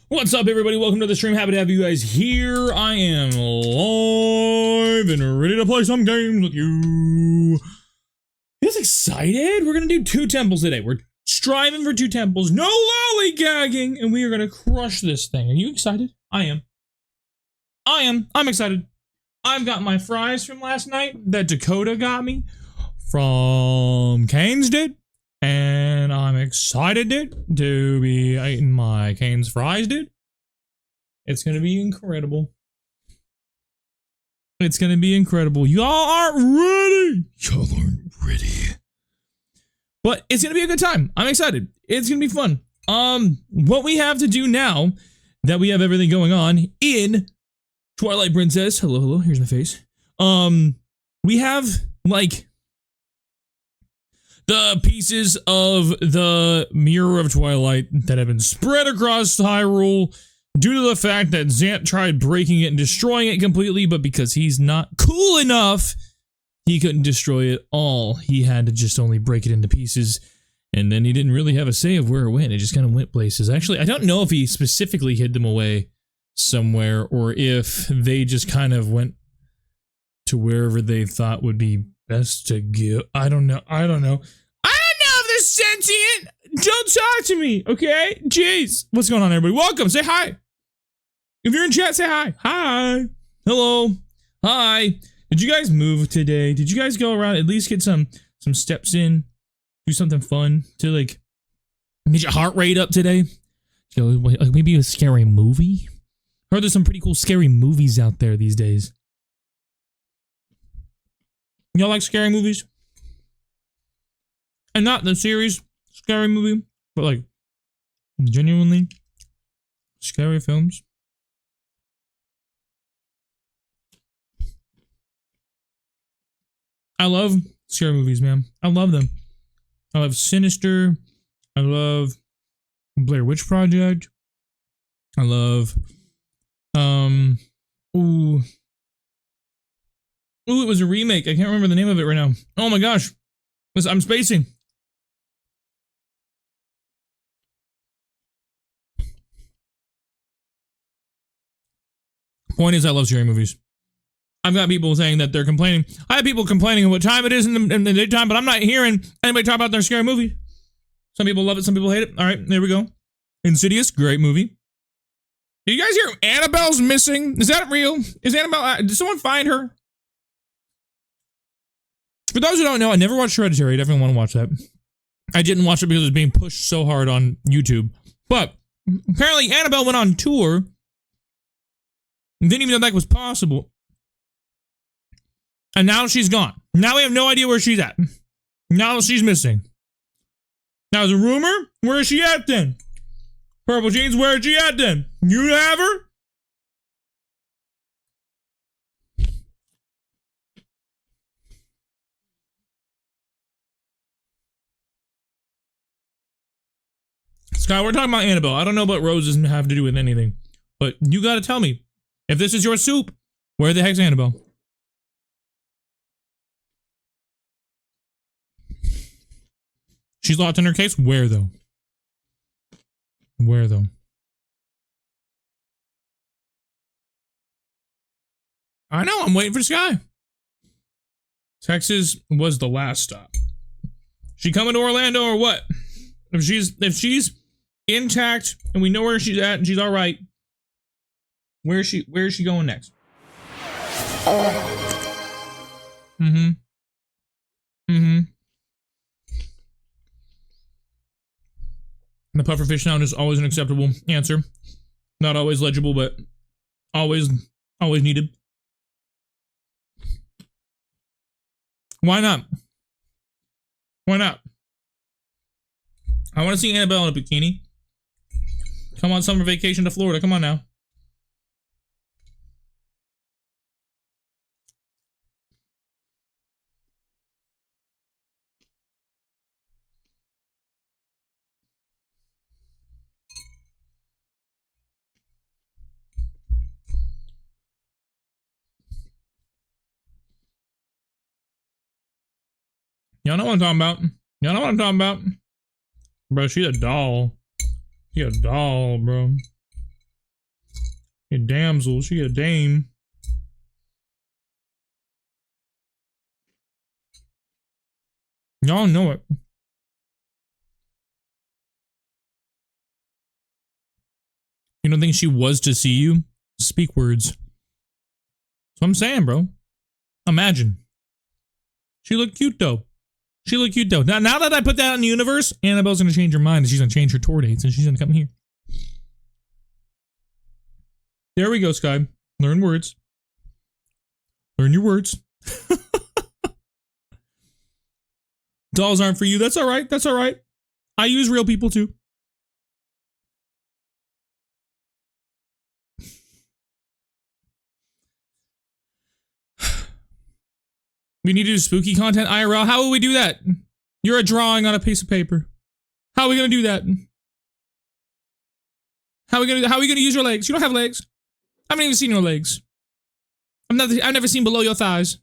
What's up, everybody? Welcome to the stream. Happy to have you guys here. I am live and ready to play some games with you. You guys excited? We're gonna do 2 temples today. We're striving for 2 temples. No lollygagging, and we are gonna crush this thing. Are you excited? I am. I'm excited. I've got my fries from last night that Dakota got me from Cane's, dude. And I'm excited, dude, to be eating my Cane's fries, dude. It's gonna be incredible. It's gonna be incredible. Y'all aren't ready. Y'all aren't ready. But it's gonna be a good time. I'm excited. It's gonna be fun. What we have to do now that we have everything going on in Twilight Princess. Hello, hello. Here's my face. We have, like, the pieces of the Mirror of Twilight that have been spread across Hyrule due to the fact that Zant tried breaking it and destroying it completely, but because he's not cool enough, he couldn't destroy it all. He had to just only break it into pieces, and then he didn't really have a say of where it went. It just kind of went places. Actually, I don't know if he specifically hid them away somewhere, or if they just kind of went to wherever they thought would be best to go. I don't know. I don't know if they're sentient. Don't talk to me, okay? Jeez. What's going on, everybody? Welcome. Say hi. If you're in chat, say hi. Hi. Hello. Hi. Did you guys move today? Did you guys go around, at least get some steps in? Do something fun to, like, get your heart rate up today? So, like, maybe a scary movie? I heard there's some pretty cool scary movies out there these days. Y'all like scary movies? And not the series scary movie, but like genuinely scary films. I love scary movies, man. I love them. I love Sinister. I love Blair Witch Project. I love Ooh, it was a remake. I can't remember the name of it right now. Oh my gosh. Listen, I'm spacing. Point is, I love scary movies. I've got people saying that they're complaining. I have people complaining what time it is in the daytime, but I'm not hearing anybody talk about their scary movie. Some people love it, some people hate it. All right, there we go. Insidious, great movie. Did you guys hear Annabelle's missing? Is that real? Is Annabelle, did someone find her? For those who don't know, I never watched Hereditary. I definitely want to watch that. I didn't watch it because it was being pushed so hard on YouTube. But apparently Annabelle went on tour and didn't even know that was possible. And now she's gone. Now we have no idea where she's at. Now she's missing. Now there's a rumor. Where is she at then? Purple Jeans, where is she at then? You have her? Scott, we're talking about Annabelle. I don't know what roses have to do with anything. But you gotta tell me. If this is your soup, where the heck's Annabelle? She's locked in her case? Where, though? Where, though? I know, I'm waiting for Sky. Texas was the last stop. She coming to Orlando or what? If she's intact and we know where she's at and she's all right, where is she going next? The pufferfish sound is always an acceptable answer. Not always legible, but always needed. Why not? Why not? I want to see Annabelle in a bikini. Come on summer vacation to Florida. Come on now. Y'all know what I'm talking about. Y'all know what I'm talking about. Bro, she's a doll. She a doll, bro. A damsel, she a dame. Y'all know it. You don't think she was to see you? Speak words. That's what I'm saying, bro. Imagine. She looked cute though. She looked cute though. Now that I put that in the universe, Annabelle's gonna change her mind and she's gonna change her tour dates and she's gonna come here. There we go, Sky. Learn words. Learn your words. Dolls aren't for you. That's all right. That's all right. I use real people too. We need to do spooky content IRL. How will we do that? You're a drawing on a piece of paper. How are we gonna do that? How are we gonna use your legs? You don't have legs. I haven't even seen your legs. I've never seen below your thighs.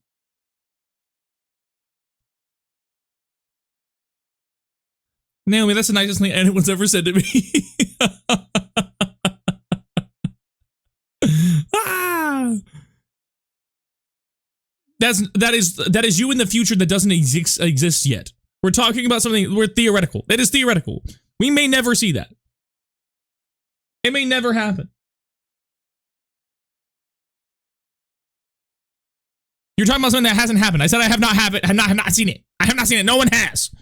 Naomi, that's the nicest thing anyone's ever said to me. Ah! That is you in the future that doesn't exist yet. We're talking about something, we're theoretical. That is theoretical. We may never see that. It may never happen. You're talking about something that hasn't happened. I said I have not seen it. I have not seen it. No one has.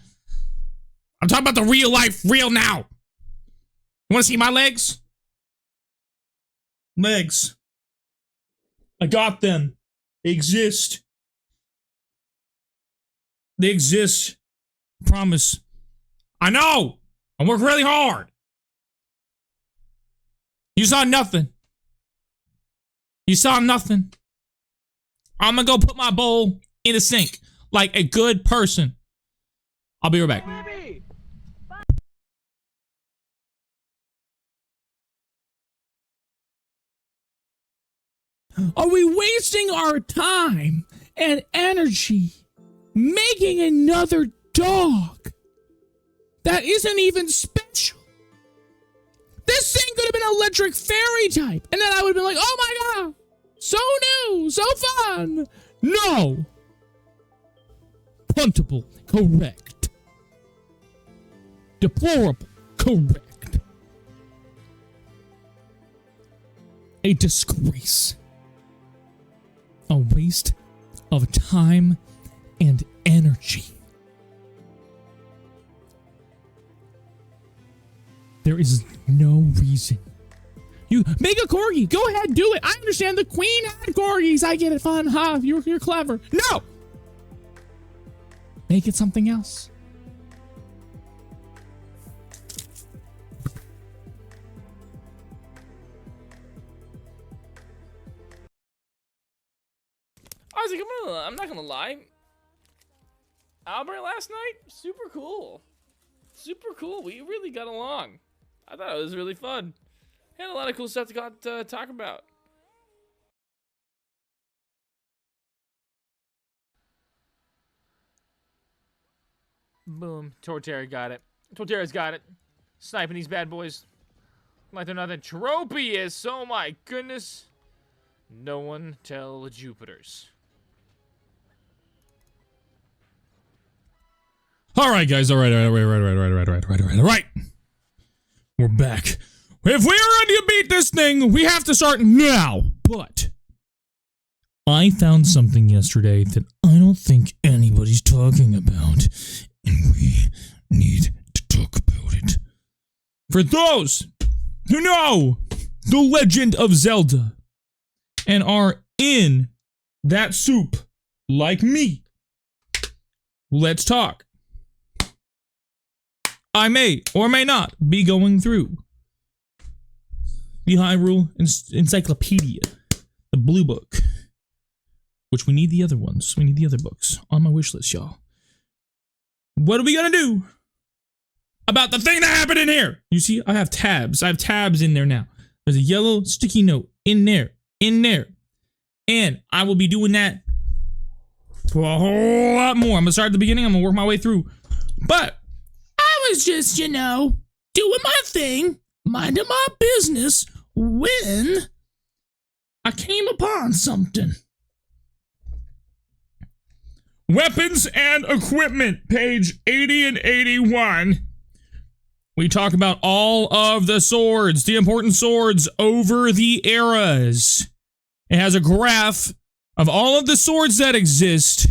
I'm talking about the real life, real now. You want to see my legs? Legs. I got them. They exist. They exist. Promise. I know. I work really hard. You saw nothing. You saw nothing. I'm gonna go put my bowl in the sink like a good person. I'll be right back. Are we wasting our time and energy making another dog that isn't even special? This thing could have been electric fairy type, and then I would have been like, oh my god, so new, so fun. No. Puntable, correct. Deplorable, correct. A disgrace. A waste of time and energy. There is no reason. You make a corgi. Go ahead, do it. I understand the queen had corgis. I get it. Fun. Ha, you're clever. No. Make it something else. Isaac, I'm not gonna lie. Albert last night, super cool. Super cool. We really got along. I thought it was really fun. Had a lot of cool stuff to talk about. Boom. Torterra got it. Torterra's got it. Sniping these bad boys. Like they're nothing. Tropius. Oh my goodness. No one tell the Jupiters. All right, guys. All right. We're back. If we are ready to beat this thing, we have to start now. But I found something yesterday that I don't think anybody's talking about, and we need to talk about it. For those who know the Legend of Zelda and are in that soup like me, let's talk. I may or may not be going through the Hyrule Encyclopedia, the blue book, which we need the other ones. We need the other books on my wish list, y'all. What are we gonna do about the thing that happened in here? You see, I have tabs. I have tabs in there now. There's a yellow sticky note in there, and I will be doing that for a whole lot more. I'm gonna start at the beginning. I'm gonna work my way through, but I was just, you know, doing my thing, minding my business when I came upon something. Weapons and equipment, page 80 and 81. We talk about all of the swords, the important swords over the eras. It has a graph of all of the swords that exist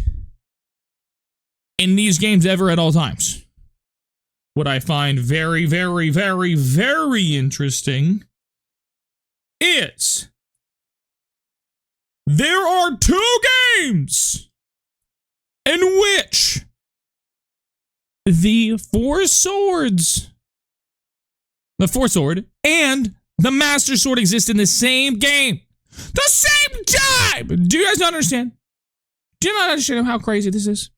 in these games ever at all times. What I find very, very, very, very interesting is there are 2 games in which the 4 swords, the 4 sword and the Master Sword exist in the same game. The same time! Do you guys not understand? Do you not understand how crazy this is?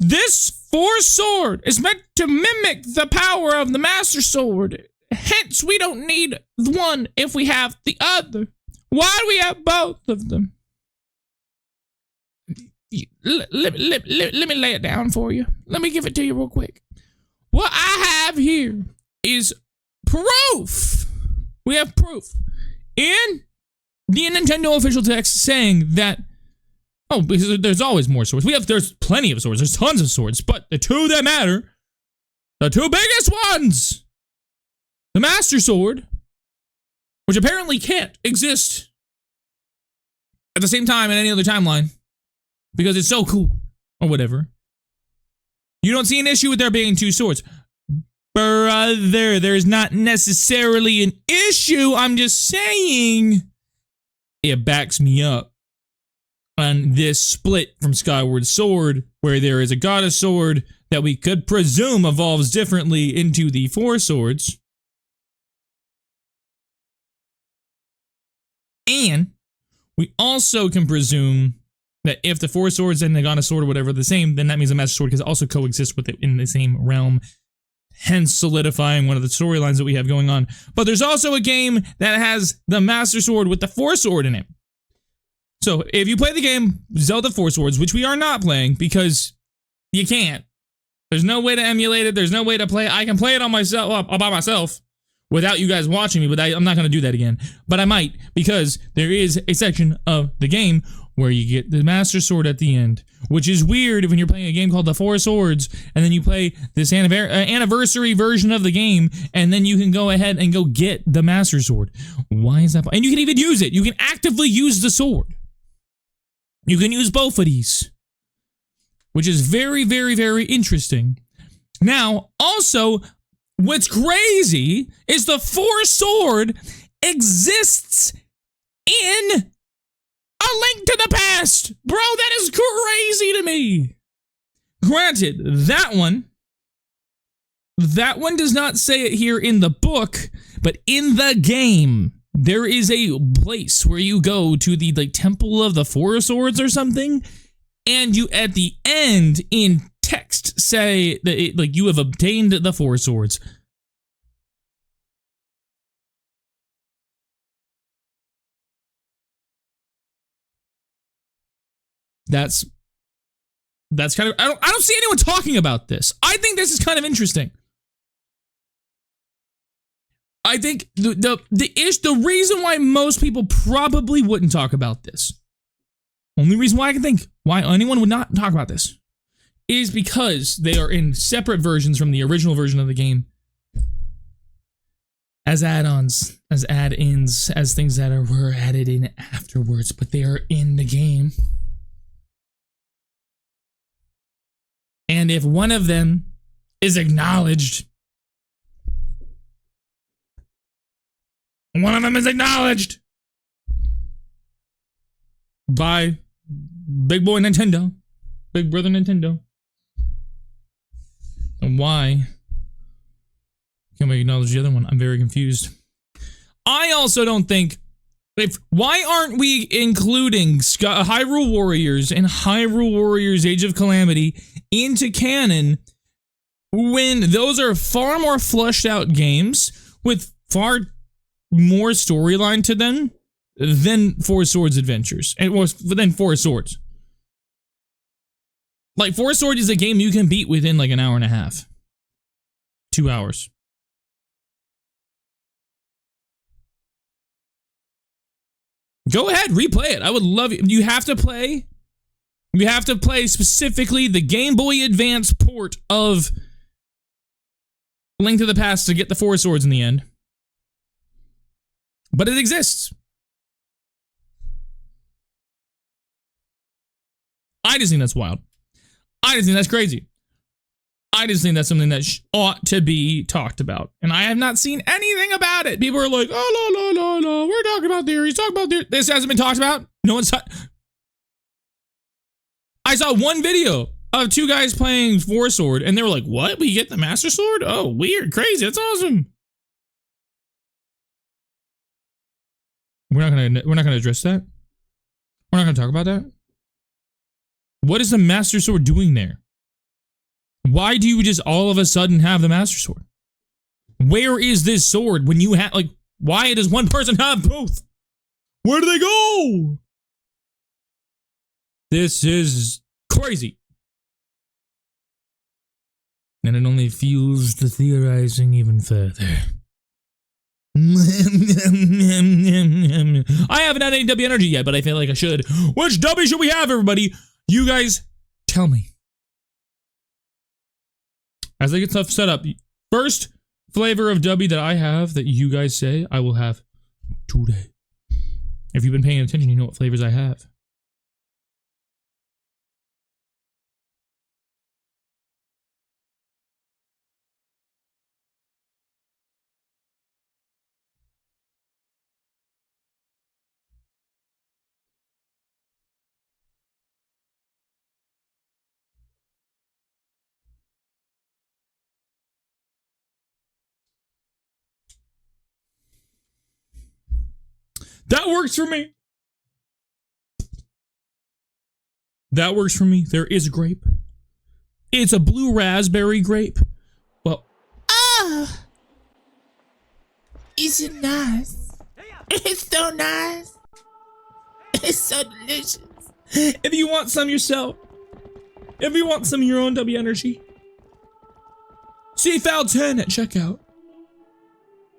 This 4 sword is meant to mimic the power of the Master Sword. Hence, we don't need one if we have the other. Why do we have both of them? Let me lay it down for you. Let me give it to you real quick. What I have here is proof. We have proof in the Nintendo official text saying that, oh, because there's always more swords. There's plenty of swords. There's tons of swords. But the 2 that matter, the 2 biggest ones, the Master Sword, which apparently can't exist at the same time in any other timeline because it's so cool or whatever. You don't see an issue with there being 2 swords. Brother, there's not necessarily an issue. I'm just saying it backs me up on this split from Skyward Sword, where there is a goddess sword that we could presume evolves differently into the 4 swords. And we also can presume that if the 4 swords and the goddess sword or whatever are the same, then that means the Master Sword can also coexist with it in the same realm, hence solidifying one of the storylines that we have going on. But there's also a game that has the Master Sword with the 4 sword in it. So if you play the game Zelda 4 Swords, which we are not playing because you can't. There's no way to emulate it. There's no way to play it. I can play it on myself, by myself, without you guys watching me, but I'm not going to do that again. But I might, because there is a section of the game where you get the Master Sword at the end, which is weird when you're playing a game called the 4 Swords, and then you play this anniversary version of the game, and then you can go ahead and go get the Master Sword. Why is that? And you can even use it. You can actively use the sword. You can use both of these, which is very, very, very interesting. Now, also, what's crazy is the 4 sword exists in A Link to the Past. Bro, that is crazy to me. Granted, that one does not say it here in the book, but in the game, there is a place where you go to the Temple of the 4 Swords or something, and you at the end in text say that you have obtained the 4 swords. That's kind of, I don't see anyone talking about this. I think this is kind of interesting. I think the reason why most people probably wouldn't talk about this, only reason why I can think why anyone would not talk about this, is because they are in separate versions from the original version of the game, as add-ons, as add-ins, as things that were added in afterwards, but they are in the game. And if one of them is acknowledged, by Big Boy Nintendo, Big Brother Nintendo, and why can't we acknowledge the other one? I'm very confused. I also don't think, why aren't we including Hyrule Warriors and Hyrule Warriors Age of Calamity into canon when those are far more fleshed out games with far more storyline to them than 4 Swords Adventures, and than 4 Swords. Like 4 Swords is a game you can beat within like an hour and a half, 2 hours. Go ahead, replay it. I would love it. You have to play specifically the Game Boy Advance port of Link to the Past to get the 4 swords in the end. But it exists. I just think that's wild. I just think that's crazy. I just think that's something that ought to be talked about. And I have not seen anything about it. People are like, oh, no, we're talking about theories, talk about theories. This hasn't been talked about. No one's I saw one video of 2 guys playing 4 sword, and they were like, what? We get the Master Sword? Oh, weird, crazy, that's awesome. We're not gonna address that. We're not gonna talk about that. What is the Master Sword doing there? Why do you just all of a sudden have the Master Sword? Where is this sword when you have, like, why does one person have both? Where do they go? This is crazy. And it only fuels the theorizing even further. I haven't had any W energy yet, but I feel like I should. Which W should we have, everybody? You guys, tell me. As I get stuff set up, first flavor of W that I have that you guys say I will have today. If you've been paying attention, you know what flavors I have. That works for me. That works for me. There is a grape. It's a blue raspberry grape. Well, Oh, is it nice? It's so nice. It's so delicious. if you want some yourself, if you want some of your own W energy, see Foul 10 at checkout.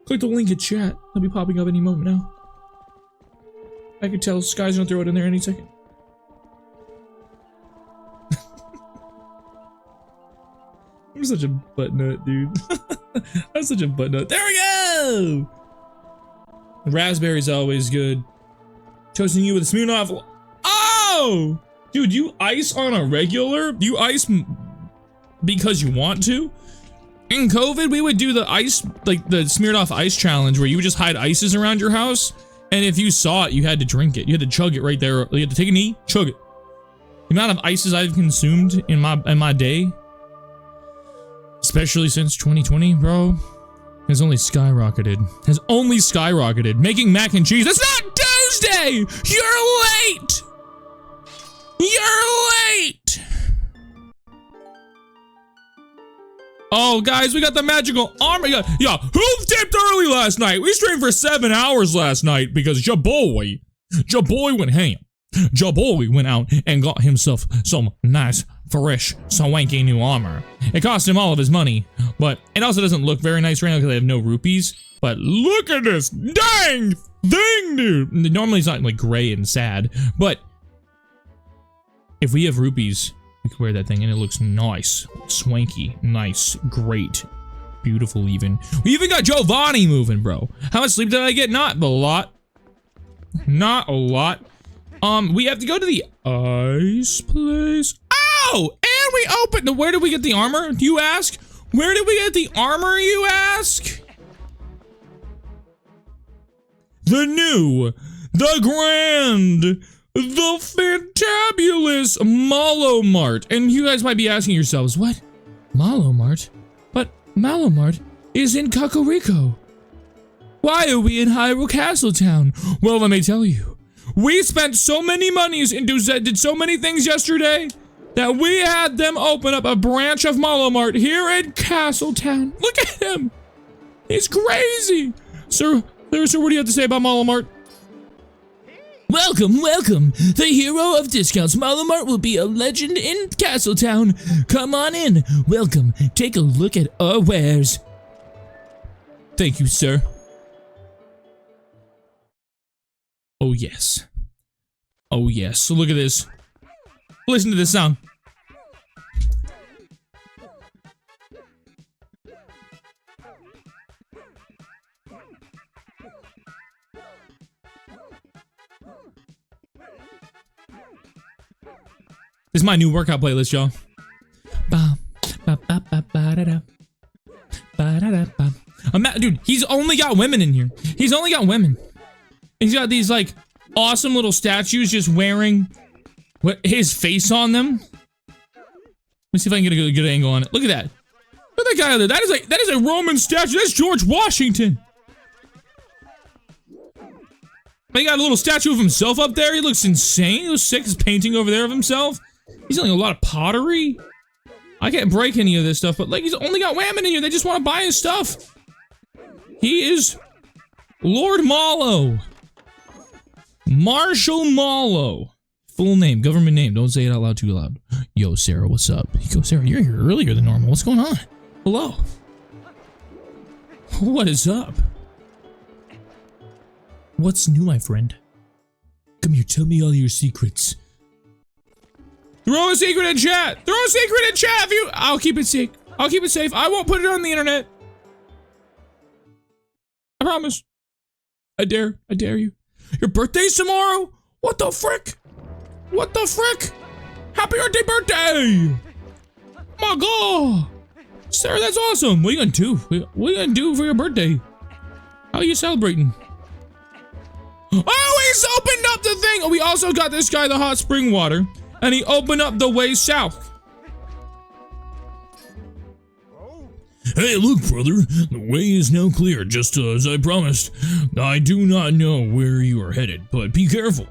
Click the link in chat. It'll be popping up any moment now. I can tell Sky's gonna throw it in there any second. I'm such a butt nut, dude. I'm such a butt nut. There we go! Raspberry's always good. Toasting you with a Smirnoff. Oh! Dude, you ice on a regular? You ice because you want to? In COVID, we would do the ice, like the Smirnoff ice challenge where you would just hide ices around your house. And if you saw it, you had to drink it. You had to chug it right there. You had to take a knee, chug it. The amount of ices I've consumed in my day, especially since 2020, bro, has only skyrocketed. Has only skyrocketed. Making mac and cheese. It's not Tuesday! You're late! You're late! Oh, guys, we got the magical armor. Yeah, who tipped early last night? We streamed for 7 hours last night because your boy went ham. Your boy went out and got himself some nice, fresh, swanky new armor. It cost him all of his money, but it also doesn't look very nice right now because I have no rupees. But look at this dang thing, dude. Normally it's not like gray and sad, but if we have rupees, we can wear that thing and it looks nice, swanky, nice, great, beautiful even. We even got Giovanni moving, bro. How much sleep did I get? Not a lot. Not a lot. We have to go to the ice place. Oh, and we opened, where did we get the armor, you ask? Where did we get the armor, you ask? The new, the grand, the fantabulous Malomart. And you guys might be asking yourselves, what? Malomart? But Malomart is in Kakariko. Why are we in Hyrule Castle Town? Well, let me tell you. We spent so many monies and did so many things yesterday that we had them open up a branch of Malomart here in Castle Town. Look at him. He's crazy. Sir, what do you have to say about Malomart? Welcome, welcome. The hero of discounts. Malomart will be a legend in Castletown. Come on in. Welcome. Take a look at our wares. Thank you, sir. Oh, yes. Oh, yes. So look at this. Listen to this sound. This is my new workout playlist, y'all. Dude, he's only got women in here. He's only got women. He's got these, like, awesome little statues just wearing his face on them. Let me see if I can get a good angle on it. Look at that. Look at that guy there. That is a Roman statue. That's George Washington. He got a little statue of himself up there. He looks insane. He looks sick. His painting over there of himself. He's selling a lot of pottery. I can't break any of this stuff, but like he's only got women in here. They just want to buy his stuff. He is Lord Mallow. Marshall Mallow. Full name, government name. Don't say it out loud too loud. Yo, Sarah, what's up? You go, Sarah, you're here earlier than normal. What's going on? Hello. What is up? What's new, my friend? Come here, tell me all your secrets. Throw a secret in chat! Throw a secret in chat if you- I'll keep it safe. I'll keep it safe. I won't put it on the internet. I promise. I dare you. Your birthday's tomorrow? What the frick? What the frick? Happy birthday! My god! Sarah, that's awesome. What are you gonna do? What are you gonna do for your birthday? How are you celebrating? Oh, he's opened up the thing! Oh, we also got this guy the hot spring water. And he opened up the way south. Hey, look, brother. The way is now clear, just as I promised. I do not know where you are headed, but be careful.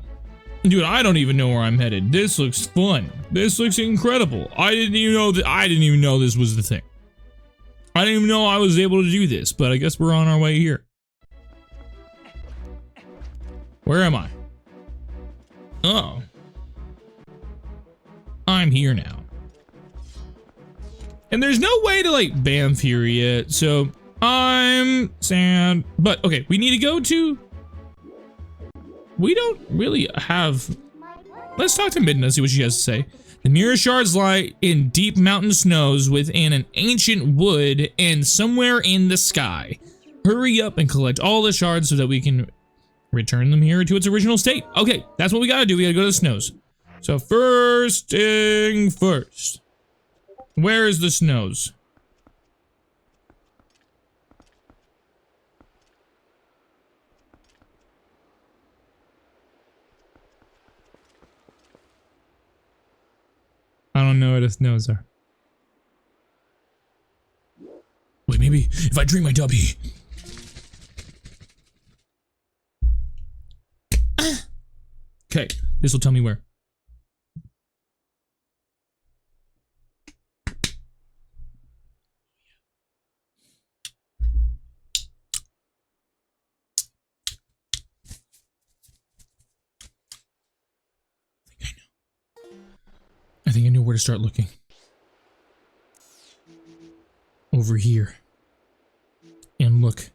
Dude, I don't even know where I'm headed. This looks fun. This looks incredible. I didn't even know this was the thing. I didn't even know I was able to do this, but I guess we're on our way here. Where am I? Oh. I'm here now. And there's no way to like bamf here yet, so I'm sad. But okay, we need to go to... We don't really have... Let's talk to Midna, see what she has to say. The mirror shards lie in deep mountain snows within an ancient wood and somewhere in the sky. Hurry up and collect all the shards so that we can return the mirror to its original state. Okay, that's what we gotta do. We gotta go to the snows. So first thing first. Where is the snows? I don't know where the snows are. Wait, maybe if I drink my W. Okay, this will tell me where. I think I know where to start looking. Over here. And look.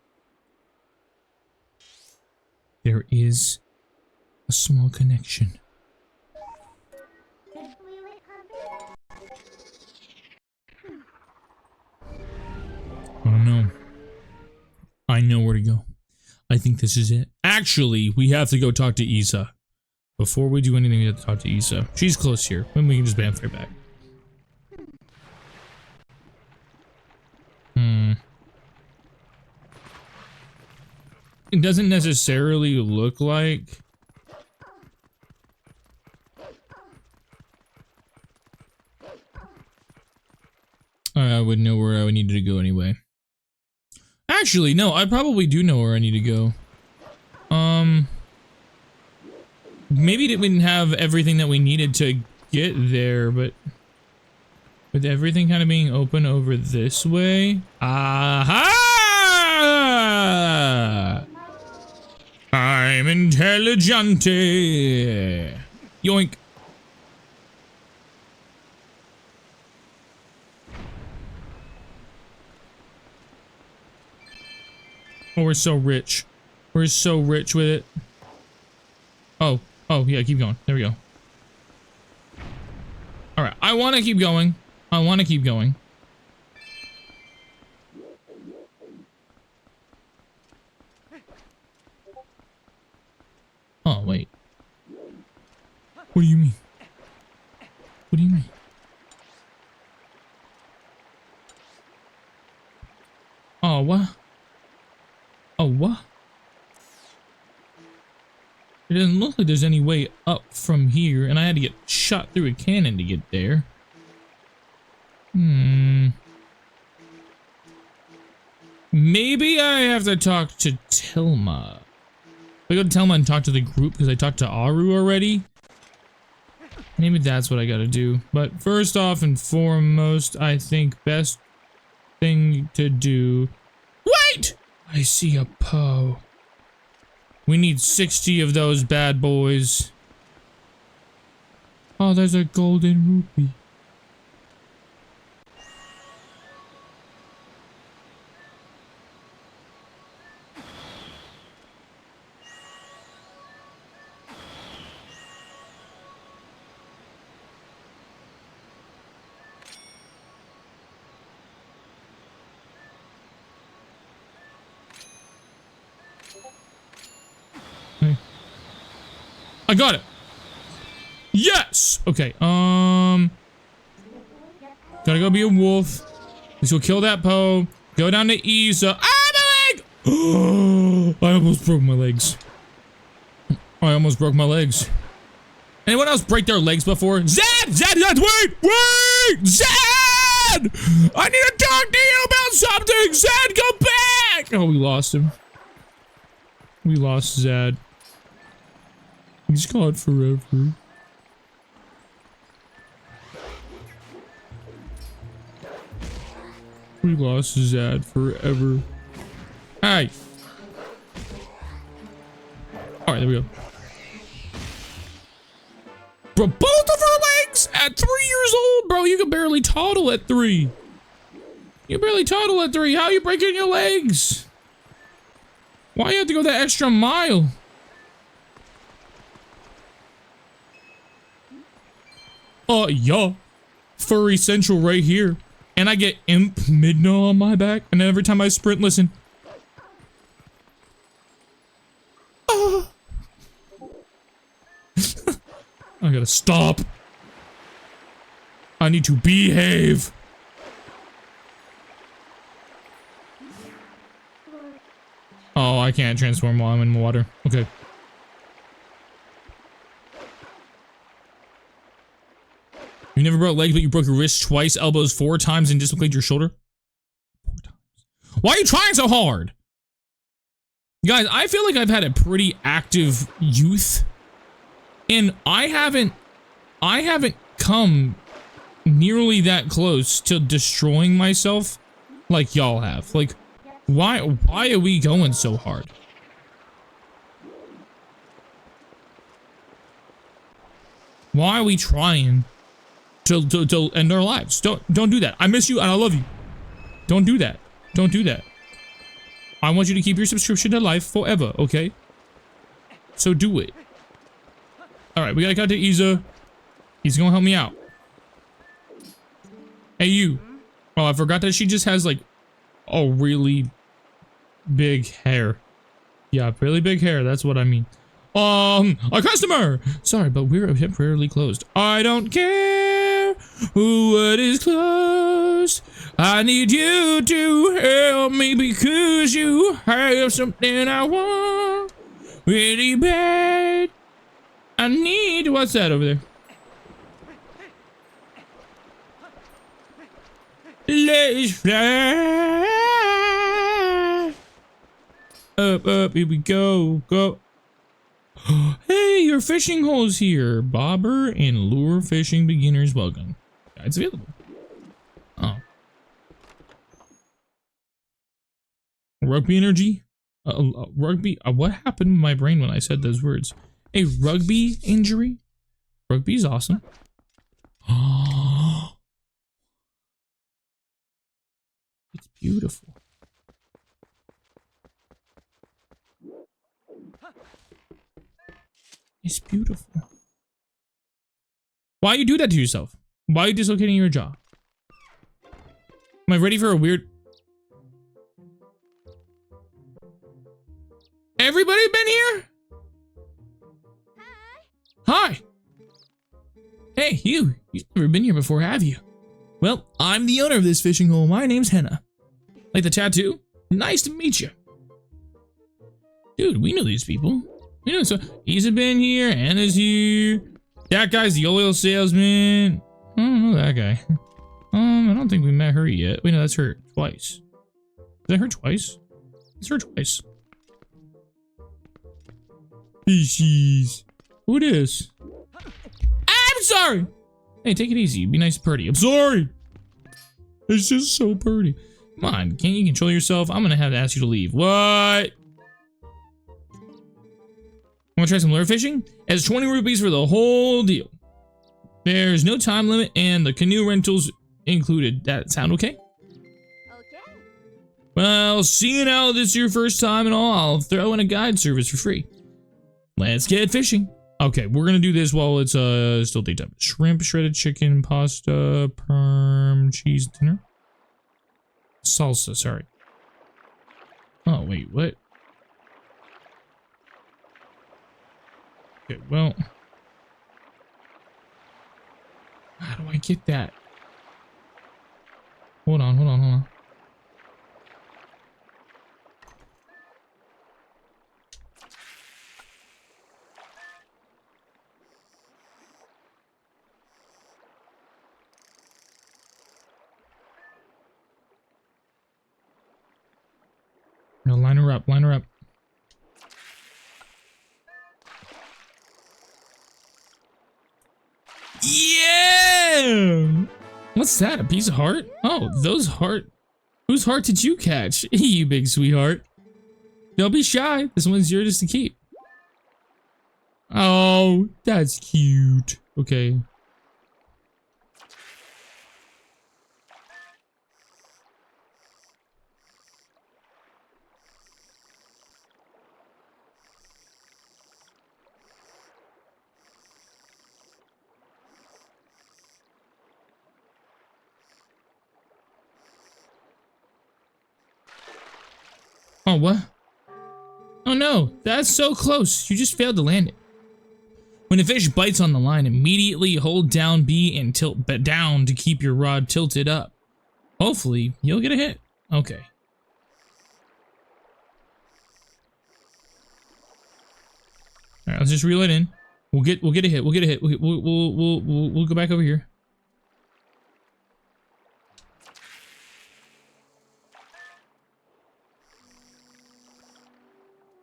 There is a small connection. I don't know. I know where to go. I think this is it. Actually, we have to go talk to Isa. Before we do anything, we have to talk to Isa. She's close here. Then we can just bamf right back. It doesn't necessarily look like... I would know where I needed to go anyway. Actually, no, I probably do know where I need to go. Maybe we didn't have everything that we needed to get there, but with everything kind of being open over this way. Aha! I'm intelligente. Yoink. Oh, we're so rich. We're so rich with it. Oh, yeah, keep going. There we go. All right, I want to keep going. I want to keep going. Oh, wait. What do you mean? What do you mean? Oh, what? Oh, what? It doesn't look like there's any way up from here, and I had to get shot through a cannon to get there. Maybe I have to talk to Tilma. I go to Tilma and talk to the group because I talked to Aru already. Maybe that's what I gotta do. But first off and foremost, I think best thing to do... Wait! I see a Poe. We need 60 of those bad boys. Oh, there's a golden rupee. I got it. Yes. Okay. Gotta go be a wolf. Let's go kill that Poe. Go down to Isa. Ah, my leg! I almost broke my legs. I almost broke my legs. Anyone else break their legs before? Zed! Zed! Zed! Wait! Zed! I need to talk to you about something! Zed, come back! Oh, we lost him. We lost Zed. He's gone forever. We lost Zad forever. Hey! Alright, there we go. Bro, both of our legs at 3 years old, bro. You can barely toddle at 3. You barely toddle at 3. How are you breaking your legs? Why you have to go that extra mile? Yeah. Furry Central right here. And I get Imp Midna on my back. And every time I sprint, listen. I gotta stop. I need to behave. Oh, I can't transform while I'm in the water. Okay. You never broke legs, but you broke your wrist twice, elbows 4 times, and dislocated your shoulder? 4 times. Why are you trying so hard? Guys, I feel like I've had a pretty active youth. And I haven't come nearly that close to destroying myself like y'all have. Like, why are we going so hard? Why are we trying to end our lives? Don't do that. I miss you and I love you. Don't do that. Don't do that. I want you to keep your subscription to life forever, okay? So do it. Alright, we gotta cut to Isa. He's gonna help me out. Hey, you. Oh, I forgot that she just has, like, a really big hair. Yeah, really big hair. That's what I mean. A customer! Sorry, but we're temporarily closed. I don't care what is closed. I need you to help me because you have something I want really bad. I need... What's that over there? Let's fly. Up, here we go. Go. Hey, your fishing hole's here. Bobber and lure fishing beginners welcome. Guides available. Oh. Rugby energy? Rugby? What happened to my brain when I said those words? A rugby injury? Rugby's awesome. Oh. It's beautiful. It's beautiful. Why you do that to yourself? Why are you dislocating your jaw? Am I ready for a weird... Everybody been here? Hi. Hey, you've never been here before, have you? Well, I'm the owner of this fishing hole. My name's Henna. Like the tattoo? Nice to meet you. Dude, we know these people. We know so. He's been here, Anna's here. That guy's the oil salesman. I don't know that guy. I don't think we met her yet. Wait, no, that's her twice. Is that her twice? It's her twice. Species. Who it is? I'm sorry. Hey, take it easy. Be nice and pretty. I'm sorry. It's just so pretty. Come on, can't you control yourself? I'm gonna have to ask you to leave. What? Wanna try some lure fishing? It's 20 rupees for the whole deal. There's no time limit and the canoe rentals included. That sound okay? Okay. Well, seeing how this is your first time and all, I'll throw in a guide service for free. Let's get fishing. Okay, we're gonna do this while it's still daytime. Shrimp, shredded chicken, pasta, perm, cheese dinner. Salsa, sorry. Oh, wait, what? Okay, well. How do I get that? Hold on, hold on, hold on. No, line her up, line her up. Yeah! What's that, a piece of heart? Oh, those heart. Whose heart did you catch? You big sweetheart. Don't be shy, this one's yours to keep. Oh, that's cute. Okay. Oh, what? Oh no, that's so close. You just failed to land it. When a fish bites on the line, immediately hold down B and tilt down to keep your rod tilted up. Hopefully, you'll get a hit. Okay. All right, let's just reel it in. We'll get a hit. We'll get a hit. We'll go back over here.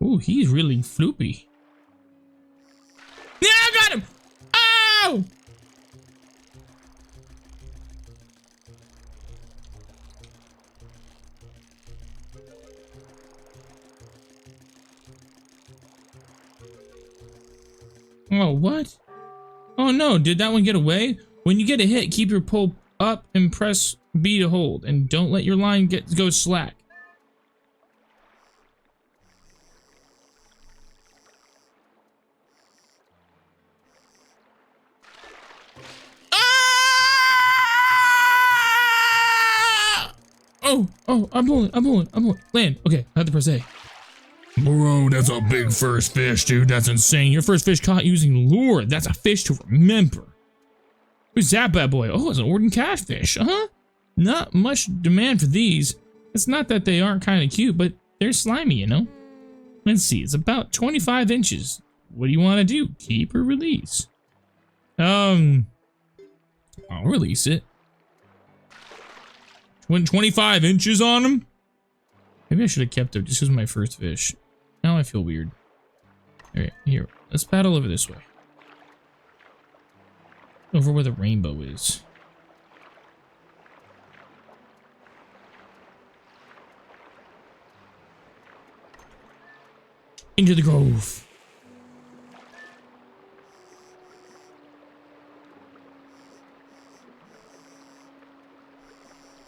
Ooh, he's really floopy. Yeah, I got him! Oh! Oh, what? Oh no, did that one get away? When you get a hit, keep your pole up and press B to hold, and don't let your line go slack. Oh, I'm pulling. Land. Okay, I have to press A. Bro, that's a big first fish, dude. That's insane. Your first fish caught using lure. That's a fish to remember. Who's that bad boy? Oh, it's an Orden catfish. Not much demand for these. It's not that they aren't kind of cute, but they're slimy, you know? Let's see, it's about 25 inches. What do you want to do? Keep or release? I'll release it. 25 inches on him? Maybe I should have kept it just as my first fish. Now I feel weird. Alright, here. Let's paddle over this way. Over where the rainbow is. Into the grove.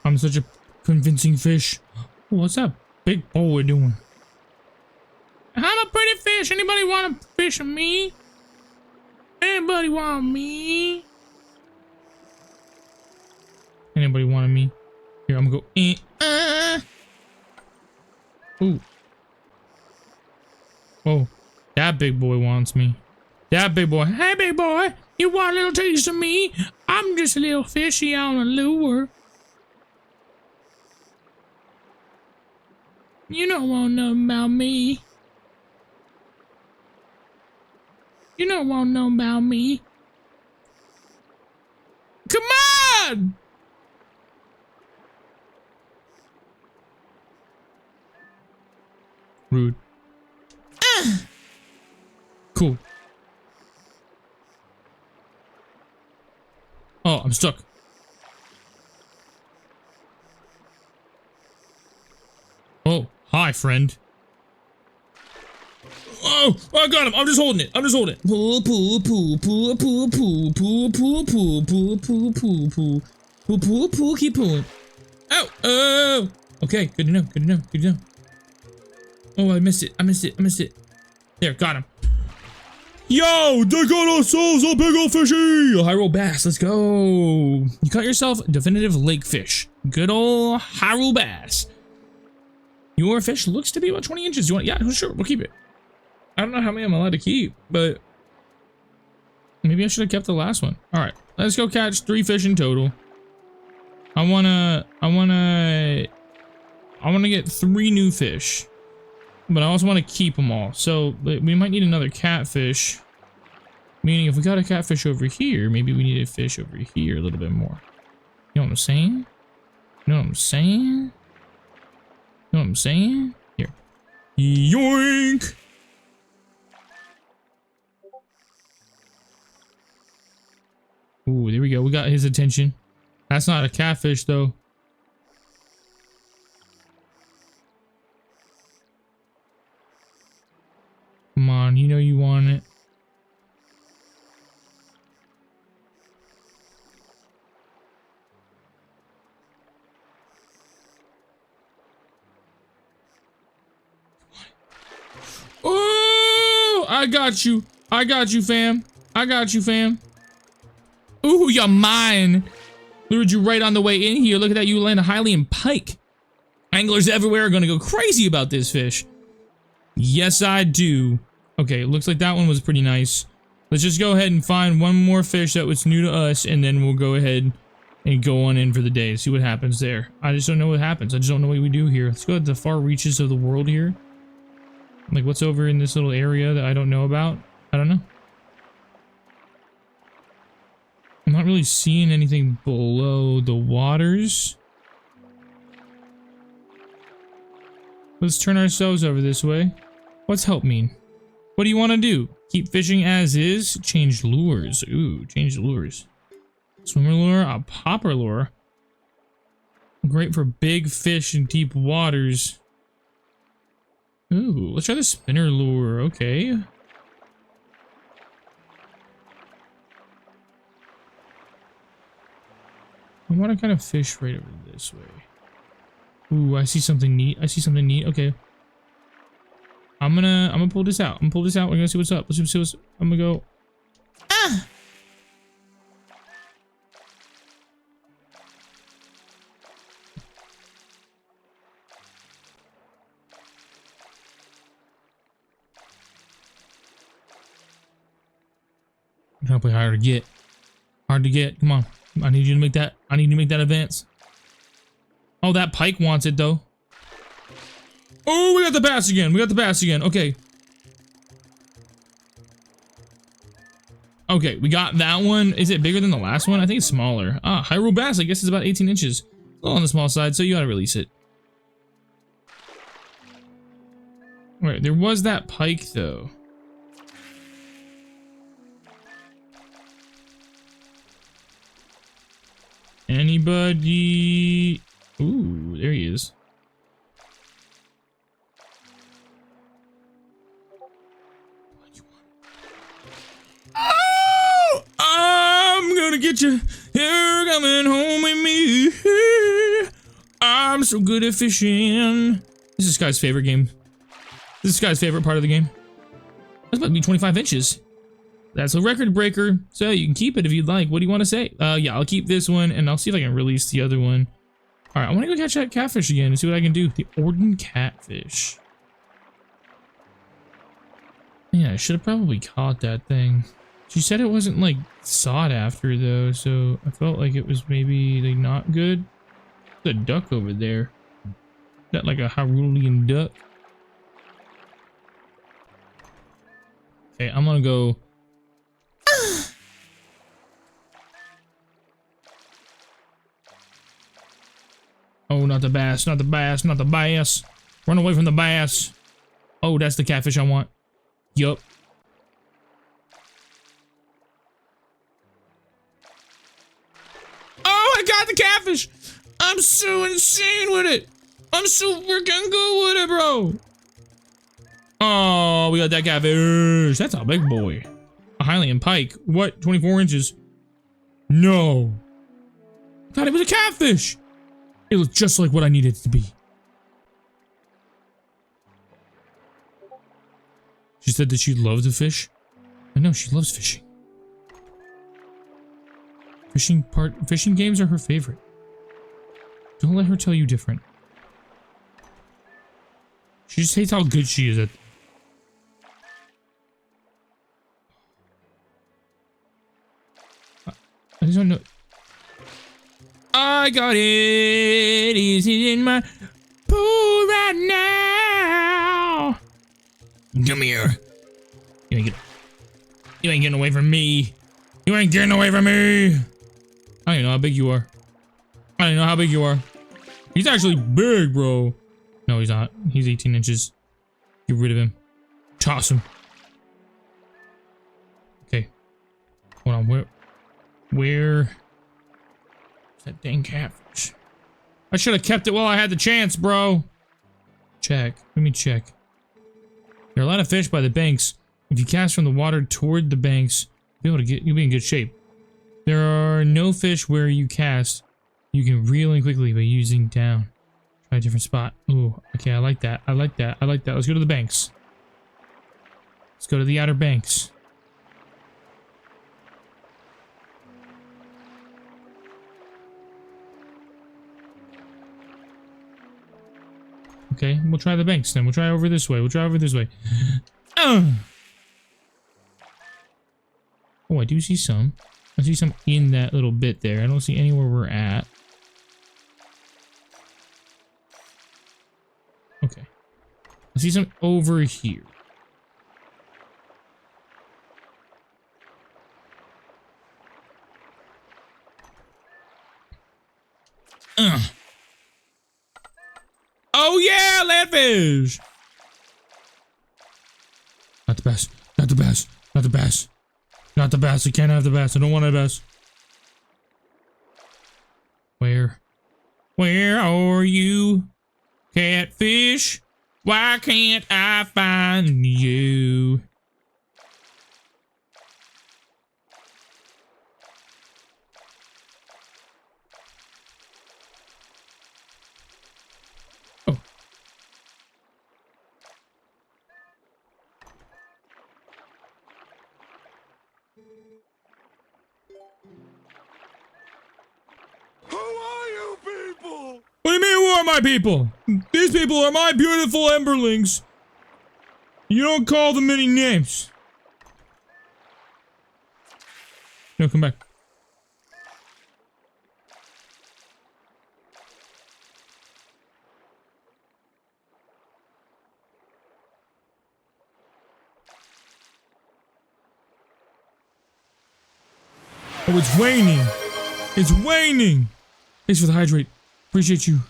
I'm such a convincing fish. What's that big boy doing? I'm a pretty fish. Anybody want to fish me? Anybody want me? Anybody wanted me? Here, I'm gonna go. Ooh. Oh, that big boy wants me. That big boy. Hey, big boy, you want a little taste of me? I'm just a little fishy on a lure. You don't want nothing about me. You don't want nothing about me. Come on! Rude. Cool. Oh, I'm stuck. Oh, hi, friend. Oh, I got him. I'm just holding it. I'm just holding it. Pull, pull, pull, pull, pull, pull, pull, pull, pull, pull, pull, pull, pull, pull, pull, pull, keep pulling. Ow! Oh! Okay, good to know. Good to know. Good to know. Oh, I missed it. I missed it. I missed it. There, got him. Yo, they got ourselves a big old fishy! A Hyrule bass, let's go. You caught yourself a definitive lake fish. Good old Hyrule bass. Your fish looks to be about 20 inches. You want? Yeah, sure, we'll keep it. I don't know how many I'm allowed to keep, but maybe I should have kept the last one. All right, let's go catch 3 fish in total. I wanna get 3 new fish. But I also want to keep them all. So we might need another catfish. Meaning if we got a catfish over here, maybe we need a fish over here a little bit more. You know what I'm saying? You know what I'm saying? You know what I'm saying? Here. Yoink! Ooh, there we go. We got his attention. That's not a catfish though. Come on, you know you want it. Oh, I got you. I got you, fam. I got you, fam. Ooh, you're mine. Lured you right on the way in here. Look at that. You land a Hylian pike. Anglers everywhere are going to go crazy about this fish. Yes, I do. Okay, looks like that one was pretty nice. Let's just go ahead and find one more fish that was new to us, and then we'll go ahead and go on in for the day. See what happens there. I just don't know what happens. I just don't know what we do here. Let's go to the far reaches of the world here. Like, what's over in this little area that I don't know about? I don't know. I'm not really seeing anything below the waters. Let's turn ourselves over this way. What's help mean? What do you want to do? Keep fishing as is? Change lures. Ooh, change lures. Swimmer lure, a popper lure. Great for big fish in deep waters. Ooh, let's try the spinner lure. Okay. I want to kind of fish right over this way. Ooh, I see something neat. I see something neat. Okay. I'm gonna pull this out. I'm gonna pull this out. We're gonna see what's up. Let's see what's. I'm gonna go. Ah! I'm trying to play hard to get. Hard to get. Come on. I need you to make that. I need you to make that advance. Oh, that pike wants it though. Oh, we got the bass again. We got the bass again. Okay. Okay, we got that one. Is it bigger than the last one? I think it's smaller. Ah, Hyrule bass. I guess it's about 18 inches. A little on the small side, so you gotta release it. Wait, there was that pike though. Anybody? Ooh, there he is. Oh, I'm gonna get you. You're coming home with me. I'm so good at fishing. This is Sky's favorite game. This is Sky's favorite part of the game. That's about to be 25 inches. That's a record breaker, so you can keep it if you'd like. What do you want to say? Yeah, I'll keep this one, and I'll see if I can release the other one. All right, I want to go catch that catfish again and see what I can do. The Orden catfish. Yeah, I should have probably caught that thing. She said it wasn't, like, sought after, though, so I felt like it was maybe, like, not good. There's a duck over there. That like a Hyrulean duck. Okay, I'm gonna go. Oh, not the bass, not the bass, not the bass. Run away from the bass. Oh, that's the catfish I want. Yup. Oh, I got the catfish. I'm so insane with it. I'm so freaking good with it, bro. Oh, we got that catfish. That's a big boy. A Hylian pike. What? 24 inches? No. I thought it was a catfish. It looked just like what I needed it to be. She said that she loved the fish. I know, she loves fishing. Fishing games are her favorite. Don't let her tell you different. She just hates how good she is at. I just don't know. I got it. Is it in my pool right now? Come here. You ain't getting away from me. You ain't getting away from me. I don't know how big you are. I don't know how big you are. He's actually big, bro. No, he's not. He's 18 inches. Get rid of him. Toss him. Okay. Hold on. Where's that dang catfish? I should have kept it while I had the chance, bro. Check. Let me check. There are a lot of fish by the banks. If you cast from the water toward the banks, you'll be in good shape. There are no fish where you cast. You can reel in quickly by using down. Try a different spot. Ooh, okay, I like that. I like that. I like that. Let's go to the banks. Let's go to the outer banks. Okay, we'll try the banks then. We'll try over this way. We'll try over this way. Oh, I do see some. I see some in that little bit there. I don't see anywhere we're at. Okay. I see some over here. Oh yeah, landfish! Not the best. Not the best. Not the best. Not the bass. I can't have the bass. I don't want a bass. Where are you, catfish? Why can't I find you? Oh. What do you mean, who are my people? These people are my beautiful emberlings. You don't call them any names. No, come back. Oh, it's waning. It's waning. Thanks for the hydrate. Appreciate you.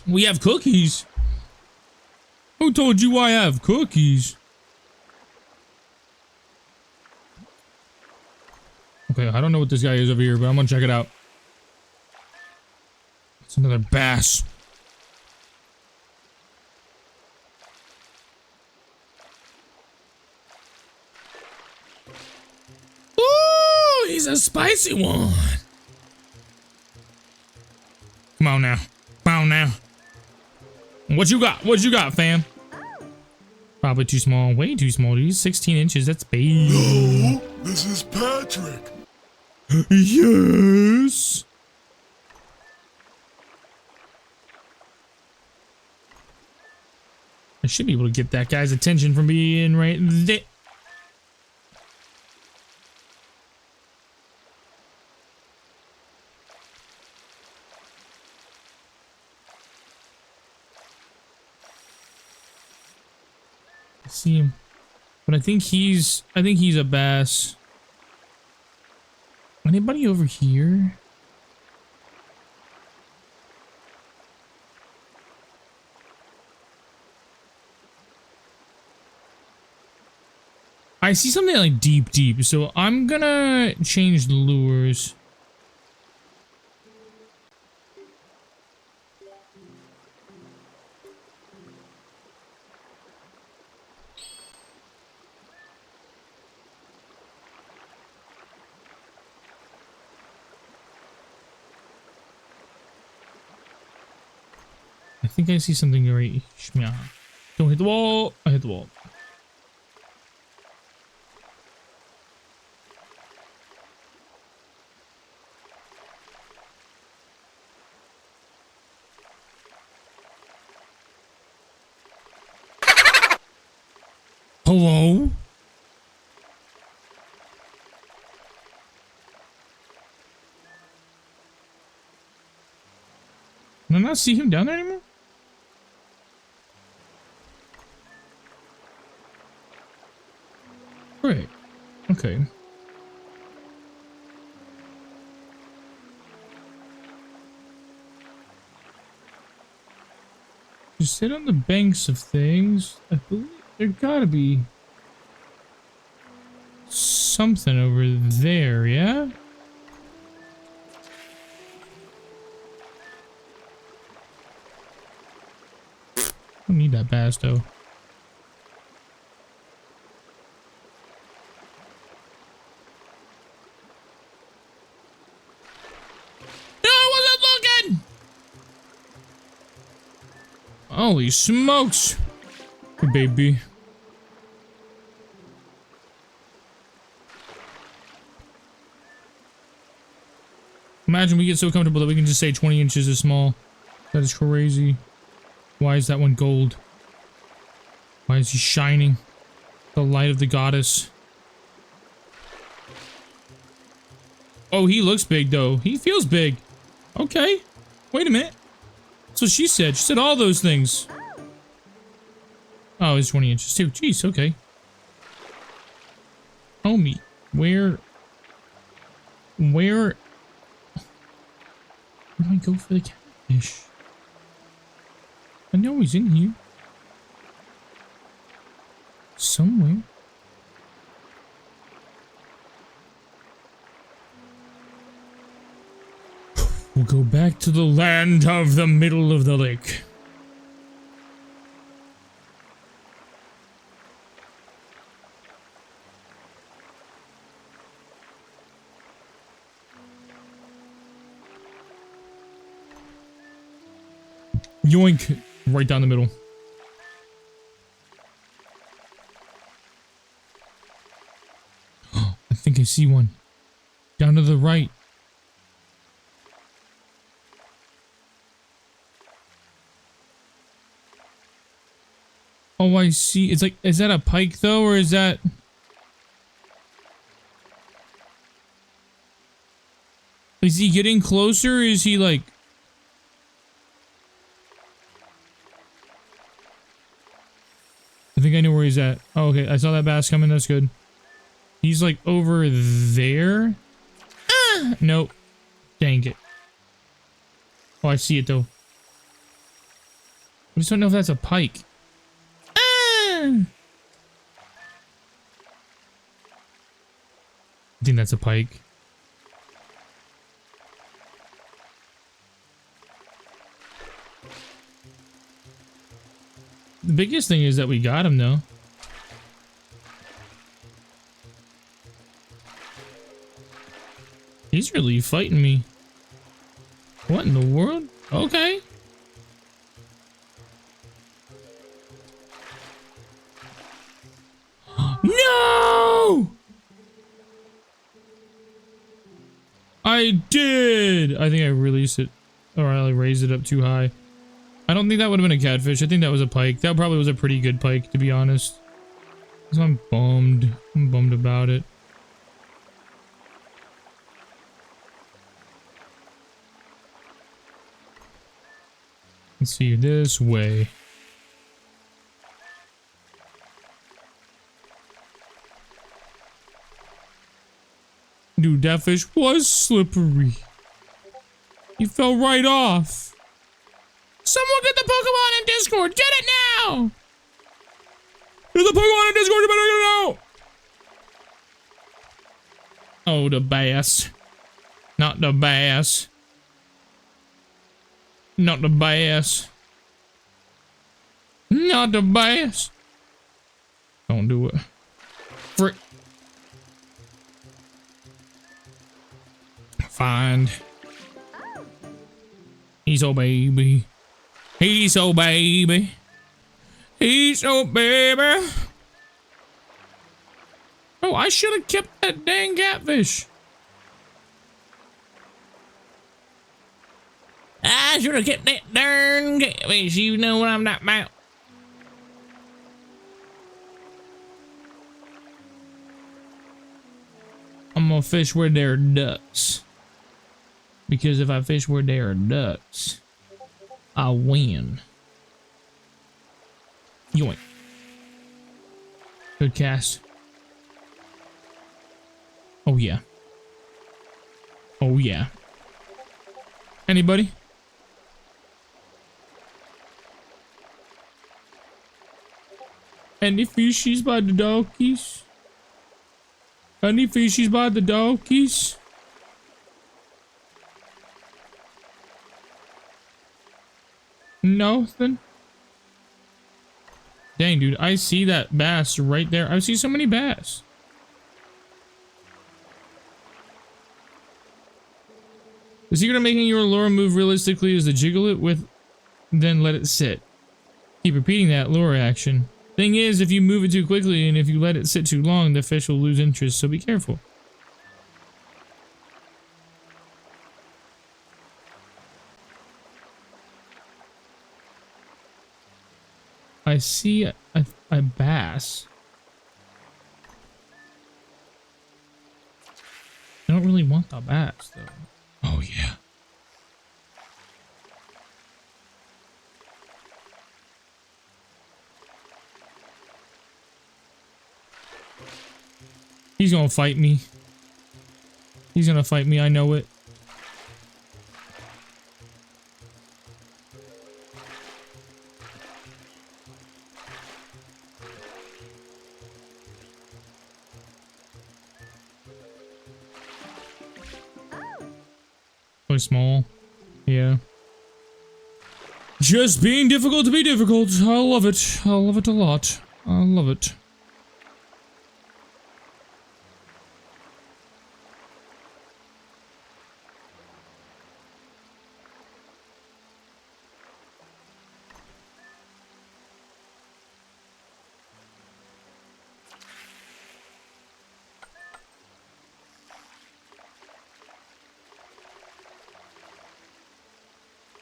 We have cookies. Who told you I have cookies? Okay, I don't know what this guy is over here, but I'm gonna check it out. It's another bass. Ooh, he's a spicy one. Come on now. Come on now. What you got? What you got, fam? Probably too small. Way too small, dude. 16 inches. That's big. Oh, this is Patrick. Yes. I should be able to get that guy's attention from being right there. I see him, but I think he's a bass. Anybody over here? I see something like deep, so I'm gonna change the lures. I think I see something right. Don't hit the wall. I hit the wall. Hello? Can I not see him down there anymore? Right. Okay. Just sit on the banks of things. I believe there gotta be something over there, yeah? Don't need that bass though. Holy smokes! Hey, baby. Imagine we get so comfortable that we can just say 20 inches is small. That is crazy. Why is that one gold? Why is he shining? The light of the goddess. Oh, he looks big though. He feels big. Okay. Wait a minute. That's what she said. She said all those things. Oh, it's 20 inches too. Jeez, okay. Homie, where do I go for the catfish? I know he's in here. Somewhere. We'll go back to the land of the middle of the lake. Yoink! Right down the middle. I think I see one. Down to the right. Oh, I see. It's like, is that a pike though, or is that... Is he getting closer, or is he like... I think I know where he's at. Oh, okay. I saw that bass coming. That's good. He's like over there. Ah! Nope. Dang it. Oh, I see it though. I just don't know if that's a pike. Ah! I think that's a pike. The biggest thing is that we got him though. He's really fighting me. What in the world? Okay. No! I did! I think I released it. Or I raised it up too high. I don't think that would have been a catfish. I think that was a pike. That probably was a pretty good pike, to be honest. So I'm bummed. I'm bummed about it. Let's see, this way. Dude, that fish was slippery. He fell right off. Someone get the Pokemon in Discord. Get it now. There's a Pokemon in Discord. You better get it out. Oh, the bass. Not the bass. Not the bass. Not the bass. Don't do it. Frick. Fine. He's so baby. He's so baby. He's so baby. Oh, I should have kept that dang catfish. I should have kept that darn catfish. You know what I'm talking about. I'm gonna fish where there are ducks. Because if I fish where there are ducks, I win. Yoink. Good cast. Oh yeah. Oh yeah. Anybody? Any fishies by the doggies? Any fishies by the doggies? Nothing. Dang, dude, I see that bass right there. I see so many bass. The secret of making your lure move realistically is to jiggle it with, then let it sit. Keep repeating that lure action. Thing is, if you move it too quickly and if you let it sit too long, the fish will lose interest, so be careful. I see a bass. I don't really want the bass, though. Oh, yeah. He's gonna fight me. He's gonna fight me, I know it. Really small. Yeah. Just being difficult to be difficult. I love it. I love it a lot. I love it.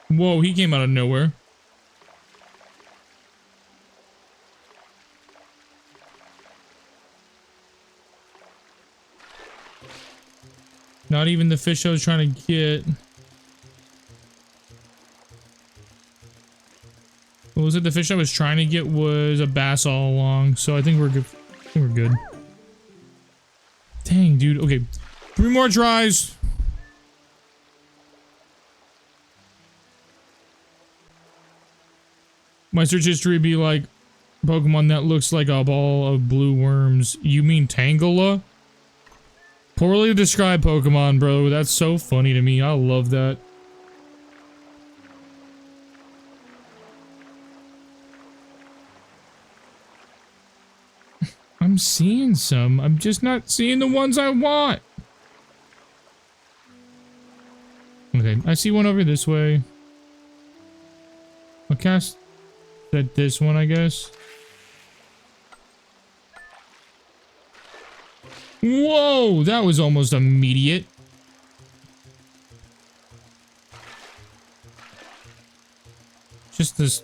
Whoa, he came out of nowhere. Not even the fish I was trying to get. What was it? The fish I was trying to get was a bass all along, so I think we're good. I think we're good. Dang, dude. Okay, 3 more tries. My search history be like, Pokemon that looks like a ball of blue worms. You mean Tangela? Poorly described Pokemon, bro. That's so funny to me. I love that. I'm seeing some. I'm just not seeing the ones I want. Okay, I see one over this way. I'll cast at this one, I guess. Whoa, that was almost immediate. Just this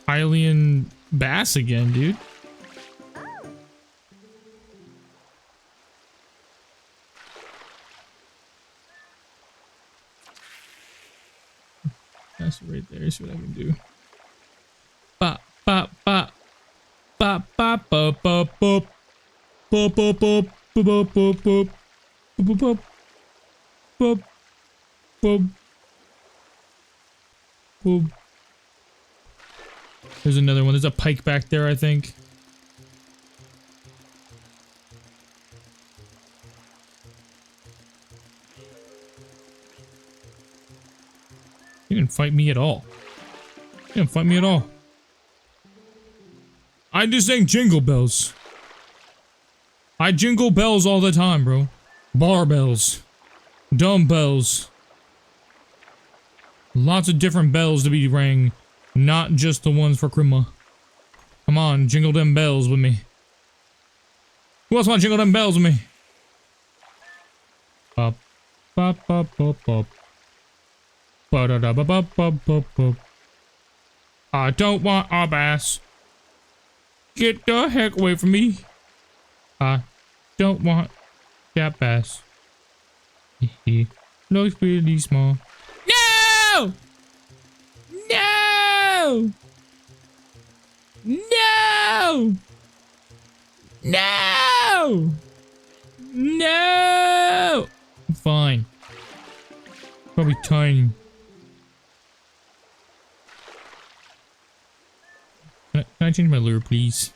Hylian bass again, dude. That's right there. See what I can do. Ba ba ba ba ba ba ba ba ba ba ba ba ba ba ba ba. There's another one. There's a pike back there, I think. He didn't fight me at all. He didn't fight me at all. I just sang jingle bells. I jingle bells all the time, bro. Bar bells. Dumbbells. Lots of different bells to be rang. Not just the ones for Krima. Come on, jingle them bells with me. Who else want to jingle them bells with me? Bop, bop, bop, bop, bop. Ba-da-da-ba-ba-ba-ba-ba. I don't want a bass. Get the heck away from me. I don't want that bass. He looks really small. No! No! No! No! No! Fine. Probably tiny. Can I change my lure, please?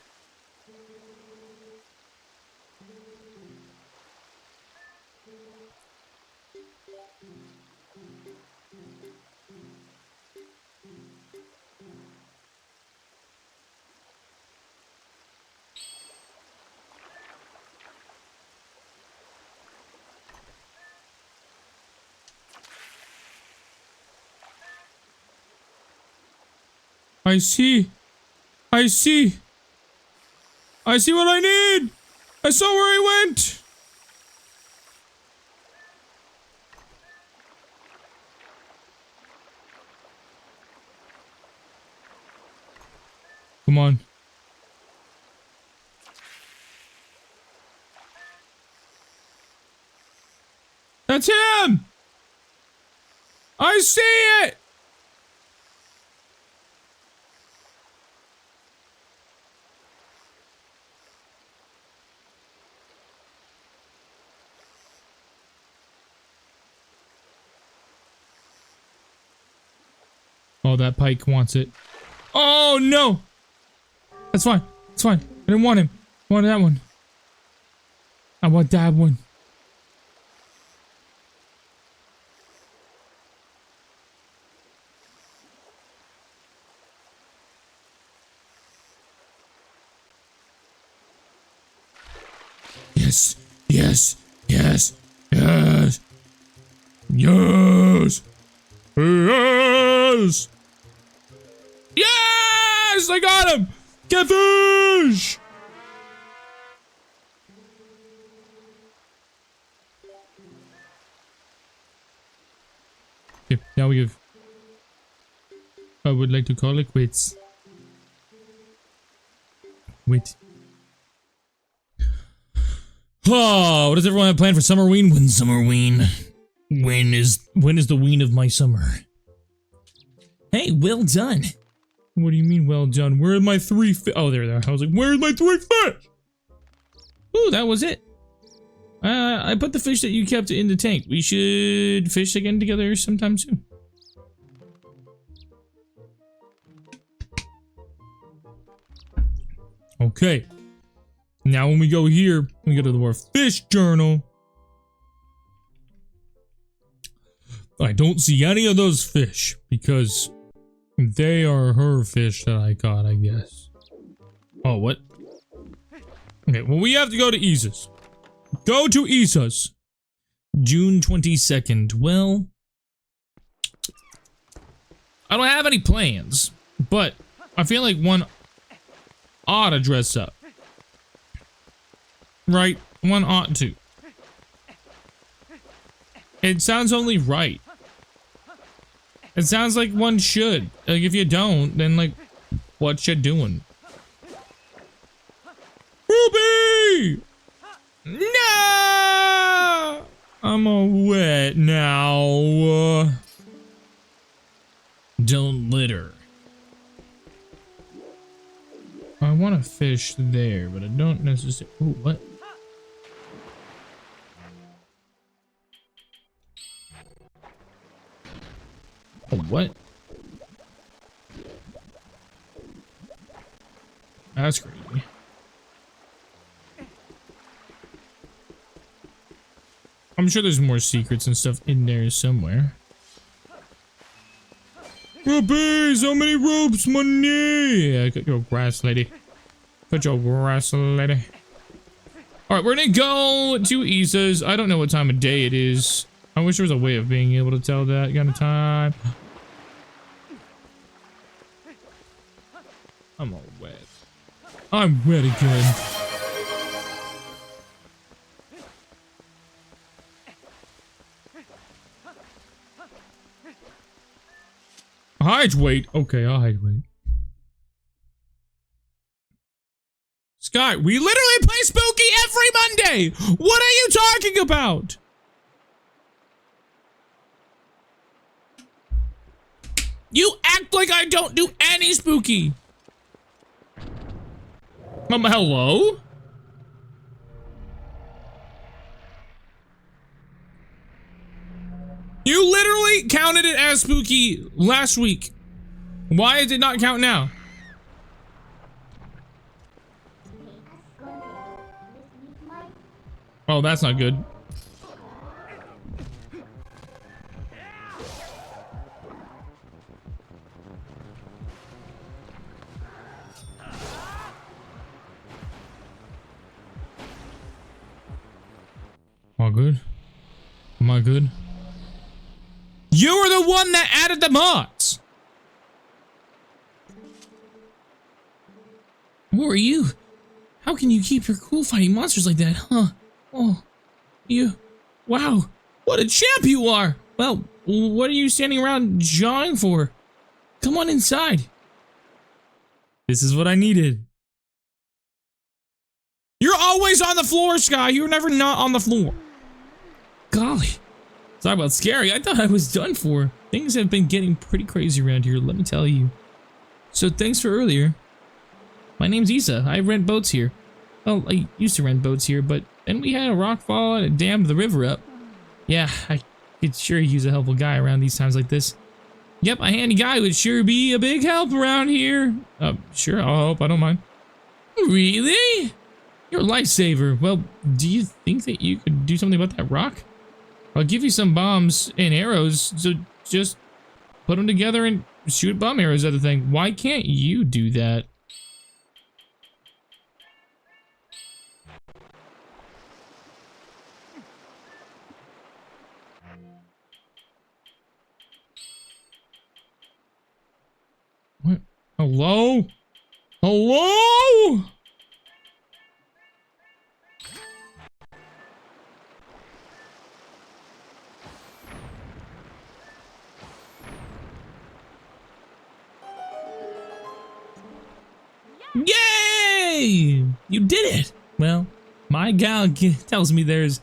I see. I see. I see what I need. I saw where he went. Come on. That's him. I see it. Oh, that pike wants it. Oh, no! That's fine. It's fine. I didn't want him. I wanted that one. I want that one. Yes. Yes. Yes. Yes. Yes. Yes. Yes! I got him! Catfish! Okay, now we have... I would like to call it quits. Wait. Oh, what does everyone have planned for Summerween? When's Summerween? When is the ween of my summer? Hey, well done. What do you mean, well done? Where are my 3 fish? Oh, there they are. I was like, where's my 3 fish? Ooh, that was it. I put the fish that you kept in the tank. We should fish again together sometime soon. Okay. Now when we go here, we go to the more fish journal. I don't see any of those fish because they are her fish that I caught, I guess. Oh, what? Okay, well, we have to go to Isa's. Go to Isa's. June 22nd. Well, I don't have any plans, but I feel like one ought to dress up. Right? One ought to. It sounds only right. It sounds like one should. Like, if you don't, then, like, what you doing? Ruby! No! I'm all wet now. Don't litter. I want to fish there, but I don't necessarily. Ooh, what? Oh, what? That's crazy. I'm sure there's more secrets and stuff in there somewhere. Ruby, so many ropes, money! Yeah, cut your grass, lady. Cut your grass, lady. Alright, we're gonna go to Isa's. I don't know what time of day it is. I wish there was a way of being able to tell that kind of time. I'm all wet. I'm wet again. Hydrate. Okay, I'll hydrate. Sky, we literally play Spooky every Monday! What are you talking about? You act like I don't do any Spooky! Hello? You literally counted it as Spooky last week. Why does it not count now? Oh, that's not good. All good? Am I good? You were the one that added the mods! Who are you? How can you keep your cool fighting monsters like that, huh? Oh, you... Wow, what a champ you are! Well, what are you standing around jawing for? Come on inside. This is what I needed. You're always on the floor, Sky. You're never not on the floor. Golly. Talk about scary. I thought I was done for. Things have been getting pretty crazy around here, let me tell you. So thanks for earlier. My name's Isa. I rent boats here. Well, I used to rent boats here, but then we had a rock fall and it dammed the river up. Yeah, I could sure use a helpful guy around these times like this. Yep, a handy guy would sure be a big help around here. Sure, I'll help. I don't mind. Really? You're a lifesaver. Well, do you think that you could do something about that rock? I'll give you some bombs and arrows, so just put them together and shoot bomb arrows at the thing. Why can't you do that? What? Hello? Hello? Yay! You did it! Well, my gal tells me there's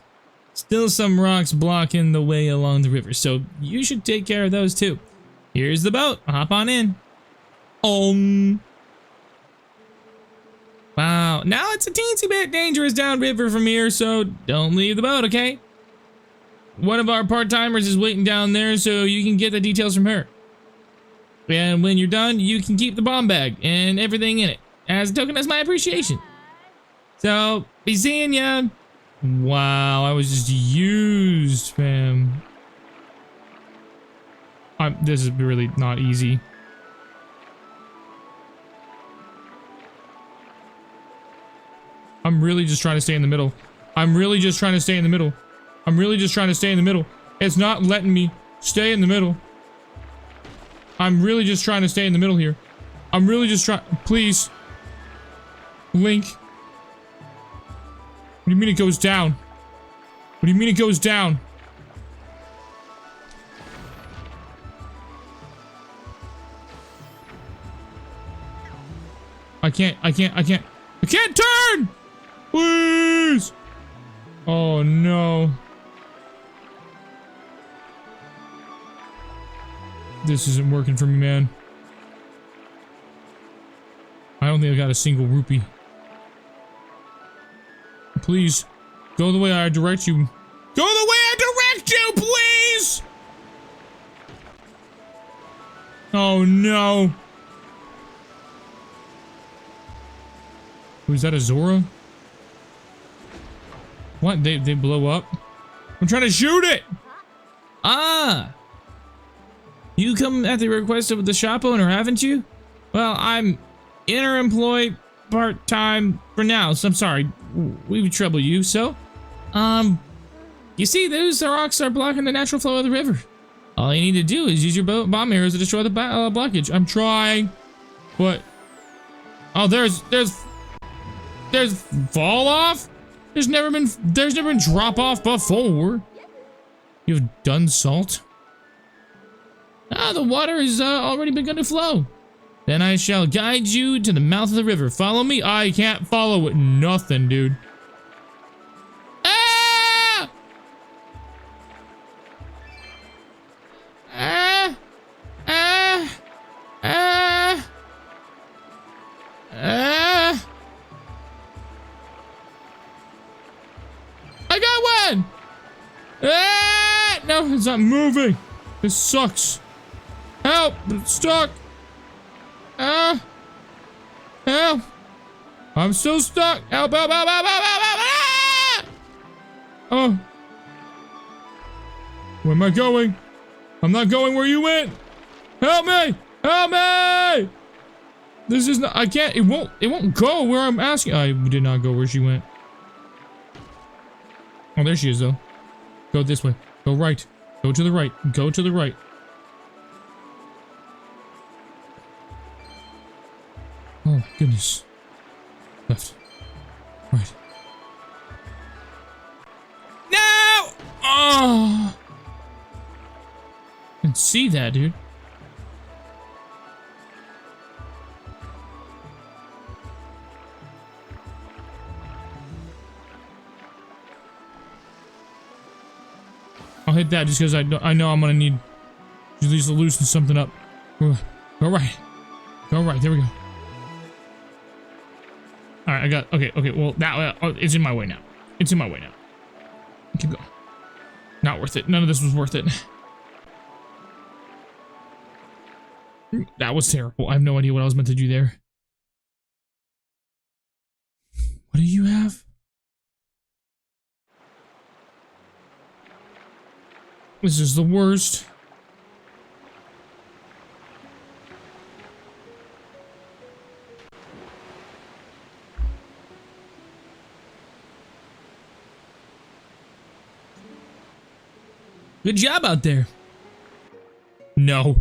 still some rocks blocking the way along the river, so you should take care of those too. Here's the boat. Hop on in. Wow, now it's a teensy bit dangerous downriver from here, so don't leave the boat, okay? One of our part-timers is waiting down there, so you can get the details from her. And when you're done, you can keep the bomb bag and everything in it, as a token as my appreciation. So, be seeing ya. Wow, I was just used, fam. This is really not easy. I'm really just trying to stay in the middle. I'm really just trying to stay in the middle. I'm really just trying to stay in the middle. It's not letting me stay in the middle. I'm really just trying to stay in the middle here. I'm really just trying. Please. Link. What do you mean it goes down? What do you mean it goes down? I can't turn! Please! Oh no. This isn't working for me, man. I don't think I got a single rupee. Please, go the way I direct you. Go the way I direct you, please! Oh no. Was that a Zora? What? They blow up? I'm trying to shoot it! Ah! You come at the request of the shop owner, haven't you? Well, I'm interemployed part-time for now, so I'm sorry we would trouble you, so? You see, those rocks are blocking the natural flow of the river. All you need to do is use your bomb arrows to destroy the blockage. I'm trying, but... Oh, there's fall off? There's never been drop off before. You've done salt? Ah, the water has already begun to flow. Then I shall guide you to the mouth of the river. Follow me? I can't follow it. Nothing, dude. Ah! Ah! Ah! Ah! Ah! I got one! Ah! No, it's not moving. This sucks. Help! I'm stuck. Help! I'm still stuck. Help! Help! Help! Help! Help! Help! Help! Ah! Oh. Where am I going? I'm not going where you went. Help me! Help me! This is not. I can't. It won't go where I'm asking. I did not go where she went. Oh, there she is though. Go this way. Go right. Go to the right. Go to the right. Oh, goodness. Left. Right. No! Oh! I can see that, dude. I'll hit that just because I know I'm gonna need at least to loosen something up. Go right. Go right. There we go. All right, I got. Okay. Well, that it's in my way now. It's in my way now. Keep going. Not worth it. None of this was worth it. That was terrible. I have no idea what I was meant to do there. What do you have? This is the worst. Good job out there. No.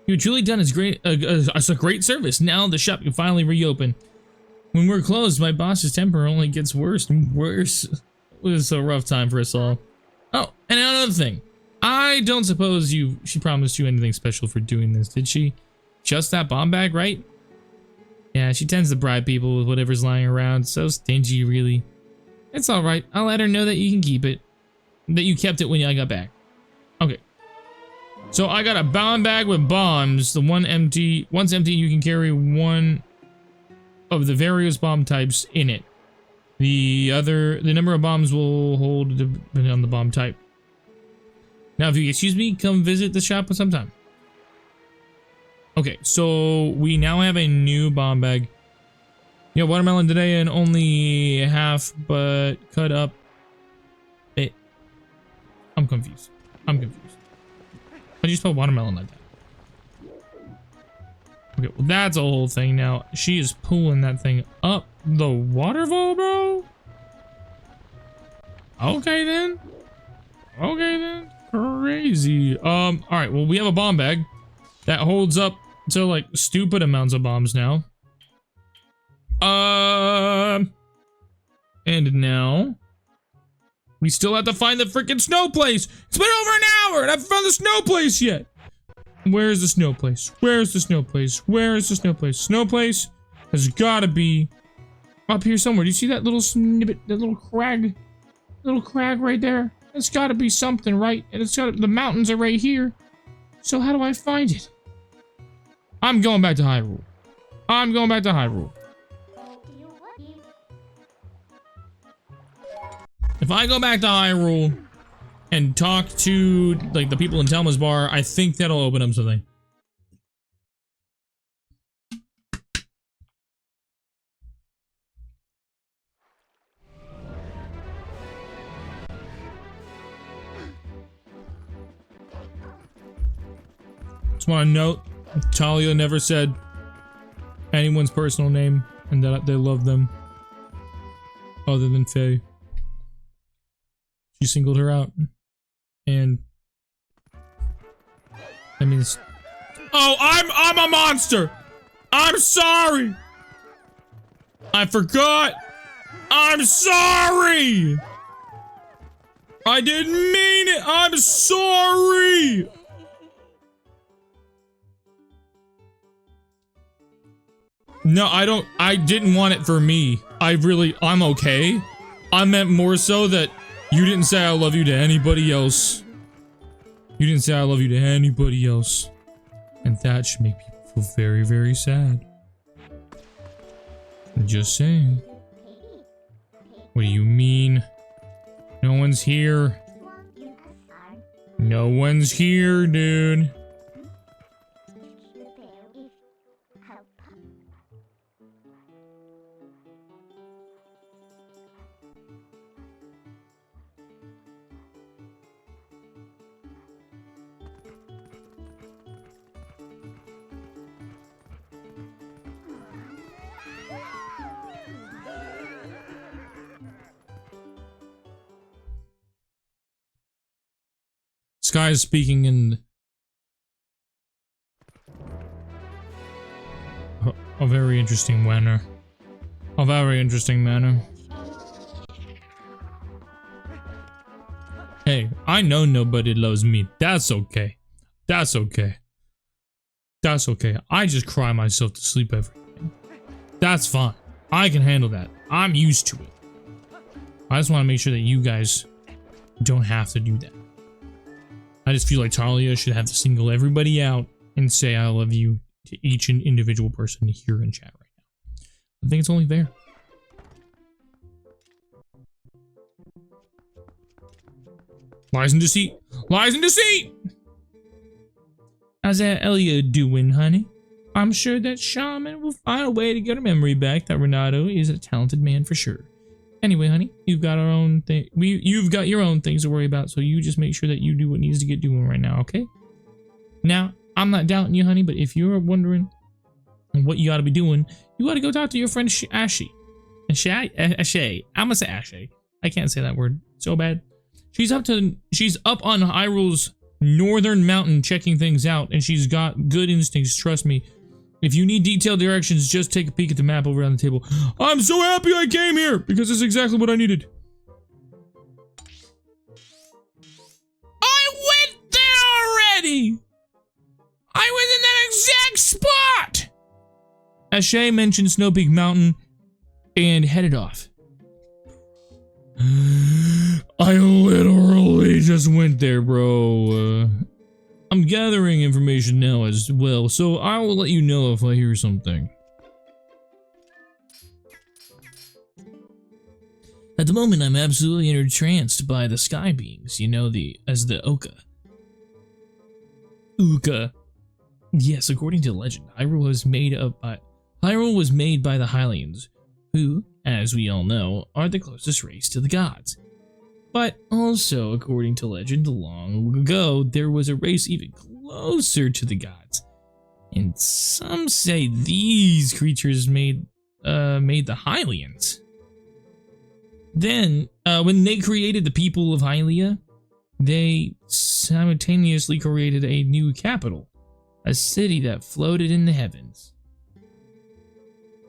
You've truly done us a great service. Now the shop can finally reopen. When we're closed, my boss's temper only gets worse and worse. It was a rough time for us all. Oh, and another thing. I don't suppose she promised you anything special for doing this, did she? Just that bomb bag, right? Yeah, she tends to bribe people with whatever's lying around. So stingy, really. It's alright. I'll let her know that you can keep it. That you kept it when I got back. Okay. So I got a bomb bag with bombs. The once empty, you can carry one of the various bomb types in it. The number of bombs will hold depending on the bomb type. Now, if you excuse me, come visit the shop sometime. Okay, so we now have a new bomb bag. Yeah, watermelon today and only half, but cut up. I'm confused. How do you spell watermelon like that? Okay, well, that's a whole thing now. She is pulling that thing up the waterfall, bro? Okay, then. Okay, then. Crazy. Alright, well, we have a bomb bag that holds up to, like, stupid amounts of bombs now. And now we still have to find the freaking snow place. It's been over an hour and I haven't found the snow place yet. Where's the snow place? Where's the snow place? Where is the snow place? Snow place has gotta be up here somewhere. Do you see that little snippet, that little crag right there? It's gotta be something, right? And it's gotta, the mountains are right here. So how do I find it? I'm going back to Hyrule. I'm going back to Hyrule. If I go back to Hyrule and talk to, like, the people in Telma's bar, I think that'll open up something. Just want to note, Talia never said anyone's personal name and that they love them other than Faye. She singled her out, and I mean, oh, I'm a monster. I'm sorry. I forgot. I'm sorry. I didn't mean it. I'm sorry. No, I didn't want it for me. I'm okay. I meant more so that you didn't say I love you to anybody else. You didn't say I love you to anybody else. And that should make people feel very, very sad. I'm just saying. What do you mean? No one's here. No one's here, dude. Sky is speaking in a very interesting manner. A very interesting manner. Hey, I know nobody loves me. That's okay. That's okay. That's okay. I just cry myself to sleep every day. That's fine. I can handle that. I'm used to it. I just want to make sure that you guys don't have to do that. I just feel like Talia should have to single everybody out and say I love you to each individual person here in chat right now. I think it's only fair. Lies and deceit! Lies and deceit! How's that Elia doing, honey? I'm sure that Shaman will find a way to get her memory back. That Renato is a talented man for sure. Anyway, honey, you've got our own thing. You've got your own things to worry about, so you just make sure that you do what needs to get doing right now, okay? Now, I'm not doubting you, honey, but if you're wondering what you ought to be doing, you ought to go talk to your friend Ashy. Ashay. I'm gonna say Ashay. I can't say that word so bad. She's up on Hyrule's northern mountain checking things out, and she's got good instincts, trust me. If you need detailed directions, just take a peek at the map over on the table. I'm so happy I came here, because it's exactly what I needed. I went there already! I was in that exact spot! Ashay mentioned Snow Peak Mountain and headed off. I literally just went there, bro. I'm gathering information now as well, so I will let you know if I hear something. At the moment, I'm absolutely entranced by the sky beings, you know, as the Oka. Uka. Yes, according to legend, Hyrule was made by the Hylians, who, as we all know, are the closest race to the gods. But also, according to legend, long ago, there was a race even closer to the gods. And some say these creatures made the Hylians. Then, when they created the people of Hylia, they simultaneously created a new capital, a city that floated in the heavens.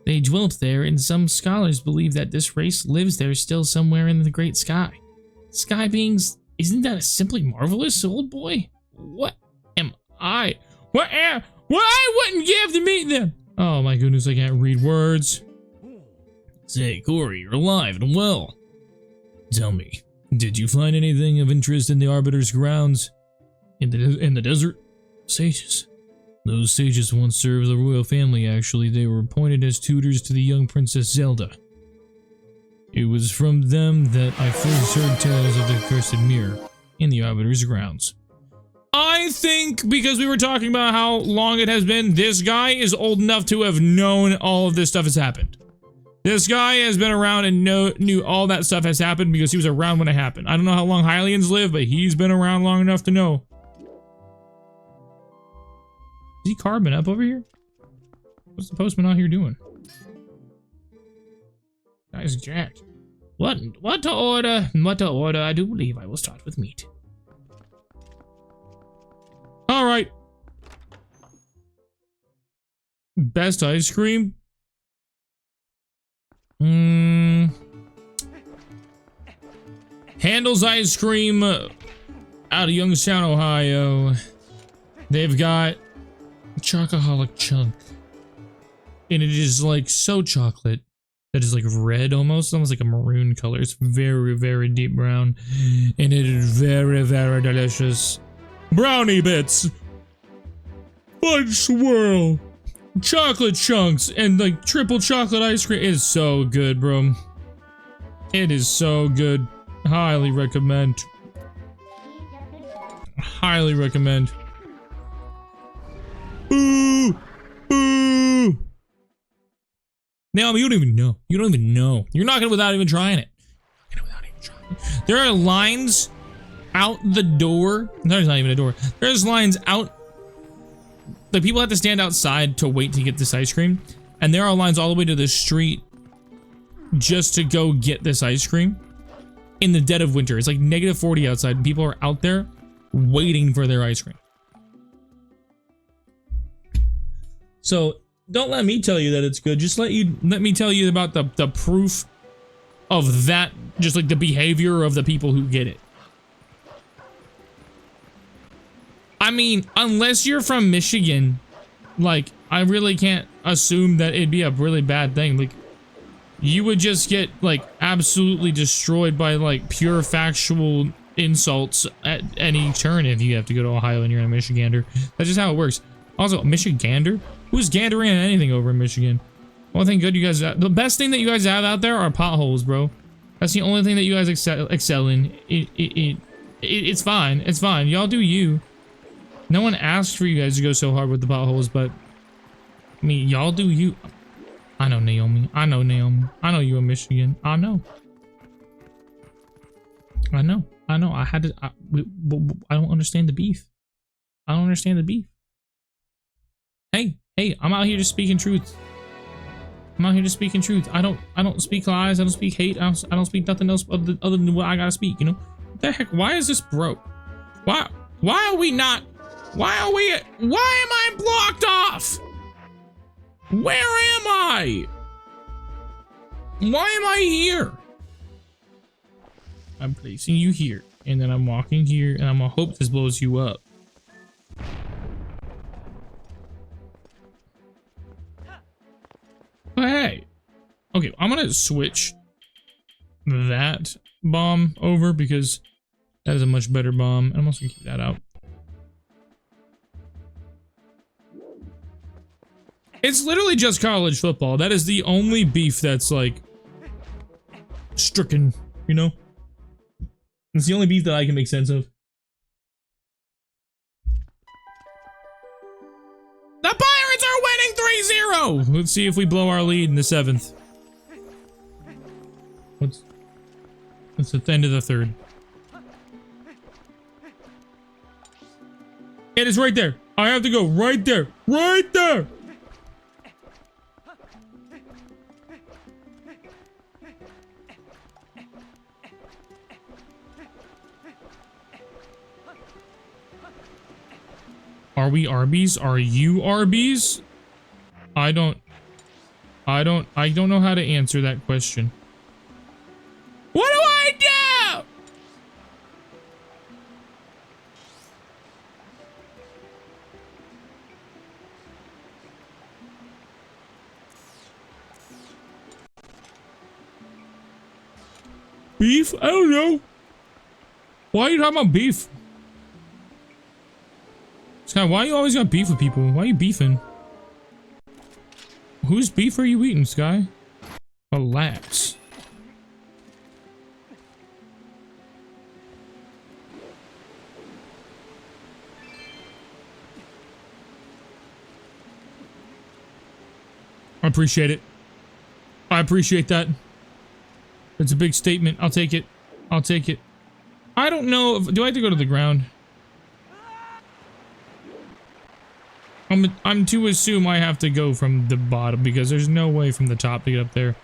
They dwelt there, and some scholars believe that this race lives there still somewhere in the great sky. Sky beings, isn't that simply marvelous, old boy? What am I? What I wouldn't give to meet them! Oh my goodness, I can't read words. Say, Corey, you're alive and well. Tell me, did you find anything of interest in the Arbiter's grounds? In the desert? Sages. Those sages once served the royal family, actually. They were appointed as tutors to the young Princess Zelda. It was from them that I first heard tales of the Cursed Mirror in the Arbiter's grounds. I think because we were talking about how long it has been, this guy is old enough to have known all of this stuff has happened. This guy has been around and knew all that stuff has happened because he was around when it happened. I don't know how long Hylians live, but he's been around long enough to know. Is he carbon up over here? What's the postman out here doing? Guy's jacked. What to order? What to order? I do believe I will start with meat. All right. Best ice cream? Handel's Ice Cream out of Youngstown, Ohio. They've got Chocoholic Chunk. And it is like so chocolate that is like red almost like a maroon color. It's very, very deep brown. And it is very, very delicious. Brownie bits. Fudge swirl. Chocolate chunks and like triple chocolate ice cream. It is so good, bro. It is so good. Highly recommend. Highly recommend. Boo! Boo! Naomi, you don't even know. You don't even know. You're not gonna without even trying it. There are lines out the door. There's not even a door. There's lines out. The people have to stand outside to wait to get this ice cream. And there are lines all the way to the street just to go get this ice cream in the dead of winter. It's like -40 outside and people are out there waiting for their ice cream. So don't let me tell you that it's good. Just let me tell you about the proof of that, just like the behavior of the people who get it. I mean, unless you're from Michigan, like, I really can't assume that it'd be a really bad thing. Like, you would just get, like, absolutely destroyed by, like, pure factual insults at any turn if you have to go to Ohio and you're a Michigander. That's just how it works. Also, Michigander? Who's gandering at anything over in Michigan? One thing good you guys have, the best thing that you guys have out there are potholes, bro. That's the only thing that you guys excel in. It's fine. It's fine. Y'all do you. No one asked for you guys to go so hard with the potholes, but I mean, y'all do you. I know Naomi. I know Naomi. I know you in Michigan. I know. I know. I know. I had to. I don't understand the beef. I don't understand the beef. Hey, I'm out here just speaking truth. I'm out here just speaking truth. I don't speak lies. I don't speak hate. I don't speak nothing else other than what I gotta speak. You know? What the heck? Why is this broke? Why are we not? Why am I blocked off? Where am I? Why am I here? I'm placing you here, and then I'm walking here, and I'm gonna hope this blows you up. But hey, okay, I'm gonna switch that bomb over because that is a much better bomb. I'm also gonna keep that out. It's literally just college football. That is the only beef that's like stricken, you know? It's the only beef that I can make sense of. The Pirates are winning 3-0! Let's see if we blow our lead in the 7th. What's the end of the 3rd? It is right there. I have to go right there. Right there. Are we Arby's? Are you Arby's? I don't know how to answer that question. What do I do? Beef? I don't know. Why are you talking about beef? Sky, why you always got beef with people? Why are you beefing? Whose beef are you eating, Sky? Relax. I appreciate it. I appreciate that. It's a big statement. I'll take it. I'll take it. I don't know if... Do I have to go to the ground? I'm to assume I have to go from the bottom because there's no way from the top to get up there.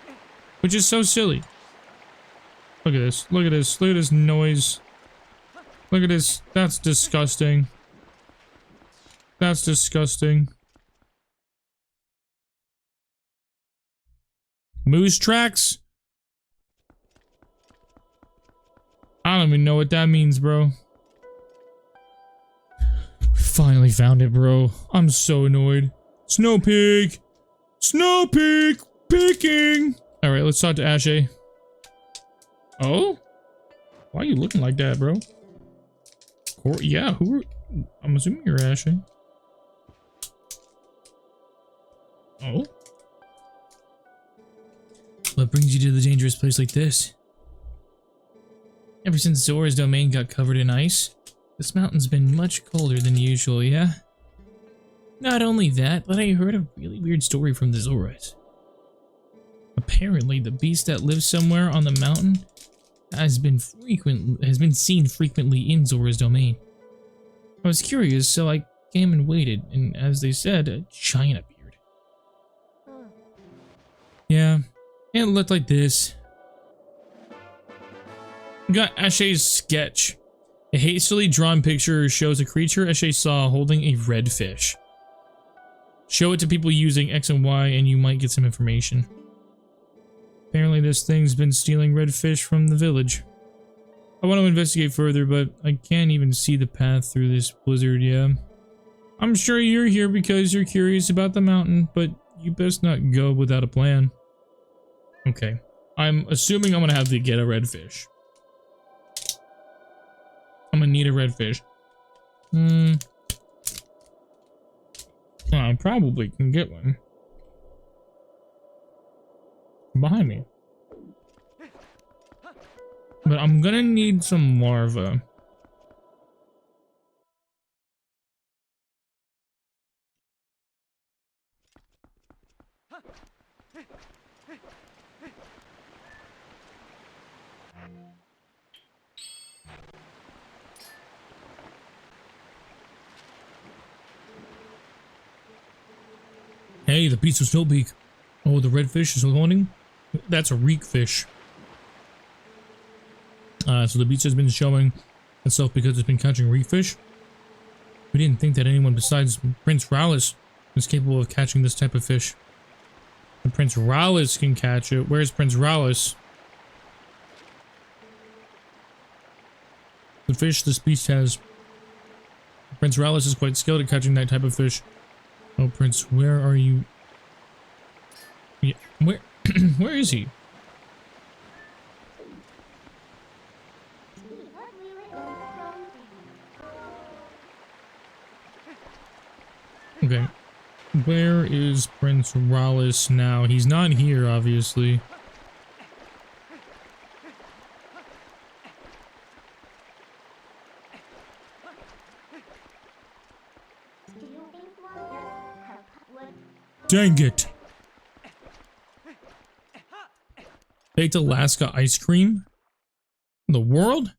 Which is so silly. Look at this. Look at this. Look at this noise. Look at this. That's disgusting. That's disgusting. Moose tracks? I don't even know what that means, bro. Finally found it, bro. I'm so annoyed. Snow pig! Snow pig! Picking! Alright, let's talk to Ashe. Oh? Why are you looking like that, bro? Yeah, who are... I'm assuming you're Ashe. Oh? What brings you to the dangerous place like this? Ever since Zora's domain got covered in ice, this mountain's been much colder than usual, yeah? Not only that, but I heard a really weird story from the Zoras. Apparently, the beast that lives somewhere on the mountain has been seen frequently in Zora's domain. I was curious, so I came and waited, and as they said, a giant appeared. Yeah, it looked like this. We got Ashe's sketch. A hastily drawn picture shows a creature Ashe saw holding a red fish. Show it to people using X and Y and you might get some information. Apparently this thing's been stealing red fish from the village. I want to investigate further, but I can't even see the path through this blizzard, yeah. I'm sure you're here because you're curious about the mountain, but you best not go without a plan. Okay. I'm assuming I'm gonna have to get a red fish. I'm gonna need a red fish. I probably can get one. Behind me. But I'm gonna need some larvae. Hey, the piece of snow peak. Oh, the red fish is holding? That's a reek fish. So the beach has been showing itself because it's been catching reek fish. We didn't think that anyone besides Prince Rowless was capable of catching this type of fish. And Prince Rowless can catch it. Where's Prince Rowless? The fish this beast has. Prince Rowless is quite skilled at catching that type of fish. Oh, Prince, where are you? Yeah, where? Where is he? Okay. Where is Prince Rowless now? He's not here, obviously. Dang it! Baked Alaska ice cream? In the world?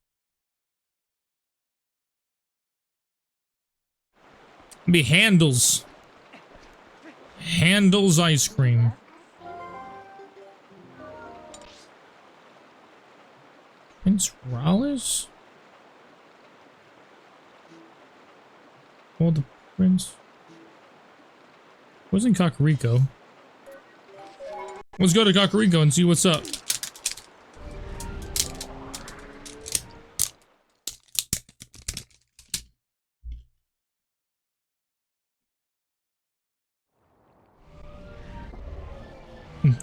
Be Handles. Handles ice cream. Prince Rallis? Well, the prince wasn't Kakariko. Let's go to Kakariko and see what's up.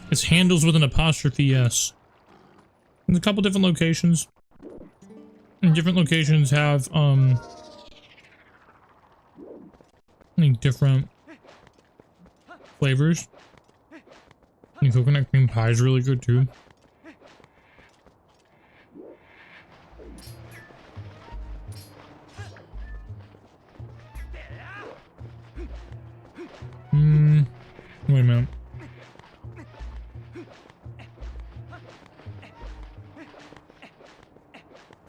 It's Handles with an apostrophe S. In a couple different locations. And different locations have, I think different flavors. And coconut cream pie is really good too. Wait a minute.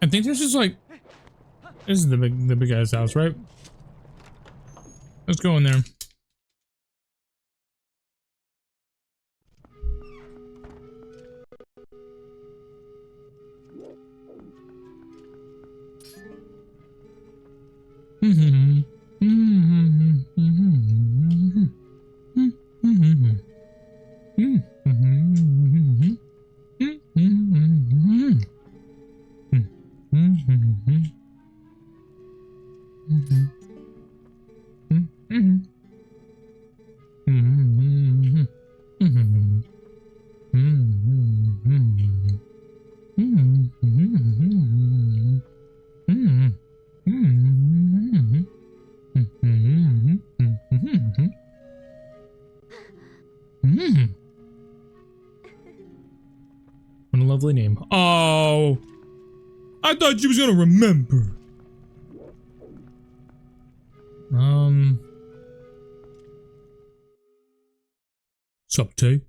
I think this is like, this is the big guy's house, right? Let's go in there. What a lovely name. Oh, I thought you was gonna remember. Sup, Tay?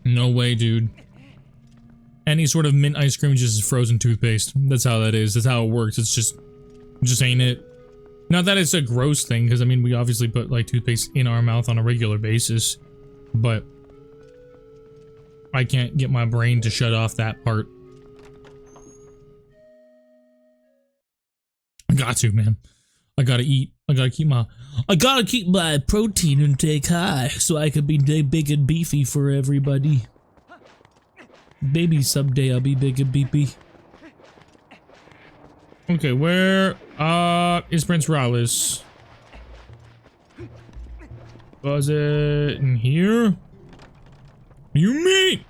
No way, dude. Any sort of mint ice cream is just frozen toothpaste. That's how that is. That's how it works. It's just ain't it. Not that it's a gross thing, because I mean, we obviously put like toothpaste in our mouth on a regular basis, but I can't get my brain to shut off that part. I got to, man. I gotta eat. I gotta keep my protein intake high so I can be big and beefy for everybody. Maybe someday I'll be big and beefy. Okay, where is Prince Rallis? Was it in here? You mean?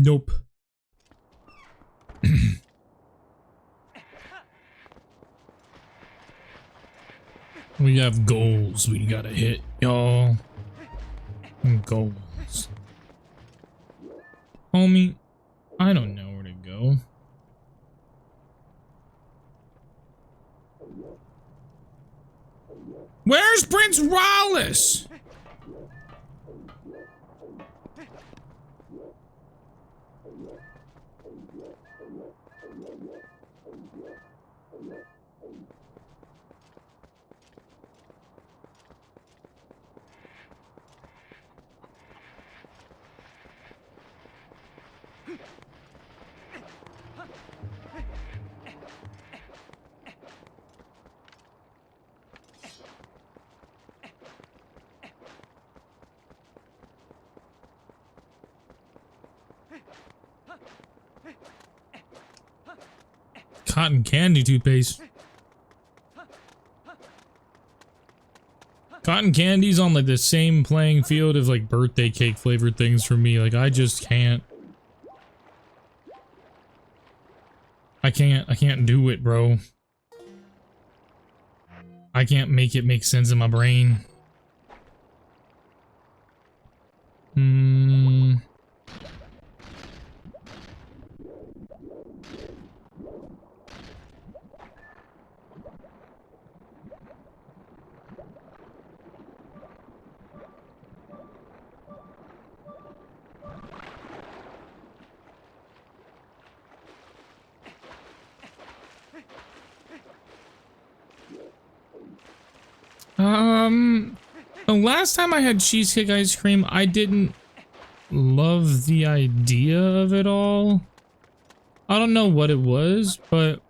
Nope. We have goals we gotta hit, y'all. Goals. Homie, I don't know where to go. Where's Prince Rallis? Cotton candy toothpaste. Cotton candy's on like the same playing field of like birthday cake flavored things for me. Like I just can't. I can't do it, bro. I can't make it make sense in my brain. The last time I had cheesecake ice cream, I didn't love the idea of it all. I don't know what it was, but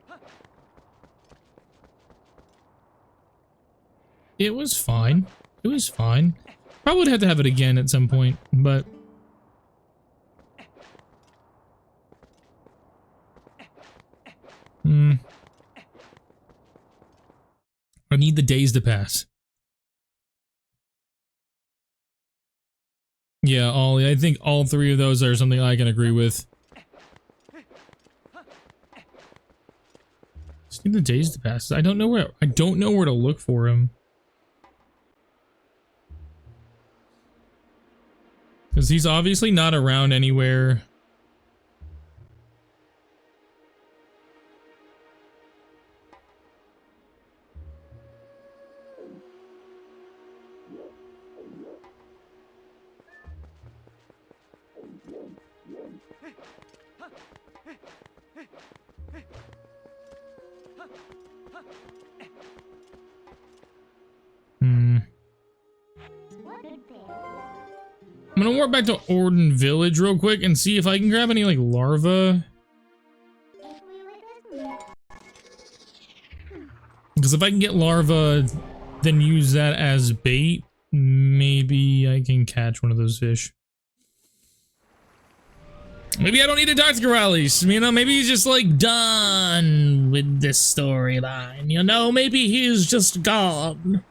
it was fine. It was fine. Probably would have to have it again at some point, but I need the days to pass. Yeah, Ollie, I think all three of those are something I can agree with. Just need the days to pass. I don't know where to look for him. Because he's obviously not around anywhere. I'm gonna warp back to Orden Village real quick and see if I can grab any like larvae. Because if I can get larvae, then use that as bait, maybe I can catch one of those fish. Maybe I don't need to talk to Corrales, you know, maybe he's just like done with this storyline, you know, maybe he's just gone.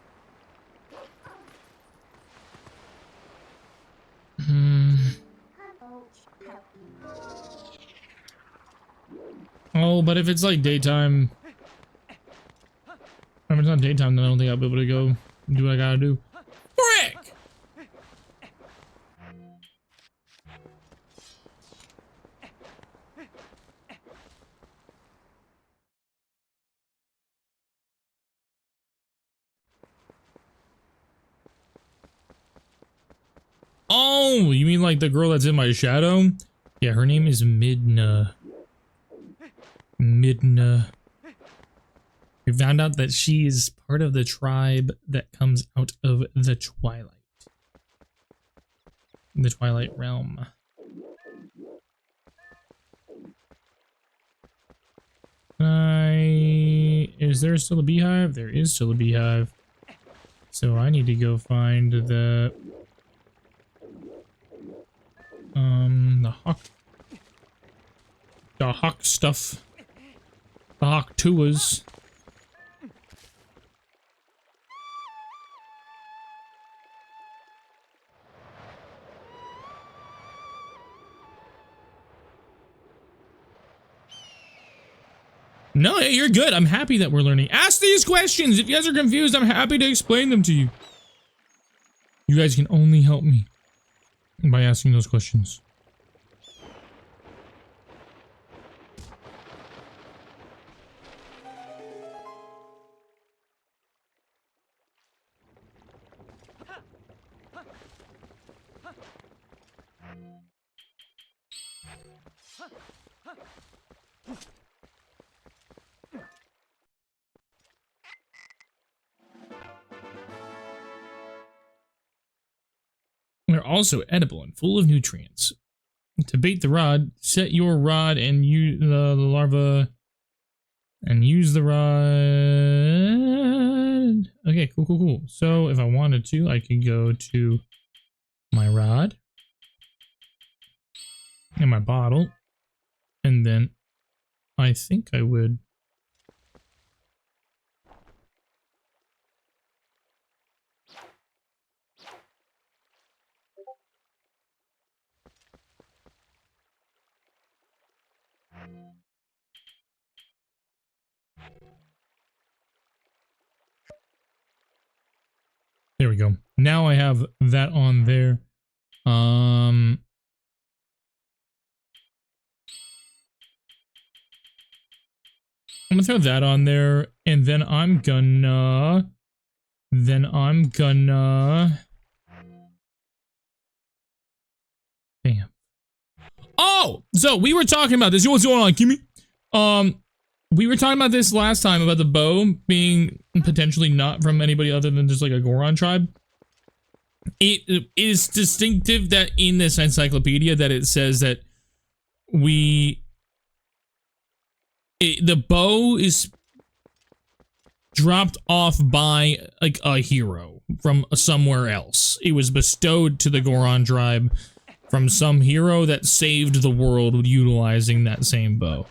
Oh, but if it's like daytime, if it's not daytime, then I don't think I'll be able to go do what I gotta do. Frick! Oh, you mean like the girl that's in my shadow? Yeah, her name is Midna. Midna. We found out that she is part of the tribe that comes out of the Twilight. The Twilight Realm. Is there still a beehive? There is still a beehive. So I need to go find the hawk stuff. The hawk tuas. No, you're good. I'm happy that we're learning. Ask these questions. If you guys are confused, I'm happy to explain them to you. You guys can only help me by asking those questions. They're also edible and full of nutrients. To bait the rod, set your rod and use the larva and use the rod. Okay, cool. So if I wanted to, I could go to my rod. And find my bottle. And then I think I would. There we go. Now I have that on there. I'm gonna throw that on there, and then I'm gonna Bam. Oh, so we were talking about this. What's going on, Kimmy? We were talking about this last time about the bow being potentially not from anybody other than just like a Goron tribe. It is distinctive that in this encyclopedia that it says that the bow is dropped off by like a hero from somewhere else. It was bestowed to the Goron tribe from some hero that saved the world utilizing that same bow.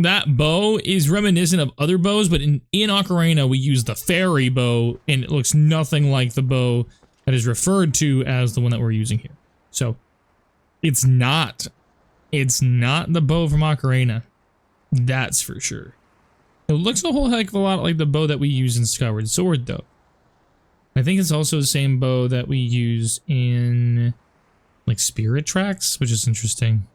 That bow is reminiscent of other bows, but in Ocarina we use the fairy bow, and it looks nothing like the bow that is referred to as the one that we're using here. So, it's not the bow from Ocarina. That's for sure. It looks a whole heck of a lot like the bow that we use in Skyward Sword, though. I think it's also the same bow that we use in, like, Spirit Tracks, which is interesting.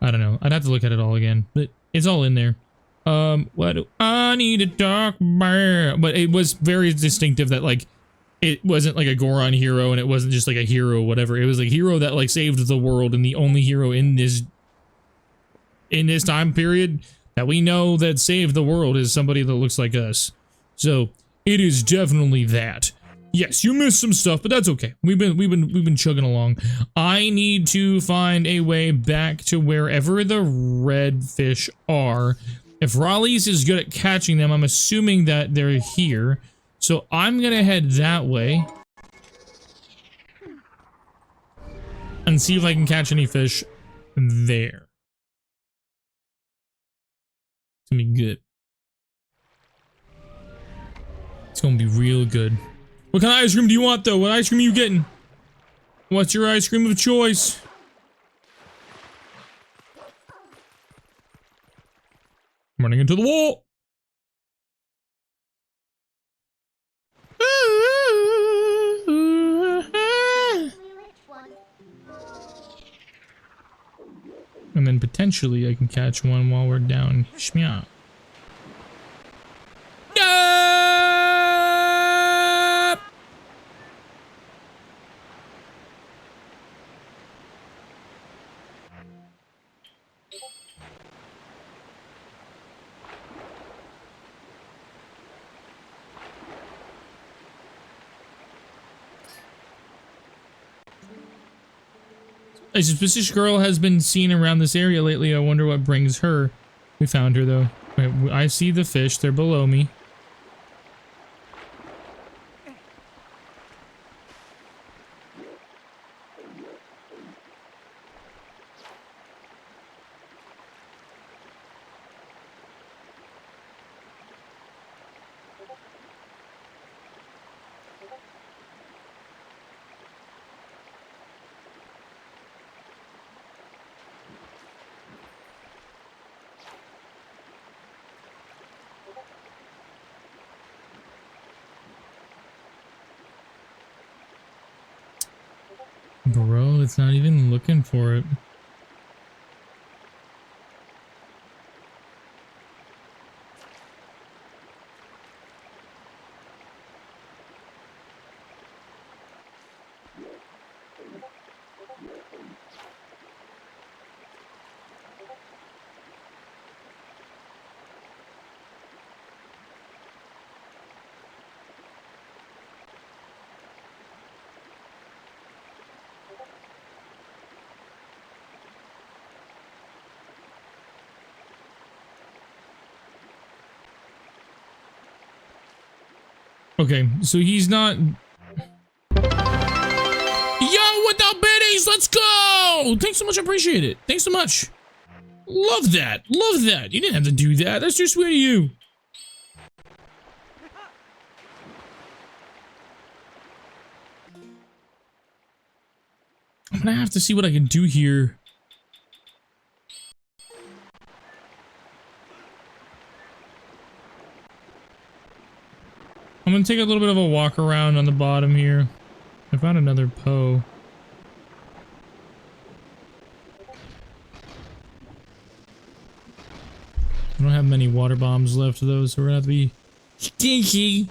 I don't know. I'd have to look at it all again, but it's all in there. What do I need to talk about? But it was very distinctive that, like, it wasn't like a Goron hero, and it wasn't just like a hero or whatever. It was a hero that, like, saved the world, and the only hero in this time period that we know that saved the world is somebody that looks like us. So it is definitely that. Yes, you missed some stuff, but that's okay. We've been chugging along. I need to find a way back to wherever the red fish are. If Raleigh's is good at catching them, I'm assuming that they're here. So I'm gonna head that way and see if I can catch any fish there. It's gonna be good. It's gonna be real good. What kind of ice cream do you want, though? What ice cream are you getting? What's your ice cream of choice? I'm running into the wall. And then potentially I can catch one while we're down. Shmeow. A suspicious girl has been seen around this area lately. I wonder what brings her. We found her, though. I see the fish. They're below me. Bro, it's not even looking for it. Okay, so he's not... Yo, without biddies, let's go! Oh, thanks so much. I appreciate it. Thanks so much. Love that. Love that. You didn't have to do that. That's too sweet of you. I'm gonna have to see what I can do here. I'm gonna take a little bit of a walk around on the bottom here. I found another Poe. I don't have many water bombs left of those, so we're gonna have to be stinky.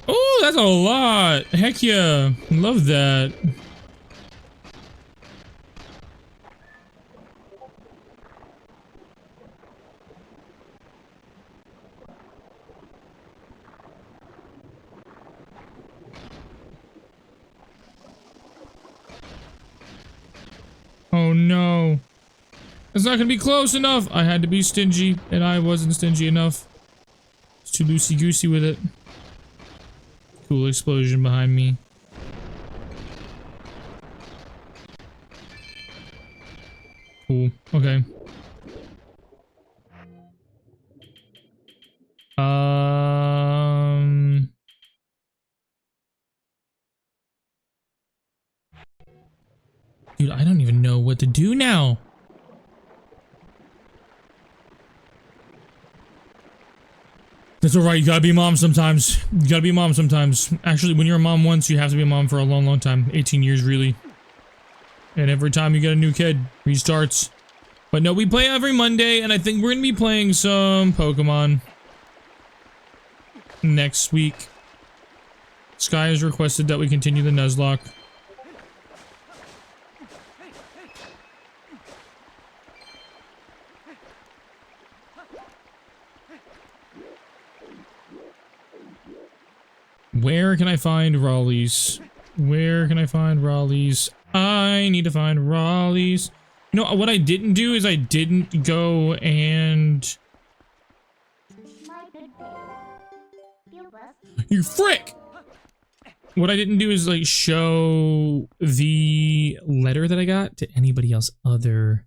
Oh, that's a lot. Heck yeah. Love that. Oh no. It's not gonna be close enough. I had to be stingy, and I wasn't stingy enough. It's too loosey-goosey with it. Cool explosion behind me. Cool. Okay. Dude, I don't even know what to do now. That's alright, you gotta be a mom sometimes. You gotta be a mom sometimes. Actually, when you're a mom once, you have to be a mom for a long, long time. 18 years, really. And every time you get a new kid, restarts. But no, we play every Monday, and I think we're gonna be playing some Pokemon next week. Sky has requested that we continue the Nuzlocke. Where can I find Raleigh's? Where can I find Raleigh's? I need to find Raleigh's. You know, what I didn't do is I didn't go and... You frick! What I didn't do is, like, show the letter that I got to anybody else other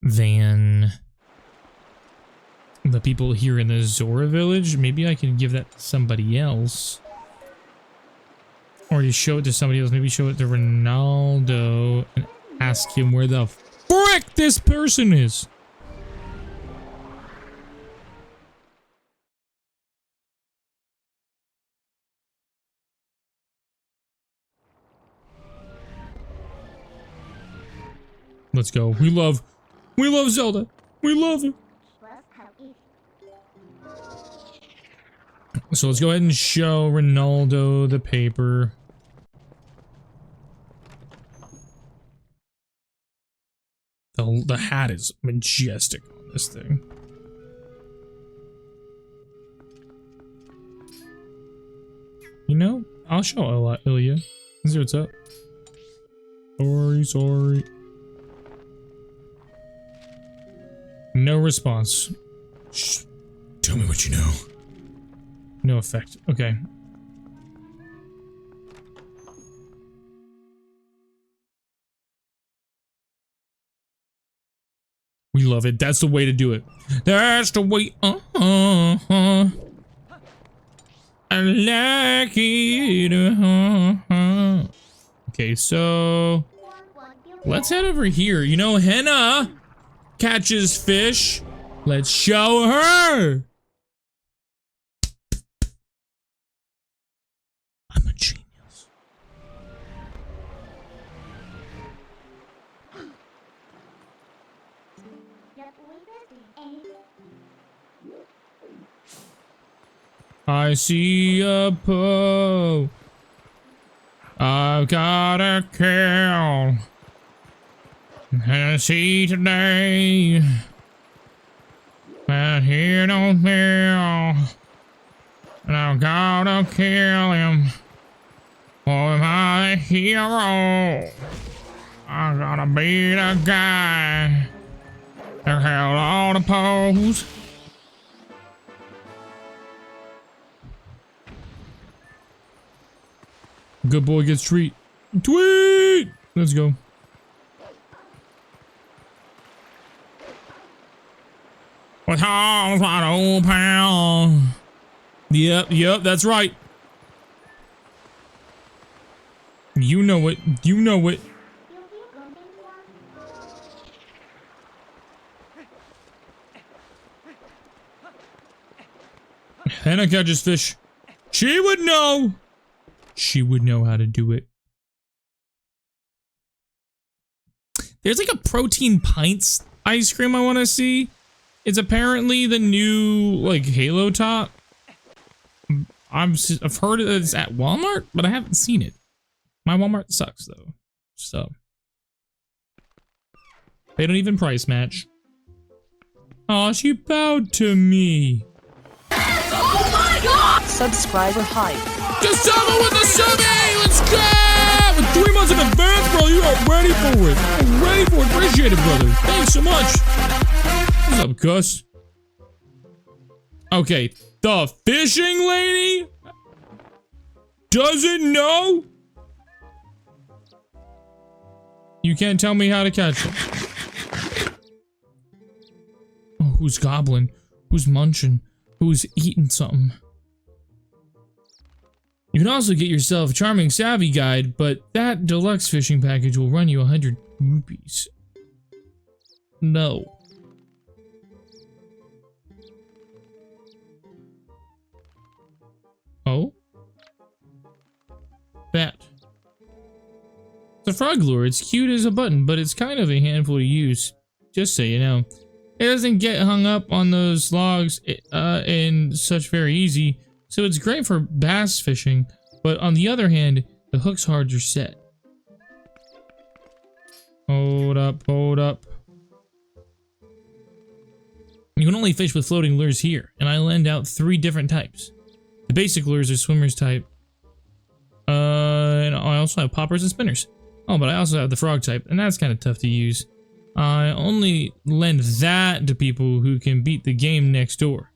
than the people here in the Zora village. Maybe I can give that to somebody else. Or just show it to somebody else. Maybe show it to Ronaldo and ask him where the frick this person is. Let's go. We love Zelda. We love it. So let's go ahead and show Ronaldo the paper. The hat is majestic on this thing. You know, I'll show Ilya. Let's see what's up. Sorry. No response. Shh. Tell me what you know. No effect. Okay. We love it. That's the way to do it. That's the way. I like it. Okay, so let's head over here. You know, Henna catches fish. Let's show her. I'm a genius. I see a Poe. I've got a kill. I see today. But he don't feel. And I've gotta kill him. For my hero. I gotta be the guy that held all the Poes. Good boy gets treat. Tweet! Let's go. With house like old pal. Yep, that's right. You know it. You know it. Hannah catches fish. She would know. She would know how to do it. There's like a protein pints ice cream I want to see. It's apparently the new like Halo top. I've heard it's at Walmart, but I haven't seen it. My Walmart sucks though. So they don't even price match. Aw, she bowed to me. Oh my god! Subscriber hype. Gustavo with the sub! Let's go! With 3 months in advance, bro, you are ready for it. I'm ready for it. Appreciate it, brother. Thanks so much. What's up, Gus? Okay, the fishing lady doesn't know? You can't tell me how to catch it. Oh, who's gobbling? Who's munching? Who's eating something? You can also get yourself a Charming Savvy Guide, but that deluxe fishing package will run you 100 rupees. No. Oh? That. The frog lure, it's cute as a button, but it's kind of a handful to use. Just so you know. It doesn't get hung up on those logs and such very easy, so it's great for bass fishing, but on the other hand, the hook's hard to set. Hold up, hold up. You can only fish with floating lures here, and I lend out 3 different types. The basic lures are swimmer's type, and I also have poppers and spinners. Oh, but I also have the frog type, and that's kind of tough to use. I only lend that to people who can beat the game next door.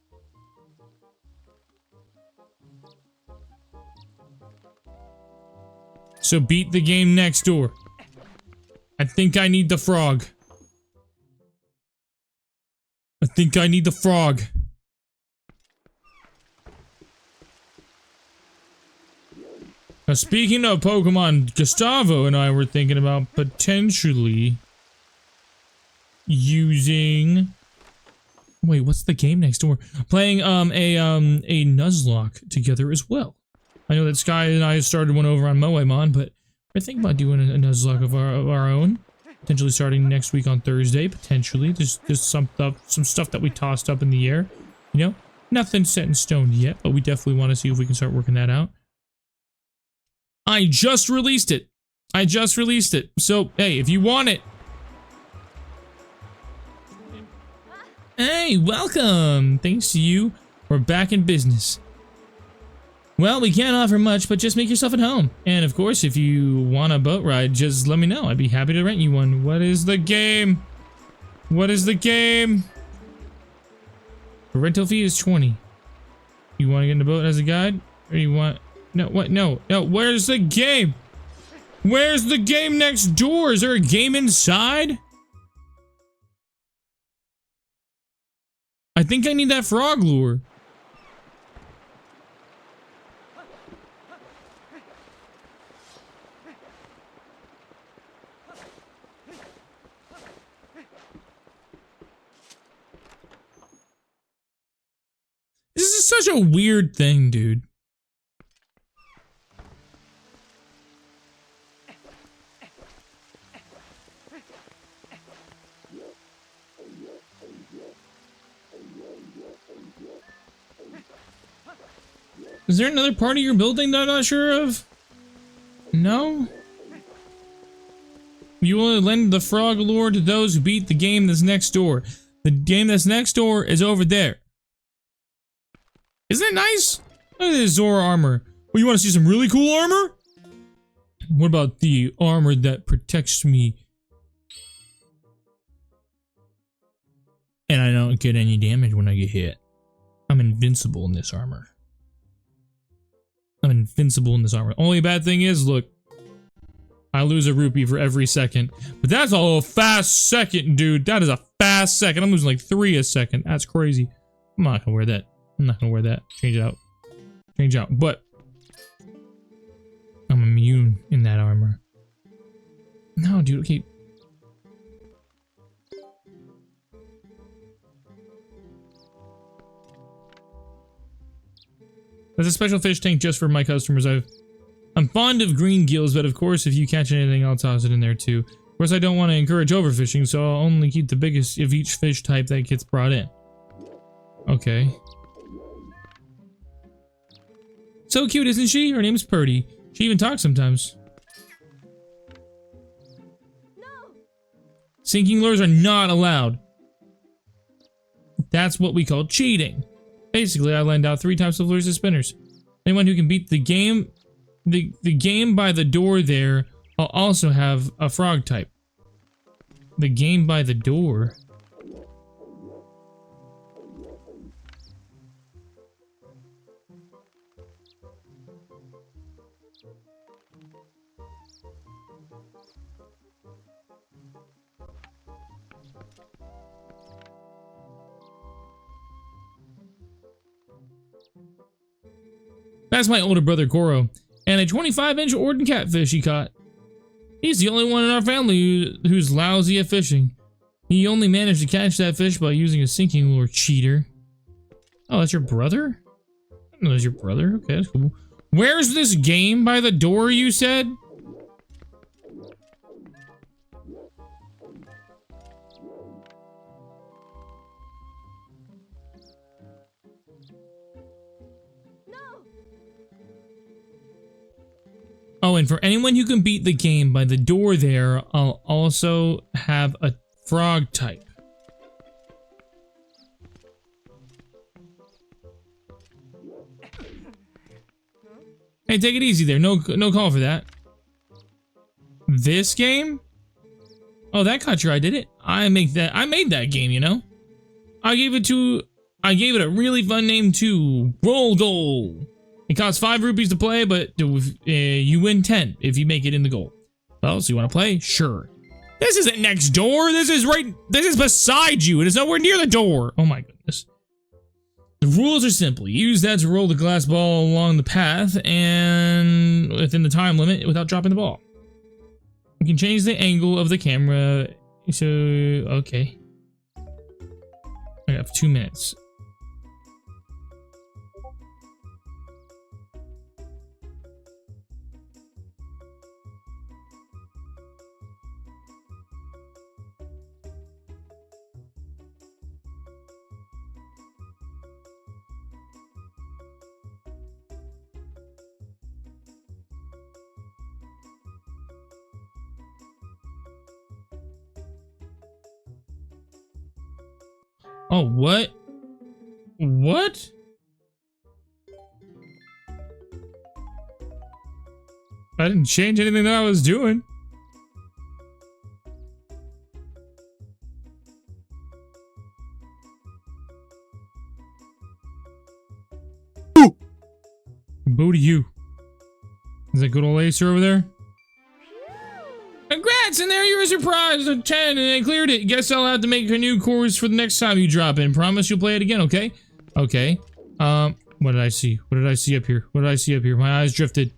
So beat the game next door. I think I need the frog. I think I need the frog. Now, speaking of Pokemon, Gustavo and I were thinking about potentially using... Wait, what's the game next door? Playing a Nuzlocke together as well. I know that Sky and I started one over on Moemon, but we're thinking about doing a Nuzlocke of our own. Potentially starting next week on Thursday, potentially. Just some stuff that we tossed up in the air. You know? Nothing set in stone yet, but we definitely want to see if we can start working that out. I just released it. I just released it. So, hey, if you want it. Hey, welcome. Thanks to you, we're back in business. Well, we can't offer much, but just make yourself at home. And of course, if you want a boat ride, just let me know. I'd be happy to rent you one. What is the game? What is the game? The rental fee is 20. You want to get in the boat as a guide? Or you want... No, what? No, no, where's the game? Where's the game next door? Is there a game inside? I think I need that frog lure. This is such a weird thing, dude. Is there another part of your building that I'm not sure of? No? You will lend the frog lure to those who beat the game that's next door. The game that's next door is over there. Isn't it nice? Look at this Zora armor. Well, you want to see some really cool armor? What about the armor that protects me? And I don't get any damage when I get hit. I'm invincible in this armor. I'm invincible in this armor. Only bad thing is, look. I lose a rupee for every second. But that's a fast second, dude. That is a fast second. I'm losing like 3 a second. That's crazy. I'm not gonna wear that. I'm not gonna wear that. Change it out. Change out. But I'm immune in that armor. No, dude. Okay. There's a special fish tank just for my customers. I'm fond of green gills, but of course, if you catch anything, I'll toss it in there too. Of course, I don't want to encourage overfishing, so I'll only keep the biggest of each fish type that gets brought in. Okay. So cute, isn't she? Her name's Purdy. She even talks sometimes. No. Sinking lures are not allowed. That's what we call cheating. Basically, I lend out 3 types of lures to spinners. Anyone who can beat the game by the door there, I'll also have a frog type. The game by the door? That's my older brother Goro, and a 25-inch Orden catfish he caught. He's the only one in our family who's lousy at fishing. He only managed to catch that fish by using a sinking lure, cheater. Oh, that's your brother? I didn't know that's your brother. Okay, that's cool. Where's this game by the door, you said? Oh, and for anyone who can beat the game by the door there, I'll also have a frog type. Hey, take it easy there. No call for that. This game? Oh, that caught your eye, did it? I made that game, you know? I gave it a really fun name too. Roll Goal. It costs 5 rupees to play, but you win 10 if you make it in the goal. Well, so you want to play? Sure. This isn't next door. This is beside you. It is nowhere near the door. Oh my goodness. The rules are simple. Use that to roll the glass ball along the path and within the time limit without dropping the ball. You can change the angle of the camera. So, okay. I have 2 minutes. Oh, what? What? I didn't change anything that I was doing. Boo! Boo to you. Is that good old Acer over there? Congrats, and there you're surprised at 10 and they cleared it. Guess I'll have to make a new course for the next time you drop in. Promise you'll play it again, okay? Okay. What did I see? What did I see up here? What did I see up here? My eyes drifted.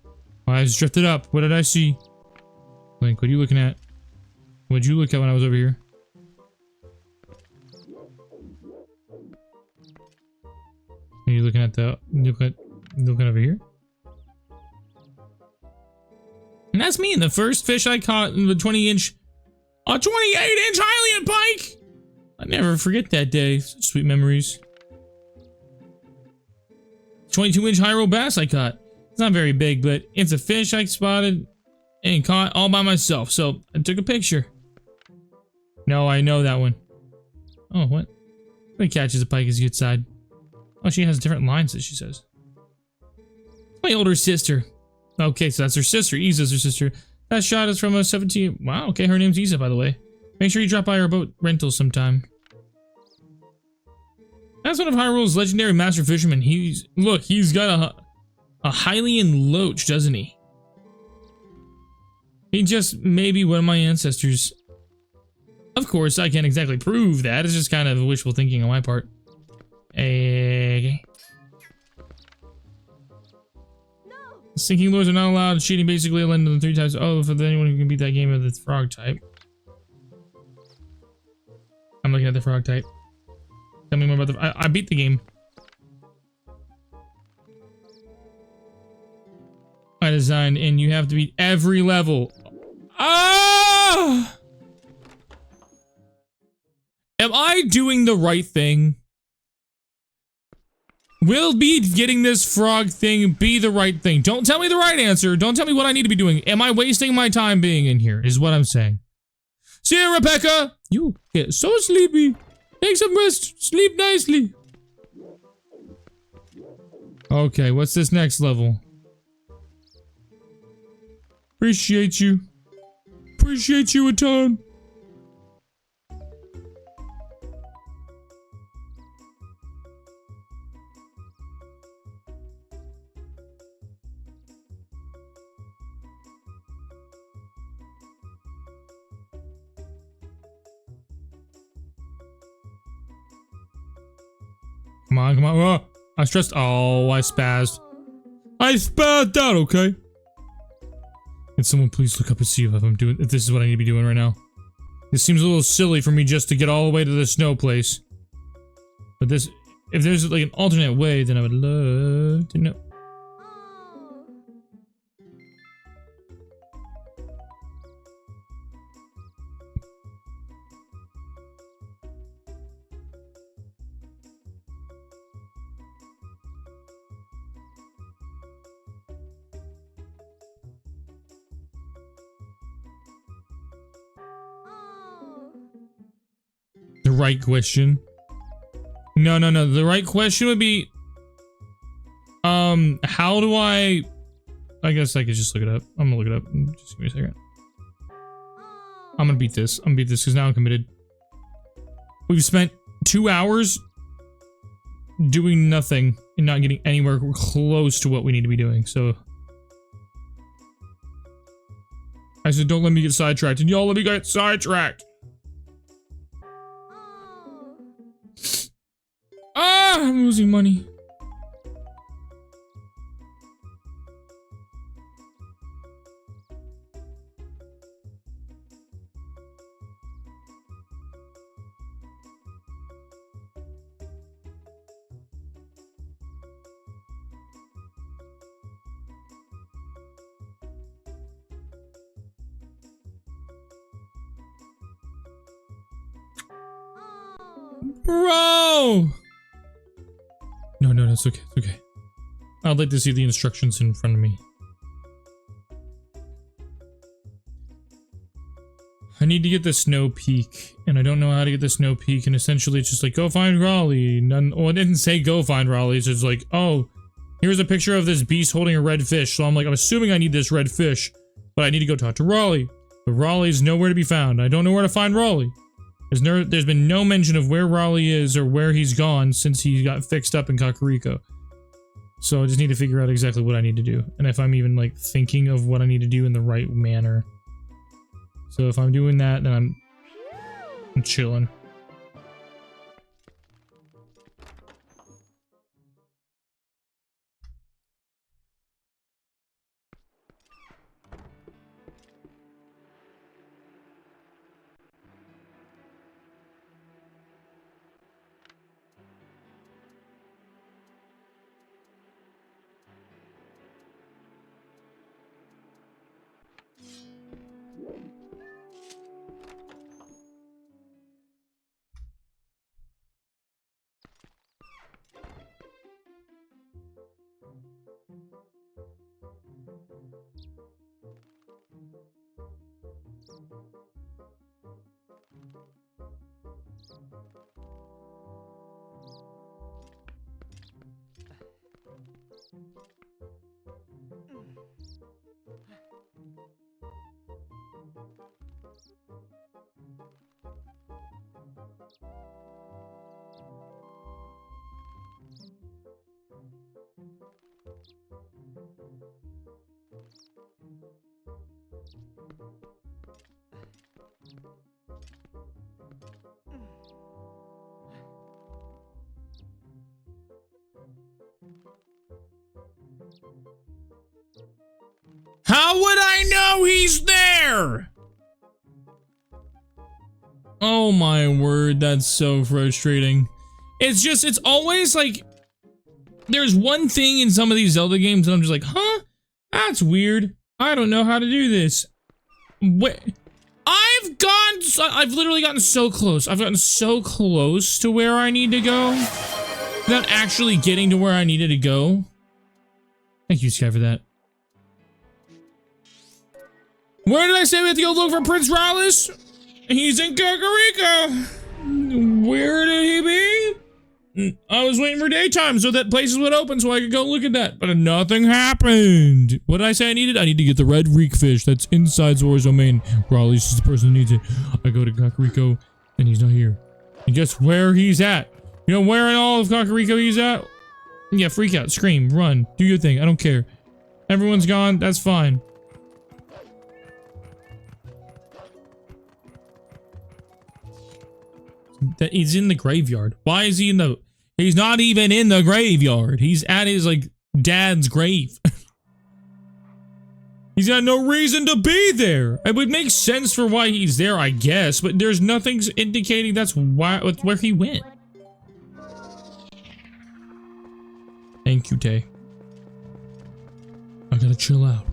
My eyes drifted up. What did I see? Link, what are you looking at? What did you look at when I was over here? Are you looking at the... looking over here? And that's me, the first fish I caught in the 28-inch Hylian pike! I never forget that day. Such sweet memories. 22-inch high-roll bass I caught. It's not very big, but it's a fish I spotted and caught all by myself, so I took a picture. No, I know that one. Oh, what? When catches a pike is good side. Oh, she has different lines that she says. My older sister. Okay, so that's her sister. Isa's her sister. That shot is from a 17... Wow, okay, her name's Isa, by the way. Make sure you drop by our boat rental sometime. That's one of Hyrule's legendary master fishermen. Look, he's got a Hylian loach, doesn't he? He just may be one of my ancestors. Of course, I can't exactly prove that. It's just kind of wishful thinking on my part. Okay. Sinking lures are not allowed. Cheating basically allowed them 3 times. Oh, for anyone who can beat that game of the frog type. I'm looking at the frog type. Tell me more about the... I beat the game. I designed, and you have to beat every level. Ah! Am I doing the right thing? Will be getting this frog thing be the right thing? Don't tell me the right answer. Don't tell me what I need to be doing. Am I wasting my time being in here? Is what I'm saying. See you, Rebecca. You get so sleepy. Take some rest. Sleep nicely. Okay, what's this next level? Appreciate you. Appreciate you a ton. Come on, come on. Oh, I stressed. Oh, I spazzed. I spazzed out, okay? Can someone please look up and see if I'm doing, if this is what I need to be doing right now? This seems a little silly for me just to get all the way to the snow place. But this, if there's like an alternate way, then I would love to know. The right question. No. The right question would be, how do I guess I could just look it up. I'm gonna look it up. Just give me a second. I'm gonna beat this. I'm gonna beat this because now I'm committed. We've spent 2 hours doing nothing and not getting anywhere close to what we need to be doing. So I said, don't let me get sidetracked, and y'all let me get sidetracked. Ah, I'm losing money. Bro! No, it's okay, it's okay. I'd like to see the instructions in front of me. I need to get the snow peak, and I don't know how to get the snow peak, and essentially it's just like, go find Raleigh. Oh, it didn't say go find Raleigh, it's just like, oh, here's a picture of this beast holding a red fish, so I'm like, I'm assuming I need this red fish, but I need to go talk to Raleigh. But Raleigh's nowhere to be found. I don't know where to find Raleigh. There's been no mention of where Raleigh is or where he's gone since he got fixed up in Kakariko. So I just need to figure out exactly what I need to do. And if I'm even like thinking of what I need to do in the right manner. So if I'm doing that, then I'm chilling. How would I know he's there? Oh my word, that's so frustrating. It's always like, there's one thing in some of these Zelda games and I'm just like, huh? That's weird. I don't know how to do this. Wait, I've literally gotten so close. I've gotten so close to where I need to go without actually getting to where I needed to go. Thank you, Sky, for that. Where did I say we have to go look for Prince Rallis? He's in Kakariko. Where did he be? I was waiting for daytime so that places would open so I could go look at that, but nothing happened. What did I say I needed? I need to get the red reek fish that's inside Zora's domain. Raleigh is the person who needs it. I go to Kakariko and he's not here. And guess where he's at? You know where in all of Kakariko he's at? Yeah, freak out, scream, run, do your thing. I don't care. Everyone's gone. That's fine. That he's in the graveyard. Why is he in the... He's not even in the graveyard. He's at his, like, dad's grave. He's got no reason to be there. It would make sense for why he's there, I guess, but there's nothing indicating that's where he went. Thank you, Tay. I gotta chill out.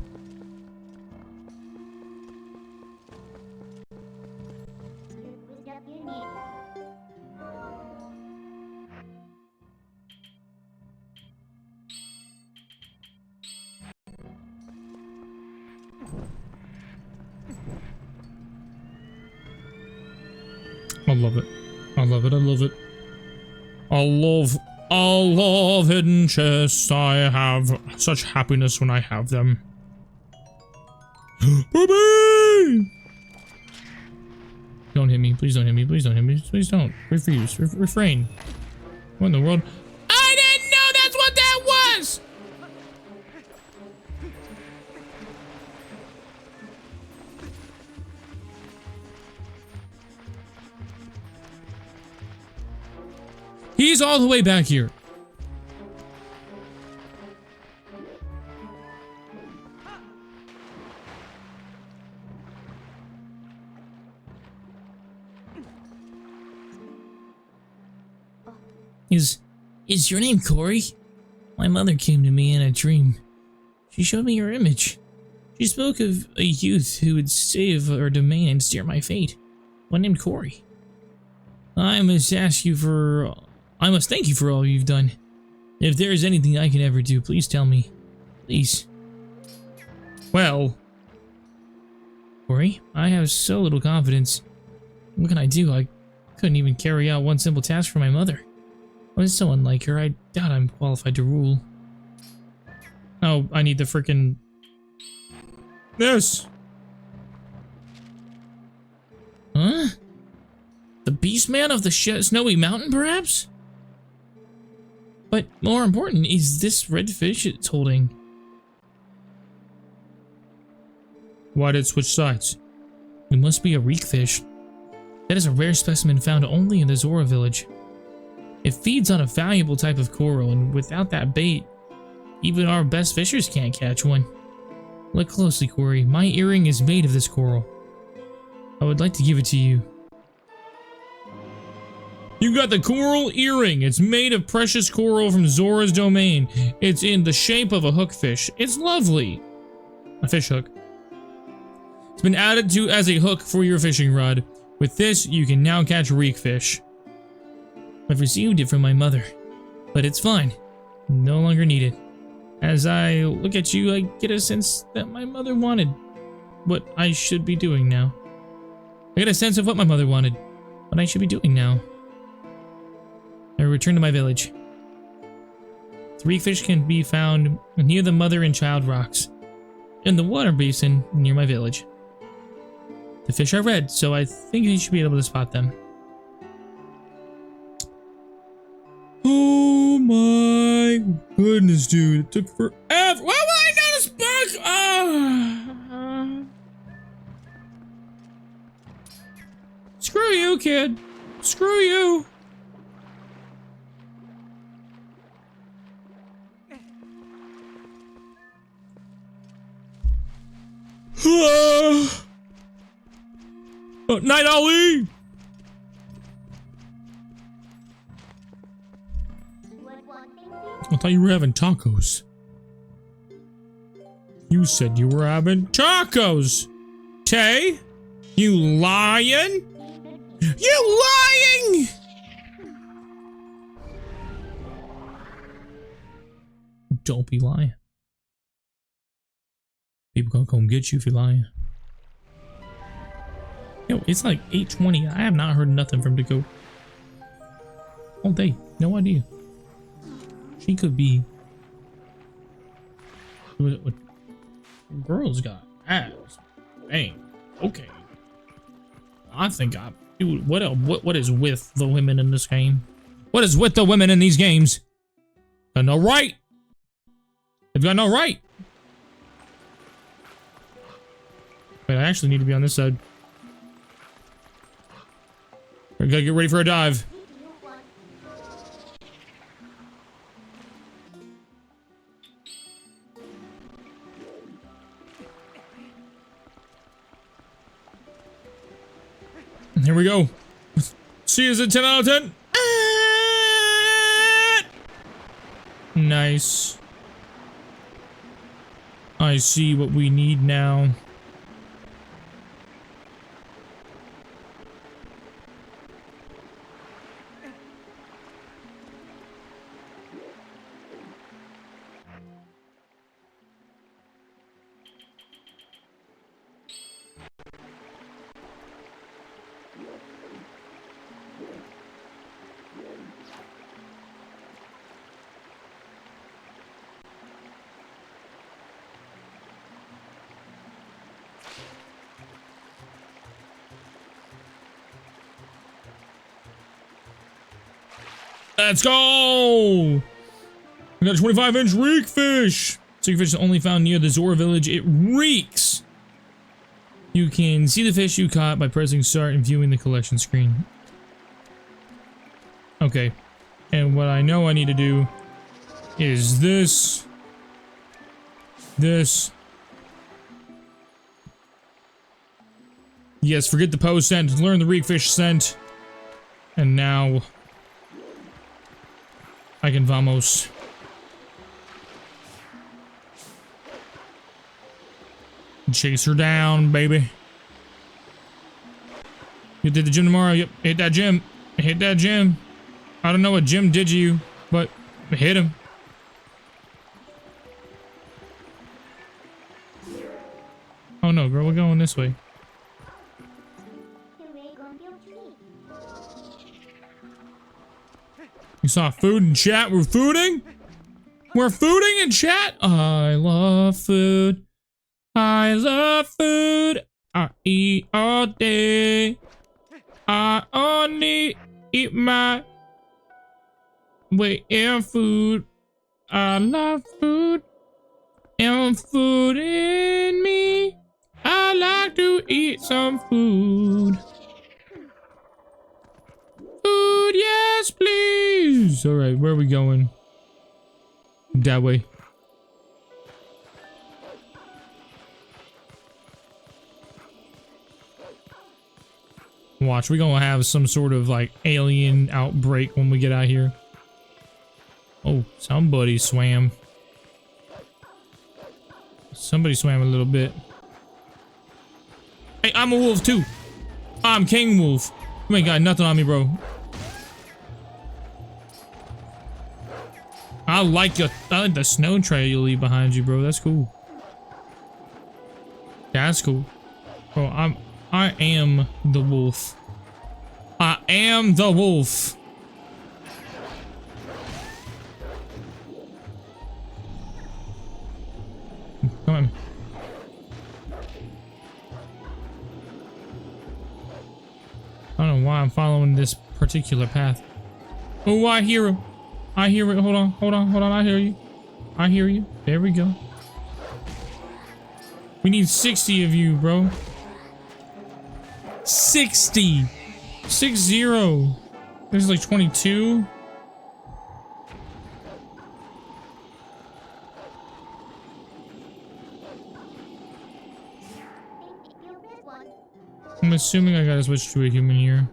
I love it. I love it. I love it. I love hidden chests. I have such happiness when I have them. Booby! Don't hit me. Please don't hit me. Please don't hit me. Please don't. Refuse. Refrain. What in the world? I didn't know that's what that was! He's all the way back here. Is your name Corey? My mother came to me in a dream. She showed me your image. She spoke of a youth who would save our domain and steer my fate. One named Corey. I must thank you for all you've done. If there is anything I can ever do, please tell me. Please. Well, Corey, I have so little confidence. What can I do? I couldn't even carry out one simple task for my mother. I was so unlike her, I doubt I'm qualified to rule. Oh, I need the frickin' this. Huh? The Beastman of the Snowy Mountain, perhaps? But more important, is this red fish it's holding? Why did it switch sides? It must be a reek fish. That is a rare specimen found only in the Zora village. It feeds on a valuable type of coral, and without that bait, even our best fishers can't catch one. Look closely, Corey. My earring is made of this coral. I would like to give it to you. You got the coral earring. It's made of precious coral from Zora's domain. It's in the shape of a hookfish. It's lovely. A fish hook. It's been added to as a hook for your fishing rod. With this, you can now catch reek fish. I've received it from my mother, but it's fine. No longer needed. As I look at you, I get a sense that my mother wanted what I should be doing now. I get a sense of what my mother wanted, what I should be doing now. I return to my village. The reek fish can be found near the mother and child rocks, in the water basin near my village. The fish are red, so I think you should be able to spot them. Oh my goodness, dude. It took forever. Why would I not a spark? Screw you, kid. Screw you. Oh, Night Ali! I thought you were having tacos. You said you were having tacos. Tay? You lying? You lying! Don't be lying. People gonna come get you if you're lying. Yo, it's like 8:20. I have not heard nothing from Dakota all day. No idea. She could be. Girls got ass. Dang. Okay. I think I. Dude, what is with the women in this game? What is with the women in these games? Got no right. They've got no right. Wait, I actually need to be on this side. We gotta get ready for a dive. Here we go. See is a 10 out of 10. Nice. I see what we need now. Let's go! We got a 25-inch reek fish. Reek fish is only found near the Zora village. It reeks. You can see the fish you caught by pressing start and viewing the collection screen. Okay. And what I know I need to do is this. This. Yes, forget the post scent. Learn the reek fish scent. And now I can vamos. Chase her down, baby. You did the gym tomorrow? Yep, hit that gym. Hit that gym. I don't know what gym did you, but hit him. Oh no, girl, we're going this way. You saw food in chat? We're fooding? We're fooding in chat? I love food. I love food. I eat all day. I only eat my weight in food. I love food. And food in me. I like to eat some food. Food, yes, please. All right, where are we going? That way. Watch, we're gonna have some sort of like alien outbreak when we get out here. Oh, somebody swam. Somebody swam a little bit. Hey, I'm a wolf too. I'm King Wolf. You ain't got nothing on me, bro. I like the snow trail you leave behind you, bro. That's cool. That's cool. Bro, I am the wolf. I am the wolf. Come on. I don't know why I'm following this particular path. Oh, I hear him. I hear it. Hold on, hold on, hold on. I hear you. I hear you. There we go. We need 60 of you, bro. 60. 60. There's like 22. I'm assuming I gotta switch to a human here.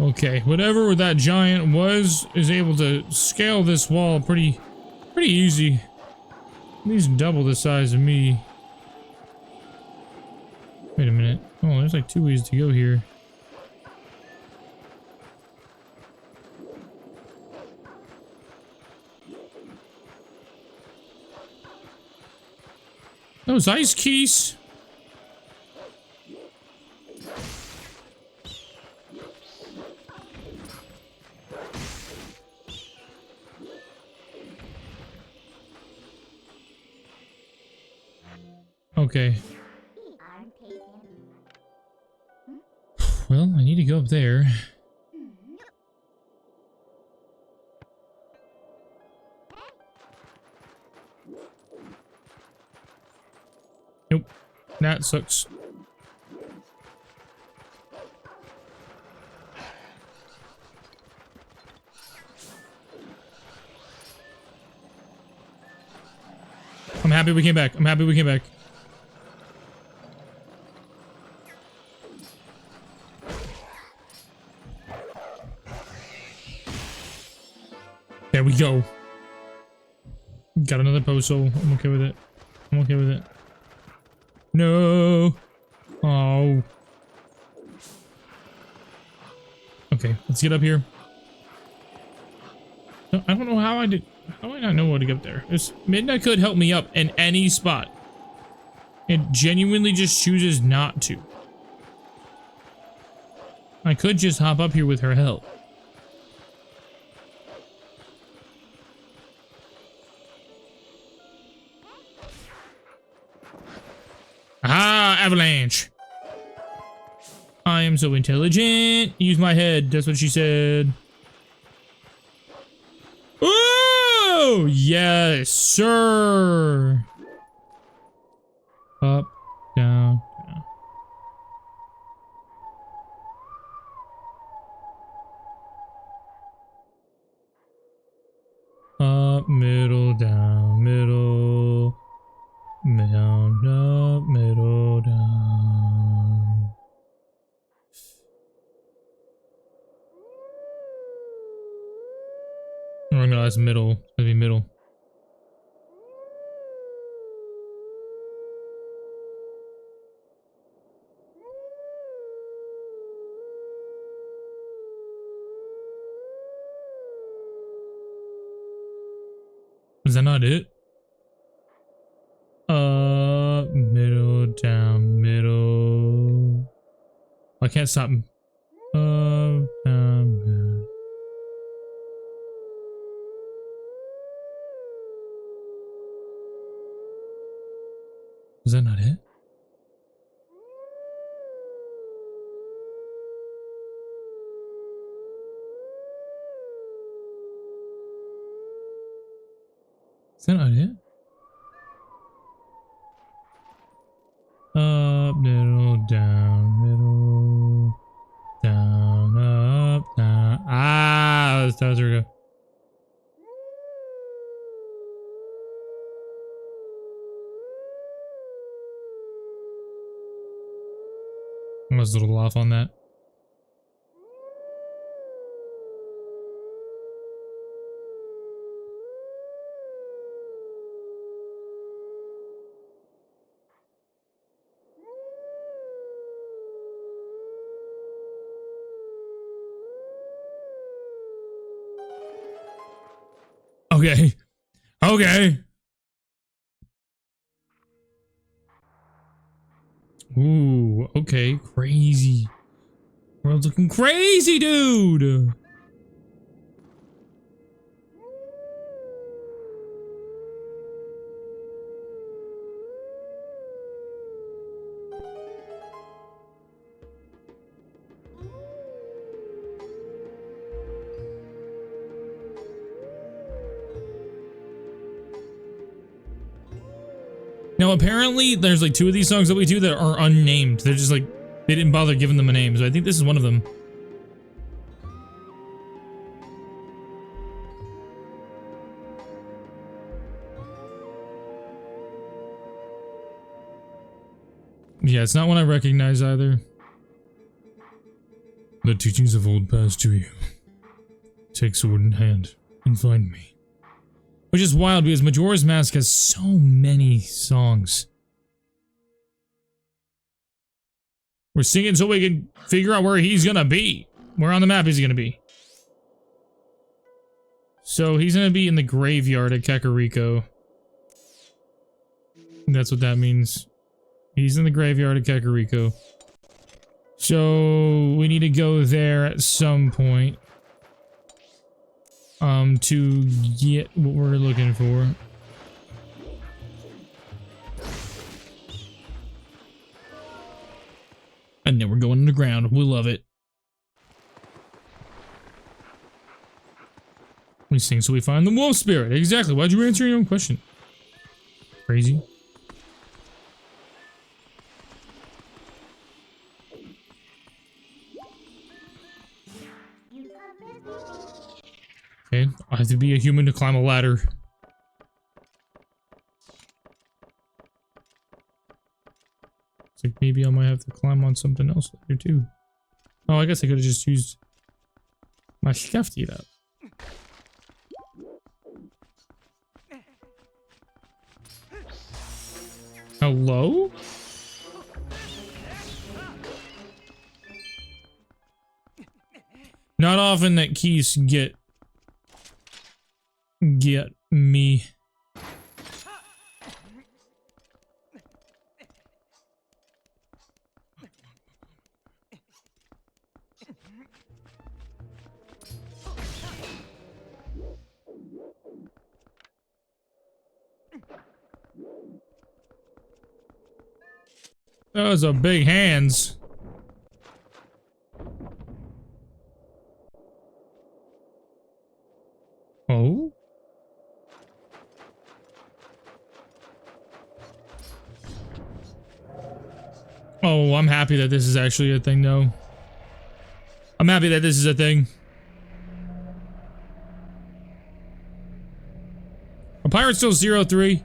Okay, whatever that giant was is able to scale this wall pretty easy. At least double the size of me. Wait a minute. Oh, there's like 2 ways to go here. Those ice keys. Okay. Well, I need to go up there. Nope. That sucks. I'm happy we came back. I'm happy we came back. There we go. Got another postal. I'm okay with it. I'm okay with it. No. Oh. Okay, let's get up here. No, I don't know how I did. How do I not know how to get up there? This Midnight could help me up in any spot. It genuinely just chooses not to. I could just hop up here with her help. Ah, avalanche. I am so intelligent. Use my head. That's what she said. Oh, yes, sir. Up, down, down. Up, middle, down, middle. Down, up, middle, down. Oh no, that's middle. That'd be middle. Is that not it? Middle, down, middle. I can't stop. Down, middle. Is that not it? Is that not it? Up, middle, down, middle, down, up, down. Ah, that was there we go. I was a little off on that. Okay. Okay. Ooh, okay. Crazy. World's looking crazy, dude. Now, apparently, there's like 2 of these songs that we do that are unnamed. They're just like, they didn't bother giving them a name, so I think this is one of them. Yeah, it's not one I recognize either. The teachings of old pass to you. Take sword in hand and find me. Which is wild because Majora's Mask has so many songs. We're singing so we can figure out where he's gonna be. Where on the map is he gonna be? So he's gonna be in the graveyard at Kakariko. That's what that means. He's in the graveyard at Kakariko. So we need to go there at some point. To get what we're looking for. And then we're going underground. We love it. We sing so we find the wolf spirit. Exactly. Why'd you answer your own question? Crazy. Okay, I have to be a human to climb a ladder. It's like maybe I might have to climb on something else later too. Oh, I guess I could have just used my stuff to eat up. Hello? Not often that keys get me. Those are big hands. Oh? Oh, I'm happy that this is actually a thing, though. I'm happy that this is a thing. Are pirates still 0-3?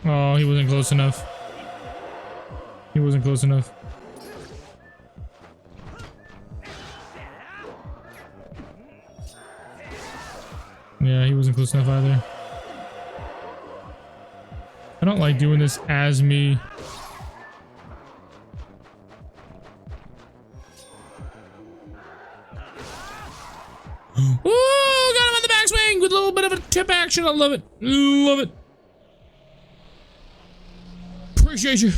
Oh, he wasn't close enough. He wasn't close enough. Yeah, he wasn't close enough either. I don't like doing this as me. Ooh, got him on the backswing with a little bit of a tip action. I love it. Love it. Appreciate you.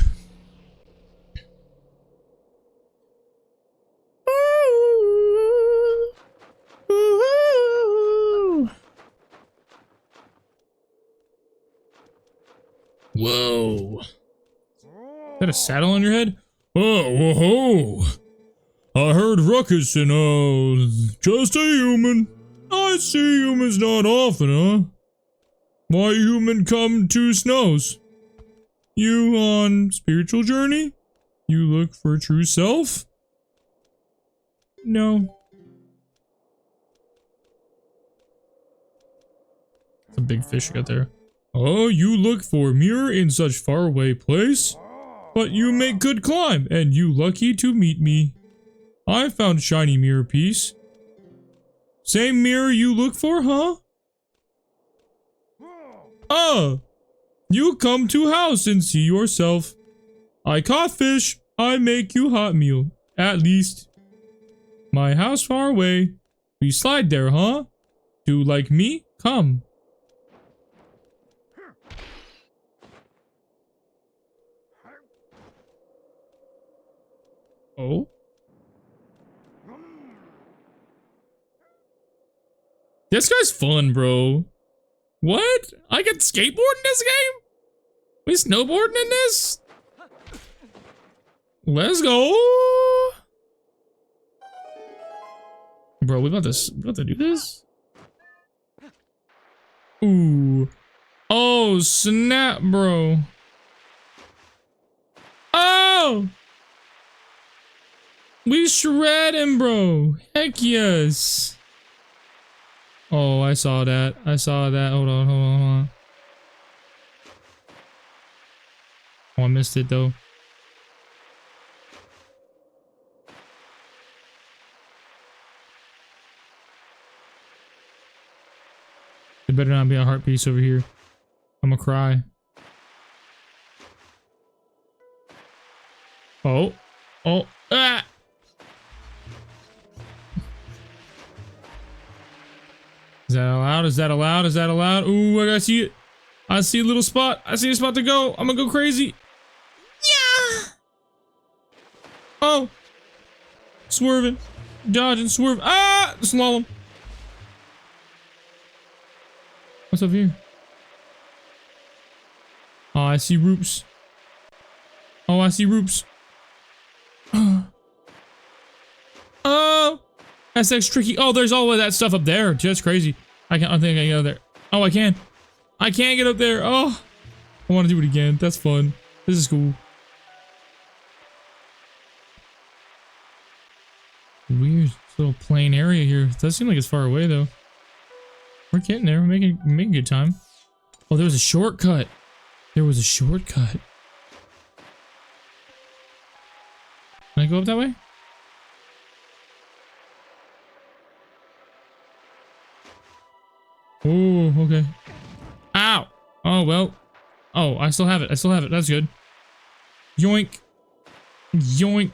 Whoa. Is that a saddle on your head? Oh, whoa. I heard ruckus and, just a human. I see humans not often, huh? Why human come to snows? You on spiritual journey? You look for true self? No. It's a big fish you got there. Oh, you look for mirror in such faraway place? But you make good climb, and you lucky to meet me. I found shiny mirror piece. Same mirror you look for, huh? You come to house and see yourself. I caught fish, I make you hot meal, at least. My house far away. We slide there, huh? Do like me? Come. Oh? This guy's fun, bro. What? I can skateboard in this game? We snowboarding in this? Let's go. Bro, we about to do this? Ooh. Oh, snap, bro. Oh! We shredding, bro. Heck yes. Oh, I saw that. I saw that. Hold on, hold on, hold on. Oh, I missed it, though. There better not be a heart piece over here. I'm gonna cry. Oh. Oh. Ah! Is that allowed? Is that allowed? Is that allowed? Ooh, I gotta see it. I see a little spot. I see a spot to go. I'm gonna go crazy. Yeah! Oh. Swerving. Dodging, swerving. Ah! Slalom. What's up here? Oh, I see roops. Oh, I see roops. Oh, SX tricky. Oh, there's all of that stuff up there. That's crazy. I don't think I can get up there. Oh, I can. I can't get up there. Oh, I want to do it again. That's fun. This is cool. Weird little plain area here. It does seem like it's far away though. We're getting there. We're making good time. Oh, there was a shortcut. There was a shortcut. Can I go up that way? Oh, okay. Ow! Oh, well. Oh, I still have it. I still have it. That's good. Yoink. Yoink.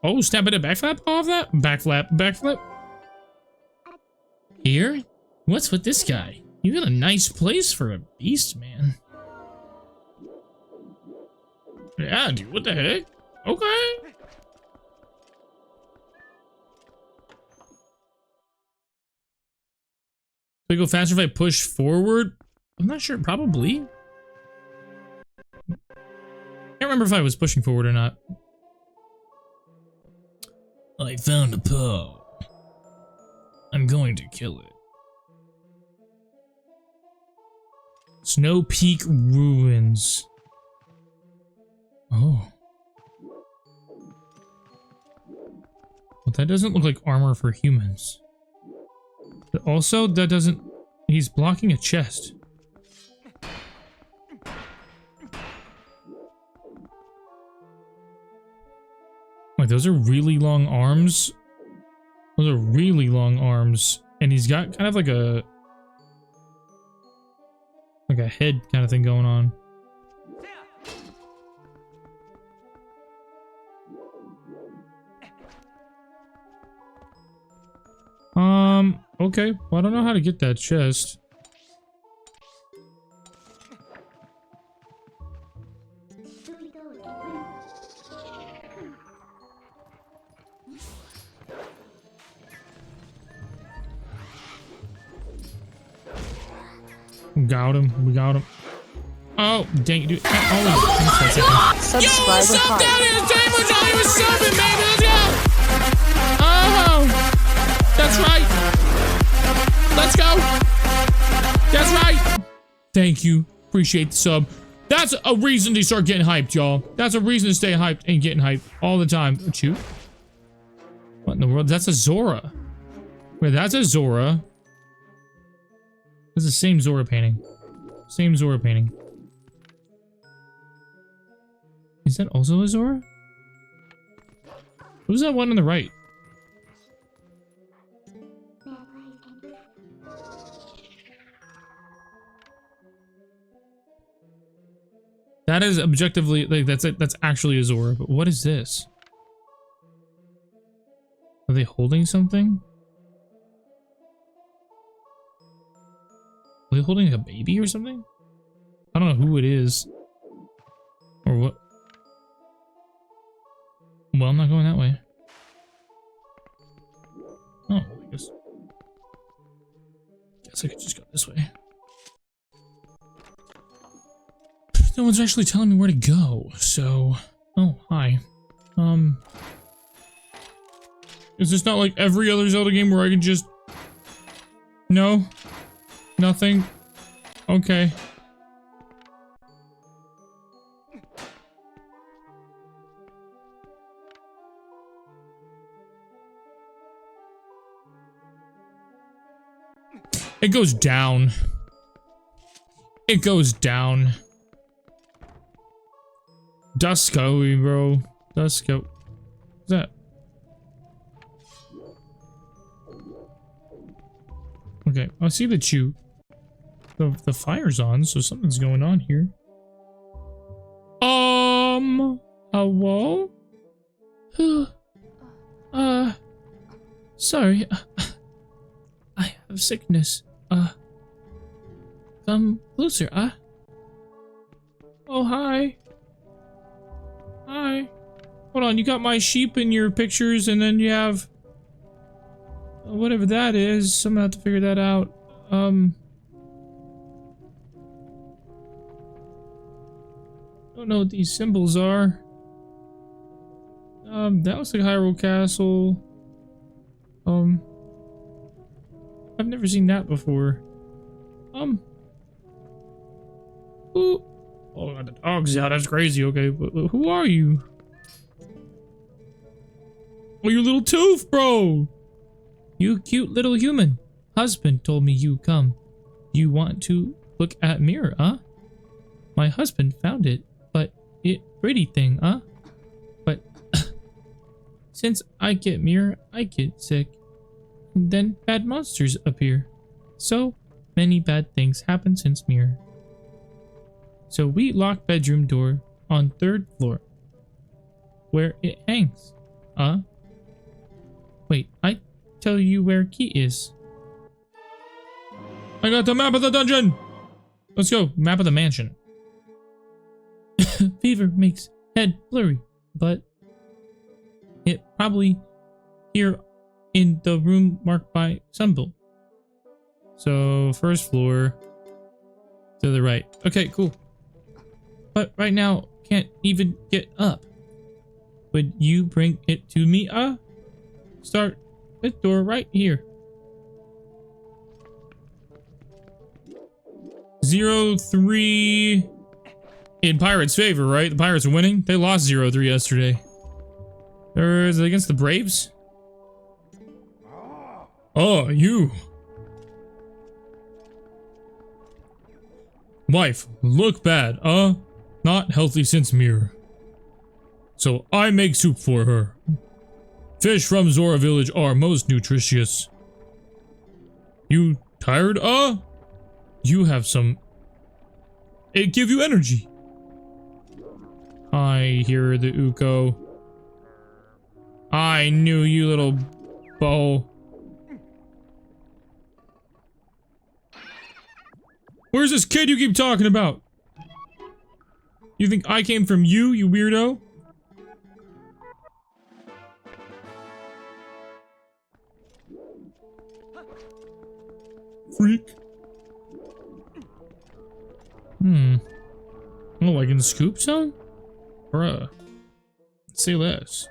Oh, snap it a backflap off that? Backflap, backflip. Here? What's with this guy? You got a nice place for a beast, man. Yeah, dude, what the heck? Okay. Do I go faster if I push forward? I'm not sure, probably. Can't remember if I was pushing forward or not. I found a paw. I'm going to kill it. Snow Peak Ruins. Oh. Well, that doesn't look like armor for humans. But also, that doesn't... He's blocking a chest. Wait, those are really long arms? Those are really long arms. And he's got kind of like a head kind of thing going on. Okay. Well, I don't know how to get that chest. Got him. We got him. Oh, dang it, dude. Oh, Subscriber yo, what's up, down here? Tamer Johnny was subbing, baby. Let's go. Oh, that's right. Let's go. That's right. Thank you. Appreciate the sub. That's a reason to start getting hyped, y'all. That's a reason to stay hyped and getting hyped all the time. Shoot. What in the world? That's a Zora. Wait, that's a Zora. It's the same Zora painting. Same Zora painting. Is that also a Zora? Who's that one on the right? That is objectively, like, that's actually a Zora, but what is this? Are they holding something? Are they holding like a baby or something? I don't know who it is. Or what? Well, I'm not going that way. Oh, I guess I could just go this way. No one's actually telling me where to go, so... Oh, hi. Is this not like every other Zelda game where I can just... No? Nothing? Okay. It goes down. It goes down. Dusko, bro. Dusko. What's that? Okay, I see that the fire's on, so something's going on here. Hello? Sorry. I have sickness. Come closer, Oh, hi. Hi. Hold on, you got my sheep in your pictures, and then you have... whatever that is. I'm gonna have to figure that out. Don't know what these symbols are. That looks like Hyrule Castle. I've never seen that before. Who? Oh, the dog's out. That's crazy. Okay, but who are you? Oh, you little tooth, bro. You cute little human. Husband told me you come. You want to look at mirror, My husband found it, but it pretty thing, But since I get mirror, I get sick. And then bad monsters appear. So many bad things happen since mirror. So we lock bedroom door on 3rd floor. Where it hangs. Wait, I tell you where key is. I got the map of the dungeon! Let's go, map of the mansion. Fever makes head blurry, but it probably here in the room marked by symbol. So 1st floor to the right. Okay, cool. But right now can't even get up. Would you bring it to me? Start with door right here. 0-3 in Pirates' favor, right? The Pirates are winning. They lost 0-3 yesterday. Or is it against the Braves? Oh, you. Wife, look bad, Not healthy since mirror. So I make soup for her. Fish from Zora village are most nutritious. You tired, You have some... It give you energy. I hear the Uko. I knew you, little bow. Where's this kid you keep talking about? You think I came from you, you weirdo? Freak. Oh, I can scoop some? Bruh. Say less.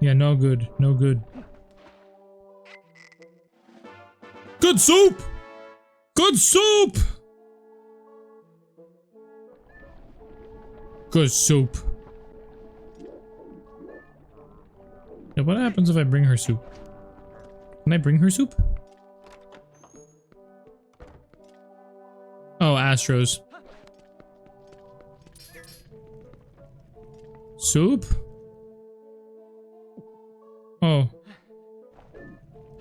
Yeah, no good. No good. Good soup! Good soup! Good soup. Yeah, what happens if I bring her soup? Can I bring her soup? Oh, Astros. Soup? Oh.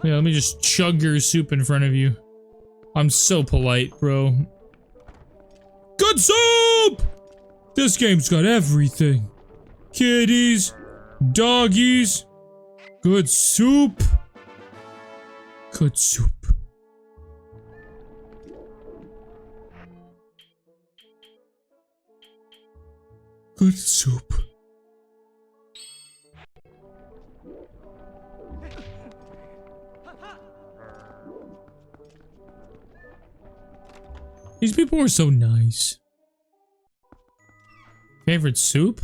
Yeah, let me just chug your soup in front of you. I'm so polite, bro. Good soup! This game's got everything. Kitties, doggies, good soup. Good soup. Good soup. These people are so nice. Favorite soup?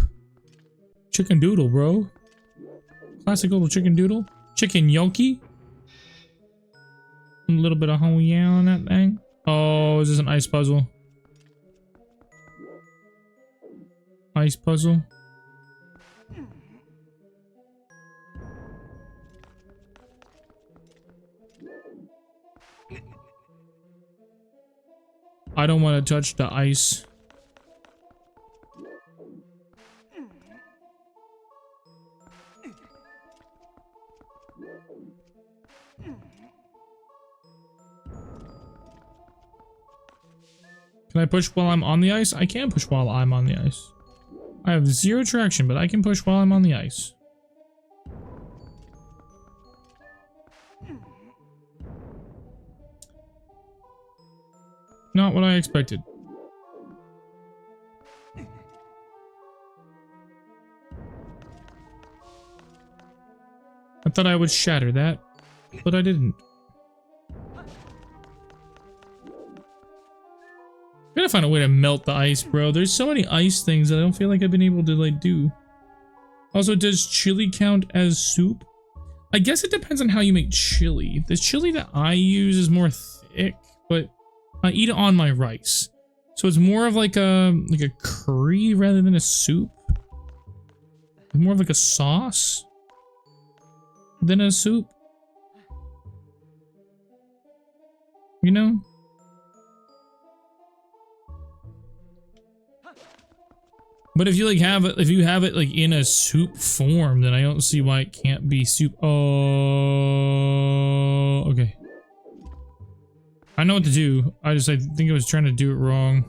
Chicken doodle, bro. Classic little chicken doodle. Chicken gnocchi. A little bit of honey on that thing. Oh, is this an ice puzzle? Ice puzzle. I don't want to touch the ice. Can I push while I'm on the ice? I can push while I'm on the ice. I have 0 traction, but I can push while I'm on the ice. Not what I expected. I thought I would shatter that, but I didn't. I gotta find a way to melt the ice, bro. There's so many ice things that I don't feel like I've been able to, like, do. Also, does chili count as soup? I guess it depends on how you make chili. The chili that I use is more thick, but I eat it on my rice. So it's more of like a curry rather than a soup. More of like a sauce than a soup. You know? But if you like have it, if you have it like in a soup form, then I don't see why it can't be soup. Oh, okay. I know what to do. I think I was trying to do it wrong.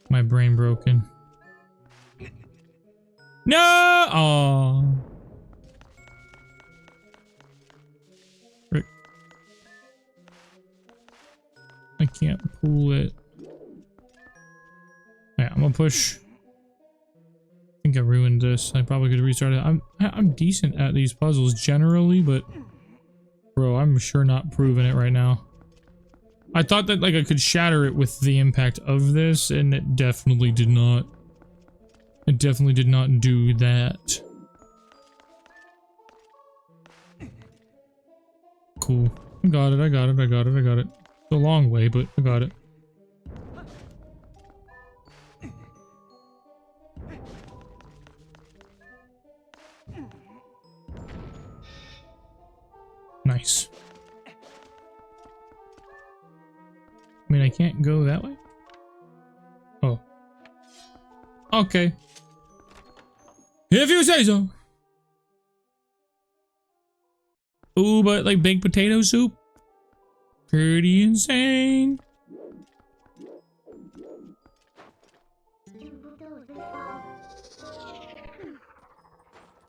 My brain broken. No! Oh. I can't pull it. Yeah, I'm gonna push. I think I ruined this. I probably could restart it. I'm decent at these puzzles generally, but bro, I'm sure not proving it right now. I thought that like I could shatter it with the impact of this, and it definitely did not. It definitely did not do that. Cool. I got it. I got it. I got it. I got it. A long way, but I got it. Nice. I mean, I can't go that way? Oh. Okay. If you say so. Ooh, but like baked potato soup? Pretty insane.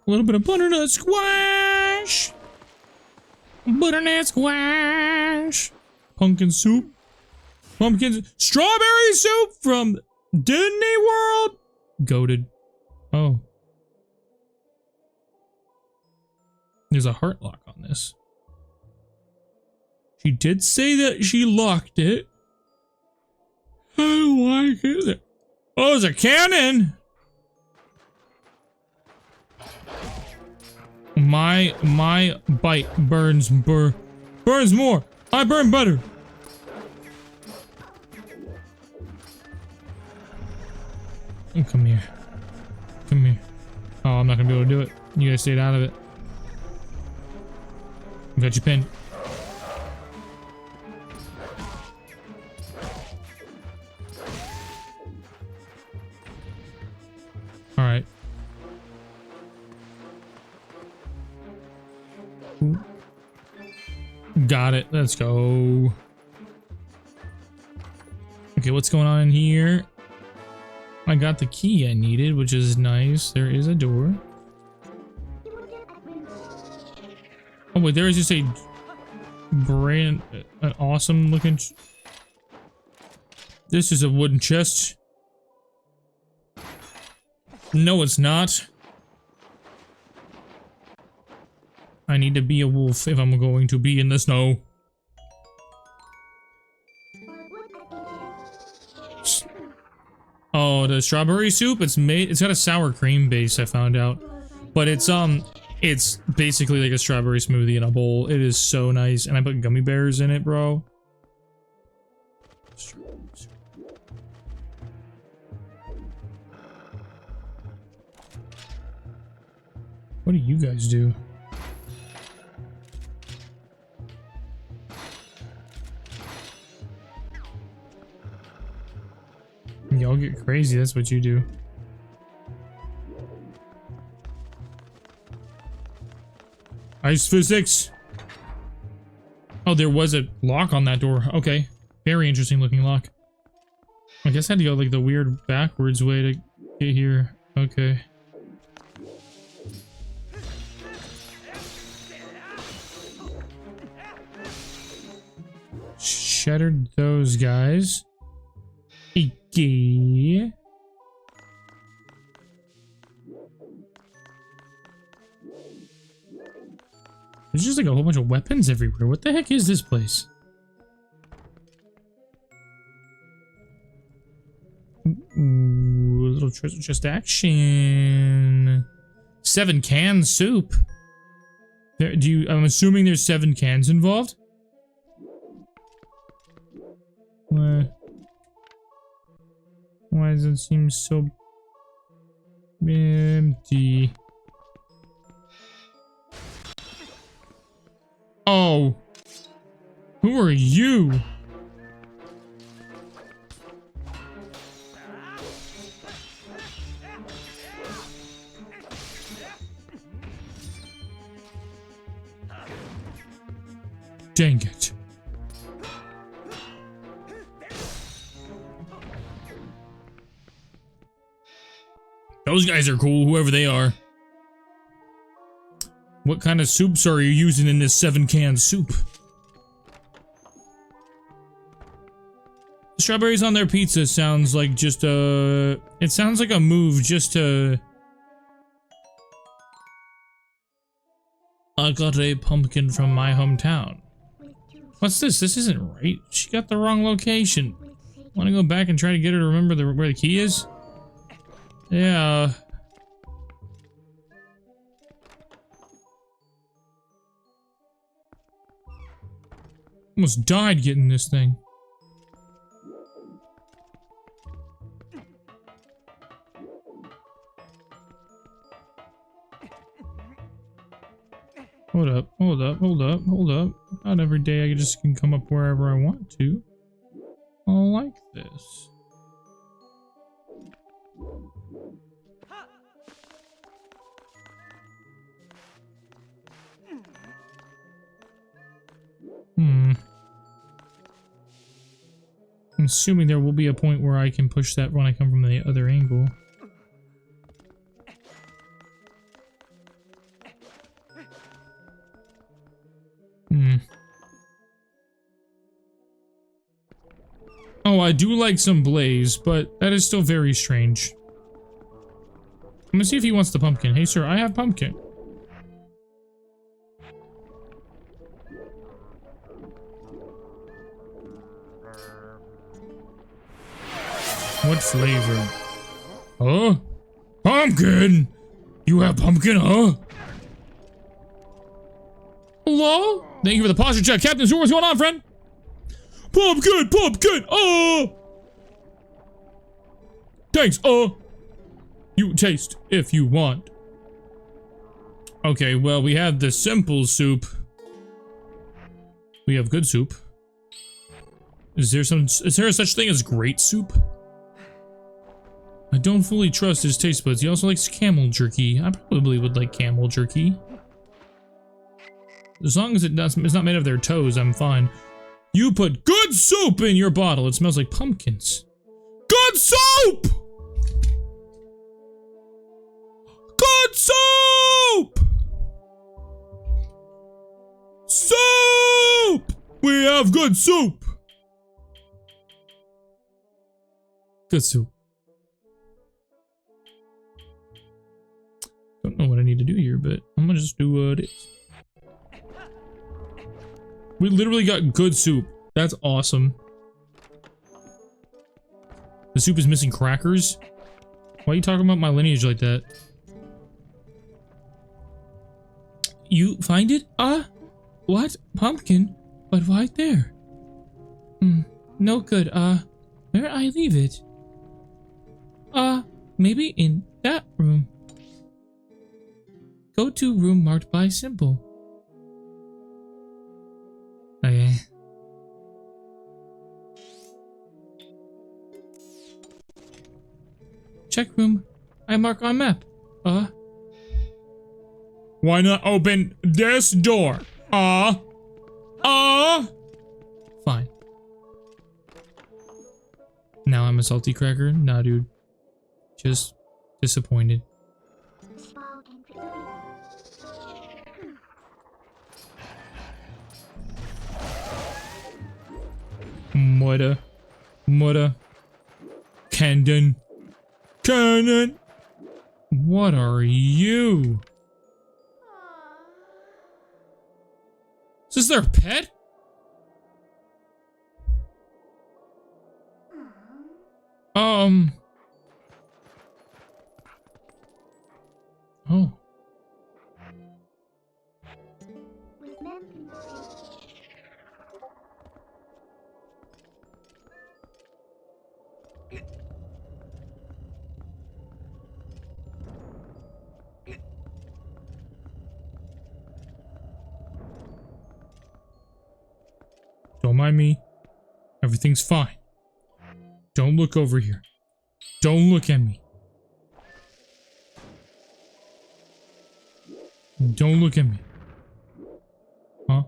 A little bit of butternut squash. Butternut squash. Pumpkin soup. Strawberry soup from Disney World. Goated. Oh. There's a heart lock on this. She did say that she locked it. I don't like it. Oh, it's a cannon. My bite burns more. I burn better. Oh, come here. Come here. Oh, I'm not gonna be able to do it. You guys stayed out of it. Got you pinned. All right. Got it. Let's go. Okay, what's going on in here? I got the key I needed, which is nice. There is a door. Oh wait, there is just a brand, an awesome looking. This is a wooden chest. No, it's not. I need to be a wolf if I'm going to be in the snow. Oh, the strawberry soup, it's got a sour cream base, I found out. But it's basically like a strawberry smoothie in a bowl. It is so nice. And I put gummy bears in it, bro. What do you guys do? Y'all get crazy, that's what you do. Ice physics! Oh, there was a lock on that door. Okay. Very interesting looking lock. I guess I had to go like the weird backwards way to get here. Okay. Shattered those guys. Okay. There's just like a whole bunch of weapons everywhere. What the heck is this place? Ooh, a little treasure chest action. 7 cans soup. I'm assuming there's 7 cans involved? Why does it seem so empty? Oh. Who are you? Dang it. Those guys are cool, whoever they are. What kind of soups are you using in this 7-can soup? The strawberries on their pizza sounds like just a... It sounds like a move just to... I got a pumpkin from my hometown. What's this? This isn't right. She got the wrong location. Want to go back and try to get her to remember where the key is? Yeah. Almost died getting this thing. Hold up, hold up, hold up, hold up. Not every day I just can come up wherever I want to. I like this. I'm assuming there will be a point where I can push that when I come from the other angle. Oh, I do like some blaze, but that is still very strange. I'm gonna see if he wants the pumpkin. Hey, sir, I have pumpkin. What flavor? Huh? Pumpkin! You have pumpkin, huh? Hello? Thank you for the posture check. Captain Zoo, what's going on, friend? Pumpkin! Pumpkin! Oh! Thanks, you taste if you want. Okay, well, we have the simple soup. We have good soup. Is there a such thing as great soup? I don't fully trust his taste buds. He also likes camel jerky. I probably would like camel jerky. As long as it's not made of their toes, I'm fine. You put good soup in your bottle. It smells like pumpkins. Good soup! Good soup! Soup! We have good soup! Good soup. Don't know what I need to do here, but I'm gonna just do this. We literally got good soup. That's awesome. The soup is missing crackers? Why are you talking about my lineage like that? You find it? What? Pumpkin? But why there? No good. Where I leave it? Maybe in that room. Go to room marked by symbol. Okay. Check room. I mark on map. Why not open this door? Fine. Now I'm a salty cracker? Nah, dude. Just disappointed. Mudda. Canon. What are you? Is this their pet? Oh. Don't mind me. Everything's fine. Don't look over here. Don't look at me. Don't look at me. Huh?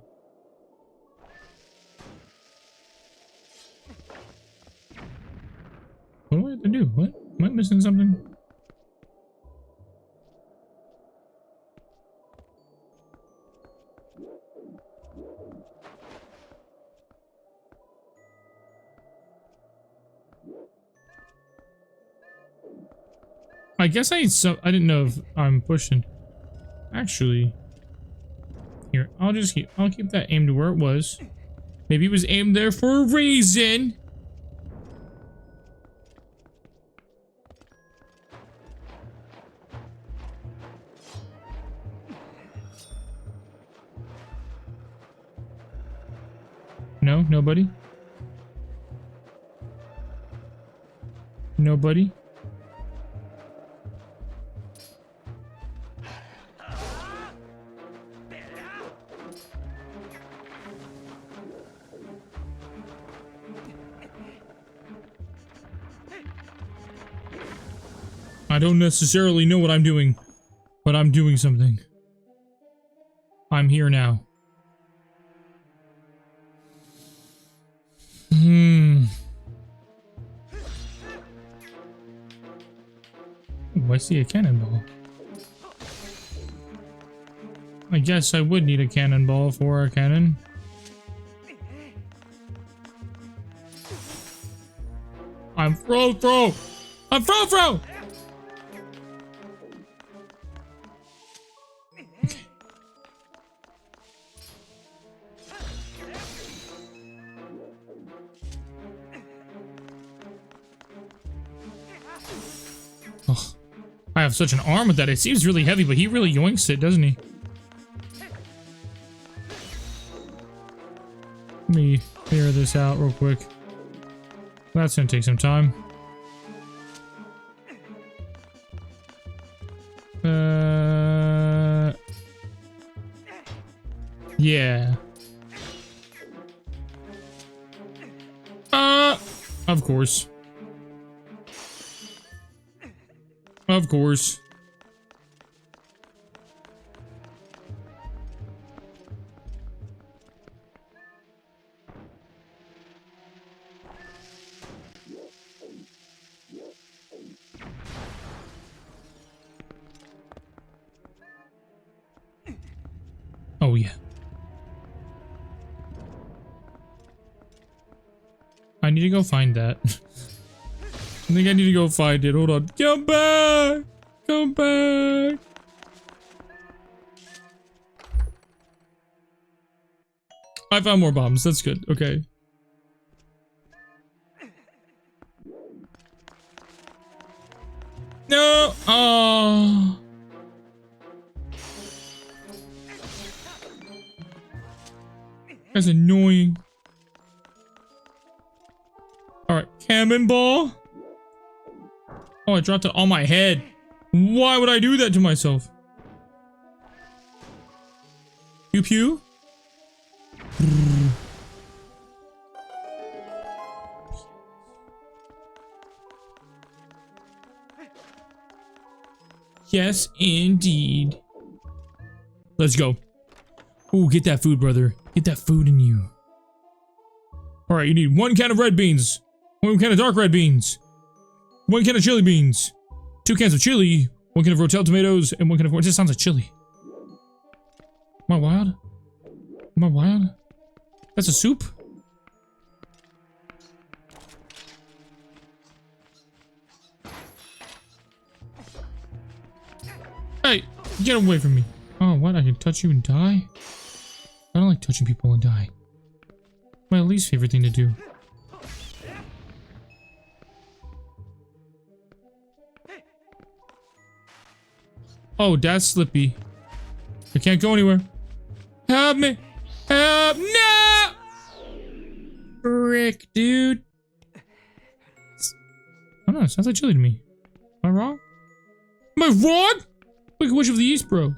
What do I have to do? What? Am I missing something? I guess I didn't know if I'm pushing. Actually, here, I'll keep that aimed where it was. Maybe it was aimed there for a reason. No, nobody. Nobody. I don't necessarily know what I'm doing, but I'm doing something. I'm here now. Oh, I see a cannonball. I guess I would need a cannonball for a cannon. I'm throw! I'm throw! I have such an arm with that. It seems really heavy, but he really yoinks it, doesn't he? Let me clear this out real quick. That's gonna take some time. Yeah. Of course. Of course. Oh, yeah. I need to go find that. I think I need to go find it. Hold on. Come back! Come back! I found more bombs. That's good. Okay. No! Oh. That's annoying. Alright, cannon ball. Oh, I dropped it on my head. Why would I do that to myself? Pew pew. Yes, indeed. Let's go. Ooh, get that food, brother. Get that food in you. Alright, you need 1 can of red beans, 1 can of dark red beans, 1 can of chili beans, 2 cans of chili, 1 can of rotel tomatoes, and 1 can of... It just sounds like chili. Am I wild? Am I wild? That's a soup? Hey, get away from me. Oh, what? I can touch you and die? I don't like touching people and die. My least favorite thing to do. Oh, that's Slippy. I can't go anywhere. Help me! Help! No! Frick, dude. I don't know, it sounds like chili to me. Am I wrong? Am I wrong? Look at Witch of the East, bro.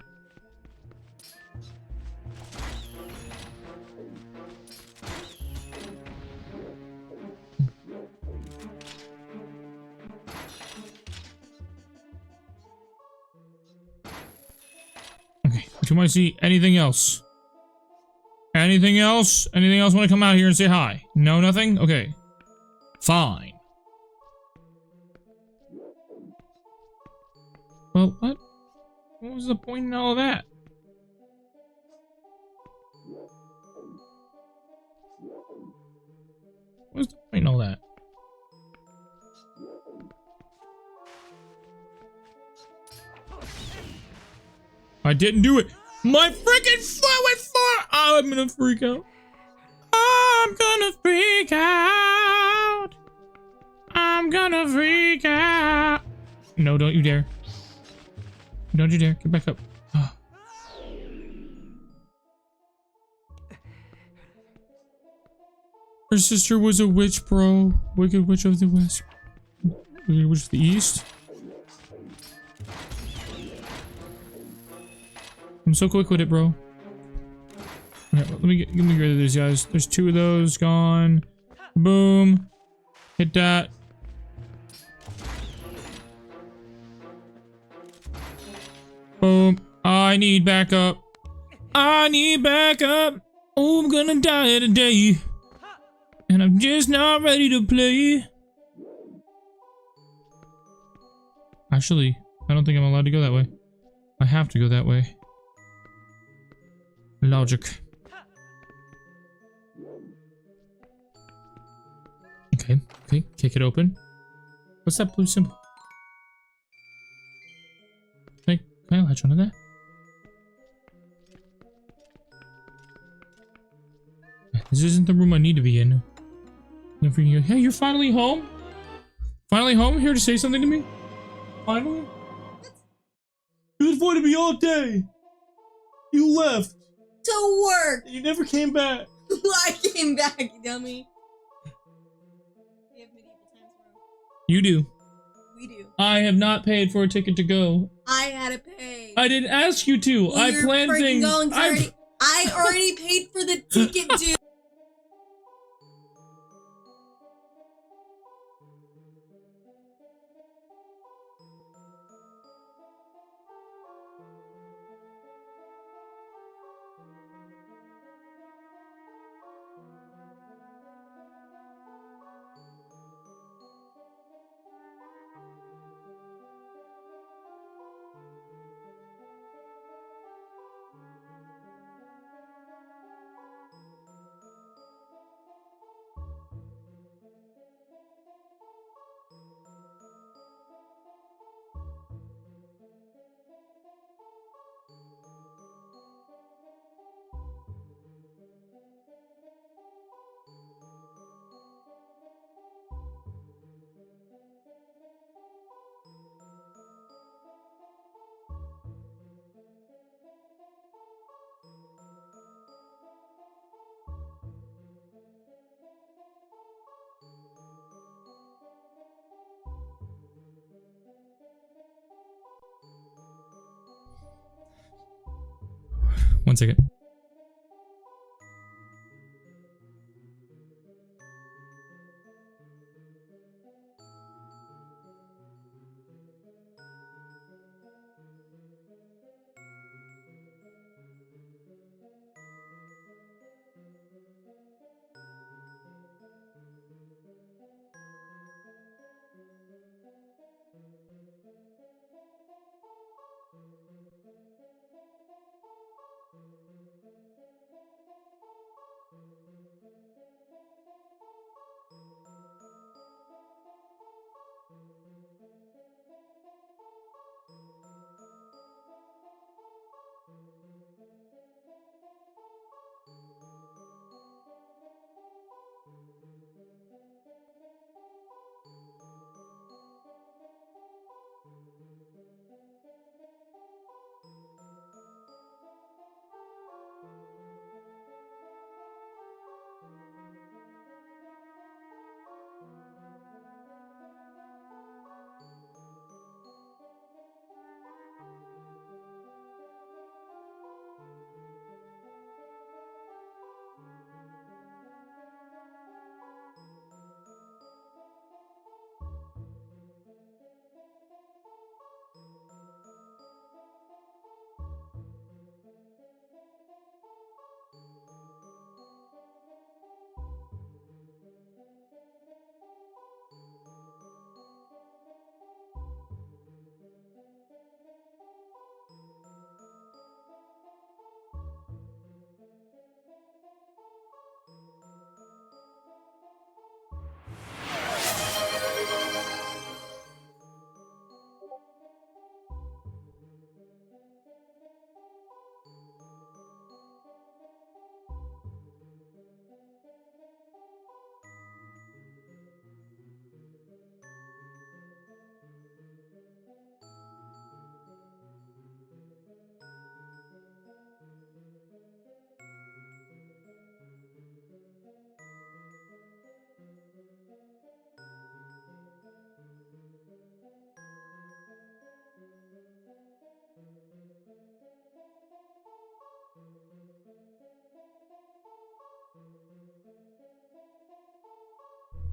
Okay, do I see anything else? Anything else? Anything else want to come out here and say hi? No, nothing? Okay. Fine. Well, what? What was the point in all of that? What was the point in all that? I didn't do it. My freaking foot went far. Oh, I'm gonna freak out. I'm gonna freak out. I'm gonna freak out. No, don't you dare. Don't you dare. Get back up. Oh. Her sister was a witch, bro. Wicked Witch of the West. Wicked Witch of the East. I'm so quick with it, bro. Okay, let me get rid of these guys. There's 2 of those gone. Boom. Hit that. Boom. I need backup. I need backup. Oh, I'm gonna die today. And I'm just not ready to play. Actually, I don't think I'm allowed to go that way. I have to go that way. Logic. Okay, okay, kick it open. What's that blue symbol? Can I latch onto that? This isn't the room I need to be in. Hey, you're finally home? Finally home? Here to say something to me? Finally? You was avoiding me all day. You left. To work. You never came back. I came back, you dummy. We have medieval times, bro. You do. We do. I have not paid for a ticket to go. I had to pay. I didn't ask you to. Well, I you're planned freaking things. going, I already paid for the ticket, dude. One second.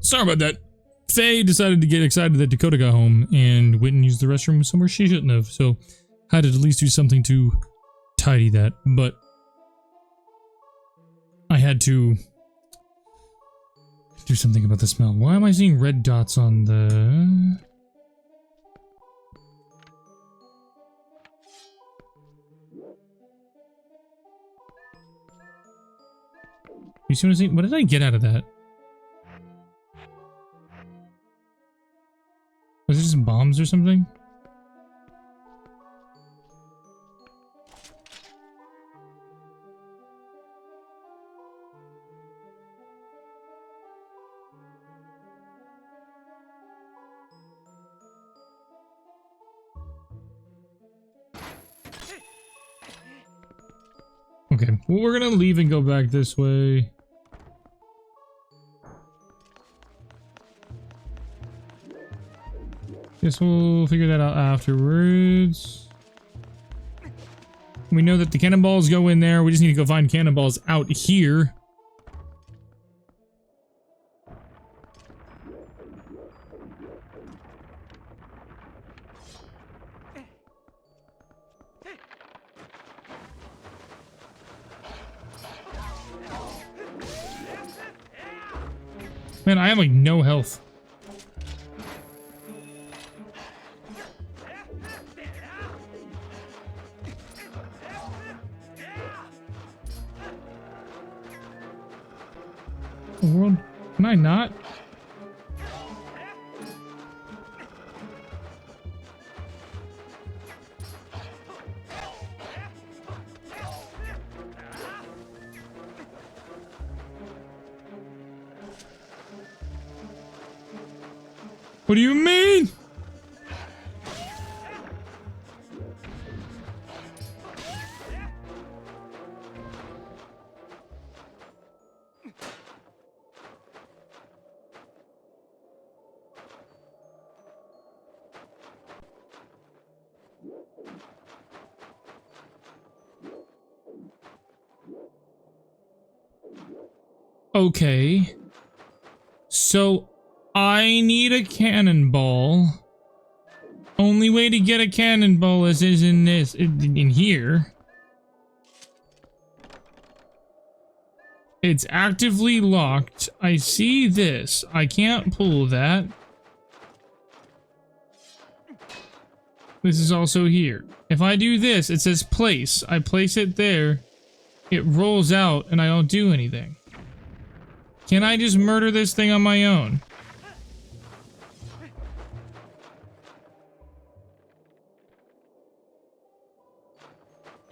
Sorry about that. Faye decided to get excited that Dakota got home and went and used the restroom somewhere she shouldn't have, so I had to at least do something to tidy that, but I had to do something about the smell. Why am I seeing red dots on the... You see what I'm saying? What did I get out of that? Was it just bombs or something? Okay, well, we're gonna leave and go back this way. Guess we'll figure that out afterwards. We know that the cannonballs go in there. We just need to go find cannonballs out here. Man, I have like no health. The world? Can I not? What do you mean? Okay. So I need a cannonball. Only way to get a cannonball is in this, in here. It's actively locked. I see this. I can't pull that. This is also here. If I do this, it says place. I place it there. It rolls out and I don't do anything. Can I just murder this thing on my own?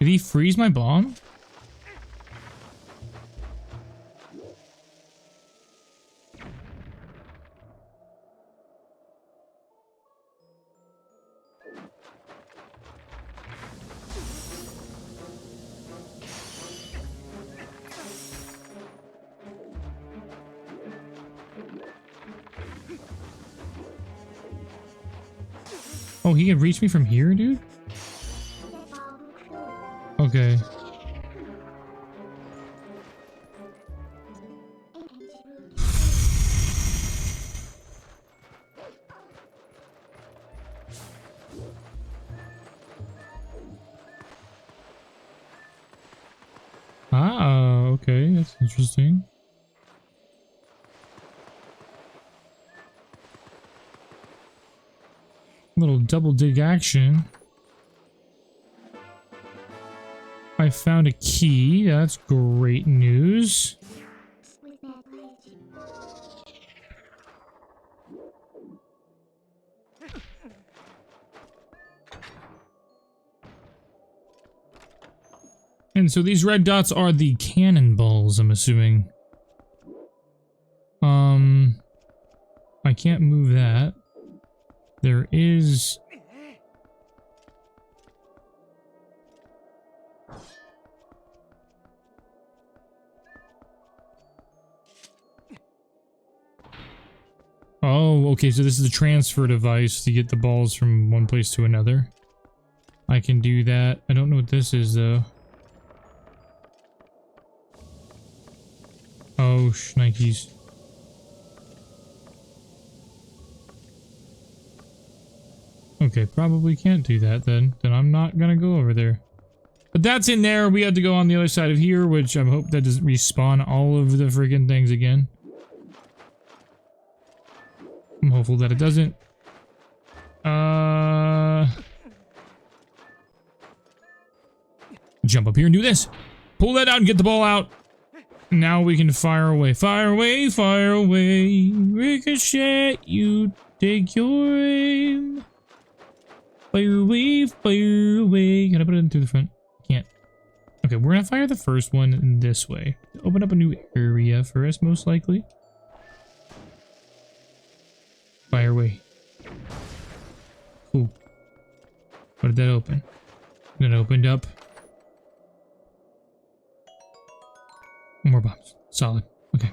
Did he freeze my bomb? Oh, he can reach me from here, dude? Okay. Ah, okay, that's interesting. Little double dig action. I found a key. That's great news. And so these red dots are the cannonballs, I'm assuming. I can't move that. There is... Oh, okay, so this is a transfer device to get the balls from one place to another. I can do that. I don't know what this is, though. Oh, shnikes. Okay, probably can't do that then. Then I'm not gonna go over there. But that's in there. We have to go on the other side of here, which I hope that doesn't respawn all of the freaking things again. I'm hopeful that it doesn't. Jump up here and do this. Pull that out and get the ball out. Now we can fire away. Fire away, fire away. Ricochet, you take your aim. Fire away, fire away. Can I put it in through the front? Can't. Okay, we're gonna fire the first one this way. Open up a new area for us, most likely. Fire away. Cool. What did that open? Then it opened up. More bombs. Solid. Okay.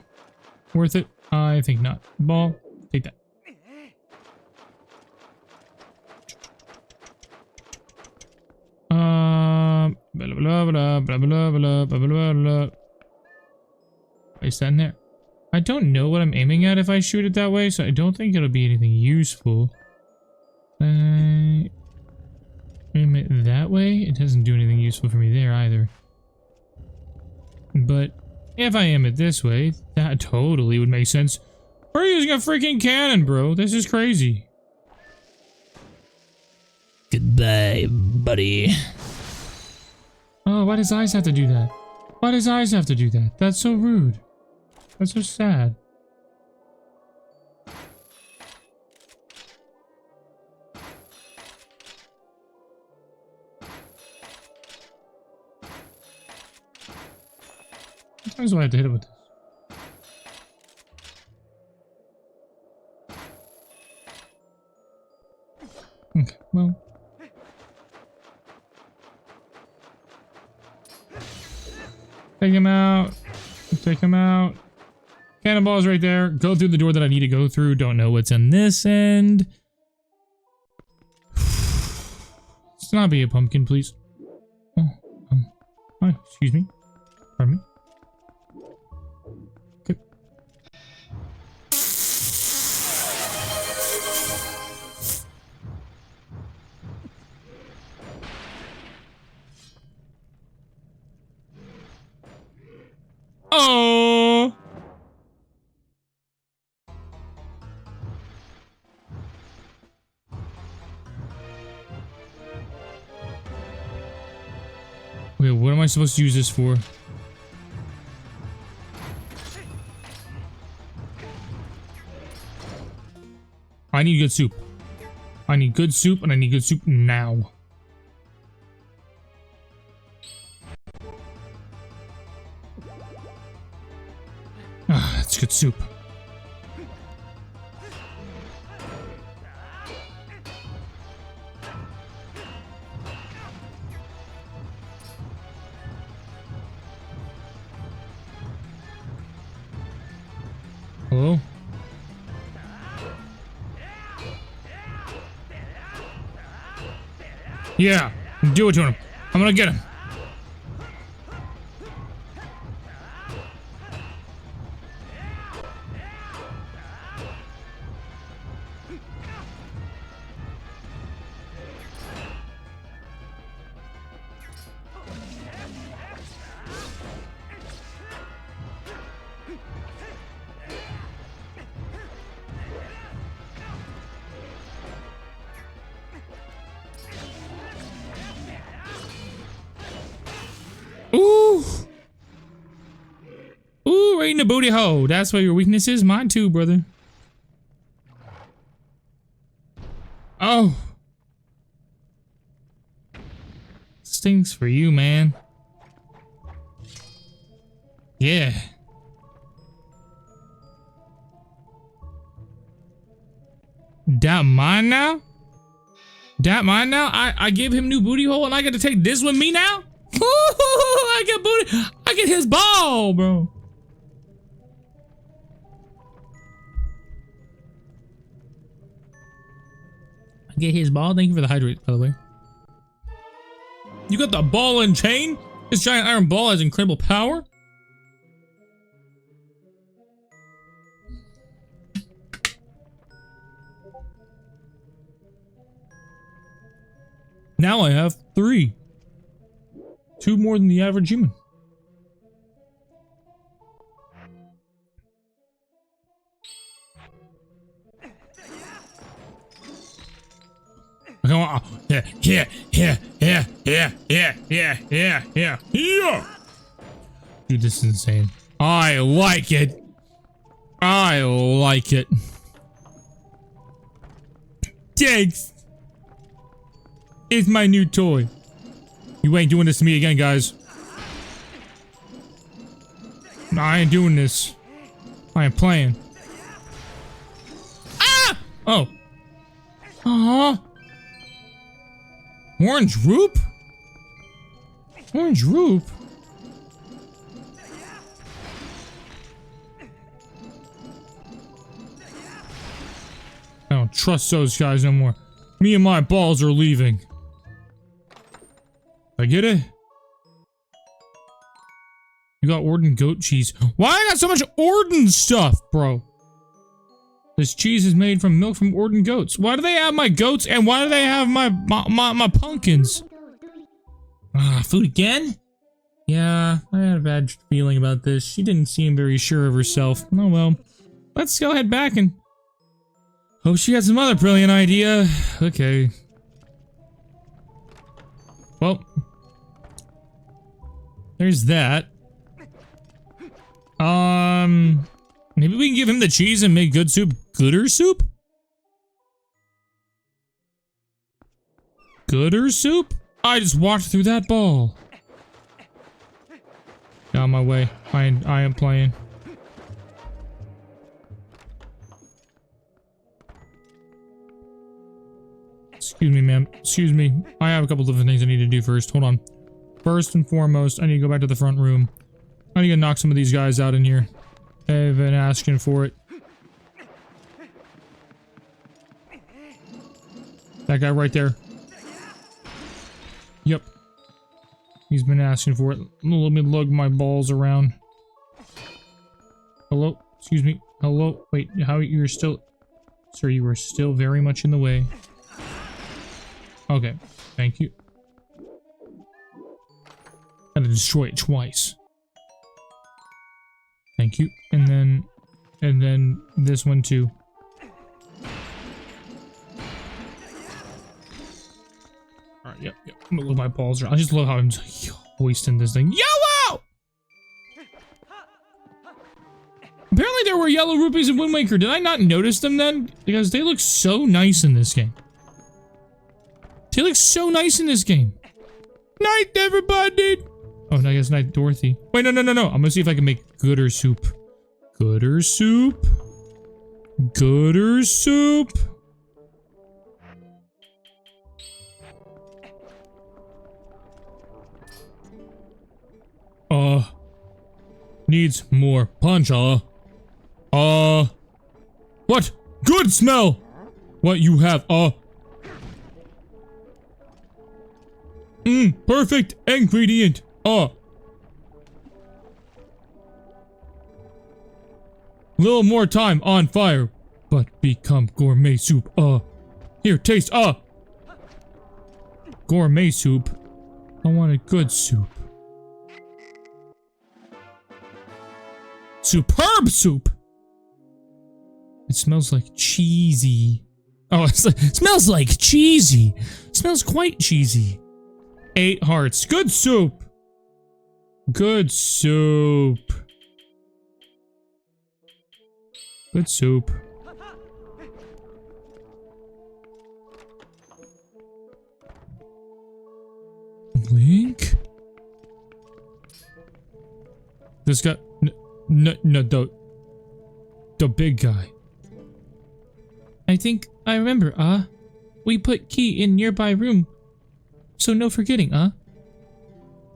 Worth it? I think not. Ball. Take that. blah blah blah blah blah blah blah blah. Is that in there? I don't know what I'm aiming at if I shoot it that way, so I don't think it'll be anything useful. Aim it that way? It doesn't do anything useful for me there either. But if I aim it this way, that totally would make sense. We're using a freaking cannon, bro. This is crazy. Goodbye, buddy. Oh, why does Eyes have to do that? Why does Eyes have to do that? That's so rude. That's so sad. Sometimes I have to hit it with this. Okay, well. Take him out. Take him out. Cannonball's right there. Go through the door that I need to go through. Don't know what's in this end. Let's not be a pumpkin, please. Oh, hi, excuse me. Pardon me. Okay. Oh. Okay, what am I supposed to use this for? I need good soup. I need good soup, and I need good soup now. Ah, that's good soup. Hello? Yeah, do it to him. I'm gonna get him. Ooh. Ooh, right in the booty hole. That's where your weakness is. Mine too, brother. Oh. Stinks for you, man. Yeah. That mine now? That mine now? I give him new booty hole and I get to take this with me now? I get booty. I get his ball, bro. I get his ball. Thank you for the hydrate, by the way. You got the ball and chain? This giant iron ball has incredible power. Now I have 3. 2 more than the average human. Come on. Yeah. Dude, this is insane. I like it. I like it. Thanks. It's my new toy. You ain't doing this to me again, guys. No, I ain't doing this. I ain't playing. Ah! Oh. Aw. Orange roop? Orange roop? I don't trust those guys no more. Me and my balls are leaving. I get it? You got Orden goat cheese. Why I got so much Orden stuff, bro? This cheese is made from milk from Orden goats. Why do they have my goats and why do they have my pumpkins? Ah, food again? Yeah, I had a bad feeling about this. She didn't seem very sure of herself. Oh well. Let's go head back and hope she had some other brilliant idea. Okay. Well. There's that. Maybe we can give him the cheese and make good soup. Gooder soup? Gooder soup? I just walked through that ball. Get out of my way. I am playing. Excuse me, ma'am. Excuse me. I have a couple different things I need to do first. Hold on. First and foremost, I need to go back to the front room. I need to knock some of these guys out in here. They've been asking for it. That guy right there. Yep. He's been asking for it. Let me lug my balls around. Hello? Excuse me. Hello? Wait, how you're still... Sir, you are still very much in the way. Okay. Thank you. Gotta destroy it twice. Thank you. And then this one too. Alright, yep. I'm gonna look my balls around. I just love how I'm hoisting this thing. Yellow! Apparently there were yellow rupees in Wind Waker. Did I not notice them then? Because they look so nice in this game. They look so nice in this game. Night, everybody! Oh, no, I guess night, Dorothy. Wait, no. I'm gonna see if I can make gooder soup. Gooder soup. Gooder soup. Needs more punch, what? Good smell! What you have, perfect ingredient, Little more time on fire, but become gourmet soup, Here, taste, Gourmet soup. I want a good soup. Superb soup! It smells like cheesy. Oh, it smells like cheesy. It smells quite cheesy. 8 hearts. Good soup! Good soup. Good soup. Link? This guy... No, the big guy. I think I remember, we put key in nearby room, so no forgetting,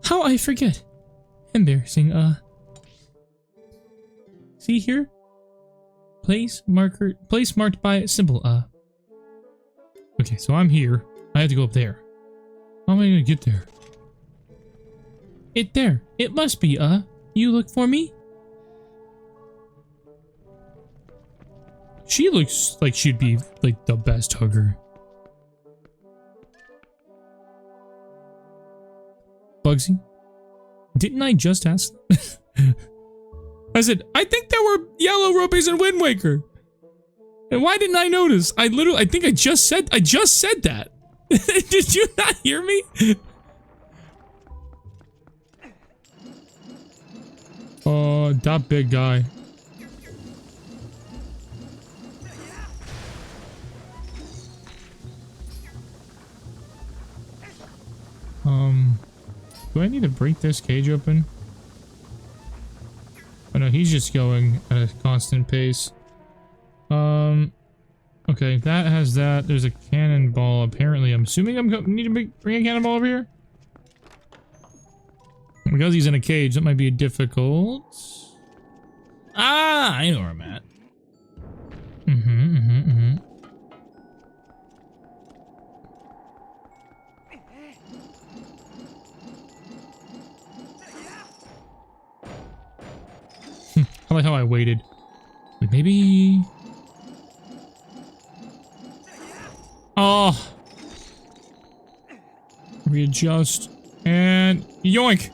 How I forget? Embarrassing, See here? Place marked by symbol, Okay, so I'm here. I have to go up there. How am I gonna get there? There. It must be, You look for me? She looks like she'd be, like, the best hugger. Bugsy? Didn't I just ask? I said, I think there were yellow rupees in Wind Waker. And why didn't I notice? I think I just said that. Did you not hear me? Oh, that big guy. Do I need to break this cage open? Oh no, he's just going at a constant pace. Okay, that has that. There's a cannonball, apparently. I'm assuming I'm need to bring a cannonball over here? Because he's in a cage, that might be difficult. Ah, I know where I'm at. I like how I waited. Wait, maybe... Oh! Readjust. And... yoink!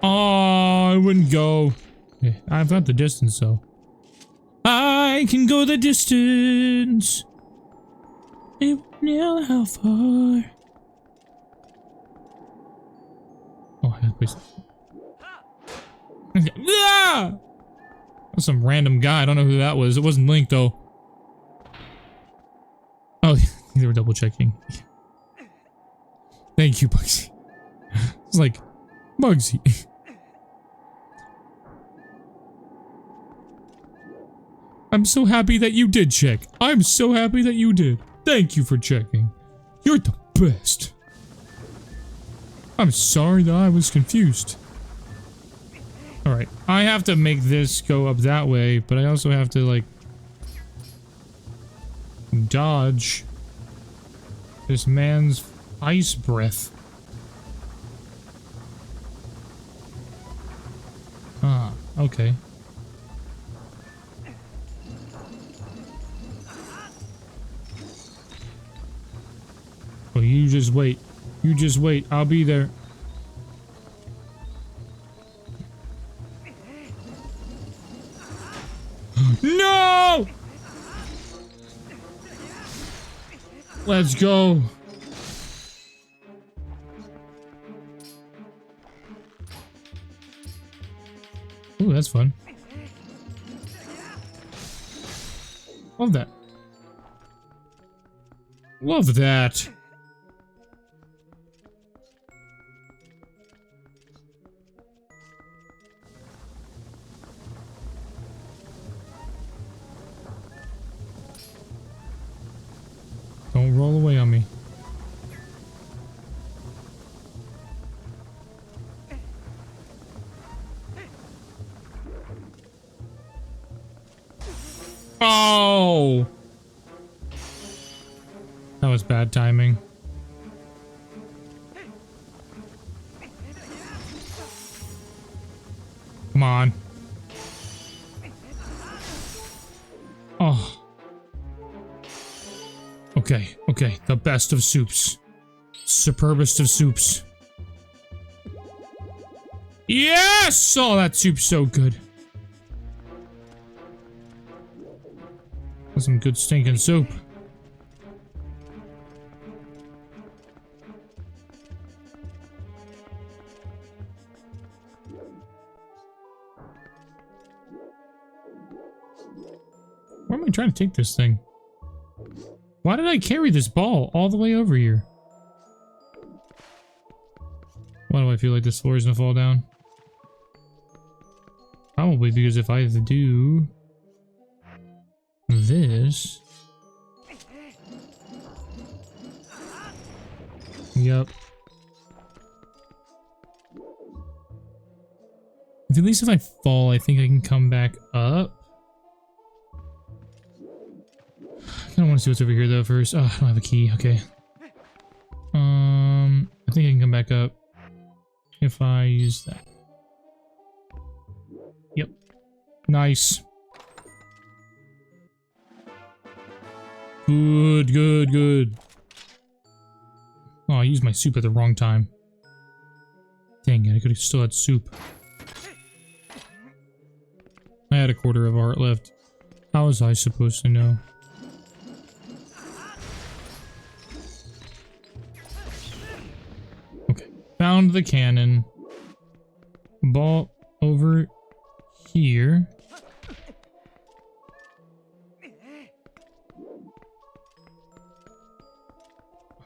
Oh, it wouldn't go. Okay, I've got the distance, though. I can go the distance. It won't know how far. Oh, I gotta place it. Yeah! That's some random guy. I don't know who that was. It wasn't Link, though. Oh, they were double checking. Thank you, Bugsy. It's like, Bugsy. I'm so happy that you did check. I'm so happy that you did. Thank you for checking. You're the best. I'm sorry that I was confused. Alright, I have to make this go up that way, but I also have to, like, dodge this man's ice breath. Ah, okay. Well, you just wait. You just wait. I'll be there. No! Let's go. Ooh, that's fun. Love that. Love that. Don't roll away on me. Oh! That was bad timing. Come on. Oh. Okay, okay. The best of soups. Superbest of soups. Yes! Oh, that soup's so good. That's some good stinking soup. Where am I trying to take this thing? Why did I carry this ball all the way over here? Why do I feel like this floor is gonna fall down? Probably because if I do this... Yep. At least if I fall, I think I can come back up. I want to see what's over here though first. Oh, I don't have a key. Okay. I think I can come back up if I use that. Yep. Nice. Good, good, good. Oh, I used my soup at the wrong time. Dang it, I could have still had soup. I had a quarter of a heart left. How was I supposed to know? Found the cannon. Ball over here. I'm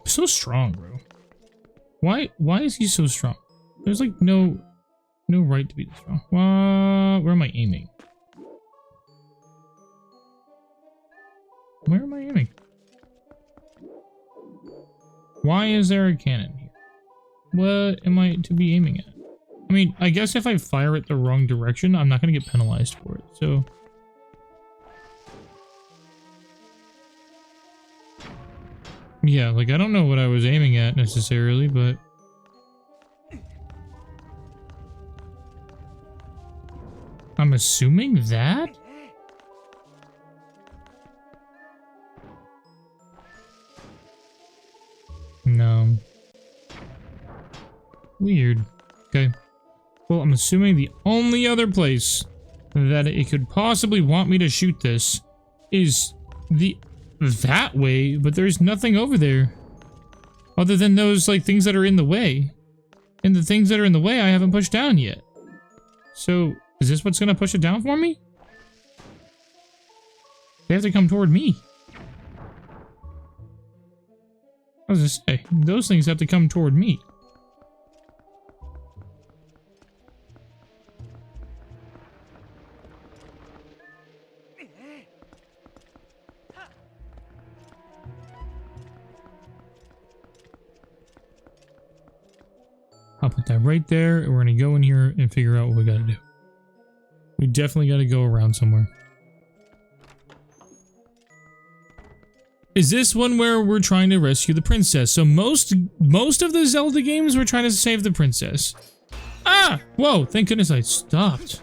so strong, bro. Why is he so strong? There's like no right to be this strong. Where am I aiming? Where am I aiming? Why is there a cannon here? What am I to be aiming at? I mean, I guess if I fire it the wrong direction, I'm not going to get penalized for it, so... Yeah, like, I don't know what I was aiming at necessarily, but... I'm assuming that? No. Weird. Okay. Well, I'm assuming the only other place that it could possibly want me to shoot this is that way, but there's nothing over there. Other than those, like, things that are in the way. And the things that are in the way I haven't pushed down yet. So, is this what's gonna push it down for me? They have to come toward me. I was gonna say, those things have to come toward me. I'll put that right there, and we're gonna go in here and figure out what we gotta do. We definitely gotta go around somewhere. Is this one where we're trying to rescue the princess? So most of the Zelda games, we're trying to save the princess. Ah! Whoa, thank goodness I stopped.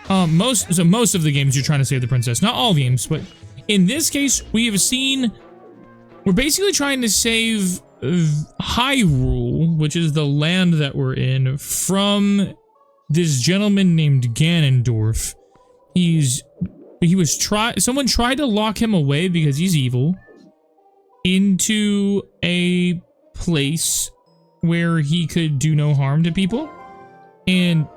Most of the games you're trying to save the princess. Not all games, but in this case, we're basically trying to save Hyrule, which is the land that we're in, from this gentleman named Ganondorf. Someone tried to lock him away because he's evil into a place where he could do no harm to people, and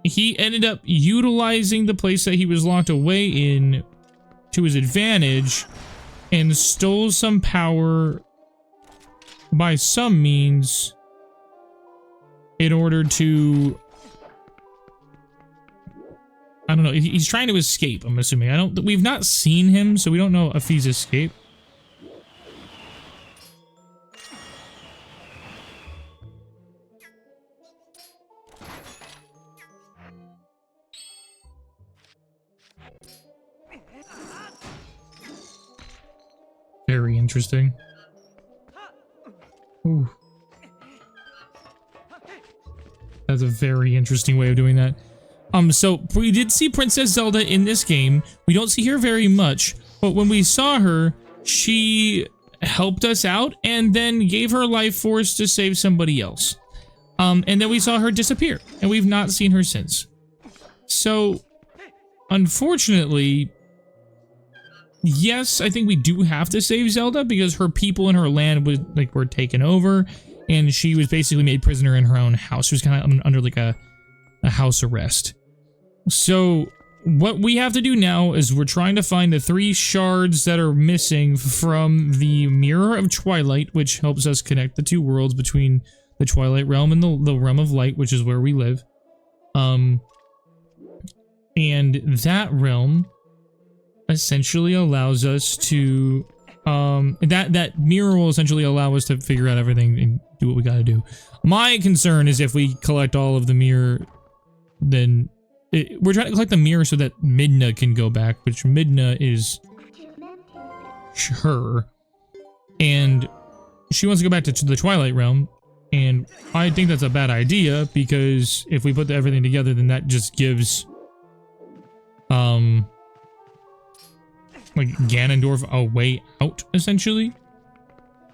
he ended up utilizing the place that he was locked away in to his advantage and stole some power by some means in order to, I don't know, he's trying to escape, I'm assuming. We've not seen him, so we don't know if he's escaped. Very interesting. Ooh. That's a very interesting way of doing that. So we did see Princess Zelda in this game. We don't see her very much, but when we saw her, she helped us out and then gave her life force to save somebody else. And then we saw her disappear, and we've not seen her since. So, unfortunately, yes, I think we do have to save Zelda because her people in her land were taken over, and she was basically made prisoner in her own house. She was kind of under like a house arrest. So what we have to do now is we're trying to find the 3 shards that are missing from the Mirror of Twilight, which helps us connect the 2 worlds between the Twilight Realm and the Realm of Light, which is where we live. And that realm essentially allows us to that mirror will essentially allow us to figure out everything and do what we gotta do. My concern is if we collect all of the mirror, then we're trying to collect the mirror so that Midna can go back, which Midna is her, and she wants to go back to the Twilight Realm, and I think that's a bad idea because if we put everything together, then that just gives like Ganondorf a way out, essentially.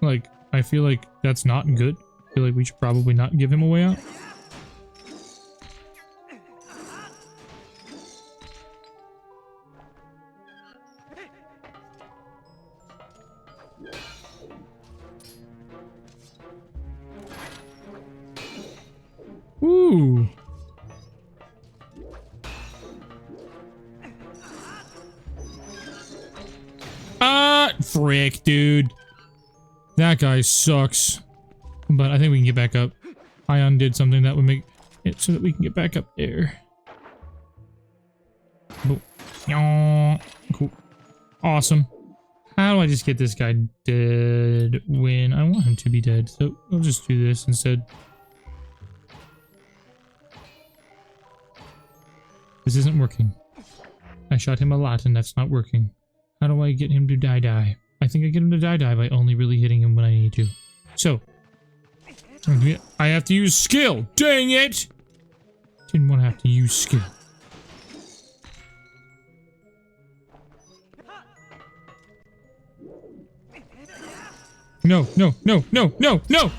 Like, I feel like that's not good. I feel like we should probably not give him a way out. Ooh. Frick, dude. That guy sucks. But I think we can get back up. I undid something that would make it so that we can get back up there. Cool. Awesome. How do I just get this guy dead when I want him to be dead? So I'll just do this instead. This isn't working. I shot him a lot and that's not working. How do I get him to die? I think I get him to die by only really hitting him when I need to. So, I have to use skill. Dang it! Didn't want to have to use skill. No, no, no, no, no, no!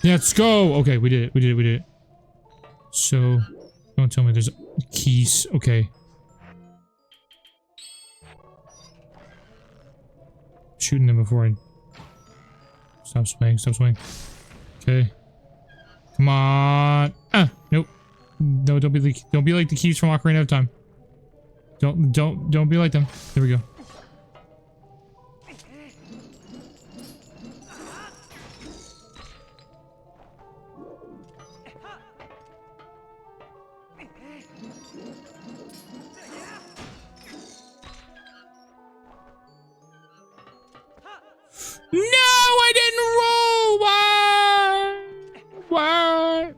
Let's go! Okay, we did it, we did it, we did it. So, don't tell me there's keys. Okay. Shooting them before I... Stop swaying, stop swaying. Okay. Come on! Ah! Nope. No, don't be like the keys from Ocarina of Time. Don't be like them. There we go. No, I didn't roll! Why? Why?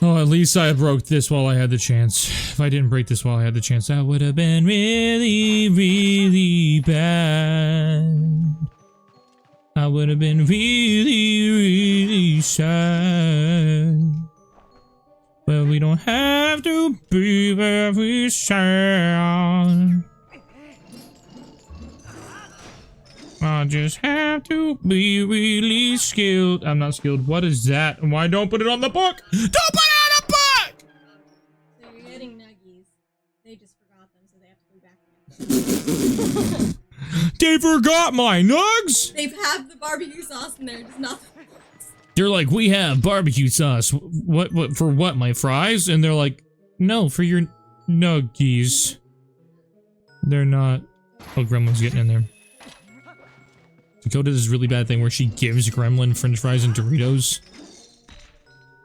Oh, at least I broke this while I had the chance. If I didn't break this while I had the chance, that would have been really, really bad. I would have been really, really sad. But we don't have to be very sad. I just have to be really skilled. I'm not skilled. What is that? Why don't put it on the book? Don't put it on the book! So you're getting nuggies. They just forgot them, so they have to go back again. They forgot my nugs? They have the barbecue sauce in there, just not the nugs. They're like, we have barbecue sauce. What for what, my fries? And they're like, no, for your nuggies. They're not. Oh, Gremlin's getting in there. Dakota does this really bad thing where she gives Gremlin french fries and Doritos.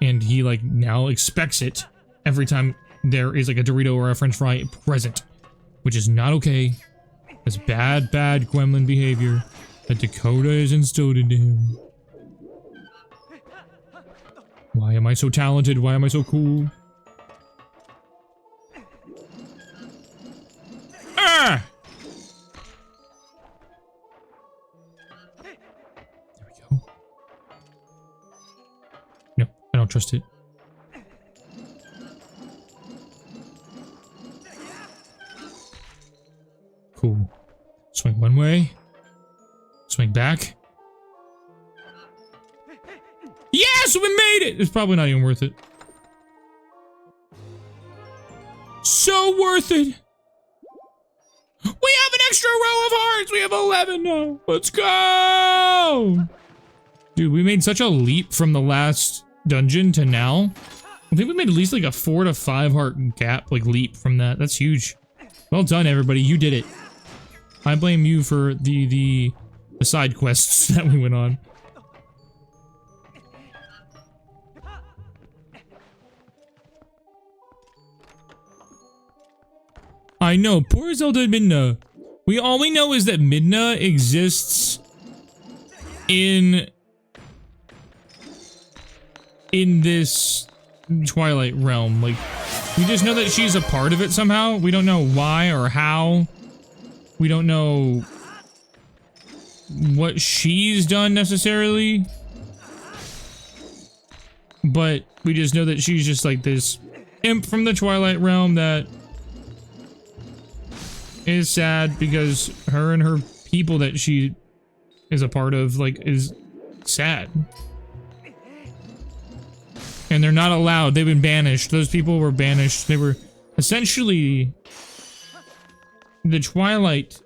And he, like, now expects it every time there is, like, a Dorito or a french fry present. Which is not okay. That's bad, bad Gremlin behavior that Dakota has instilled into him. Why am I so talented? Why am I so cool? Ah! There we go. No, I don't trust it. Cool. Swing one way. Swing back. Yes, we made it! It's probably not even worth it. So worth it! We have an extra row of hearts! We have 11 now! Let's go! Dude, we made such a leap from the last dungeon to now. I think we made at least like a 4 to 5 heart gap, like leap from that. That's huge. Well done, everybody. You did it. I blame you for the side quests that we went on. I know, poor Zelda Midna. All we know is that Midna exists in this Twilight realm. Like, we just know that she's a part of it somehow. We don't know why or how. We don't know what she's done necessarily. But we just know that she's just like this imp from the Twilight realm that is sad because her and her people that she is a part of, like, is sad. And they're not allowed. They've been banished. Those people were banished. They were essentially the Twilight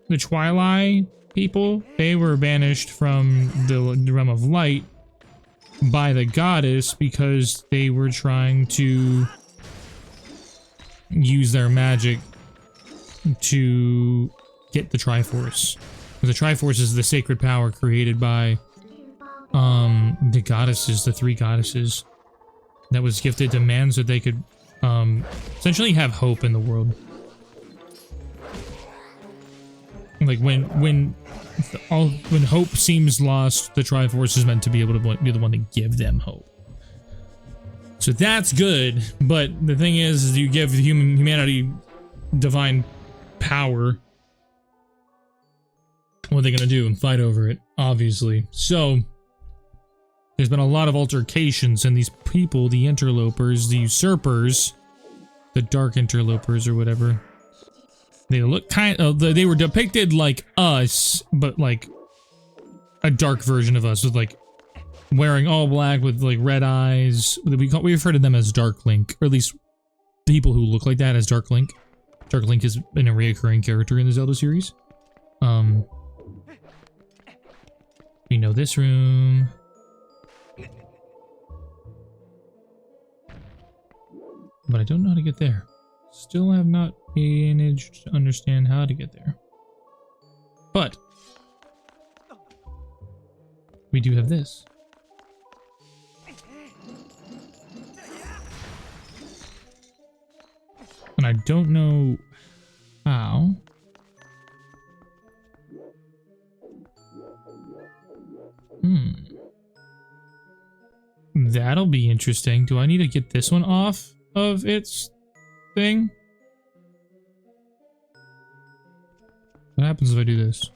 people. They were banished from the realm of light by the goddess because they were trying to use their magic to get the Triforce. The Triforce is the sacred power created by the goddesses, the 3 goddesses, that was gifted to man so they could essentially have hope in the world. Like when hope seems lost, the Triforce is meant to be able to be the one to give them hope. So that's good, but the thing is you give humanity divine power. What are they gonna do? Fight over it, obviously. So there's been a lot of altercations, and these people, the interlopers, the usurpers, the dark interlopers or whatever, they look they were depicted like us, but like a dark version of us, with like wearing all black with like red eyes. We refer to them as Dark Link, or at least people who look like that as Dark Link. Dark Link has been a reoccurring character in the Zelda series. We know this room. But I don't know how to get there. Still have not managed to understand how to get there. But we do have this. And I don't know how. That'll be interesting. Do I need to get this one off of its thing? What happens if I do this?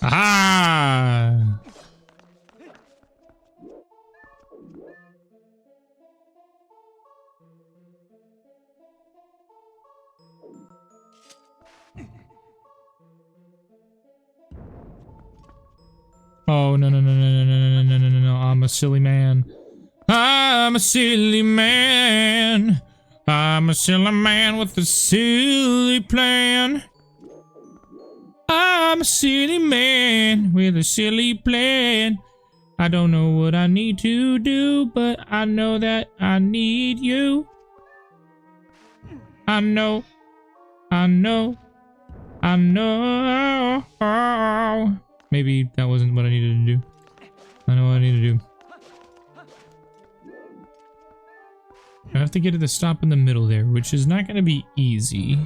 Aha! Oh, no, no, no, no, no, no, no, no, no, no, no, I'm a silly man. I'm a silly man. I'm a silly man with a silly plan. I'm a silly man with a silly plan. I don't know what I need to do, but I know that I need you. I know. I know. I know. Maybe that wasn't what I needed to do. I know what I need to do. I have to get to the stop in the middle there, which is not going to be easy.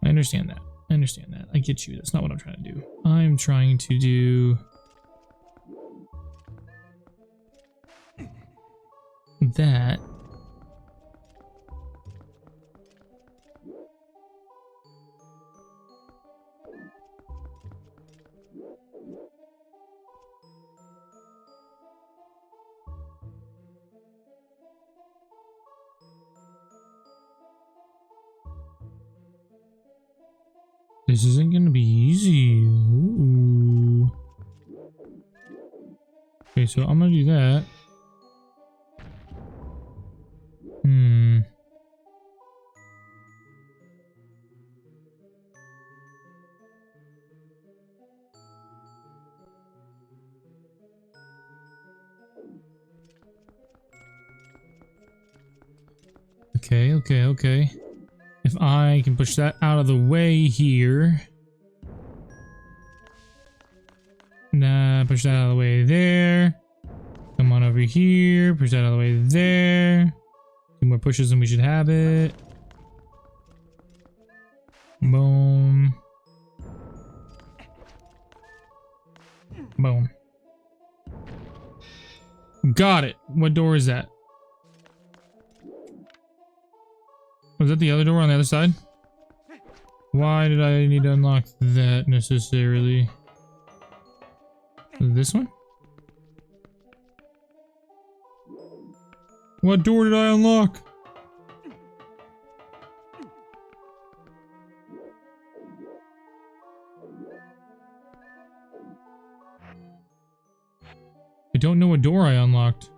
I understand that. I understand that. I get you. That's not what I'm trying to do. I'm trying to do that. This isn't gonna be easy. Ooh. Okay, so I'm gonna do that. Okay. If I can push that out of the way here. Nah, push that out of the way there. Come on over here. Push that out of the way there. 2 more pushes and we should have it. Boom. Boom. Got it. What door is that? Was that the other door on the other side? Why did I need to unlock that necessarily? This one? What door did I unlock? I don't know what door I unlocked.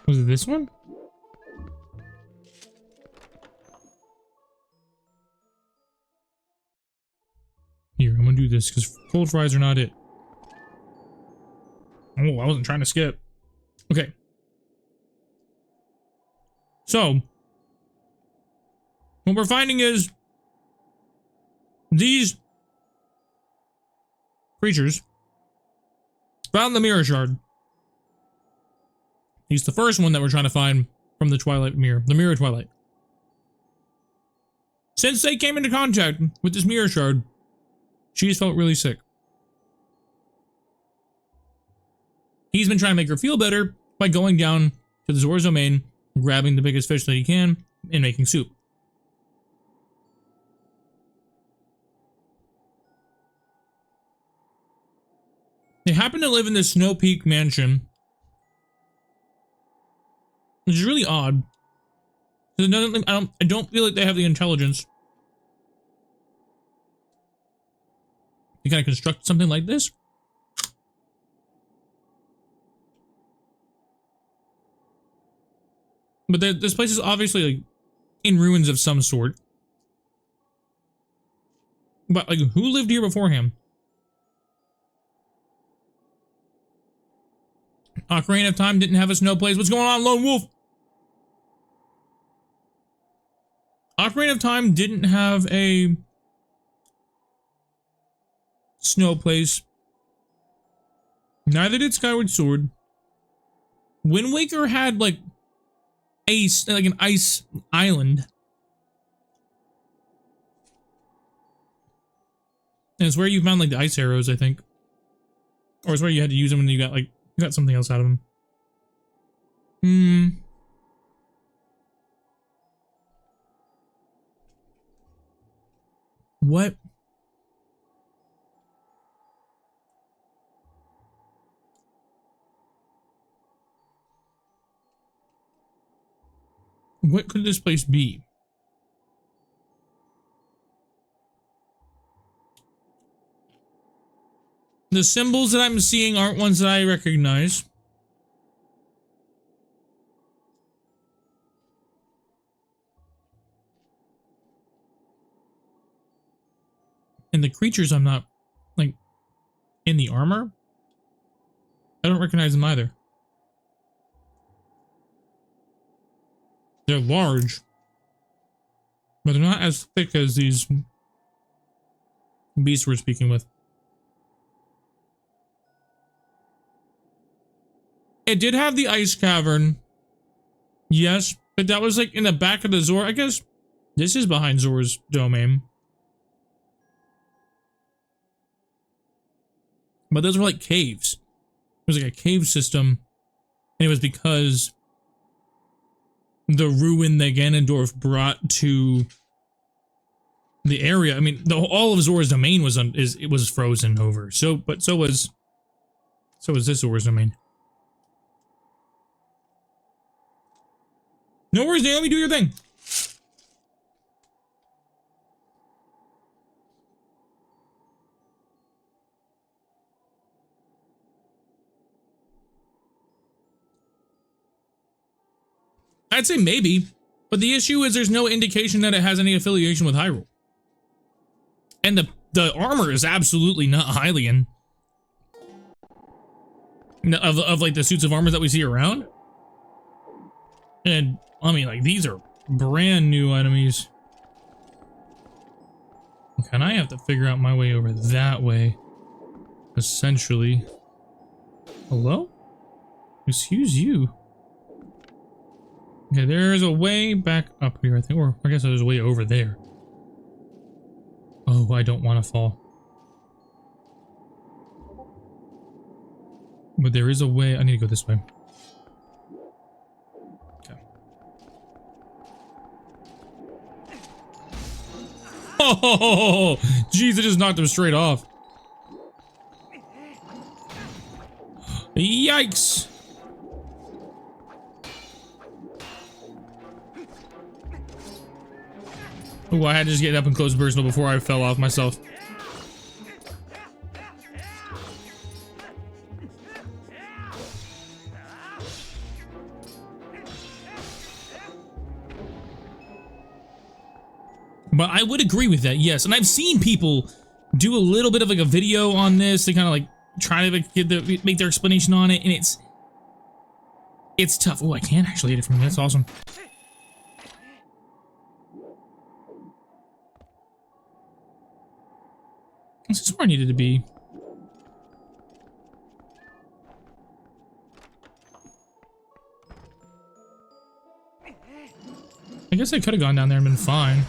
Was it this one? Here, I'm gonna do this because cold fries are not it. Oh, I wasn't trying to skip. Okay. So, what we're finding is these creatures found the mirror shard. He's the first one that we're trying to find from the Twilight Mirror. The Mirror of Twilight. Since they came into contact with this mirror shard, she's felt really sick. He's been trying to make her feel better by going down to the Zora's domain, grabbing the biggest fish that he can, and making soup. They happen to live in this Snow Peak mansion, which is really odd. I don't feel like they have the intelligence to kind of construct something like this. But this place is obviously like in ruins of some sort. But like, who lived here before him? Ocarina of Time didn't have a snow place. What's going on, Lone Wolf? Ocarina of Time didn't have a snow place. Neither did Skyward Sword. Wind Waker had like an ice island. And it's where you found like the ice arrows, I think. Or it's where you had to use them when you got something else out of them. What? What could this place be? The symbols that I'm seeing aren't ones that I recognize. And the creatures I'm not, like, in the armor? I don't recognize them either. They're large, but they're not as thick as these beasts we're speaking with. It did have the ice cavern. Yes, but that was like in the back of the Zora. I guess this is behind Zora's domain. But those were like caves. It was like a cave system. And it was because the ruin that Ganondorf brought to the area. I mean, all of Zora's domain was frozen over. So was this Zora's domain. No worries, Naomi, do your thing. I'd say maybe, but the issue is there's no indication that it has any affiliation with Hyrule. And the armor is absolutely not Hylian. Of like the suits of armor that we see around. And I mean, like, these are brand new enemies. Okay, and I have to figure out my way over that way. Essentially. Hello? Excuse you. Okay, there's a way back up here, I think. Or I guess there's a way over there. Oh, I don't want to fall. But there is a way. I need to go this way. Oh, jeez, it just knocked him straight off. Yikes. Oh, I had to just get up and close personal before I fell off myself. But I would agree with that, yes. And I've seen people do a little bit of like a video on this. They kind of like try to make their explanation on it, and it's tough. Oh, I can actually hit it from here. That's awesome. This is where I needed to be. I guess I could have gone down there and been fine.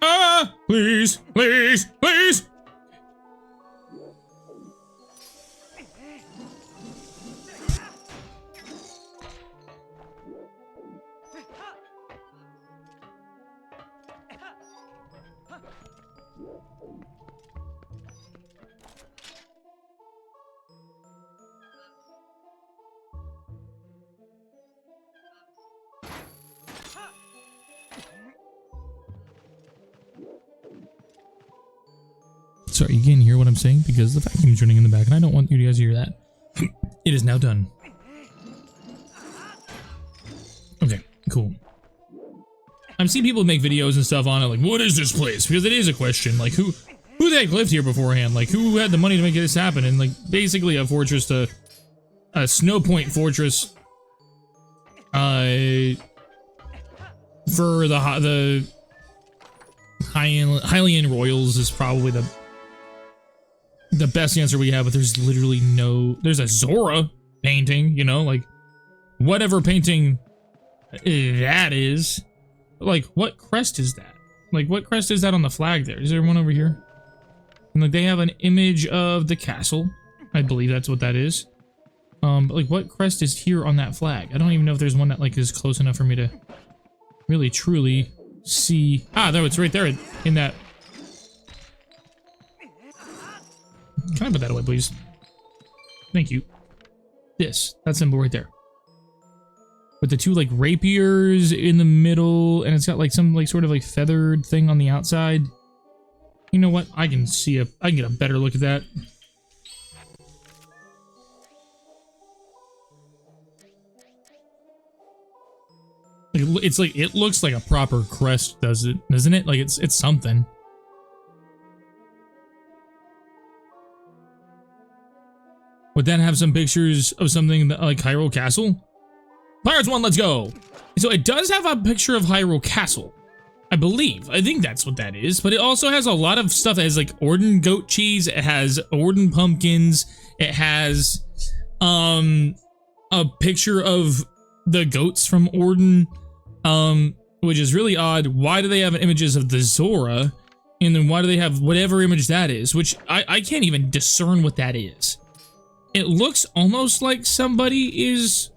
Ah! Please! Please! Please! Sorry, you can't hear what I'm saying because the vacuum's running in the back and I don't want you guys to hear that. It is now done. Okay, cool. I've seen people make videos and stuff on it like, what is this place? Because it is a question, like who the heck lived here beforehand? Like who had the money to make this happen? And like basically a fortress to a snow point fortress for the Hylian Royals is probably the best answer we have, but there's literally there's a Zora painting, you know, like whatever painting that is. Like what crest is that? Like what crest is that on the flag there? Is there one over here? And like they have an image of the castle. I believe that's what that is. But like what crest is here on that flag? I don't even know if there's one that like is close enough for me to really truly see. Ah, no, it's right there in that. Can I put that away, please? Thank you. That symbol right there. With the two like rapiers in the middle, and it's got like some like sort of like feathered thing on the outside. You know what? I can get a better look at that. It's like it looks like a proper crest, doesn't it? Like it's something. Would that have some pictures of something that, like Hyrule Castle? Pirates 1, let's go! So it does have a picture of Hyrule Castle. I believe. I think that's what that is. But it also has a lot of stuff that has like Orden goat cheese. It has Orden pumpkins. It has a picture of the goats from Orden, which is really odd. Why do they have images of the Zora? And then why do they have whatever image that is? Which I can't even discern what that is. It looks almost like somebody is...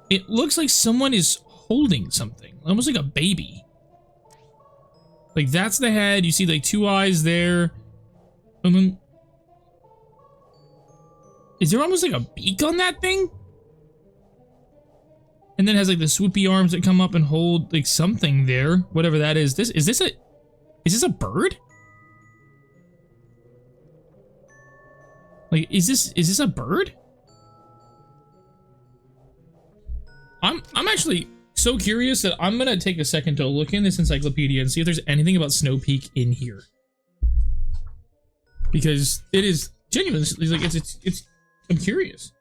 It looks like someone is holding something. Almost like a baby. Like, that's the head. You see, like, two eyes there. And then... Is there almost like a beak on that thing? And then it has, like, the swoopy arms that come up and hold, like, something there. Whatever that is. Is this a bird? Like, is this a bird? I'm actually so curious that I'm gonna take a second to look in this encyclopedia and see if there's anything about Snow Peak in here. Because it is genuine. It's like it's I'm curious.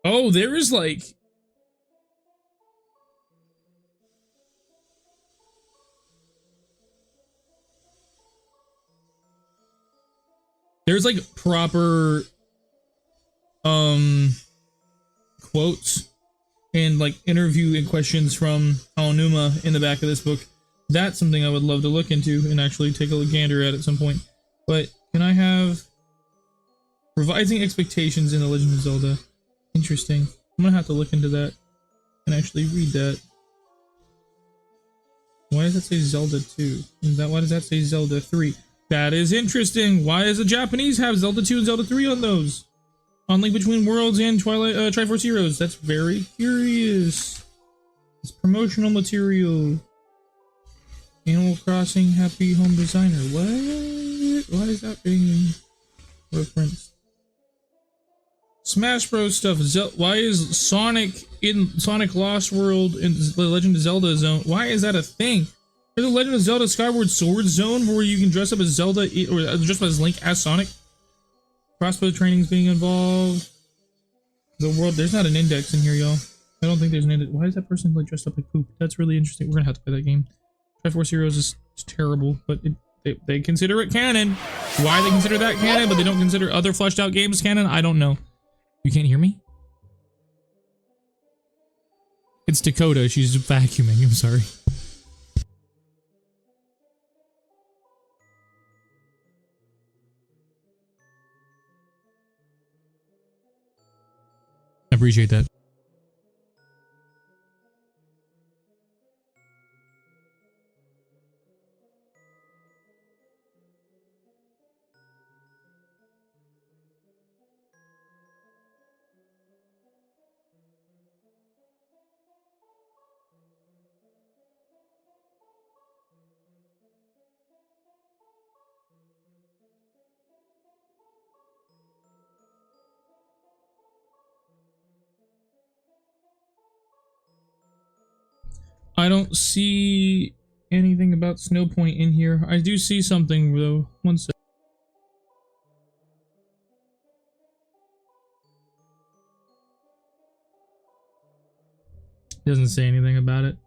Oh, there is like there's like proper quotes and like interview and questions from Aonuma in the back of this book. That's something I would love to look into and actually take a gander at some point. But can I have revising expectations in The Legend of Zelda? Interesting. I'm gonna have to look into that and actually read that. Why does that say Zelda 2? Why does that say Zelda 3? That is interesting. Why does the Japanese have Zelda 2 and Zelda 3 on those? On Link Between Worlds and Triforce Heroes. That's very curious. It's promotional material. Animal Crossing Happy Home Designer. What? Why is that being referenced? Smash Bros stuff. Why is Sonic in Sonic Lost World in the Legend of Zelda zone? Why is that a thing? There's a Legend of Zelda Skyward Sword zone where you can dress up as Zelda or dress up as Link as Sonic. Crossbow training's being involved. The world, there's not an index in here, y'all. I don't think there's an index. Why is that person like dressed up like poop? That's really interesting. We're gonna have to play that game. Triforce Heroes is terrible, but they consider it canon. Why they consider that canon, but they don't consider other fleshed out games canon, I don't know. You can't hear me? It's Dakota. She's vacuuming. I'm sorry. I appreciate that. I don't see anything about Snow Point in here. I do see something though. One sec. Doesn't say anything about it.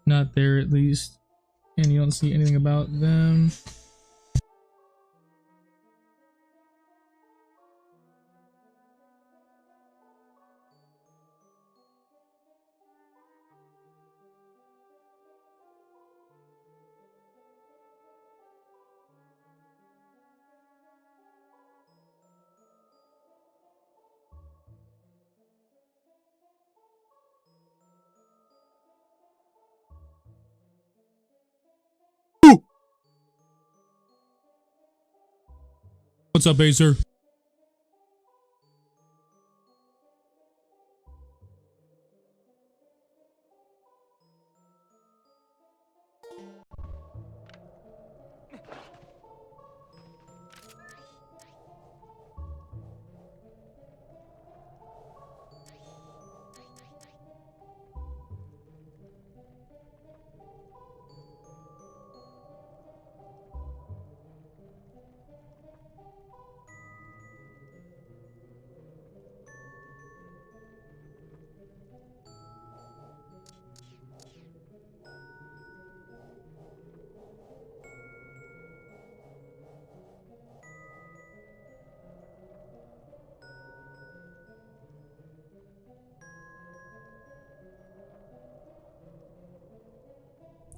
Not there at least. And you don't see anything about them. What's up, Acer?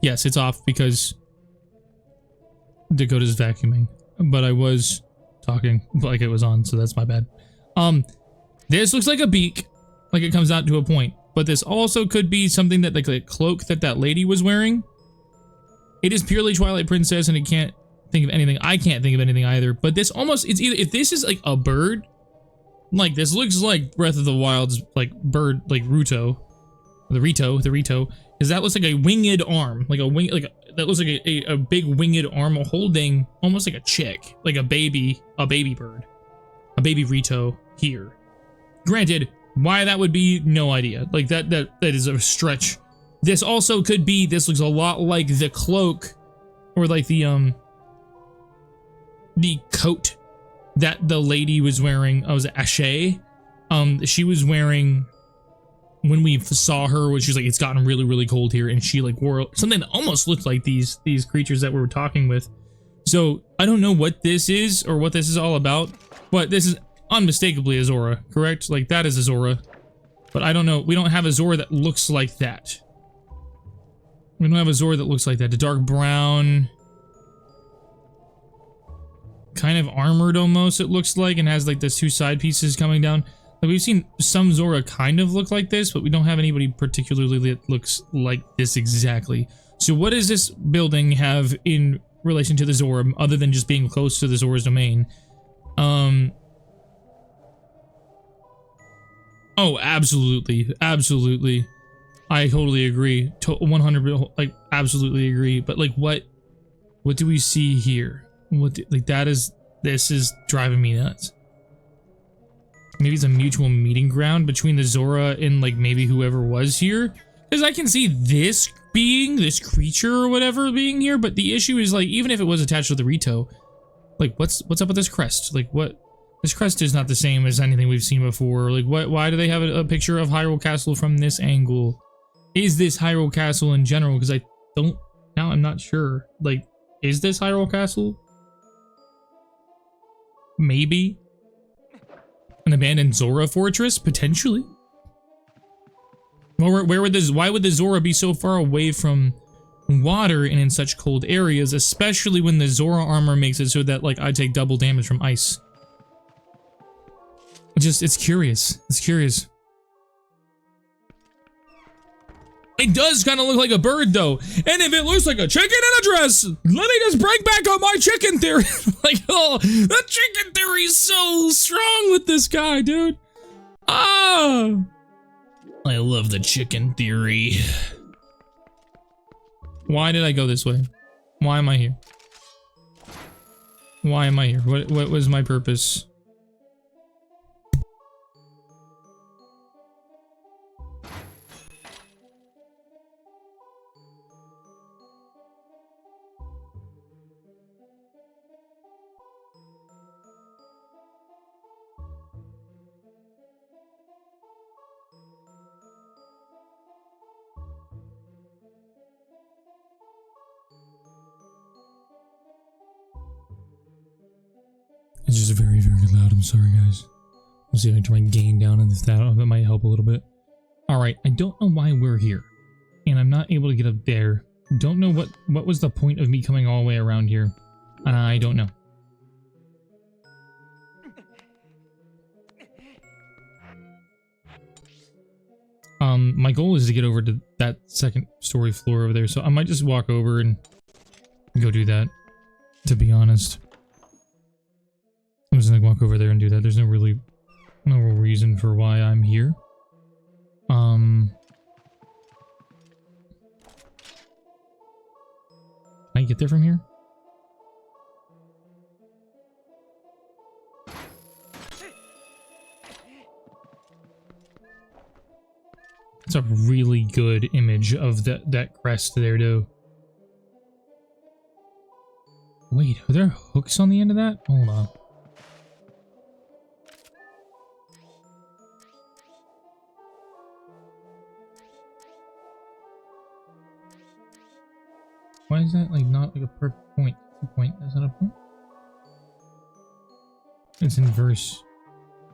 Yes, it's off because Dakota's vacuuming, but I was talking like it was on, so that's my bad. This looks like a beak, like it comes out to a point, but this also could be something that, like a cloak that lady was wearing. It is purely Twilight Princess, and it can't think of anything. I can't think of anything either, but this almost, it's either, if this is like a bird, like this looks like Breath of the Wild's like bird, like Rito, the Rito, is that looks like a winged arm, like a wing, like that looks like a big winged arm holding almost like a chick, like a baby bird, a baby Rito here. Granted, why that would be, no idea. Like that is a stretch. This also could be, this looks a lot like the cloak or like the coat that the lady was wearing. Oh, was it Ashe? She was wearing when we saw her, when she was like, it's gotten really, really cold here, and she like wore something that almost looked like these creatures that we were talking with. So I don't know what this is or what this is all about, but this is unmistakably Azora, correct? Like that is Azora, but I don't know. We don't have Azora that looks like that. We don't have Azora that looks like that. The dark brown, kind of armored almost, it looks like, and has like those two side pieces coming down. Like we've seen some Zora kind of look like this, but we don't have anybody particularly that looks like this exactly. So what does this building have in relation to the Zora, other than just being close to the Zora's domain? Oh, absolutely. Absolutely. I totally agree. 100%, like, absolutely agree. But, like, what do we see here? Like, this is driving me nuts. Maybe it's a mutual meeting ground between the Zora and, like, maybe whoever was here. Because I can see this being, this creature or whatever being here, but the issue is, like, even if it was attached to the Rito, like, what's up with this crest? Like, what? This crest is not the same as anything we've seen before. Like, why do they have a picture of Hyrule Castle from this angle? Is this Hyrule Castle in general? Because I'm not sure. Like, Is this Hyrule Castle? Maybe. An abandoned Zora fortress? Potentially. Where would this? Why would the Zora be so far away from water and in such cold areas, especially when the Zora armor makes it so that like I take double damage from ice? It's curious. It's curious. It does kind of look like a bird though, and if it looks like a chicken in a dress, let me just bring back up my chicken theory. Like, oh, the chicken theory is so strong with this guy, dude. Ah, I love the chicken theory. Why did I go this way? Why am I here? Why am I here? What was my purpose? It's just very, very loud. I'm sorry, guys. I'll see if I can turn my gain down, and if that might help a little bit. Alright, I don't know why we're here. And I'm not able to get up there. Don't know what was the point of me coming all the way around here. And I don't know. My goal is to get over to that second story floor over there, so I might just walk over and go do that, to be honest. I'm just gonna walk over there and do that. There's no real reason for why I'm here. Can I get there from here? That's a really good image of that crest there, though. Wait, are there hooks on the end of that? Hold on. Why is that like not like a perfect point? That's not a point. It's inverse.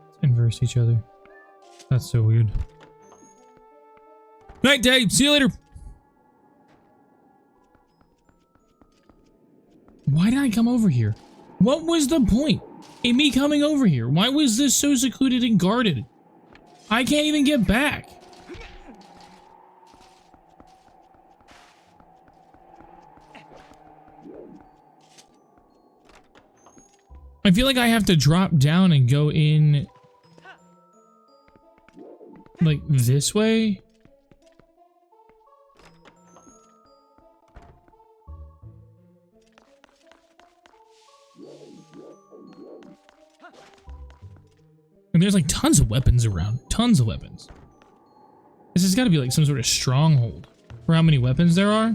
It's inverse each other. That's so weird. Night, Dave. See you later. Why did I come over here? What was the point in me coming over here? Why was this so secluded and guarded? I can't even get back. I feel like I have to drop down and go in like this way. And there's like tons of weapons around. Tons of weapons. This has got to be like some sort of stronghold for how many weapons there are.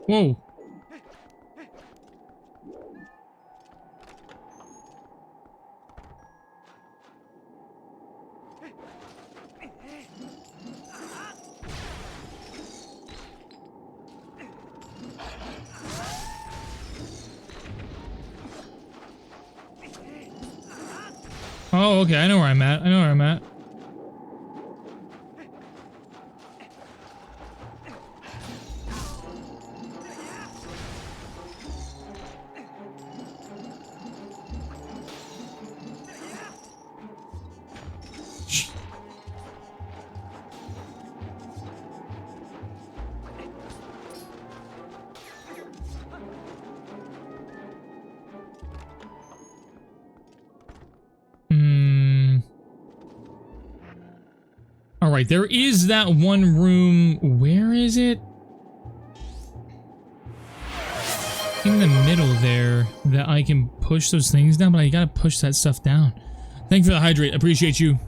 Whoa. Oh, okay, I know where I'm at. I know where I'm at. Alright, there is that one room. Where is it? In the middle there, that I can push those things down, but I gotta push that stuff down. Thank you for the hydrate. Appreciate you.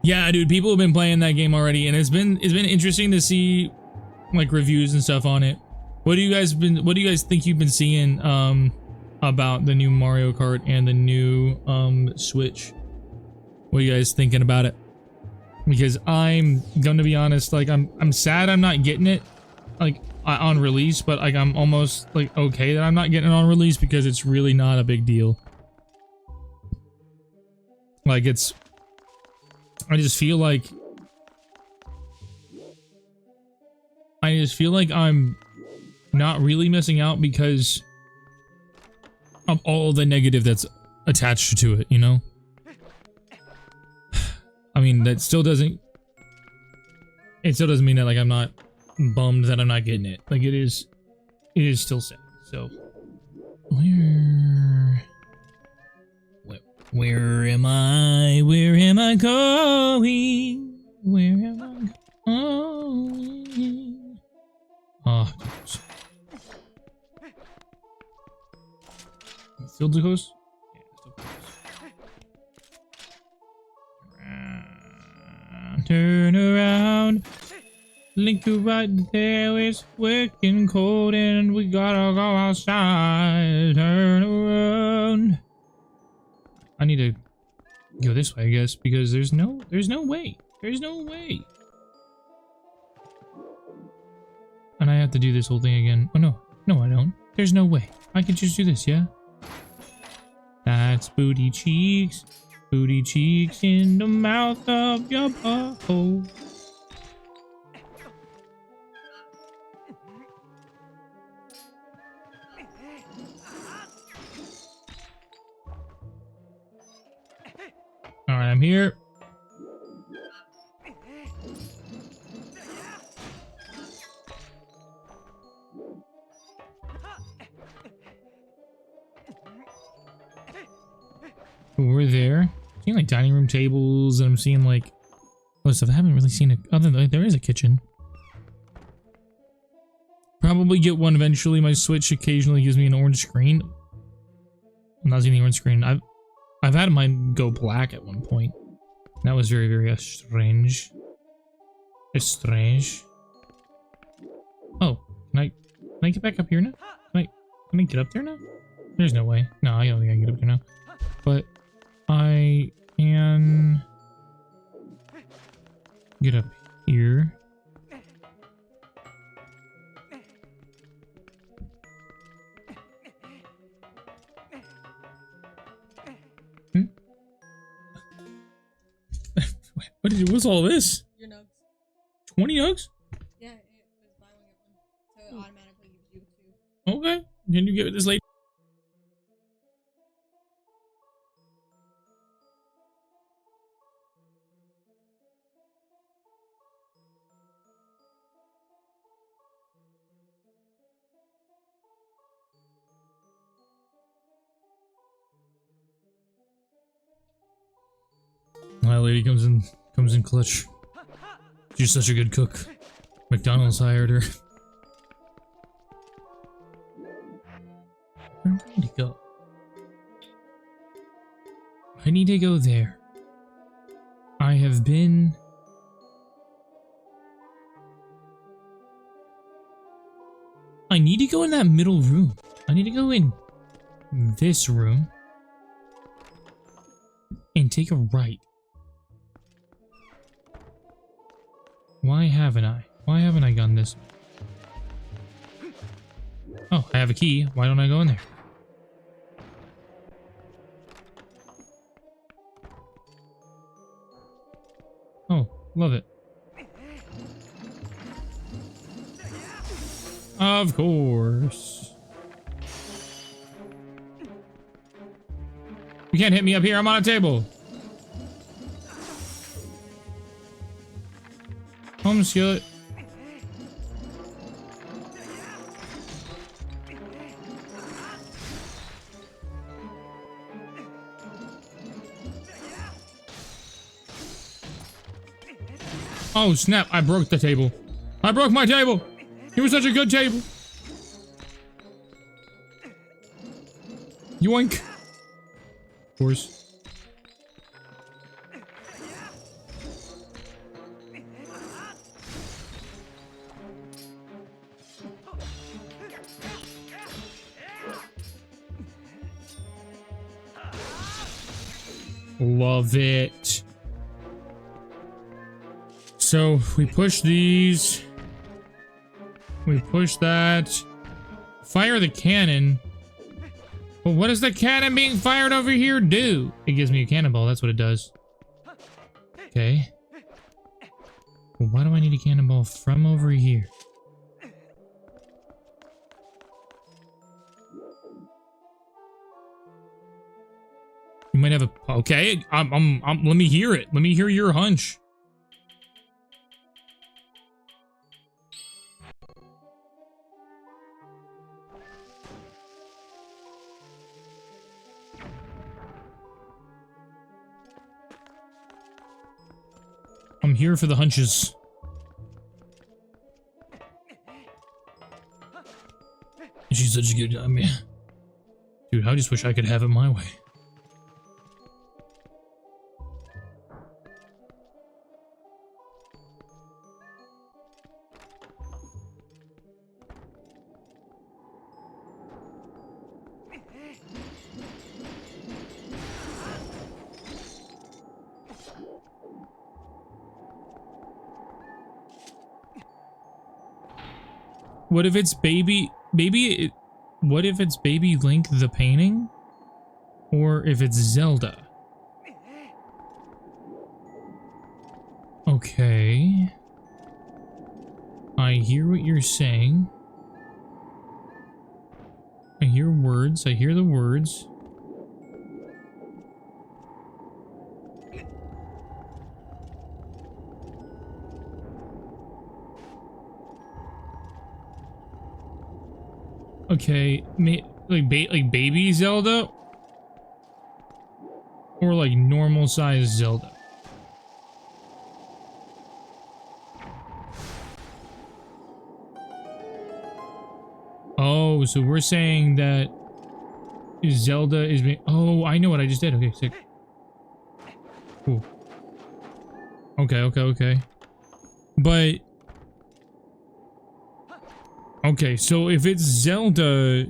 Yeah, dude, people have been playing that game already, and it's been interesting to see like reviews and stuff on it. What do you guys think you've been seeing about the new Mario Kart and the new Switch? What are you guys thinking about it? Because I'm gonna be honest, like I'm sad I'm not getting it like on release, but like I'm almost like okay that I'm not getting it on release because it's really not a big deal. Like I just feel like I'm not really missing out because of all the negative that's attached to it, you know? I mean, that still doesn't mean that like I'm not bummed that I'm not getting it. Like it is still sad. So where am I? Where am I going? Where am I going? Oh, still too close? Yeah, still close. Turn around. Link you right there. It's wicked cold and we gotta go outside. Turn around. I need to go this way, I guess, because there's no way. There's no way. And I have to do this whole thing again. Oh no. No, I don't. There's no way. I can just do this, yeah? That's booty cheeks. Booty cheeks in the mouth of your butthole. Alright, I'm here. We're there. Seeing like dining room tables, and I'm seeing like other stuff. I haven't really seen it. Other than there is a kitchen. Probably get one eventually. My Switch occasionally gives me an orange screen. I'm not seeing the orange screen. I've had mine go black at one point. That was very, very strange. It's strange. Oh, can I get back up here now? Can I get up there now? There's no way. No, I don't think I can get up there now. But I can get up here. What's all this? Your nugs. 20 nugs? Yeah, it was buy one get one. So it automatically gives you 2. Okay. Can you give it this lady? My lady comes in clutch. She's such a good cook. McDonald's hired her. Where do I need to go? I need to go there. I have been... I need to go in that middle room. I need to go in this room and take a right. Why haven't I? Why haven't I gone this way? Oh, I have a key. Why don't I go in there? Oh, love it. Of course. You can't hit me up here. I'm on a table. Home skillet. Oh snap, I broke the table. I broke my table. It was such a good table. Yoink. Of course. Love it. So we push these. We push that. Fire the cannon. Well, what does the cannon being fired over here do? It gives me a cannonball. That's what it does. Okay. Well, why do I need a cannonball from over here? You might have a... Okay, let me hear it. Let me hear your hunch. I'm here for the hunches. She's such a good... I mean... Dude, I just wish I could have it my way. What if it's what if it's baby Link the painting? Or if it's Zelda? Okay. I hear what you're saying. I hear words. I hear the words. Okay, like baby Zelda? Or like normal size Zelda? Oh, so we're saying that Zelda is being... Oh, I know what I just did. Okay, sick. Cool. Okay. But... Okay, so if it's Zelda...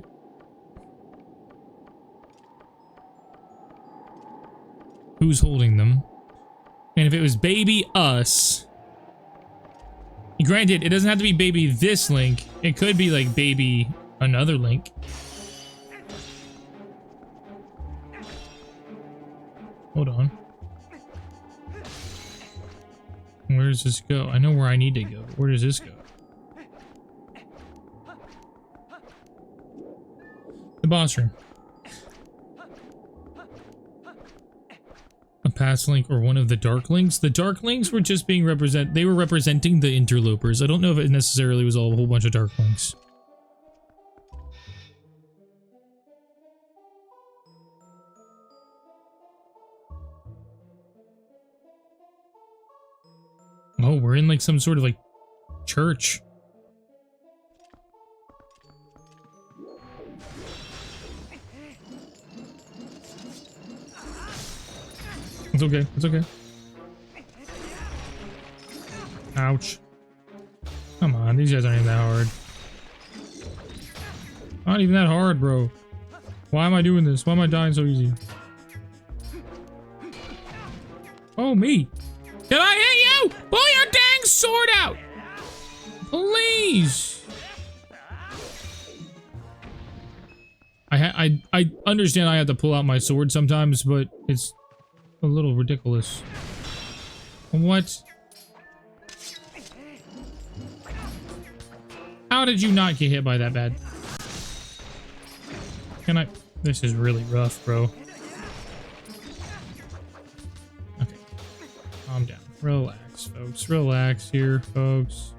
Who's holding them? And if it was baby us... Granted, it doesn't have to be baby this Link. It could be like baby another Link. Hold on. Where does this go? I know where I need to go, but where does this go? The boss room. A past Link or one of the Dark Links? The Dark Links were just being they were representing the interlopers. I don't know if it necessarily was all a whole bunch of Dark Links. Oh, we're in like some sort of like church. It's okay. It's okay. Ouch. Come on, these guys aren't even that hard. Not even that hard, bro. Why am I doing this? Why am I dying so easy? Oh, me. Did I hit you? Pull your dang sword out! Please! I understand I have to pull out my sword sometimes, but it's a little ridiculous. What? How did you not get hit by that bad? Can I? This is really rough, bro. Okay. Calm down. Relax, folks. Relax here, folks.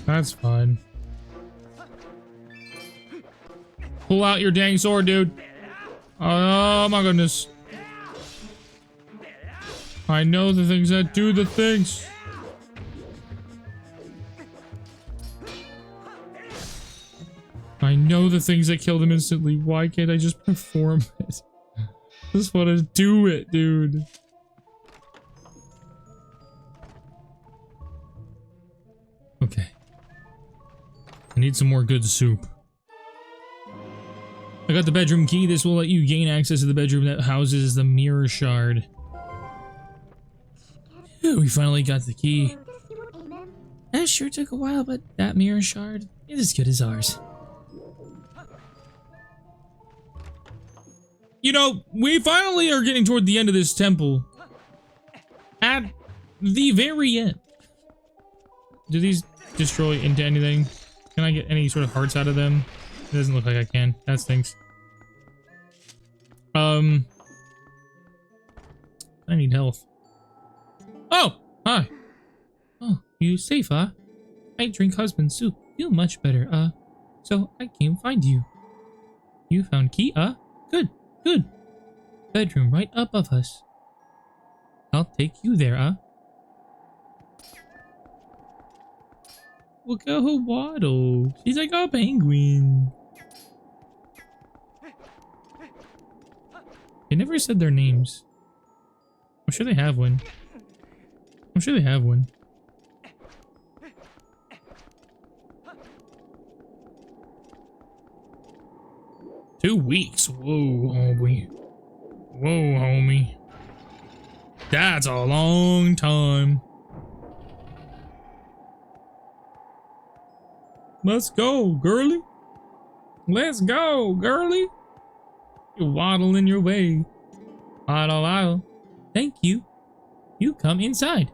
That's fine. Pull out your dang sword, dude. Oh my goodness. I know the things that do the things. I know the things that kill them instantly. Why can't I just perform it? I just want to do it, dude. I need some more good soup. I got the bedroom key. This will let you gain access to the bedroom that houses the mirror shard. We finally got the key. That sure took a while, but that mirror shard is as good as ours. You know, we finally are getting toward the end of this temple. At the very end. Do these destroy into anything? Can I get any sort of hearts out of them? It doesn't look like I can. That stinks. I need health. Oh! Hi! Oh, you safe, huh? I drink husband soup. Feel much better, so I came find you. You found key, Good, good. Bedroom right above us. I'll take you there, Look at her waddle. She's like a penguin. They never said their names. I'm sure they have one. I'm sure they have one. Two weeks. Whoa, homie. Whoa, homie. That's a long time. Let's go, girly. Let's go, girly. You're waddling your way. Waddle, waddle. Thank you. You come inside.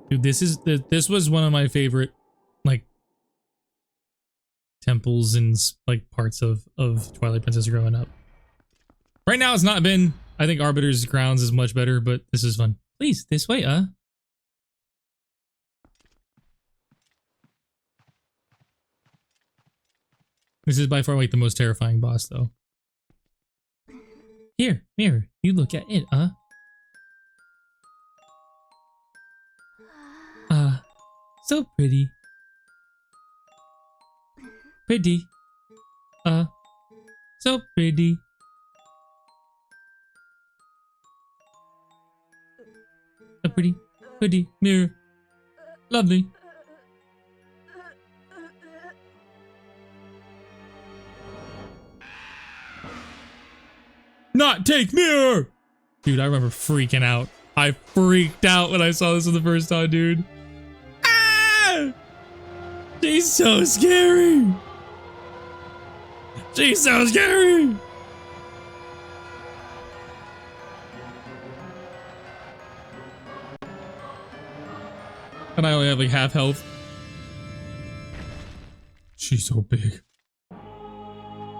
Dude, this was one of my favorite, like, temples and, like, parts of Twilight Princess growing up. Right now it's not been. I think Arbiter's Grounds is much better, but this is fun. Please, this way, This is by far, like, the most terrifying boss, though. Here, mirror, you look at it, so pretty. Pretty. So pretty. A pretty, pretty mirror. Lovely. Not take mirror! Dude, I remember freaking out. I freaked out when I saw this for the first time, dude. Ah! She's so scary! She's so scary! And I only have like half health. She's so big.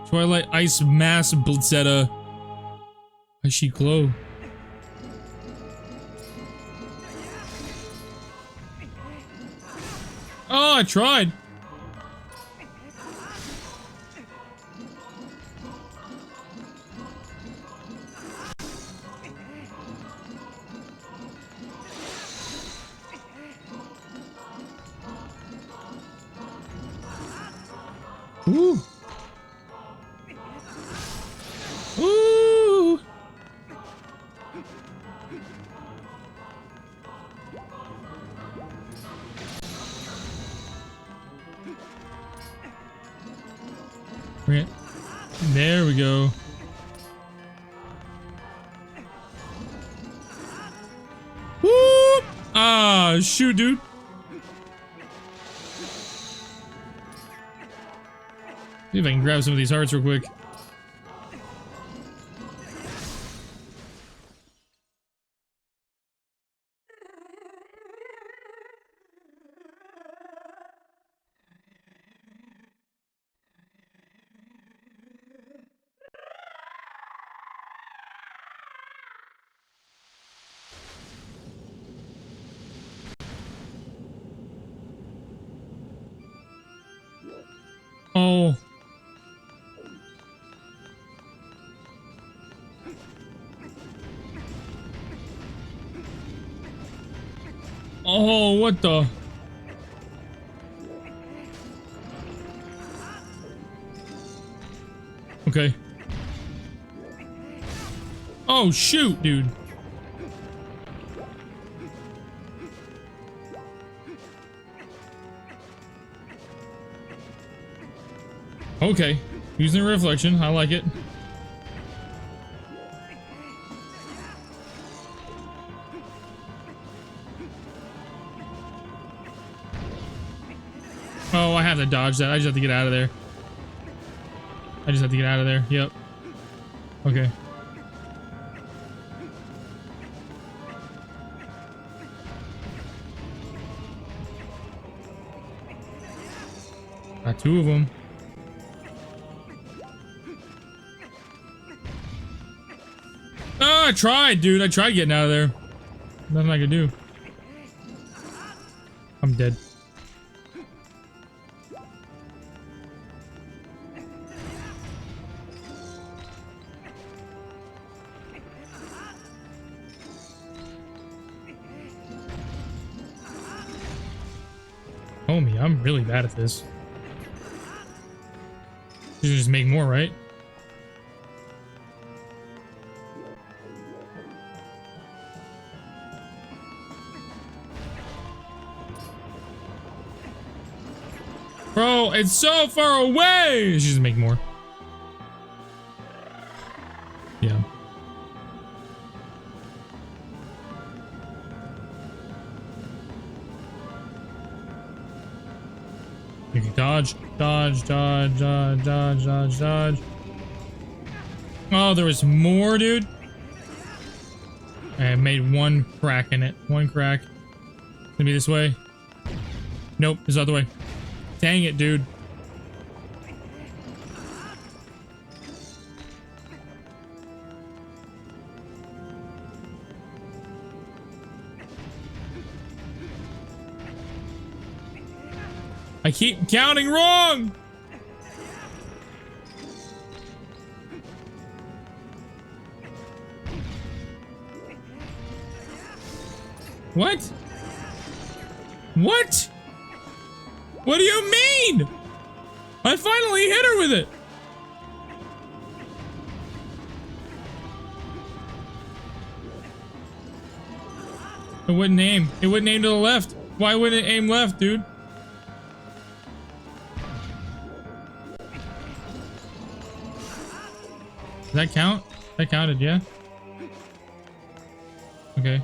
Twilight Ice Mass Blitzetta. Why does she glow? Oh, I tried. Ooh. Ooh. Okay. There we go. Woo! Ah, shoot, dude. See if I can grab some of these hearts real quick. Oh. Oh, what the? Okay. Oh, shoot, dude. Okay. Using reflection. I like it. Oh, I have to dodge that. I just have to get out of there. I just have to get out of there. Yep. Okay. Got two of them. Oh, I tried, dude. I tried getting out of there. Nothing I could do. I'm dead. Homie, I'm really bad at this. You should just make more, right? Bro, it's so far away! You should just make more. Yeah. You can dodge, dodge, dodge, dodge, dodge, dodge, dodge. Oh, there was more, dude. I made one crack in it. One crack. It's gonna be this way. Nope, this other way. Dang it, dude. I keep counting wrong! What? What? What do you mean? I finally hit her with it! It wouldn't aim. It wouldn't aim to the left. Why wouldn't it aim left, dude? Does that count? That counted, yeah? Okay.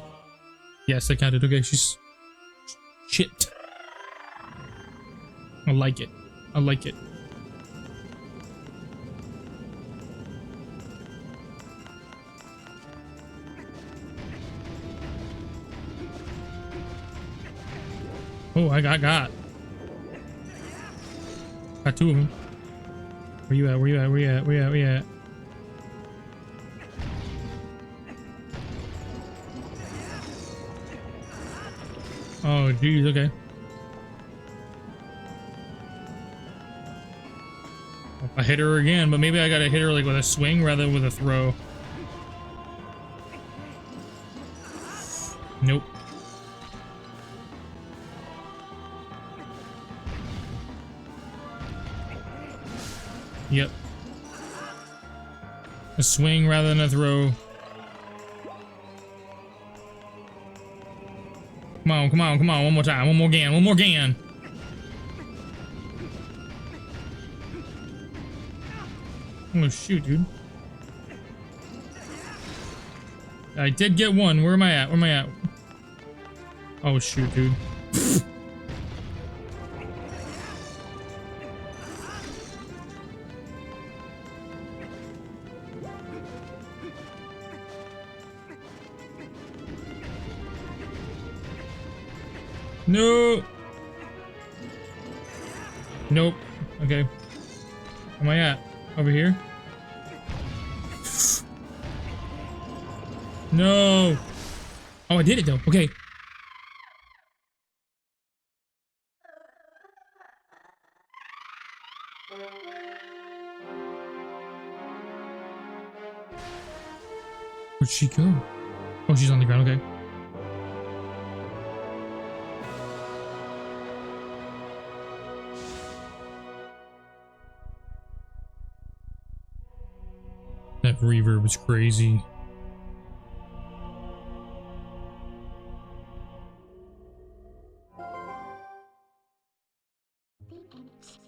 Yes, that counted. Okay, she's... Shit. I like it. I like it. Oh, I got. Got two of them. Where you at? Where you at? Where you at? Where you at? Where you at? Oh, geez, okay. I hit her again, but maybe I gotta hit her like with a swing rather than with a throw. Nope. Yep. A swing rather than a throw. Come on, come on, come on. One more time. One more again. One more again. Oh, shoot, dude. I did get one. Where am I at? Where am I at? Oh, shoot, dude. No. Nope. Okay. Where am I at? Over here? No. Oh, I did it though. Okay. Where'd she go? Oh, she's on the ground. Okay. That reverb is crazy.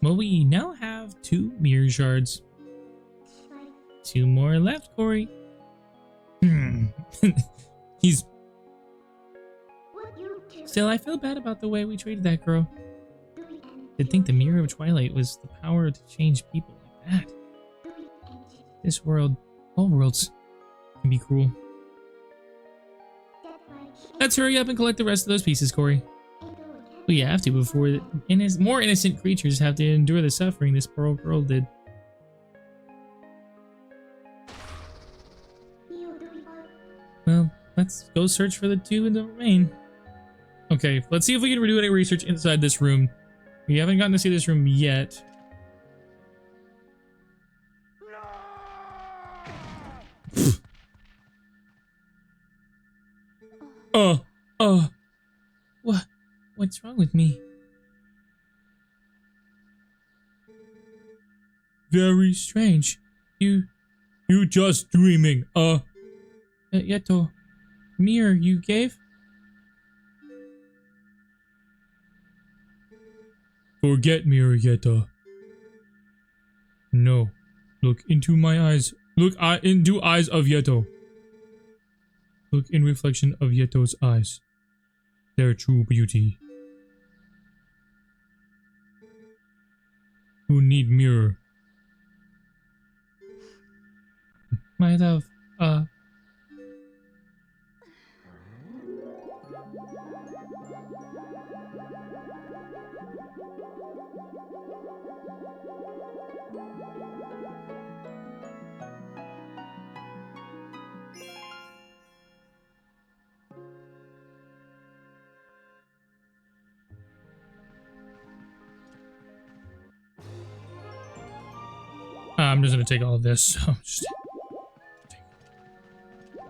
Well, we now have have 2 mirror shards. 2 more left, Corey. He's... Still, I feel bad about the way we treated that girl. To think the Mirror of Twilight was the power to change people like that. This world, all worlds, can be cruel. Let's hurry up and collect the rest of those pieces, Corey. We have to before more innocent creatures have to endure the suffering this poor old girl did. Well, let's go search for the 2 in the remain. Okay, let's see if we can do any research inside this room. We haven't gotten to see this room yet. What's wrong with me? Very strange. You just dreaming. Yeto, mirror you gave? Forget mirror, Yeto. No, look into my eyes. Look into eyes of Yeto. Look in reflection of Yeto's eyes. Their true beauty. Who need mirror? My love, I'm just gonna take all of this. So just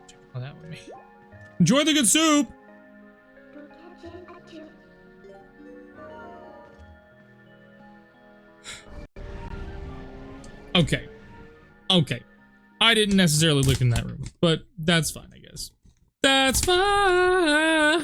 take all that with me. Enjoy the good soup! Okay. Okay. I didn't necessarily look in that room, but that's fine, I guess. That's fine.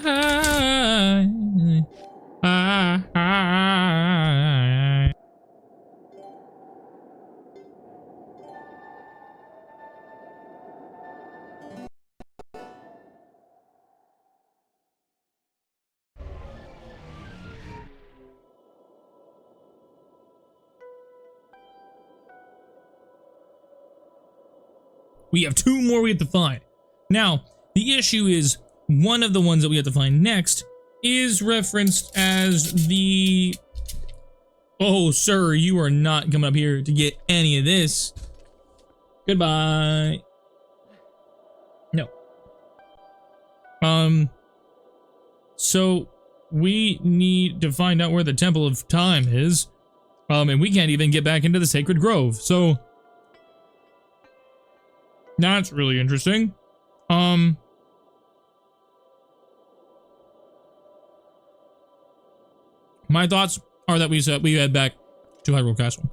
We have 2 more we have to find. Now, the issue is one of the ones that we have to find next is referenced as the... Oh, sir, you are not coming up here to get any of this. Goodbye. No. So we need to find out where the Temple of Time is. And we can't even get back into the Sacred Grove, so... That's really interesting. My thoughts are that we head back to Hyrule Castle.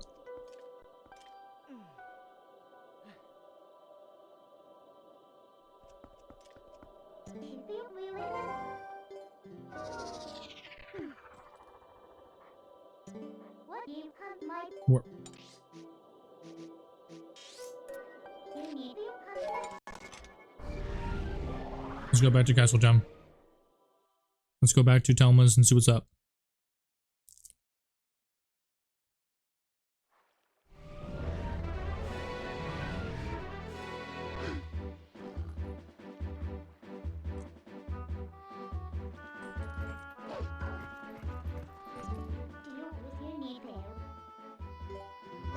Warp. Let's go back to Castle Jam. Let's go back to Telma's and see what's up.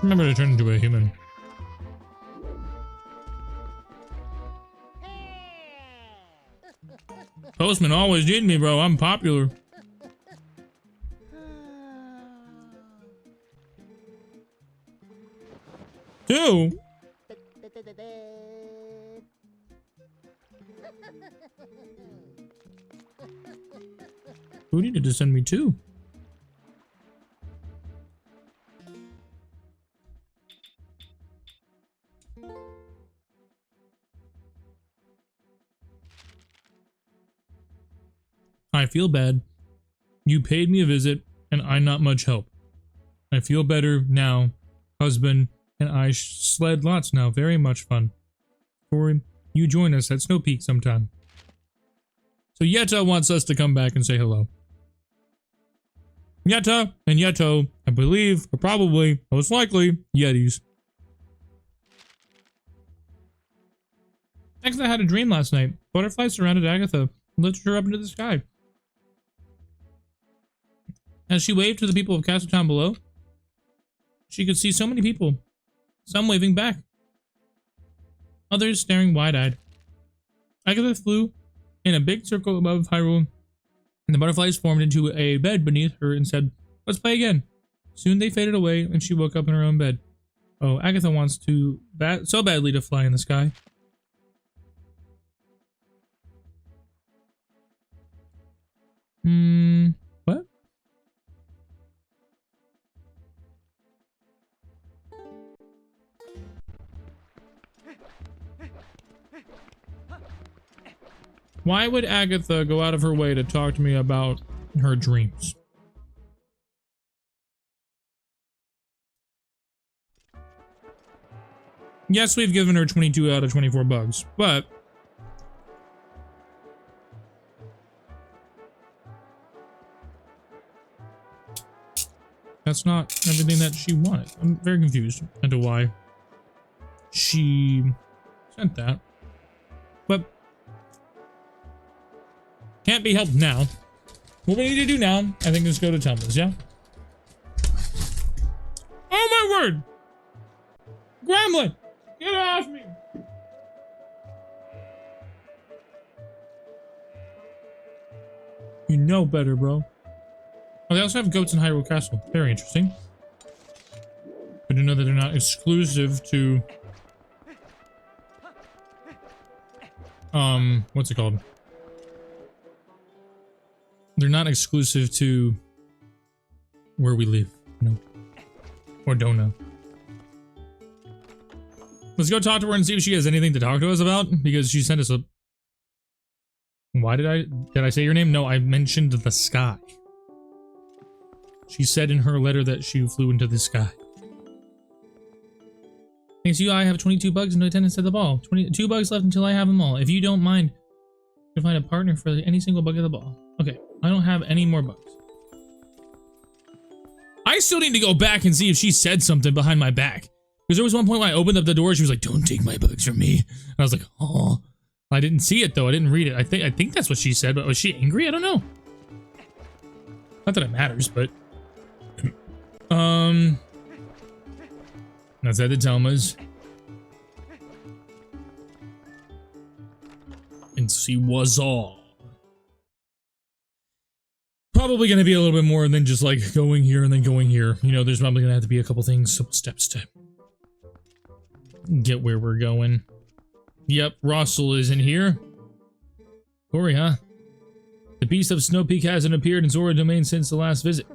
Remember to turn into a human. Postman always need me, bro. I'm popular. Two? Who needed to send me 2? I feel bad. You paid me a visit, and I'm not much help. I feel better now husband and I sled lots now. Very much fun. Corey, you join us at Snow Peak sometime. So Yetta wants us to come back and say hello. Yetta and Yetto, I believe, are probably, most likely, Yetis. Agatha had a dream last night. Butterflies surrounded Agatha and lifted her up into the sky. As she waved to the people of Castletown below, she could see so many people, some waving back, others staring wide-eyed. Agatha flew in a big circle above Hyrule, and the butterflies formed into a bed beneath her and said, "Let's play again." Soon they faded away, and she woke up in her own bed. Oh, Agatha wants to so badly to fly in the sky. What? Why would Agatha go out of her way to talk to me about her dreams? Yes, we've given her 22 out of 24 bugs, but that's not everything that she wanted. I'm very confused as to why she sent that. But can't be helped now. What we need to do now, I think, is go to Tumblr's, yeah? Oh my word! Gremlin! Get off me! You know better, bro. Oh, they also have goats in Hyrule Castle. Very interesting. Good to know that they're not exclusive to... what's it called? They're not exclusive to where we live, no. Or don't know. Let's go talk to her and see if she has anything to talk to us about, because she sent us a... Why did I say your name? No, I mentioned the sky. She said in her letter that she flew into the sky. Thanks to you, I have 22 bugs and no attendance at the ball. 22 bugs left until I have them all. If you don't mind, you can find a partner for any single bug at the ball. Okay, I don't have any more bugs. I still need to go back and see if she said something behind my back. Because there was one point when I opened up the door, she was like, "Don't take my bugs from me." And I was like, "Oh." I didn't see it though, I didn't read it. I think that's what she said, but was she angry? I don't know. Not that it matters, but... That's at the Telmas. And see what's all. Probably gonna be a little bit more than just like going here and then going here. You know, there's probably gonna have to be a couple things, couple steps to get where we're going. Yep, Russell isn't here. Corey, huh? The beast of Snow Peak hasn't appeared in Zora Domain since the last visit.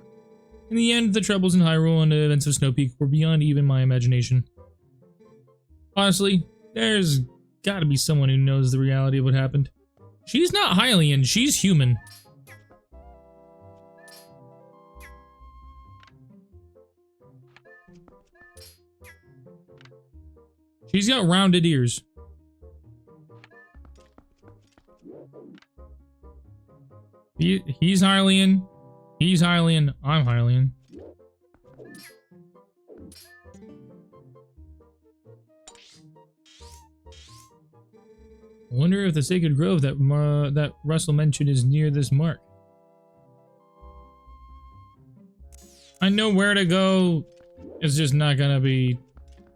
In the end, the troubles in Hyrule and the events of Snow Peak were beyond even my imagination. Honestly, there's gotta be someone who knows the reality of what happened. She's not Hylian, she's human. She's got rounded ears. He's Hylian. He's Hylian. I'm Hylian. I wonder if the sacred grove that Russell mentioned is near this mark. I know where to go. It's just not gonna be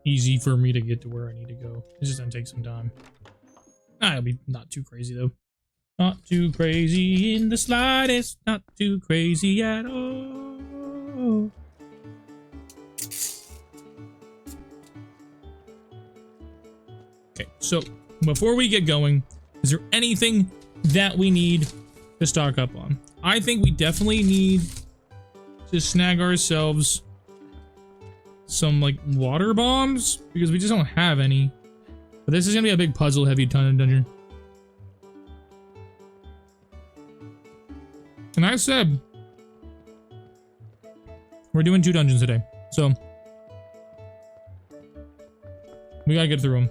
easy for me to get to where I need to go. It's just gonna take some time. It'll be not too crazy though. Not too crazy in the slightest. Not too crazy at all. Okay, so before we get going, is there anything that we need to stock up on? I think we definitely need to snag ourselves some like water bombs because we just don't have any. But this is gonna be a big puzzle heavy dungeon. And I said we're doing 2 dungeons today. So We gotta get through them.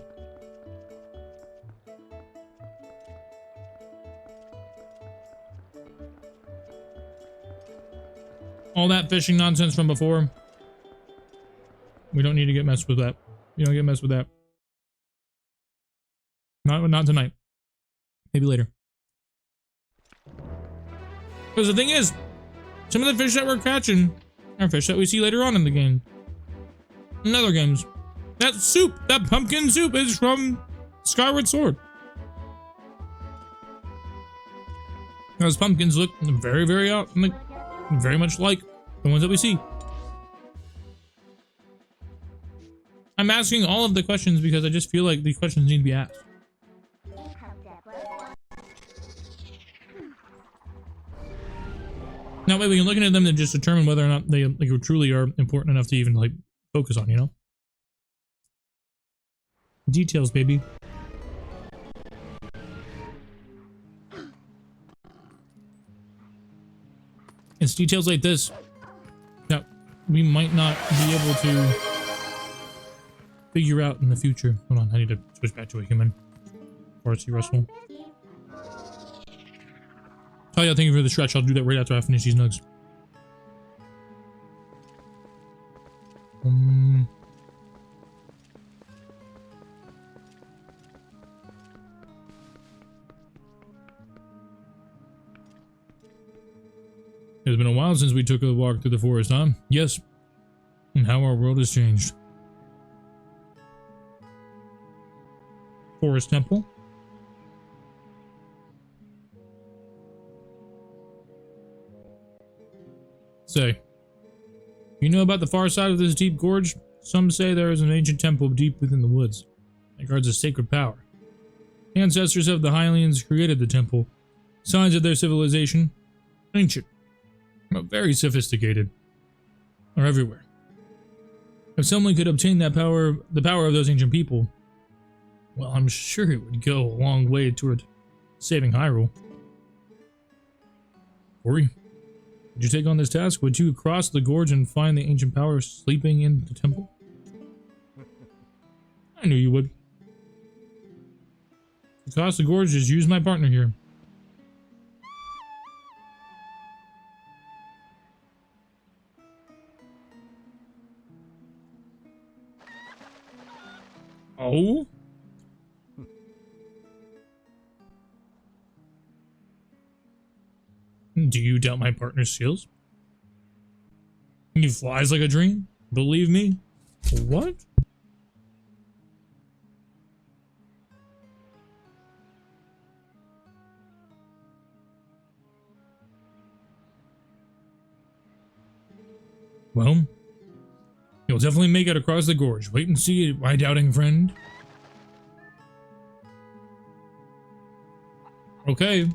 All that fishing nonsense from before. We don't need to get messed with that. You don't get messed with that. Not tonight. Maybe later. Because the thing is, some of the fish that we're catching are fish that we see later on in the game. In other games. That soup, that pumpkin soup is from Skyward Sword. Those pumpkins look very, very much like the ones that we see. I'm asking all of the questions because I just feel like the questions need to be asked. That way we can look into them and just determine whether or not they like truly are important enough to even like focus on, you know? Details, baby. It's details like this that we might not be able to figure out in the future. Hold on, I need to switch back to a human. Horsey Russell. Oh yeah, thank you for the stretch. I'll do that right after I finish these nugs. It's been a while since we took a walk through the forest, huh? Yes. And how our world has changed. Forest Temple. Say, you know about the far side of this deep gorge? Some say there is an ancient temple deep within the woods that guards a sacred power. Ancestors of the Hylians created the temple. Signs of their civilization, ancient, but very sophisticated, are everywhere. If someone could obtain that power, the power of those ancient people, well, I'm sure it would go a long way toward saving Hyrule. Ori, would you take on this task? Would you cross the gorge and find the ancient power sleeping in the temple? I knew you would. To cross the gorge, just use my partner here. Oh? Do you doubt my partner's skills? He flies like a dream? Believe me? What? Well, you'll definitely make it across the gorge. Wait and see, my doubting friend. Okay.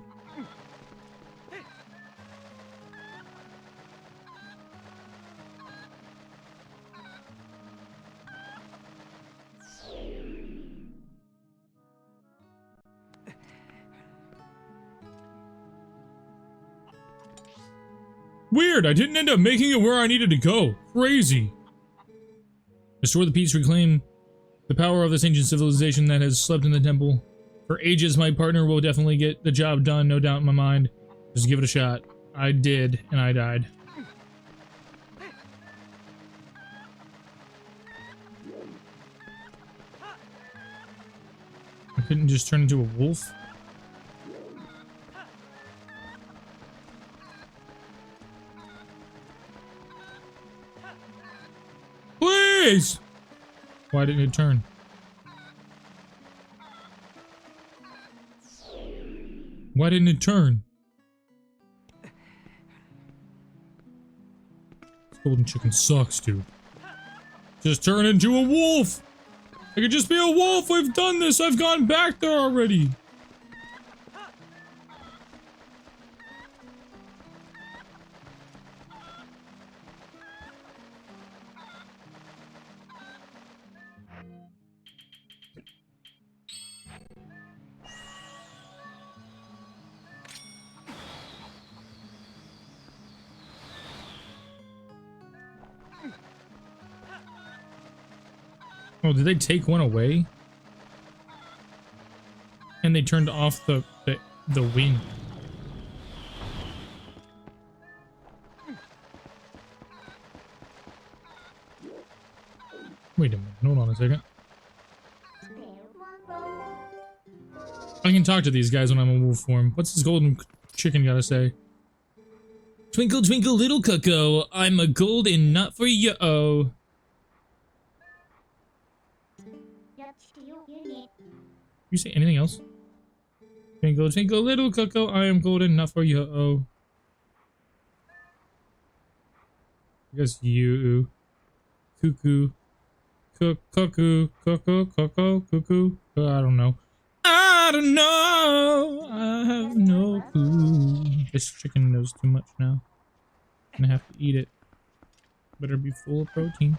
Weird, I didn't end up making it where I needed to go. Crazy. Restore the peace, reclaim the power of this ancient civilization that has slept in the temple. For ages, my partner will definitely get the job done, no doubt in my mind. Just give it a shot. I did, and I died. I couldn't just turn into a wolf. Please! Why didn't it turn? Why didn't it turn? This golden chicken sucks, dude. Just turn into a wolf! I could just be a wolf! I've done this! I've gone back there already! Oh, did they take one away? And they turned off the wind. Wait a minute, hold on a second. I can talk to these guys when I'm in wolf form. What's this golden chicken gotta say? Twinkle, twinkle, little cuckoo, I'm a golden nut for you-oh. You say anything else? Twinkle, twinkle, little cuckoo, I am golden nut for you-oh. I guess you. Cuckoo. Cuckoo, cuckoo, cuckoo, cuckoo. I don't know. I don't know. I have no clue. This chicken knows too much now. I'm gonna have to eat it. Better be full of protein.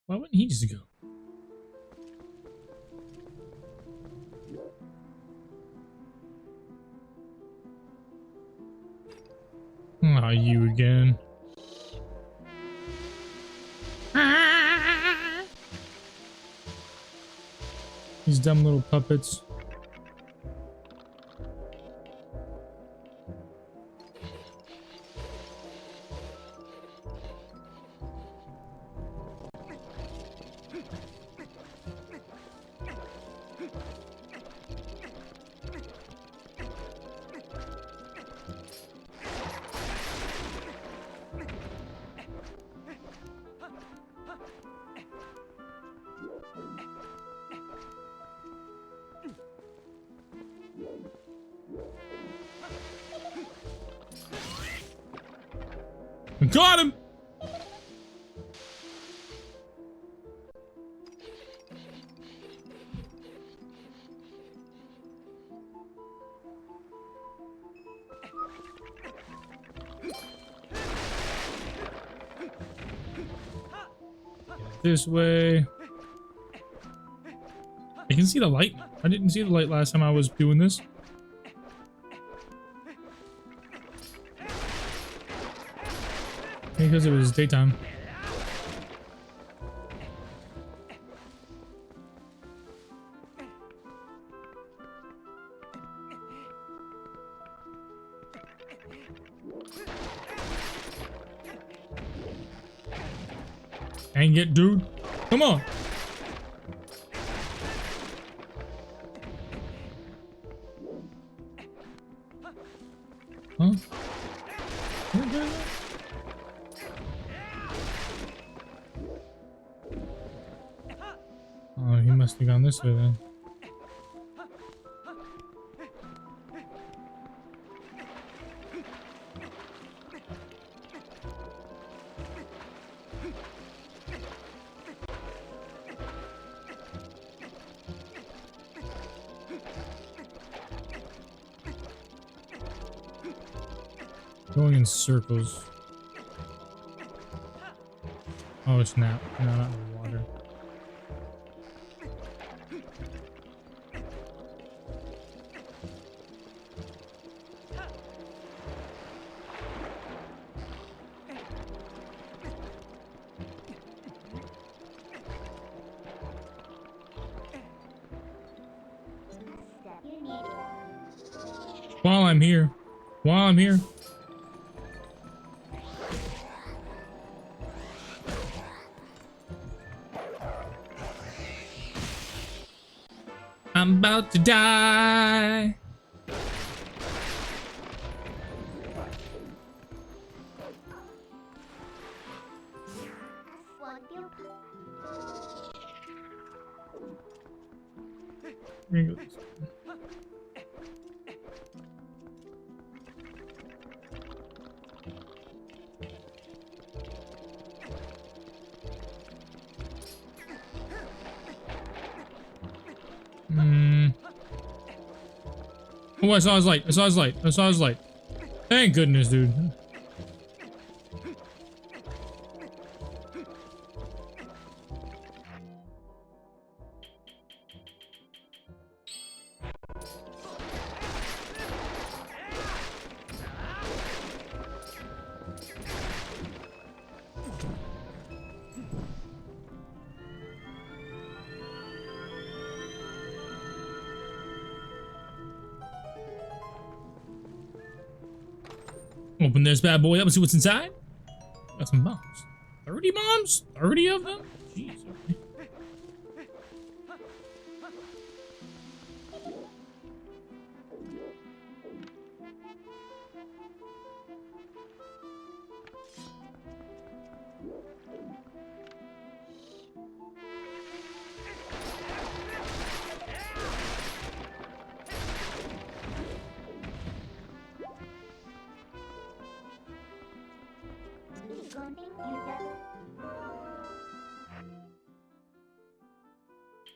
Why wouldn't he just go? Ah, you again. These dumb little puppets. Got him! This way. I can see the light. I didn't see the light last time I was doing this. Because it was daytime. Dang it, dude. Come on. Huh? Oh, he must have gone this way then. Going in circles. Oh, snap. No, not in the water. While I'm here. I'm about to die. Here you go. Oh, I saw his light. I saw his light. I saw his light. Thank goodness, dude. Open this bad boy up and see what's inside. Got some bombs. 30 bombs? 30 of them? Jeez. Okay.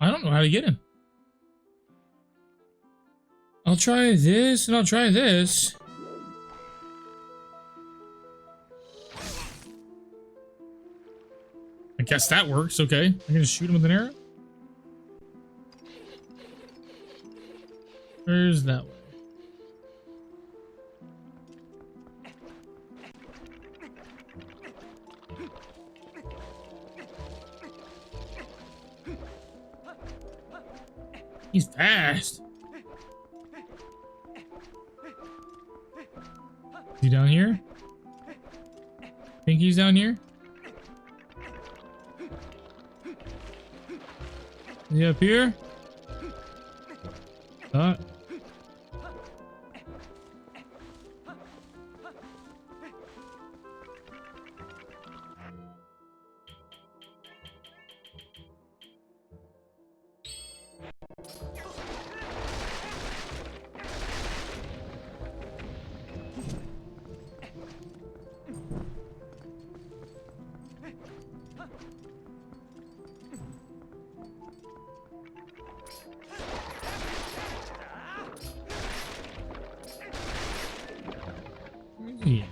I don't know how to get him. I'll try this and I'll try this. I guess that works, okay. I'm gonna shoot him with an arrow. Where's that one? He's fast. Is he down here? Think he's down here? Is he up here? Yeah.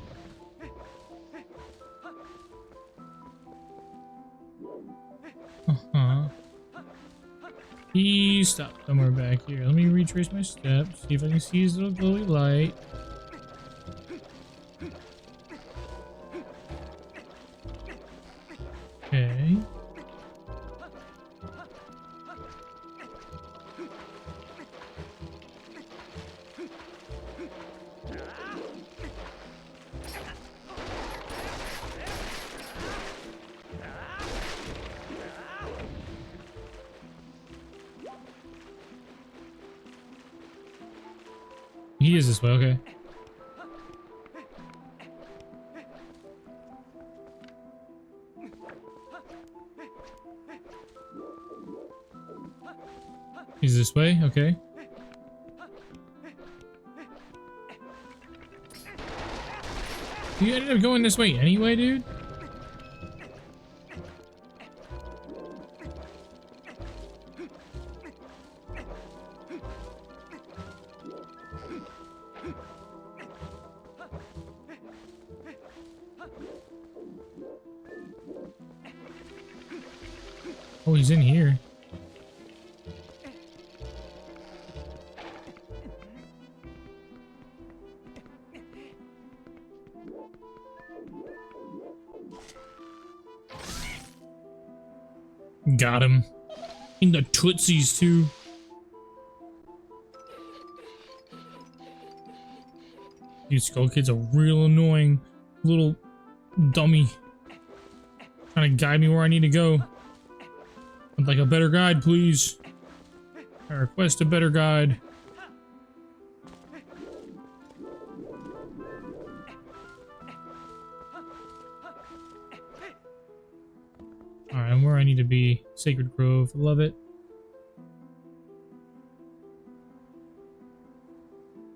He stopped somewhere back here. Let me retrace my steps. See if I can see his little glowy light. Okay. He is this way, okay. He's this way, okay. You ended up going this way anyway, dude? Oh, he's in here. Got him. In the tootsies, too. Dude, Skull Kid's a real annoying little dummy. Trying to guide me where I need to go. I'd like a better guide, please. I request a better guide. Alright, I'm where I need to be. Sacred Grove. Love it.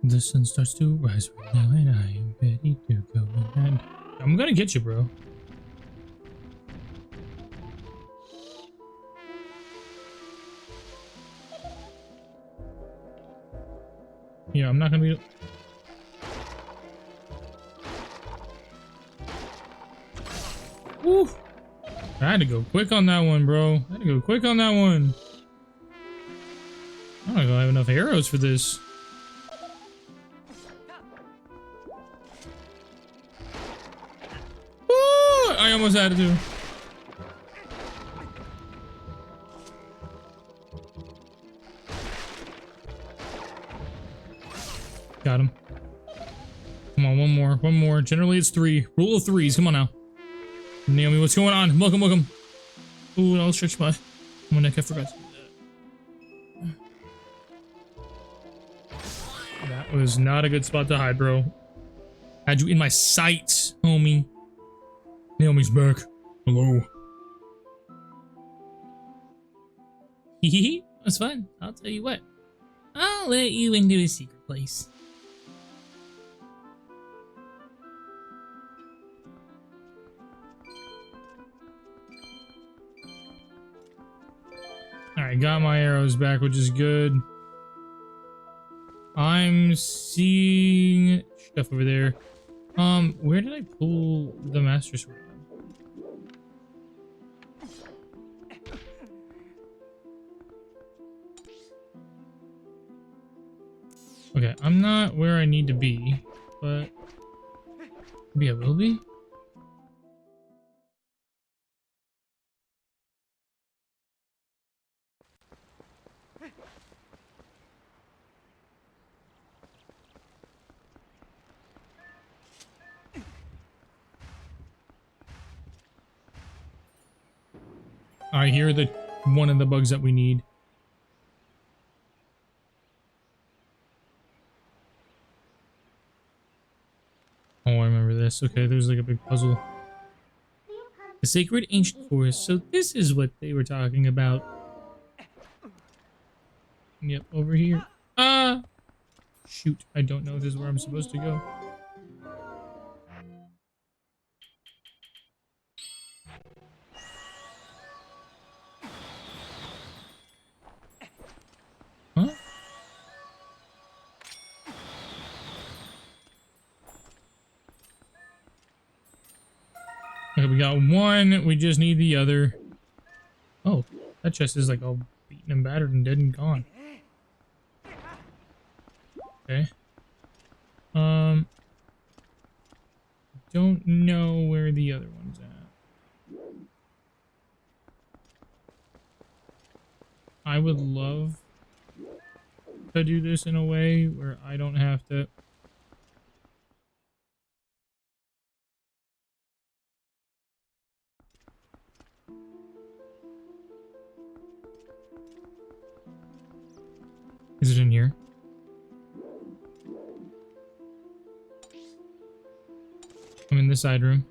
The sun starts to rise right now, and I am ready to go. And I'm gonna get you, bro. Yeah, I'm not gonna be. Woo! I had to go quick on that one, bro. I had to go quick on that one. I don't have enough arrows for this. Woo! I almost had to. Got him. Come on, one more. more, one more. Generally it's 3. Rule of 3s. Come on now. Naomi, what's going on? Welcome, welcome. Ooh, I'll stretch my neck. I forgot to do that. That was not a good spot to hide, bro. Had you in my sights, homie. Naomi's back. Hello. Hehehe. That's fun. I'll tell you what. I'll let you into a secret place. Alright, got my arrows back, which is good. I'm seeing stuff over there. Where did I pull the Master Sword? Okay, I'm not where I need to be, but maybe I will be. Alright, here are the one of the bugs that we need. Oh, I remember this. Okay, there's like a big puzzle. The sacred ancient forest. So this is what they were talking about. Yep, over here. Ah! Shoot, I don't know if this is where I'm supposed to go. Huh? Okay, we got one. We just need the other. Oh, that chest is like all beaten and battered and dead and gone. Okay. Don't know where the other one's at. I would love to do this in a way where I don't have to. Is it in here? I'm in the side room.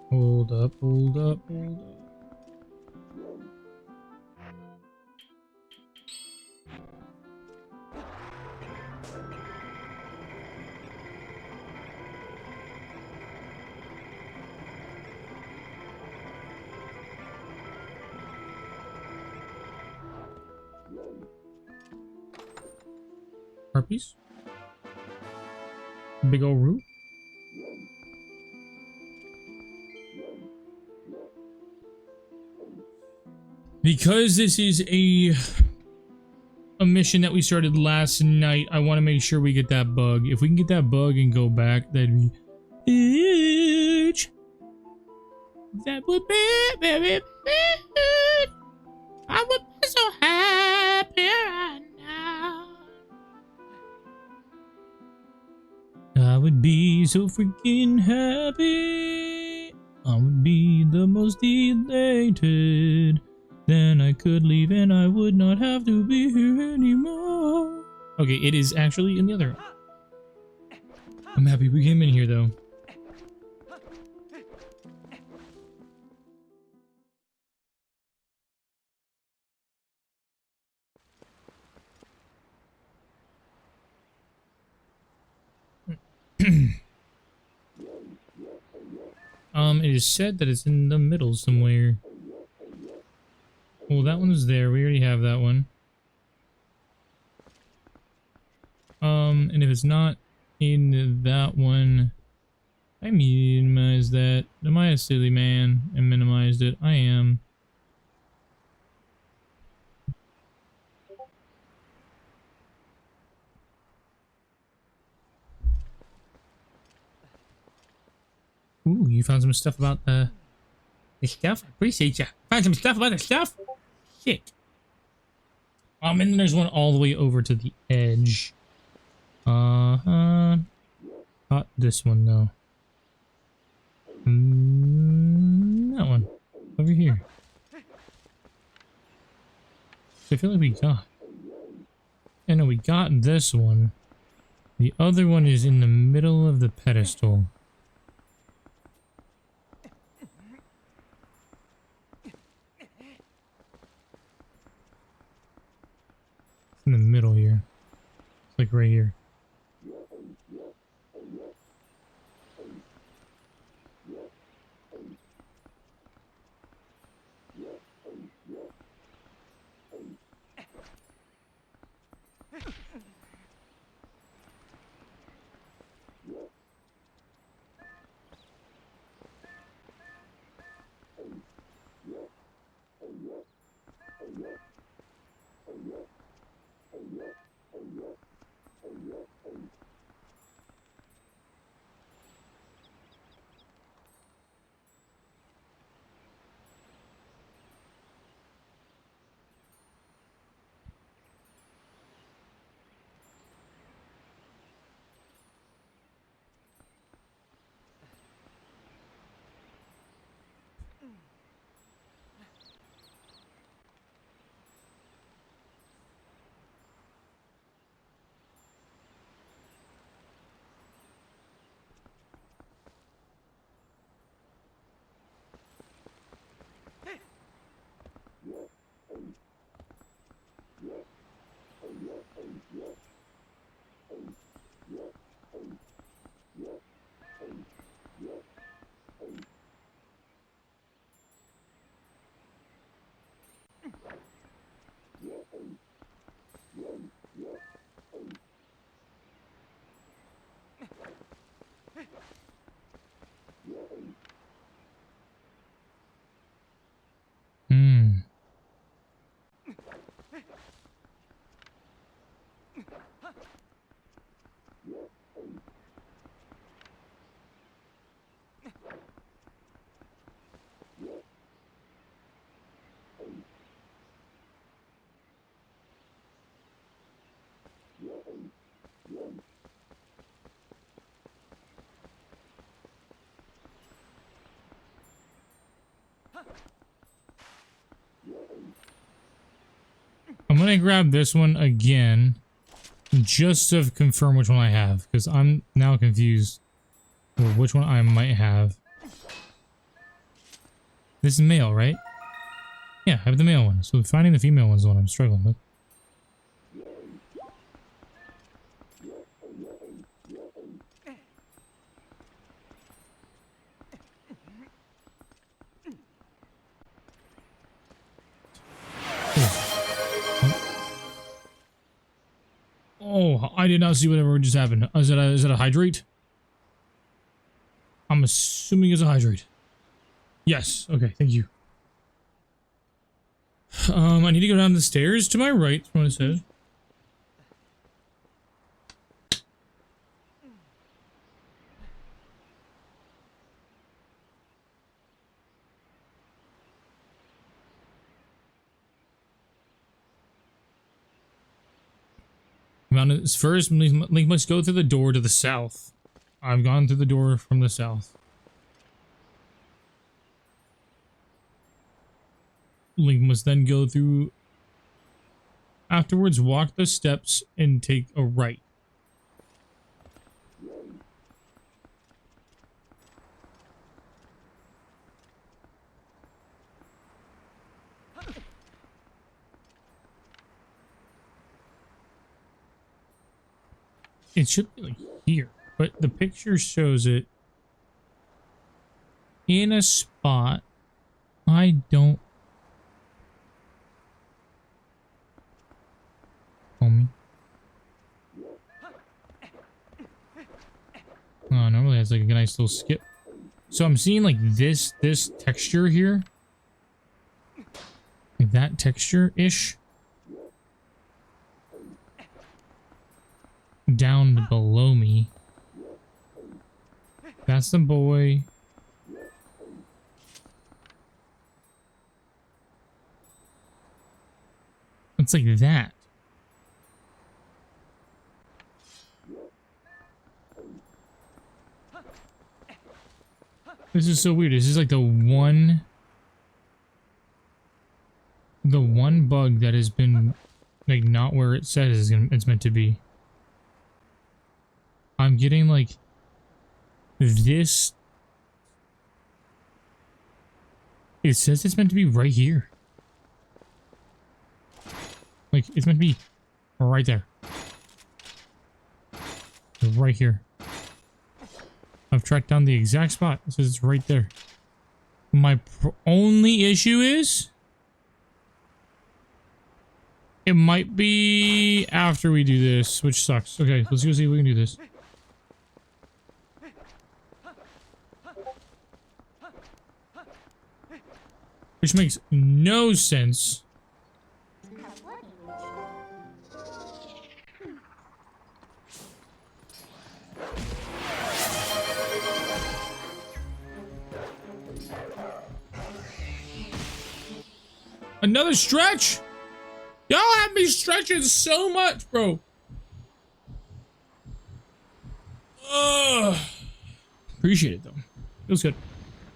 Hold up, hold up, hold up. Harpies? Big ol' root? Because this is a mission that we started last night, I want to make sure we get that bug. If we can get that bug and go back, that'd be huge. That would be very big. I would be so happy right now. I would be so freaking happy. I would be the most elated. Then I could leave and I would not have to be here anymore. Okay, it is actually in the other room. I'm happy we came in here though. It is said that it's in the middle somewhere. Well, that one's there. We already have that one. And if it's not in that one, I minimized that. Am I a silly man and minimized it? I am. Ooh, you found some stuff about the stuff? I appreciate you. Found some stuff about the stuff? Shit. And then there's one all the way over to the edge. Not this one, though. That one. Over here. I feel like we got. I know we got this one. The other one is in the middle of the pedestal. In the middle here. It's like right here. I'm gonna grab this one again just to confirm which one I have, because I'm now confused with which one I might have. This is male, right? Yeah, I have the male one. So finding the female one is the one I'm struggling with. Oh, I did not see whatever just happened. Is that a hydrate? I'm assuming it's a hydrate. Yes. Okay. Thank you. I need to go down the stairs to my right. That's what it says. First, Link must go through the door to the south. I've gone through the door from the south. Link must then go through. Afterwards, walk the steps and take a right. It should be like here, but the picture shows it in a spot I don't. Homie. Oh, normally that's like a nice little skip. So I'm seeing like this texture here, like that texture-ish. Down below me. That's the boy. It's like that. This is so weird. This is like the one bug that has been like not where it says it's meant to be. I'm getting like this. It says it's meant to be right here. Like it's meant to be right there. Right here. I've tracked down the exact spot. It says it's right there. My only issue is it might be after we do this, which sucks. Okay, let's go see if we can do this. Which makes no sense. Another stretch? Y'all have me stretching so much, bro. Appreciate it though. Feels good.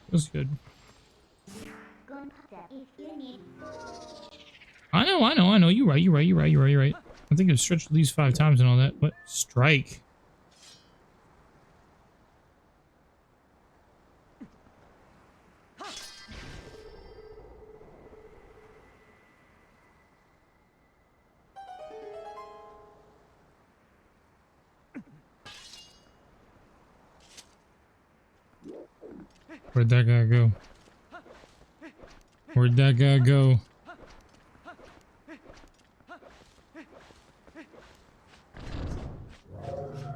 Feels good. I know. You're right. I think I've stretched at least 5 times and all that. What? Strike. Where'd that guy go? Where'd that guy go?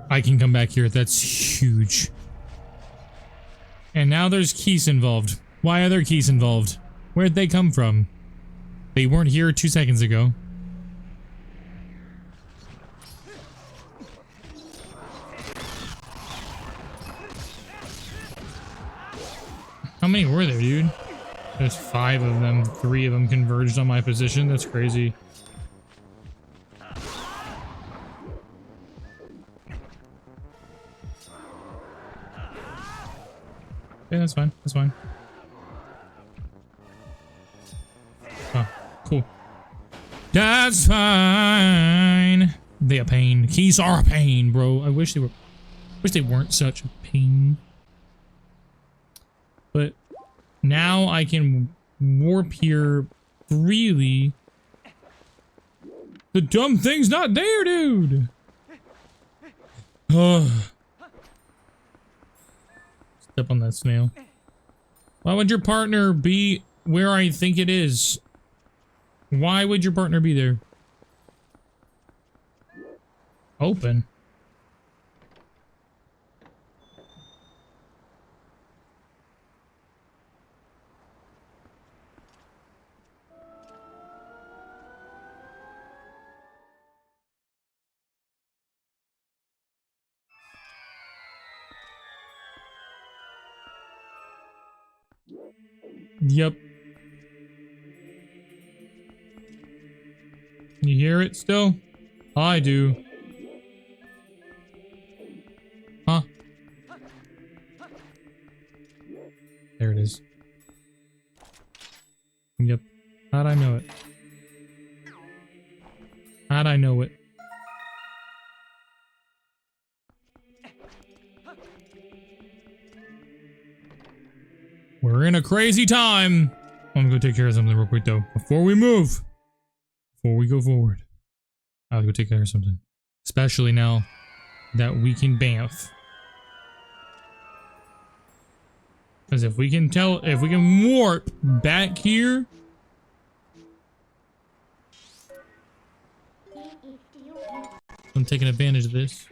I can come back here. That's huge. And now there's keys involved. Why are there keys involved? Where'd they come from? They weren't here 2 seconds ago. How many were there, dude? There's 5 of them. 3 of them converged on my position. That's crazy. Yeah, that's fine. That's fine. Oh, cool. That's fine. They a pain. Keys are a pain, bro. I wish they were. Wish they weren't such a pain. But now I can warp here freely. The dumb thing's not there, dude. Ugh. Step on that snail. Why would your partner be where I think it is? Why would your partner be there? Open. Yep. You hear it still? I do. Huh? There it is. Yep. How'd I know it? How'd I know it? We're in a crazy time. I'm gonna go take care of something real quick though. Before we move. Before we go forward. I'll go take care of something. Especially now that we can bamf. Because if we can warp back here. I'm taking advantage of this.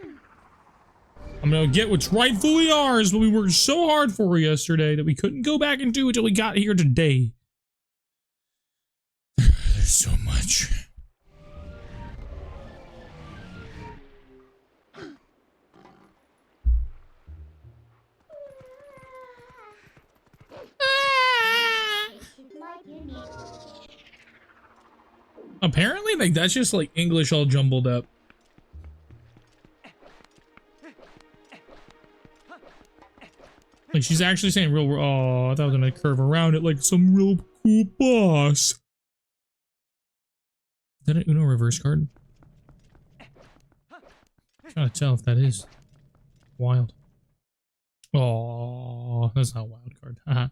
I'm gonna get what's rightfully ours, but we worked so hard for yesterday that we couldn't go back and do until we got here today. There's so much. Apparently, like, that's just like English all jumbled up. Like, she's actually saying real, oh, I thought I was gonna curve around it like some real cool boss. Is that an Uno reverse card? I'm trying to tell if that is. Wild. Oh, that's not a wild card. Haha.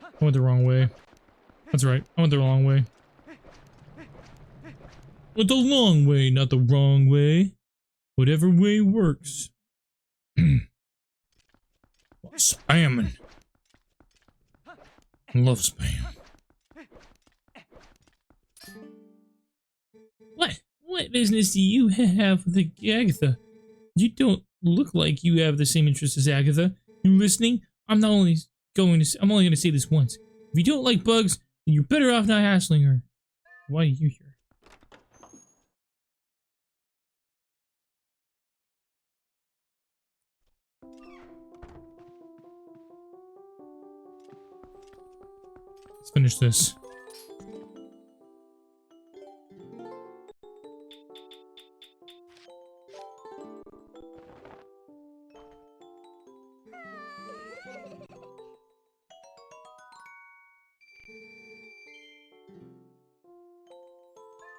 I went the wrong way. That's right. I went the wrong way. Went the long way, not the wrong way. Whatever way works. Spamming. Love spam. What business do you have with Agatha? You don't look like you have the same interest as Agatha. You listening? I'm only going to say this once. If you don't like bugs, then you're better off not hassling her. Why are you here? Let's finish this.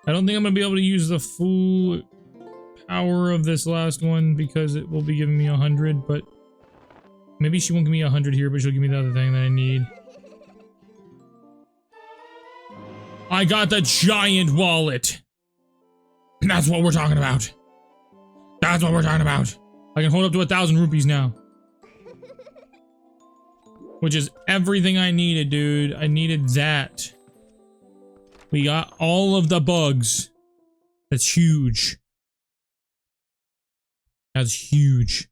I don't think I'm going to be able to use the full power of this last one because it will be giving me 100, but maybe she won't give me 100 here, but she'll give me the other thing that I need. I got the giant wallet. That's what we're talking about. That's what we're talking about. I can hold up to 1,000 rupees now. Which is everything I needed, dude. I needed that. We got all of the bugs. That's huge. That's huge.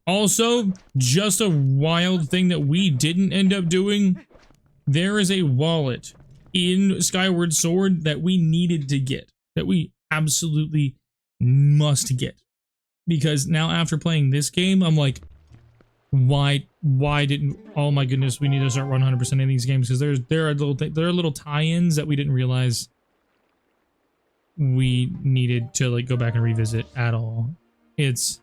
Also, just a wild thing that we didn't end up doing. There is a wallet in Skyward Sword that we needed to get. That we absolutely must get. Because now after playing this game, I'm like, why didn't, oh my goodness, we need to start 100% of these games, because there are little tie-ins that we didn't realize we needed to like go back and revisit at all. It's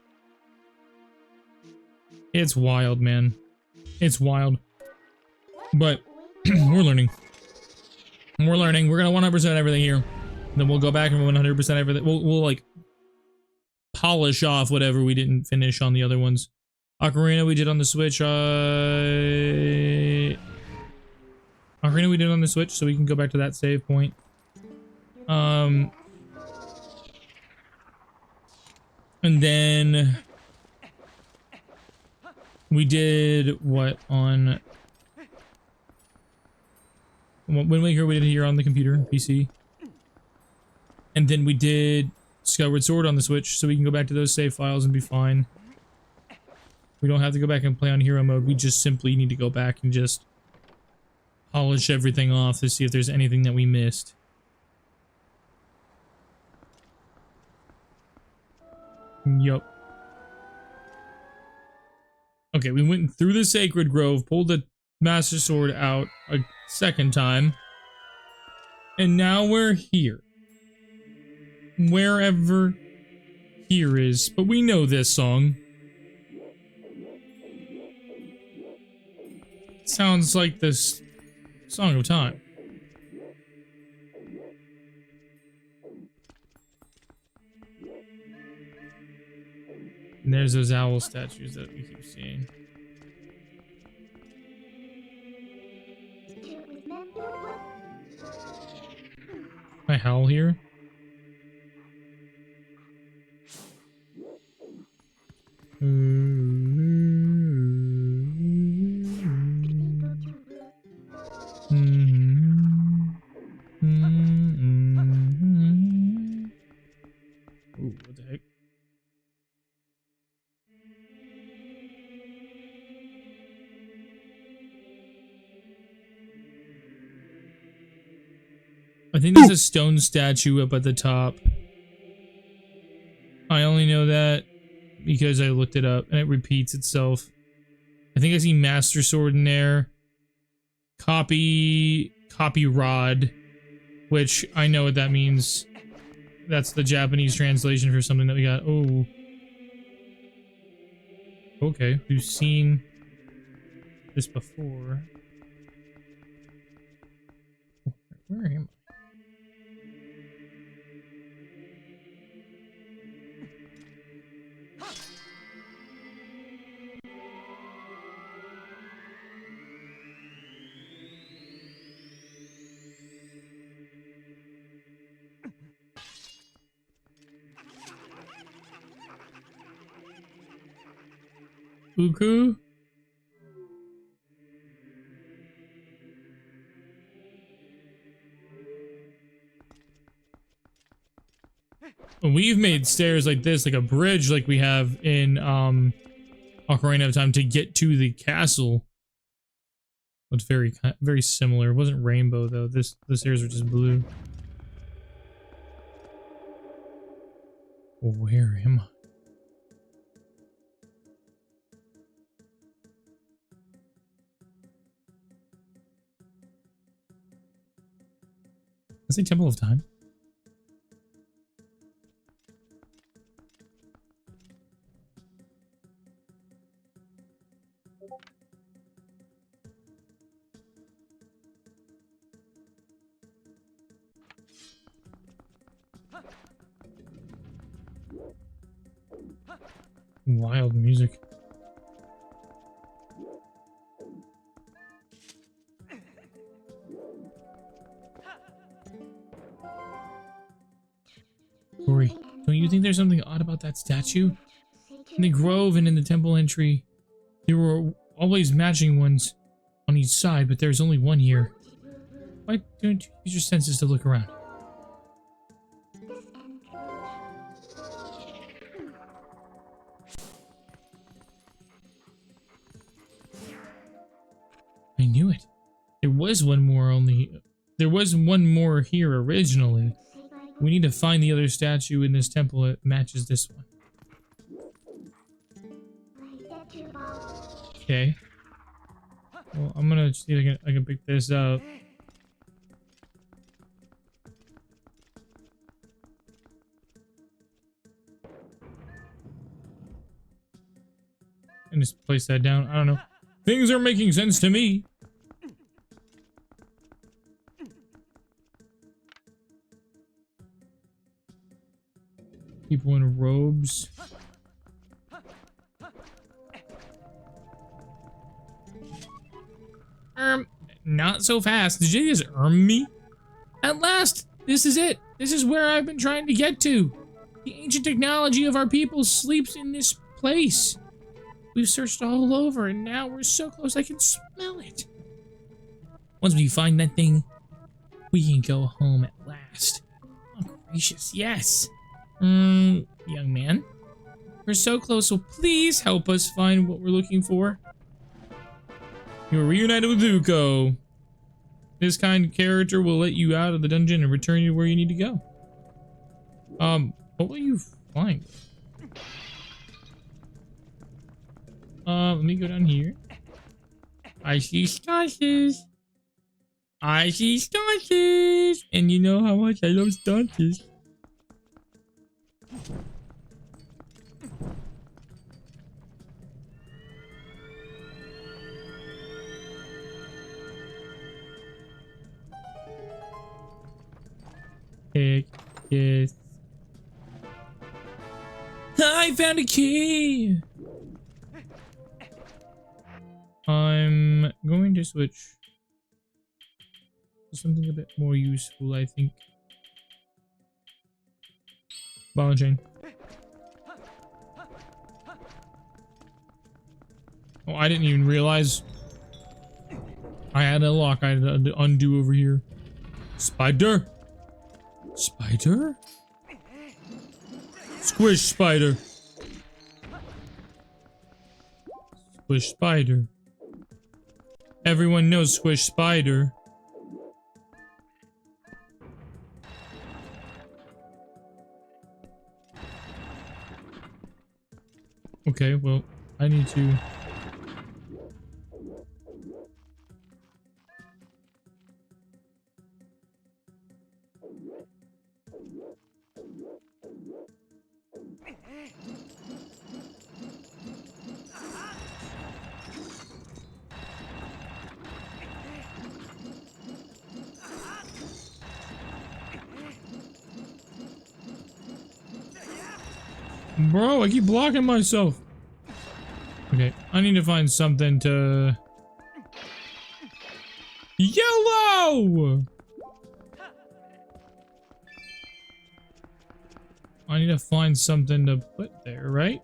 wild, man. It's wild. But we're learning. We're learning. We're gonna 100% everything here. Then we'll go back and 100% everything. We'll like polish off whatever we didn't finish on the other ones. Ocarina we did on the Switch. Ocarina we did on the Switch, so we can go back to that save point. And then we did what on Wind Waker? We did here on the computer, PC. And then we did Skyward Sword on the Switch, so we can go back to those save files and be fine. We don't have to go back and play on hero mode. We just simply need to go back and just polish everything off to see if there's anything that we missed. Yup. Okay, we went through the Sacred Grove, pulled the Master Sword out a second time, and now we're here. Wherever here is, but we know this song. Sounds like this Song of Time. And there's those owl statues that we keep seeing. Can I howl here? Ooh, what the heck? I think there's a stone statue up at the top. I only know that because I looked it up and it repeats itself. I think I see Master Sword in there. Copy copy rod, which I know what that means. That's the Japanese translation for something that we got. Oh. Okay, we've seen this before. Where am I? Uku? We've made stairs like this, like a bridge like we have in Ocarina of Time to get to the castle. It's very similar. It wasn't rainbow though. The stairs were just blue. Where am I? Is it Temple of Time? Wild music. Corey, don't you think there's something odd about that statue? In the grove and in the temple entry, there were always matching ones on each side, but there's only one here. Why don't you use your senses to look around? I knew it. There was one more here originally. We need to find the other statue in this temple that matches this one. Okay. Well, I'm gonna see if I can pick this up. And just place that down. I don't know. Things are making sense to me. People in robes. Not so fast. Did you just me? At last! This is it! This is where I've been trying to get to! The ancient technology of our people sleeps in this place. We've searched all over and now we're so close I can smell it. Once we find that thing, we can go home at last. Oh, gracious, yes! Young man. We're so close, so please help us find what we're looking for. You're reunited with Zuko. This kind of character will let you out of the dungeon and return you where you need to go. What will you find? Let me go down here. I see stunts. I see stunts. And you know how much I love stunts. Heck yes. I found a key! I'm going to switch to something a bit more useful, I think. Ball and chain. Oh, I didn't even realize I had a lock I had to undo over here. Spider! Spider? Squish spider. Squish spider. Everyone knows squish spider. Okay, well, I need to... Bro, I keep blocking myself. Okay, I need to find something to... Yellow! I need to find something to put there, right?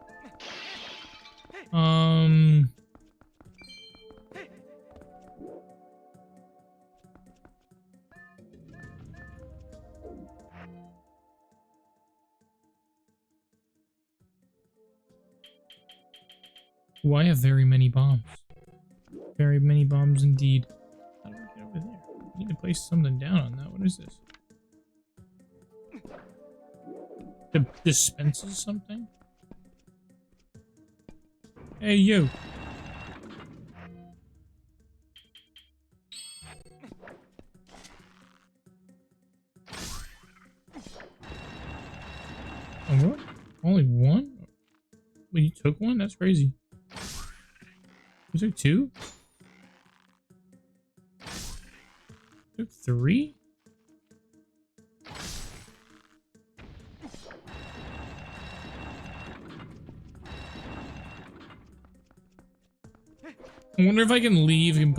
Oh, I have very many bombs. Very many bombs indeed. How do I get over there? I need to place something down on that. What is this? Dispenses something? Hey, you. Oh, what? Only one? Wait, you took one? That's crazy. You took two? You took three? I wonder if I can leave and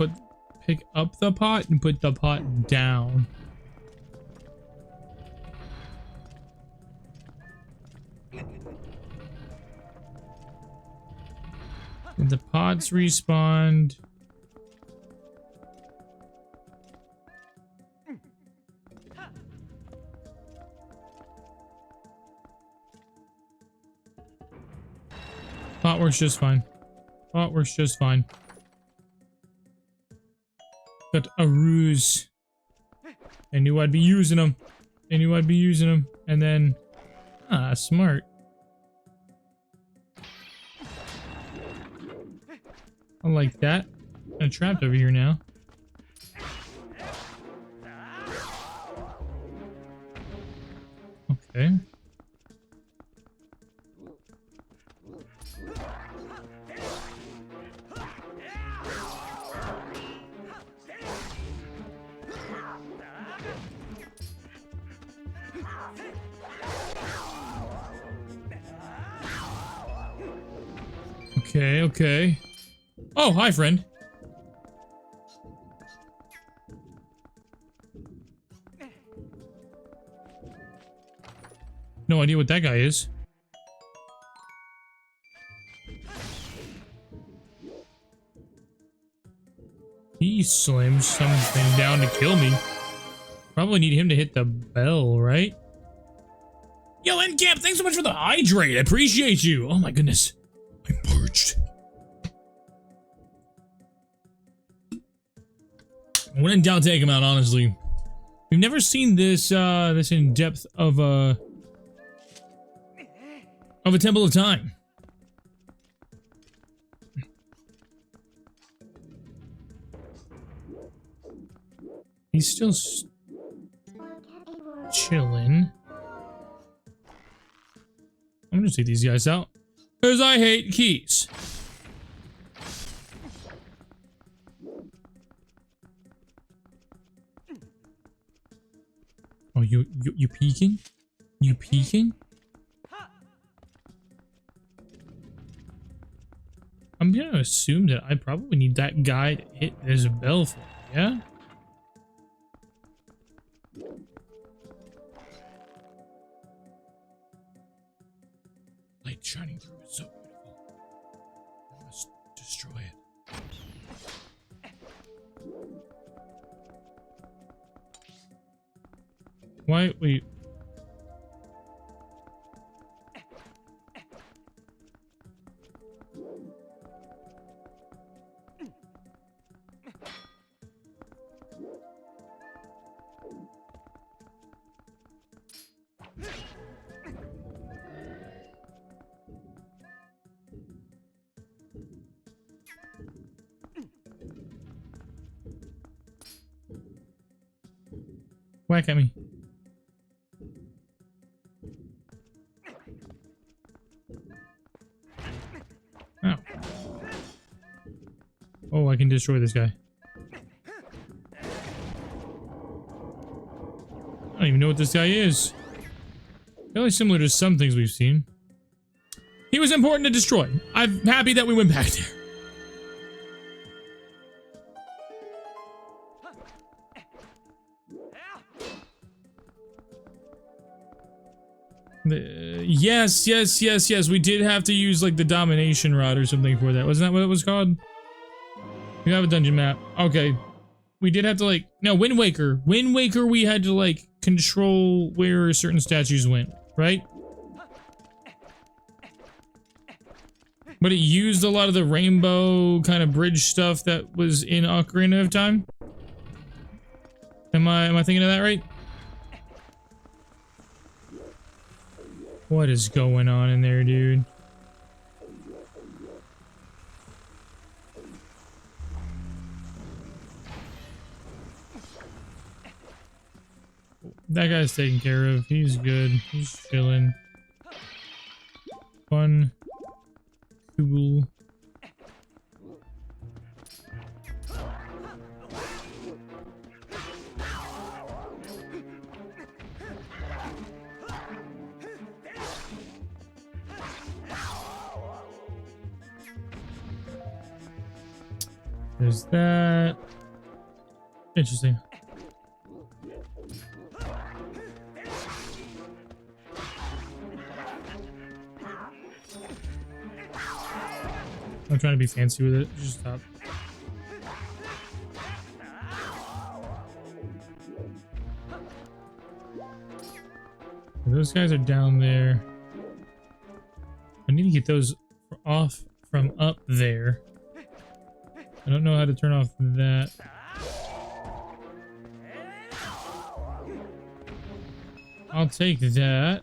pick up the pot and put the pot down. And the pots respawned. Pot works just fine. Pot works just fine. Got a ruse. I knew I'd be using them. I knew I'd be using them. And then... Ah, smart. I like that. I'm trapped over here now. Okay. Okay, okay. Oh, hi, friend. No idea what that guy is. He slammed something down to kill me. Probably need him to hit the bell, right? Yo, Encamp, thanks so much for the hydrate. I appreciate you. Oh my goodness. I'm parched. When in doubt, take him out, honestly. We've never seen this this in depth of a Temple of Time. He's still chilling. I'm gonna take these guys out. Because I hate keys. Oh, you peeking? You peeking? I'm gonna assume that I probably need that guy to hit this bell for me, yeah? Light shining through is so beautiful. I must destroy it. Why? Wait. Whack at me. Oh. Oh, I can destroy this guy. I don't even know what this guy is. Fairly similar to some things we've seen. He was important to destroy. I'm happy that we went back there. Yes. We did have to use like the domination rod or something for that. Wasn't that what it was called? We have a dungeon map. Okay. We did have to like, no, Wind Waker. Wind Waker, we had to like control where certain statues went, right? But it used a lot of the rainbow kind of bridge stuff that was in Ocarina of Time. Am I thinking of that right? What is going on in there, dude? That guy's taken care of. He's good. He's chilling. Fun. Cool. There's that. Interesting. I'm trying to be fancy with it. Just stop. Those guys are down there. I need to get those off from up there. I don't know how to turn off that. I'll take that.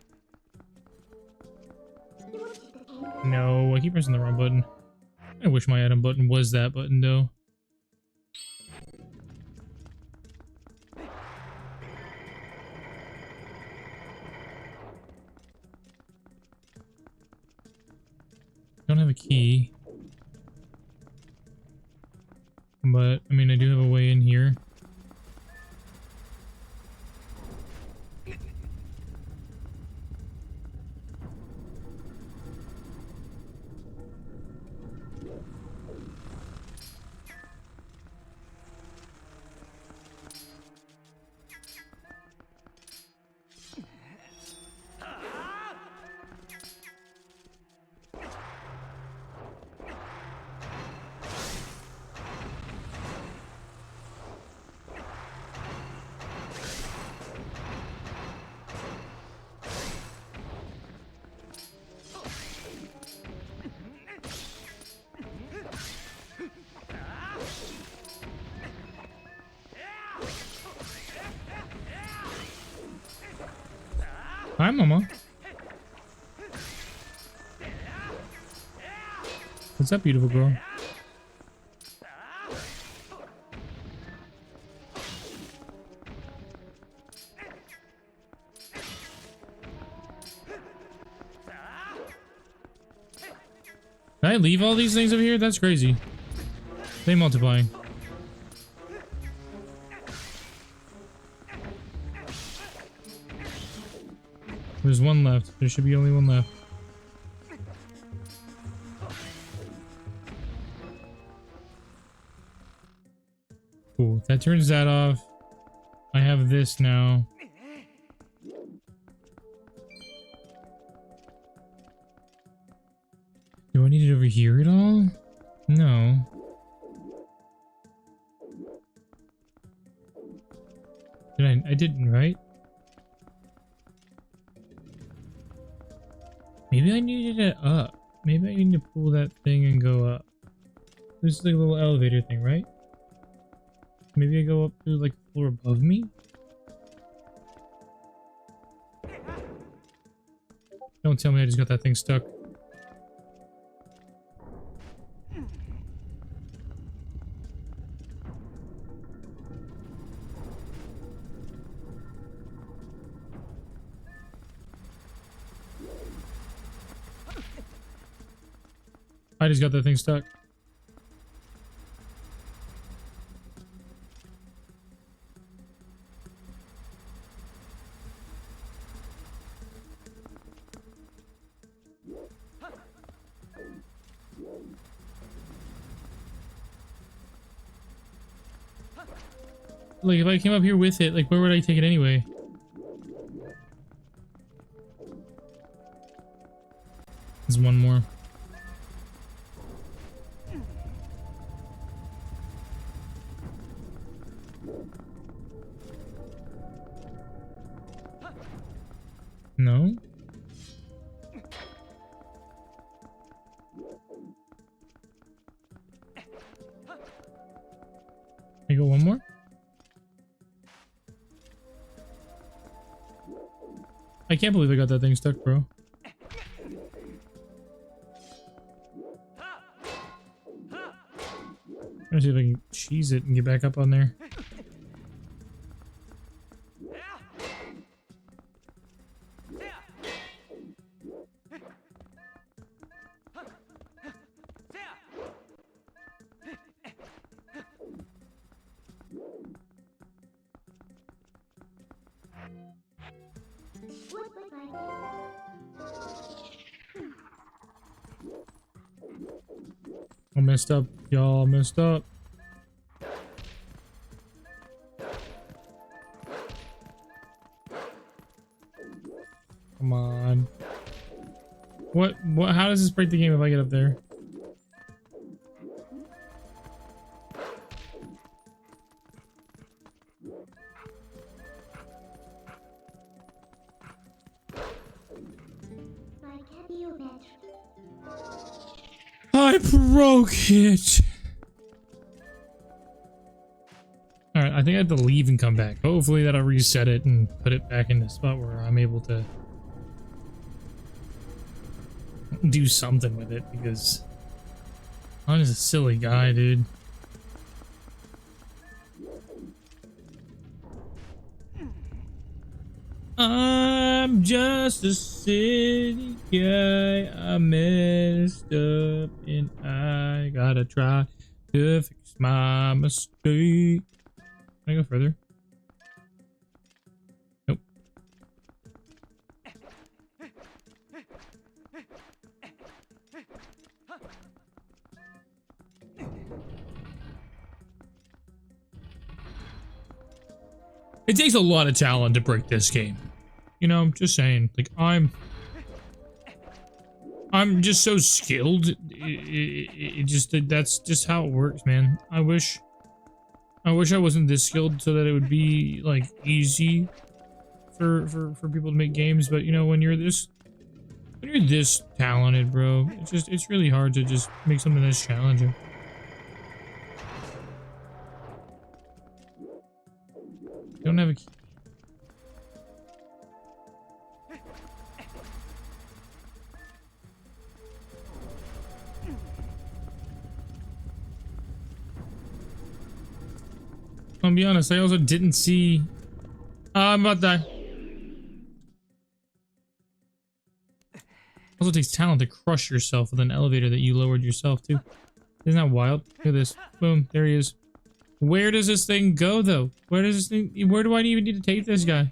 No, I keep pressing the wrong button. I wish my item button was that button, though. Don't have a key. But, I mean, I do have a way in here. Hi, Mama. What's up, beautiful girl? Can I leave all these things over here? That's crazy. They multiplying. There's one left. There should be only one left. Cool. That turns that off. I have this now. Do I need it over here at all? No. I didn't, right? Maybe I needed it up. Maybe I need to pull that thing and go up. This is like a little elevator thing, right? Maybe I go up to like the floor above me? Don't tell me I just got that thing stuck. I just got that thing stuck. like if I came up here with it, like where would I take it anyway? There's one more. No? I go one more? I can't believe I got that thing stuck, bro. I'm gonna see if I can cheese it and get back up on there. I messed up, y'all. Messed up. Come on. What? How does this break the game if I get up there? I broke it. Alright, I think I have to leave and come back. Hopefully that'll reset it and put it back in the spot where I'm able to do something with it, because I'm just a silly guy, dude. I'm just a silly guy. I messed up and I gotta try to fix my mistake. Can I go further? Nope. It takes a lot of talent to break this game. You know, I'm just saying. Like, I'm just so skilled. That's just how it works, man. I wish I wasn't this skilled so that it would be like easy for people to make games. But you know, when you're this talented, bro, it's really hard to just make something that's challenging. Don't have a key. I'll be honest, I also didn't see... I'm about to die. Also takes talent to crush yourself with an elevator that you lowered yourself to. Isn't that wild? Look at this. Boom, there he is. Where does this thing go, though? Where do I even need to take this guy?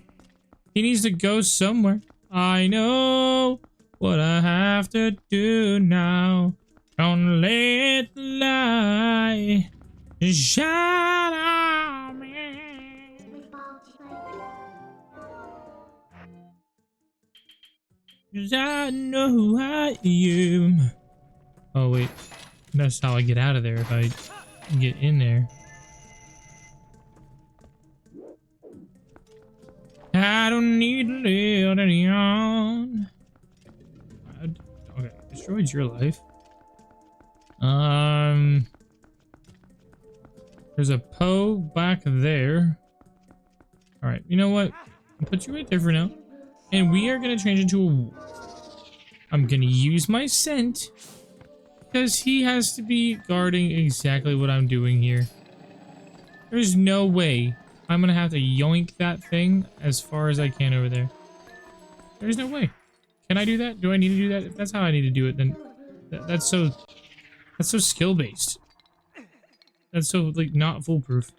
He needs to go somewhere. I know what I have to do now. Don't let the light shine on me. 'Cause I know who I am. Oh, wait. That's how I get out of there if I get in there. I don't need to live any on. Okay, destroyed your life. There's a Poe back there. Alright, you know what? I'll put you right there for now. And we are gonna change into a wolf. I'm gonna use my scent, because he has to be guarding exactly what I'm doing here. There's no way I'm gonna have to yoink that thing as far as I can over there. There's no way. Can I do that? Do I need to do that? If that's how I need to do it, then that's so skill based. That's so like not foolproof.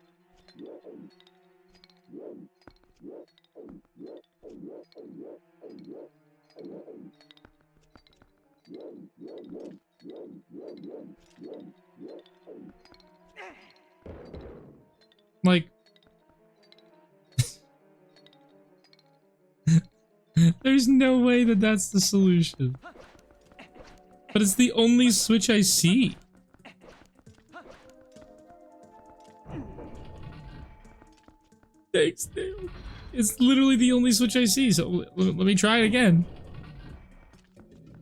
Like, There's no way that that's the solution. But it's the only switch I see. Thanks, Dale. It's literally the only switch I see, so let me try it again.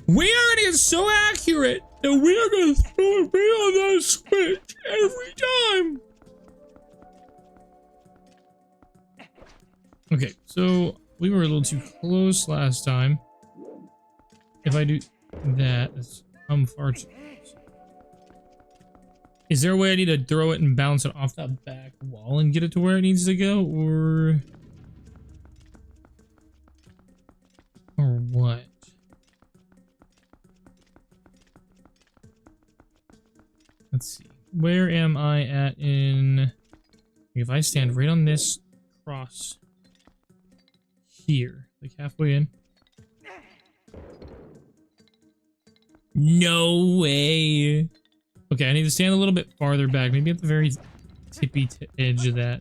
We are gonna get so accurate that we are gonna throw it right on that switch every time. Okay, so we were a little too close last time. If I do that, I'm far too close. Is there a way I need to throw it and bounce it off that back wall and get it to where it needs to go, or what? Let's see. Where am I at in... If I stand right on this cross here, like halfway in. No way. Okay, I need to stand a little bit farther back. Maybe at the very tippy edge of that.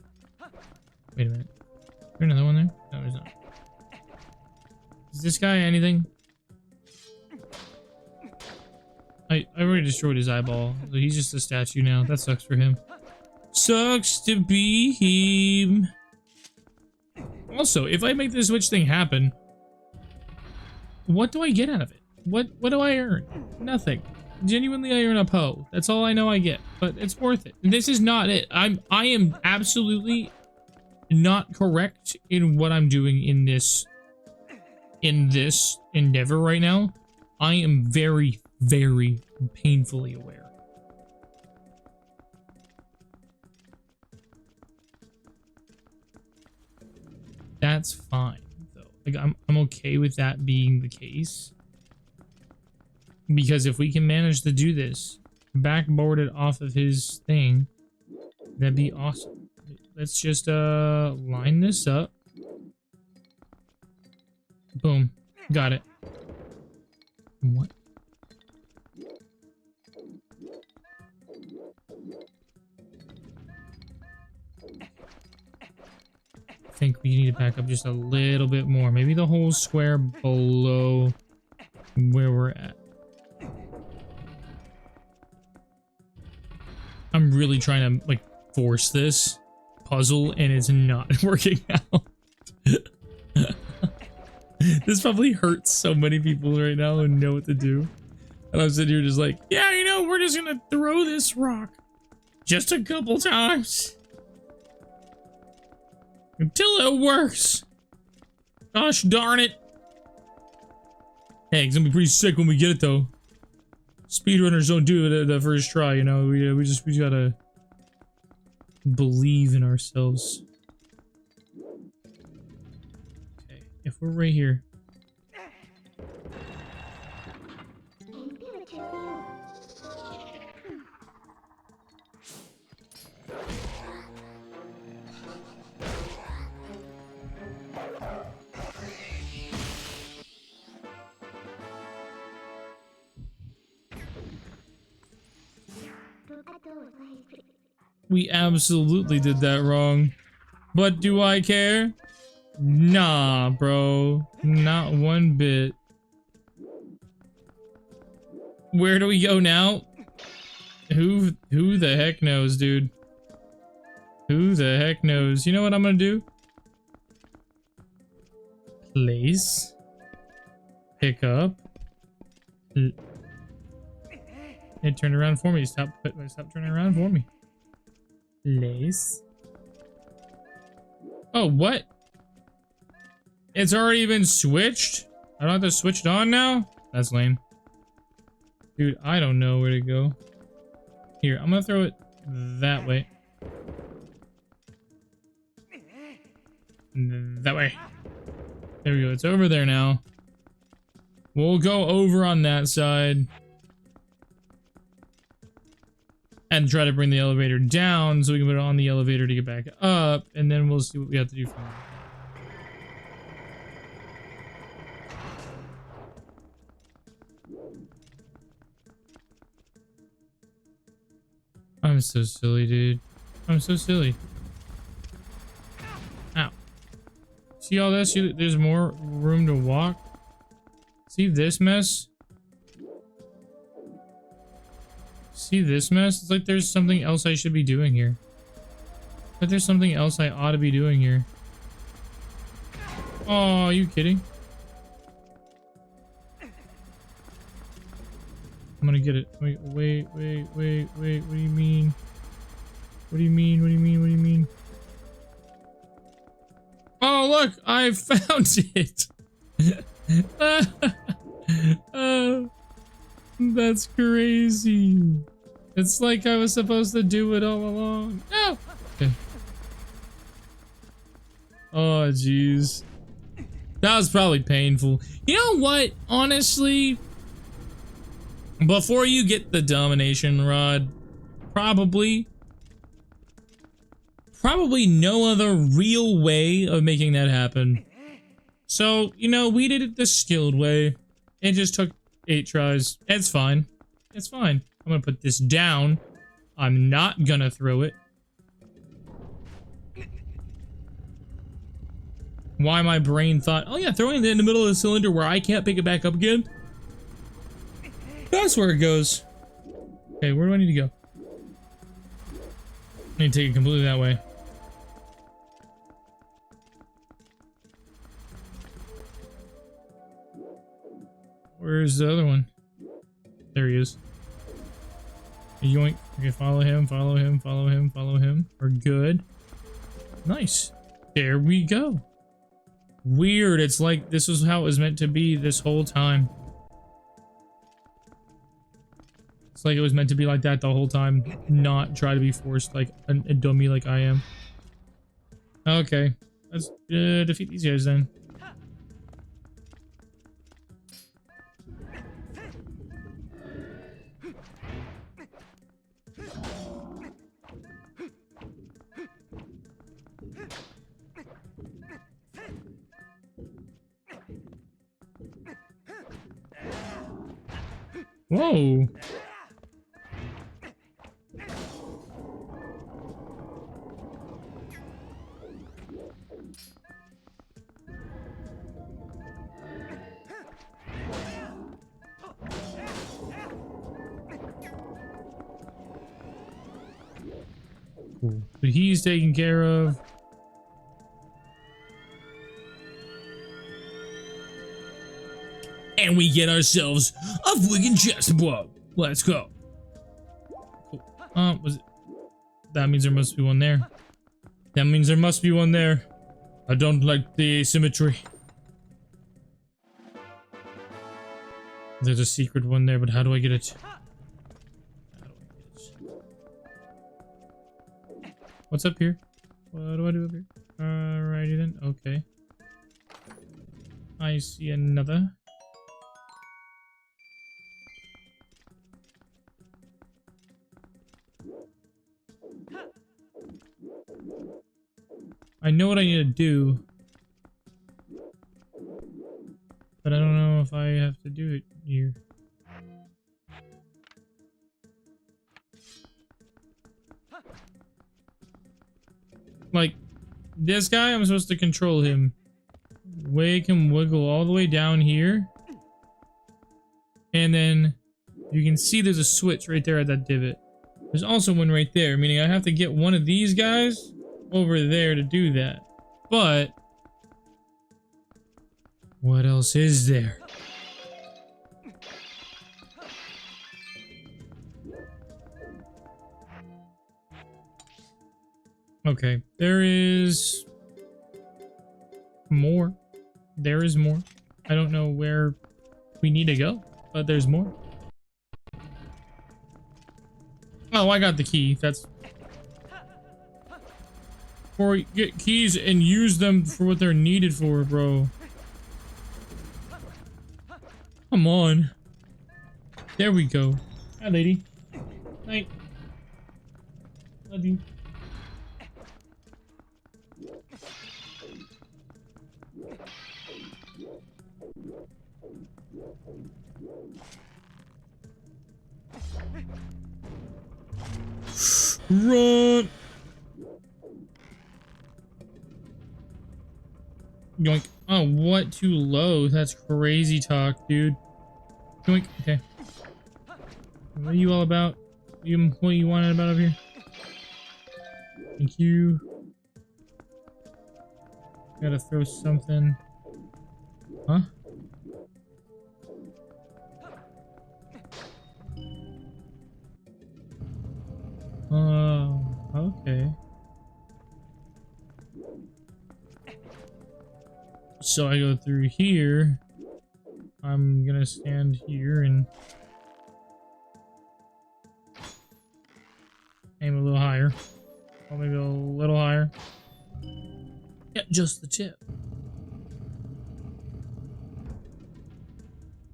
Wait a minute. Is there another one there? No, there's not. Is this guy anything? I already destroyed his eyeball. So he's just a statue now. That sucks for him. Sucks to be him. Also, if I make the switch thing happen, what do I get out of it? What do I earn? Nothing. Genuinely, I earn a Poe. That's all I know I get, but it's worth it. This is not it. I am absolutely not correct in what I'm doing in this endeavor right now. I am very, very painfully aware. That's fine, though. Like, I'm okay with that being the case. Because if we can manage to do this, backboard it off of his thing, that'd be awesome. Let's just line this up. Boom. Got it. What? I think we need to back up just a little bit more. Maybe the whole square below where we're at. I'm really trying to, like, force this puzzle, and it's not working out. This probably hurts so many people right now who know what to do. And I'm sitting here just like, yeah, you know, we're just gonna throw this rock just a couple times until it works. Gosh darn it. Hey, it's gonna be pretty sick when we get it, though. Speedrunners don't do it at the first try, you know. We just gotta believe in ourselves. Okay, if we're right here. We absolutely did that wrong. But do I care? Nah, bro. Not one bit. Where do we go now? Who the heck knows, dude? Who the heck knows? You know what I'm gonna do? Place. Pick up. It turned around for me. Stop turning around for me. Place. Oh, what? It's already been switched? I don't have to switch it on now? That's lame. Dude, I don't know where to go. Here, I'm gonna throw it that way. That way. There we go. It's over there now. We'll go over on that side. And try to bring the elevator down so we can put it on the elevator to get back up. And then we'll see what we have to do from there. I'm so silly, dude. I'm so silly. Ow. See all this? See, there's more room to walk. See this mess? See this mess? It's like there's something else I should be doing here. But there's something else I ought to be doing here. Oh, are you kidding? I'm gonna get it. Wait. What do you mean? What do you mean? Oh, look! I found it! That's crazy. It's like I was supposed to do it all along. No! Okay. Oh, jeez. That was probably painful. You know what? Honestly, before you get the domination rod, probably no other real way of making that happen. So, you know, we did it the skilled way. It just took 8 tries. It's fine. It's fine. I'm gonna put this down. I'm not gonna throw it. Why my brain thought, oh yeah, throwing it in the middle of the cylinder where I can't pick it back up again? That's where it goes. Okay, where do I need to go? I need to take it completely that way. Where's the other one? There he is. Yoink. Okay, follow him. We're good. Nice. There we go. Weird. It's like this was how it was meant to be this whole time. It's like it was meant to be like that the whole time. Not try to be forced like a dummy like I am. Okay. Let's defeat these guys then. Whoa. Cool. So he's taken care of. And we get ourselves a friggin' chest blow. Let's go. Cool. Was it? That means there must be one there. That means there must be one there. I don't like the asymmetry. There's a secret one there, but how do I get it? What's up here? What do I do up here? Alrighty then. Okay. I see another. I know what I need to do, but I don't know if I have to do it here. Like, this guy, I'm supposed to control him. Make him wiggle all the way down here. And then you can see there's a switch right there at that divot. There's also one right there, meaning I have to get one of these guys over there to do that. But what else is there? Okay, there is more. There is more. I don't know where we need to go, but there's more. Oh, I got the key. That's or get keys and use them for what they're needed for, bro. Come on. There we go. Hi, lady. Night. Love you. Run! Yoink. Oh, what? Too low? That's crazy talk, dude. Yoink. Okay. What are you all about? What you wanted about over here? Thank you. Gotta throw something. Huh? Oh, okay. So I go through here. I'm gonna stand here and aim a little higher. Or maybe a little higher. Yeah, just the tip.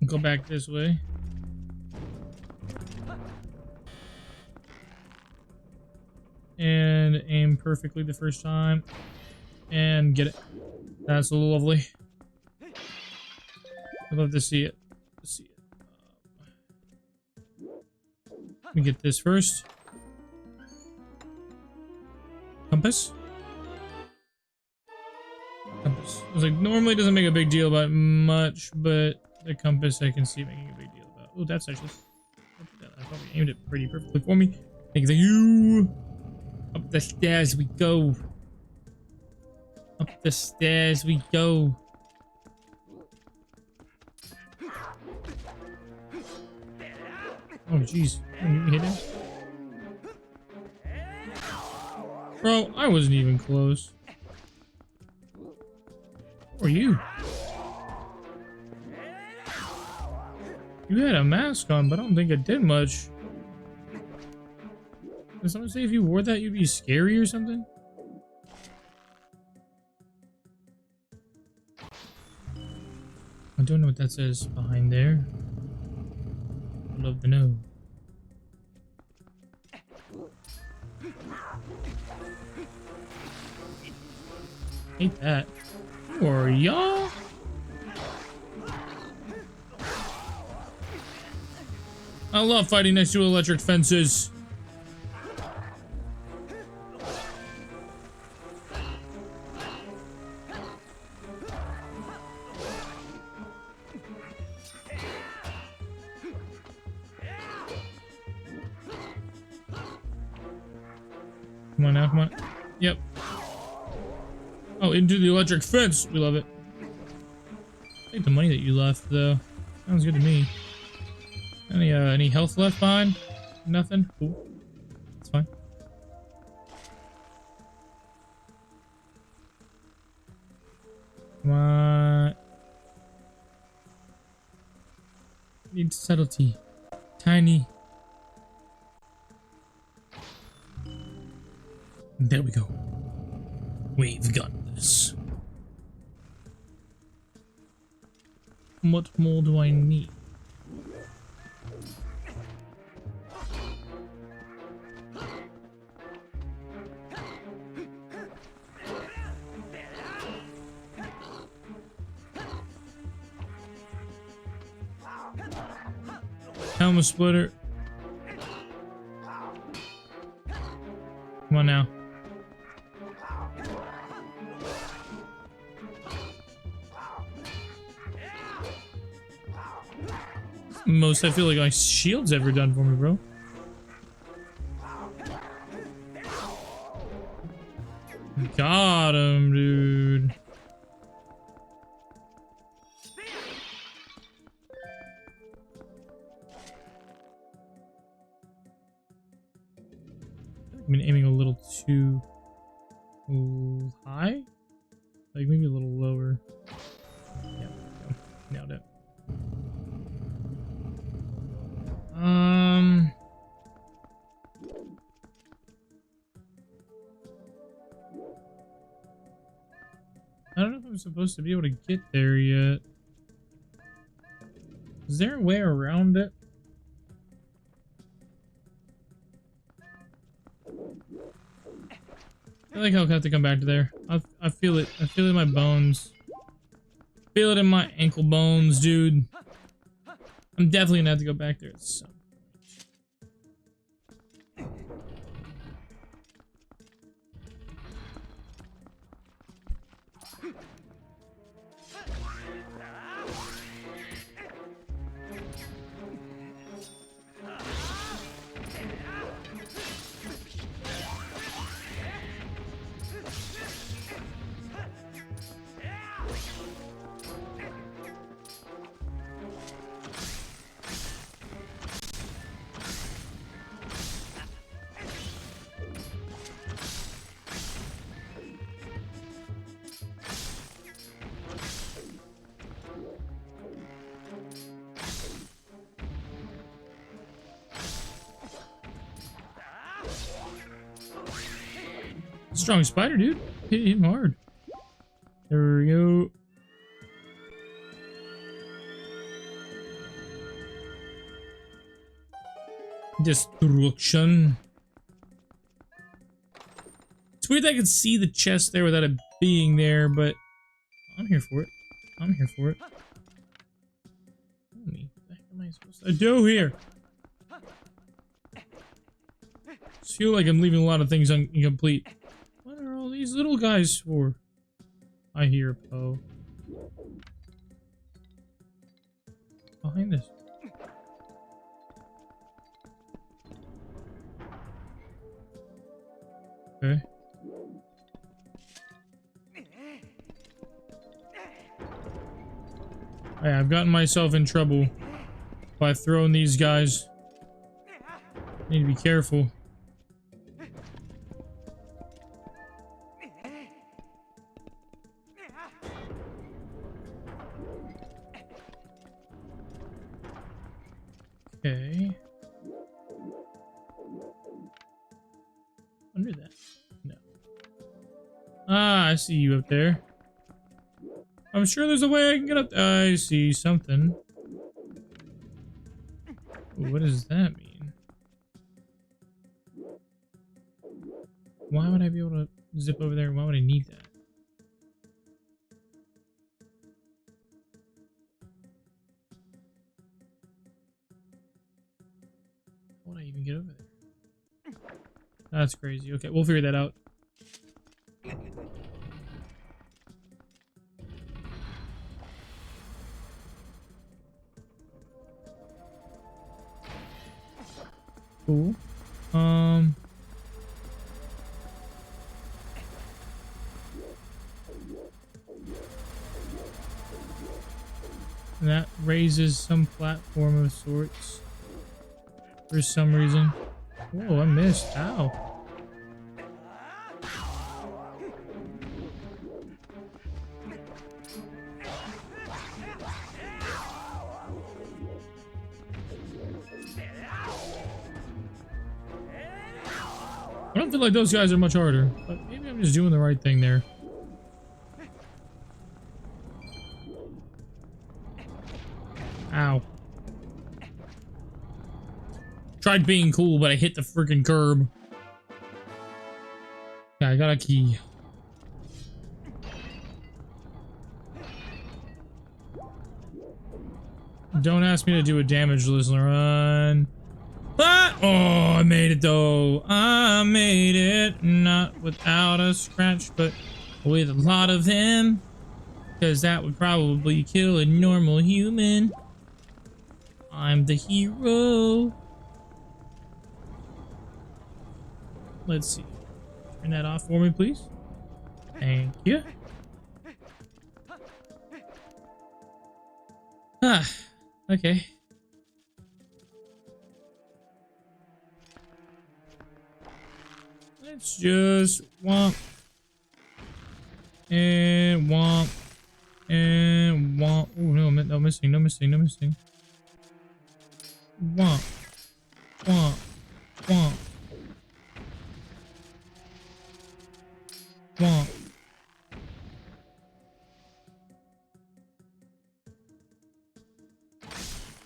Go back this way. And aim perfectly the first time. And get it. That's lovely. I'd love to see it. Let me get this first. Compass? Compass. I was like, normally doesn't make a big deal about much, but the compass I can see making a big deal about. Oh, that's actually... I probably aimed it pretty perfectly for me. Thank you. Up the stairs we go. Up the stairs we go. Oh, jeez. You hit him? Bro, I wasn't even close. Or you? You had a mask on, but I don't think it did much. Did someone say if you wore that, you'd be scary or something? I don't know what that says behind there. I'd love to know. Hate that. Or y'all? I love fighting next to electric fences. Come on now, come on. Yep. Oh, into the electric fence. We love it. Take the money that you left, though. Sounds good to me. Any health left behind? Nothing? Cool. That's fine. Come on. Need subtlety. Tiny. There we go. We've got this. What more do I need? Helmet splitter. Come on now. Most I feel like my shield's ever done for me, bro. Got him, dude. I've been aiming a little too high? Like maybe a little lower. Yeah, nailed it. I don't know if I'm supposed to be able to get there yet. Is there a way around it? I feel like I'll have to come back to there. I feel it. I feel it in my bones. Feel it in my ankle bones, dude. I'm definitely gonna have to go back there at some point. Strong spider, dude. Hit him hard. There we go. Destruction. It's weird that I could see the chest there without it being there, but I'm here for it. I'm here for it. What the heck am I supposed to do here? I feel like I'm leaving a lot of things incomplete. What are all these little guys for? I hear Poe. Behind this. Okay. Hey, I've gotten myself in trouble by throwing these guys. Need to be careful. Okay. Under that? No. Ah, I see you up there. I'm sure there's a way I can get up. I see something. Ooh, what does that mean? Why would I be able to zip over there? Why would I need that? How would I even get over there? That's crazy. Okay, we'll figure that out. Cool. That raises some platform of sorts for some reason. Whoa, I missed. Ow. I don't feel like those guys are much harder, but maybe I'm just doing the right thing there. Ow. Tried being cool, but I hit the freaking curb. Yeah, I got a key. Don't ask me to do a damageless run. Ah! Oh, I made it though. I made it. Not without a scratch, but with a lot of them. Because that would probably kill a normal human. I'm the hero. Let's see. Turn that off for me, please. Thank you. Ah, okay. Let's just womp. And womp. And womp. Oh, no, no missing, no missing, no missing. Womp. Womp. Womp. Womp.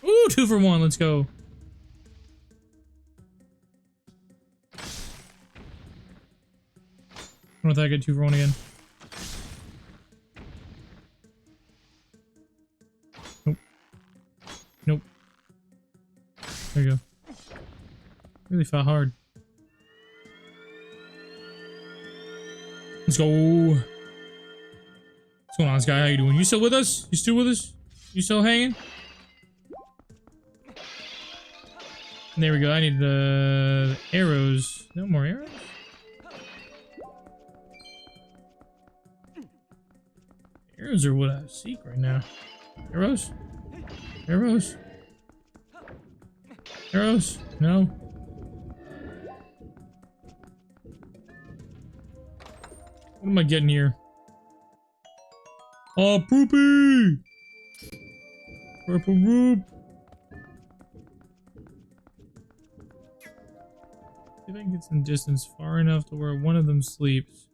Ooh, 2 for 1. Let's go. I don't know if I get 2 for 1 again. Nope. Nope. There you go. Really fought hard. Let's go. What's going on, this guy? How you doing? You still with us? You still with us? You still hanging? And there we go. I need the arrows. No more arrows? Arrows are what I seek right now. Arrows? Arrows? Arrows? No. What am I getting here? Oh, poopy! Purple roop. See if I can get some distance far enough to where one of them sleeps.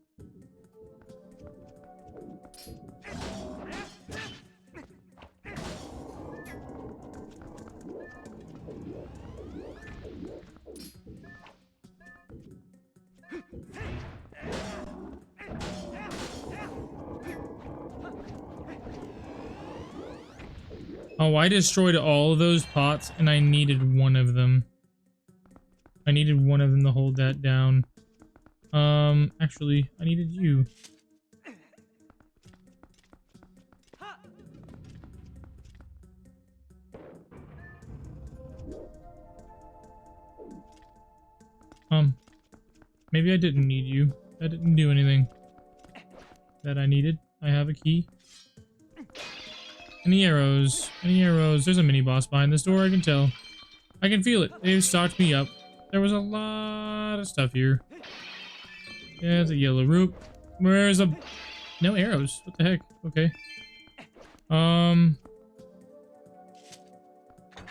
Oh, I destroyed all of those pots and I needed one of them. I needed one of them to hold that down. Actually, I needed you. Maybe I didn't need you. That didn't do anything that I needed. I have a key. Any arrows? Any arrows? There's a mini boss behind this door, I can tell. I can feel it. They've stocked me up. There was a lot of stuff here. Yeah, it's a yellow root. Where's a... No arrows. What the heck? Okay.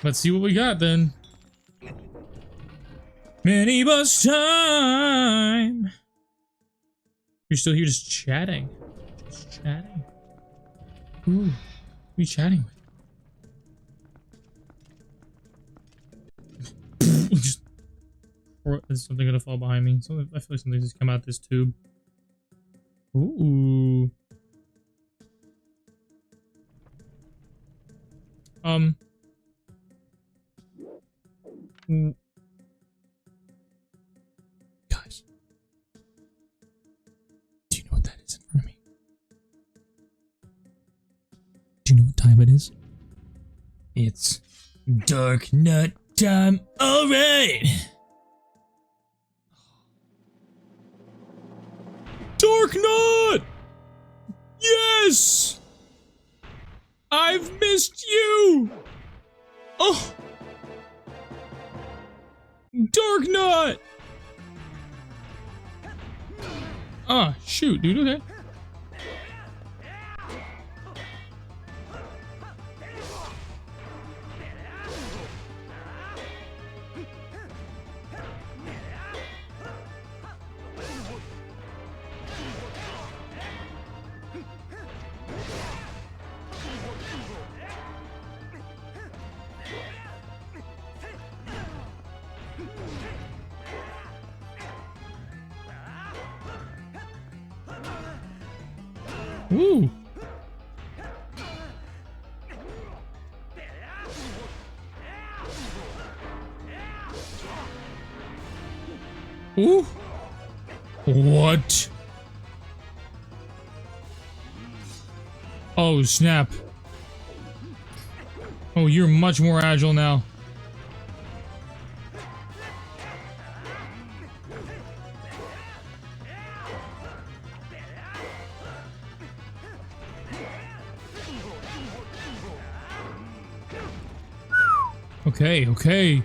Let's see what we got then. Mini boss time! You're still here just chatting. Just chatting. Ooh. Who are you chatting with? Just, or is something gonna fall behind me? Something, I feel like something just come out this tube. Ooh. Guys. Do you know what that is in front of me? Do you know what time it is? It's dark nut time. All right. Dark nut. Yes. I've missed you. Oh. Dark nut. Ah, shoot, dude. Okay. Ooh. Ooh. What? Oh, snap. Oh, you're much more agile now. Okay, okay.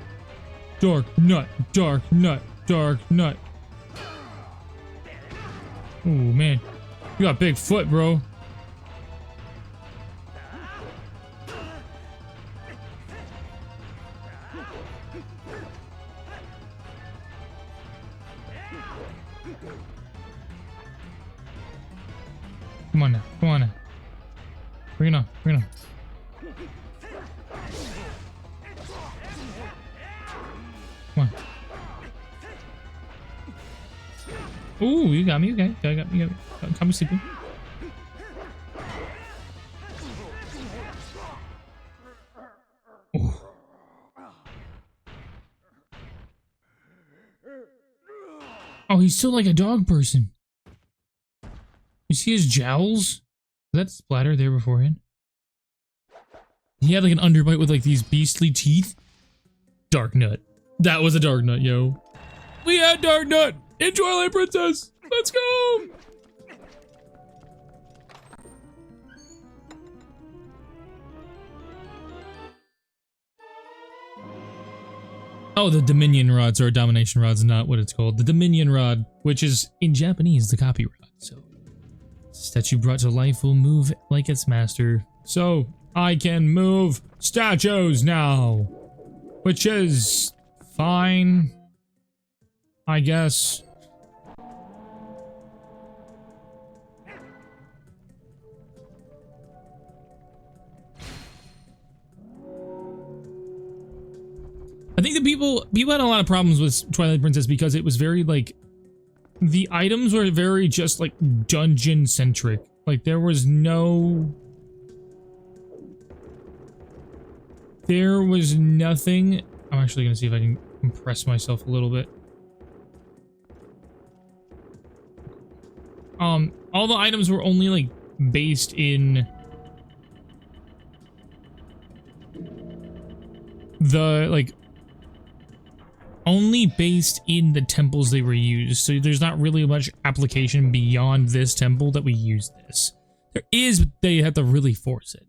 Dark nut, dark nut, dark nut. Oh man, you got big foot, bro. Come on now, come on now. Bring it on, bring it on. Come on. Ooh, you got me, okay. You got me. Come me sleeping. Ooh. Oh, he's still like a dog person. You see his jowls? Was that splatter there beforehand? He had like an underbite with like these beastly teeth. Dark nut. That was a dark nut, yo. We had dark nut in Twilight Princess. Let's go. Oh, the Dominion rods or Domination rod's not what it's called. The Dominion rod, which is in Japanese the copy rod. So, statue brought to life will move like its master. So, I can move statues now, which is fine. I guess. I think the people had a lot of problems with Twilight Princess because it was very like the items were very just like dungeon centric. Like there was nothing. I'm actually gonna see if I can compress myself a little bit. All the items were only like based in the like only based in the temples they were used. So there's not really much application beyond this temple that we use this. There is, but they have to really force it.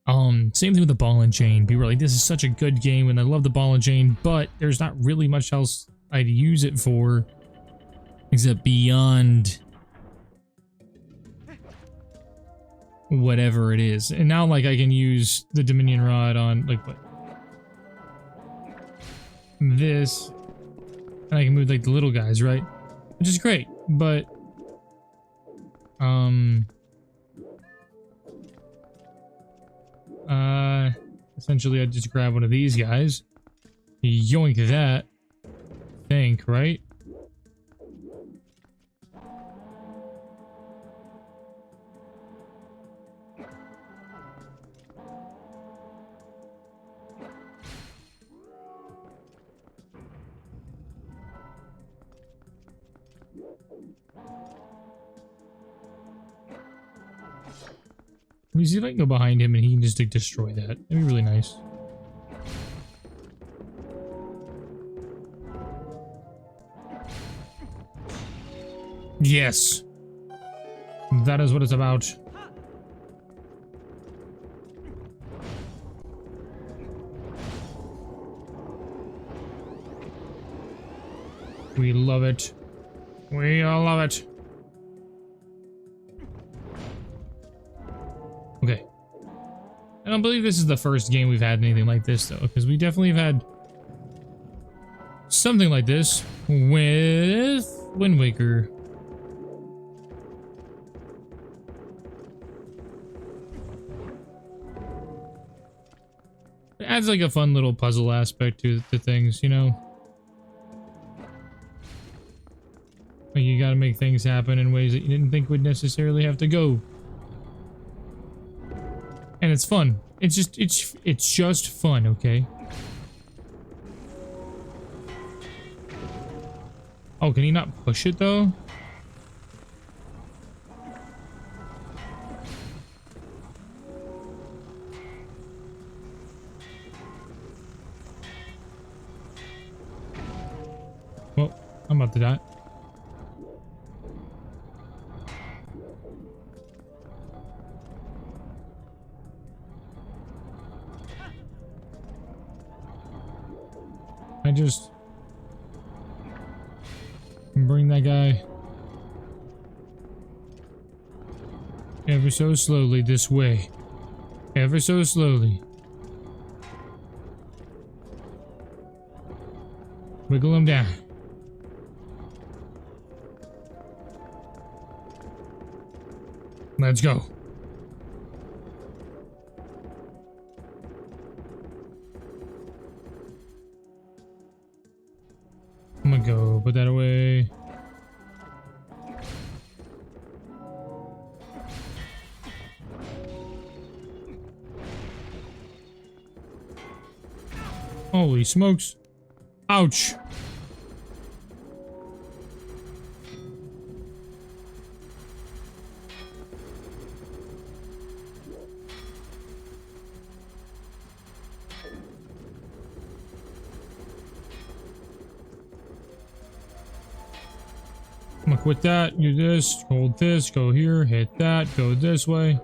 Same thing with the ball and chain. People were like, this is such a good game and I love the ball and chain, but there's not really much else I'd use it for except beyond whatever it is. And now like I can use the Dominion Rod on like what? This, and I can move like the little guys, right? Which is great, but essentially I just grab one of these guys, yoink that, think, right? Let me see if I can go behind him and he can just like, destroy that. That'd be really nice. Yes. That is what it's about. We love it. We all love it. Okay. I don't believe this is the first game we've had anything like this, though, because we definitely have had something like this with Wind Waker. It adds like a fun little puzzle aspect to things, you know? Like you gotta make things happen in ways that you didn't think would necessarily have to go. And it's fun. It's just fun, okay? Oh, can he not push it though? Well, I'm about to die. I just bring that guy ever so slowly this way. Ever so slowly. Wiggle him down. Let's go. I'm gonna go put that away. Holy smokes. Ouch. I'm gonna quit that, do this, hold this, go here, hit that, go this way.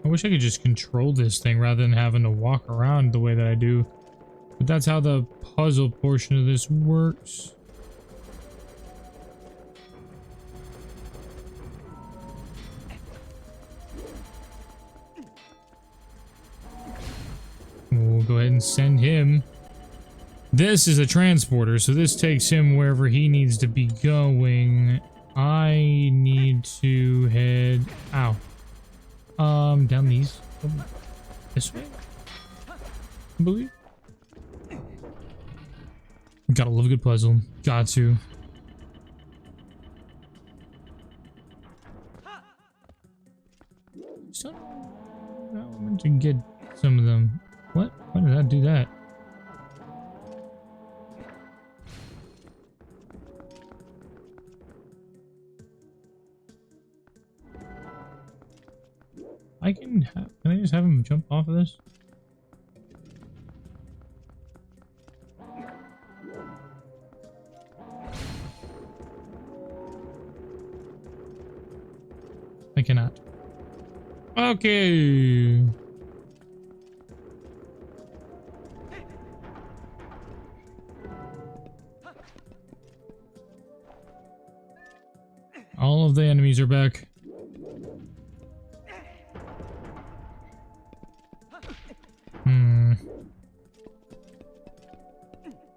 I wish I could just control this thing rather than having to walk around the way that I do. But that's how the puzzle portion of this works. We'll go ahead and send him This is a transporter, so this takes him wherever he needs to be going. I need to head... Ow. Down these. This way? I believe. Gotta love a good puzzle. Got to. So, I want to get some of them. What? Why did I do that? Can I just have him jump off of this? I cannot. Okay. All of the enemies are back.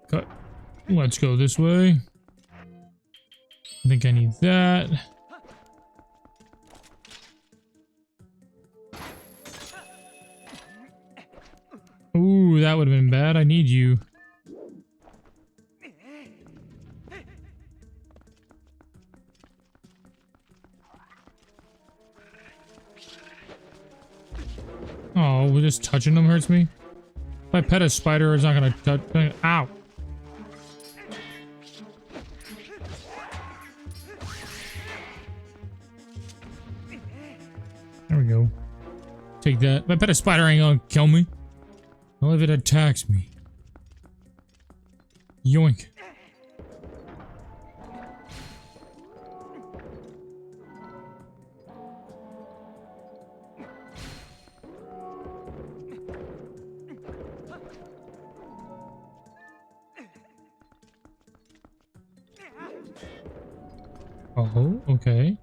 Cut. Let's go this way. I think I need that. Ooh, that would have been bad. I need you. Oh, just touching them hurts me. If I pet a spider, it's not gonna touch. Ow. There we go. Take that. If I pet a spider, ain't gonna kill me. Well, if it attacks me. Yoink. Oh, okay.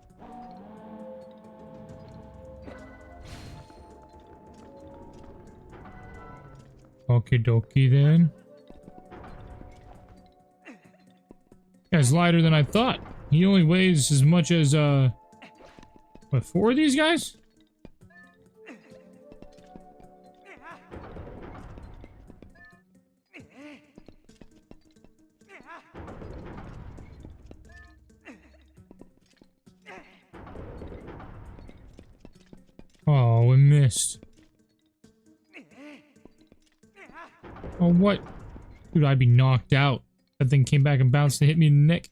Okie dokie then. Guy's lighter than I thought. He only weighs as much as, what, 4 of these guys? Oh, we missed. Oh, what? Dude, I'd be knocked out. That thing came back and bounced and hit me in the neck.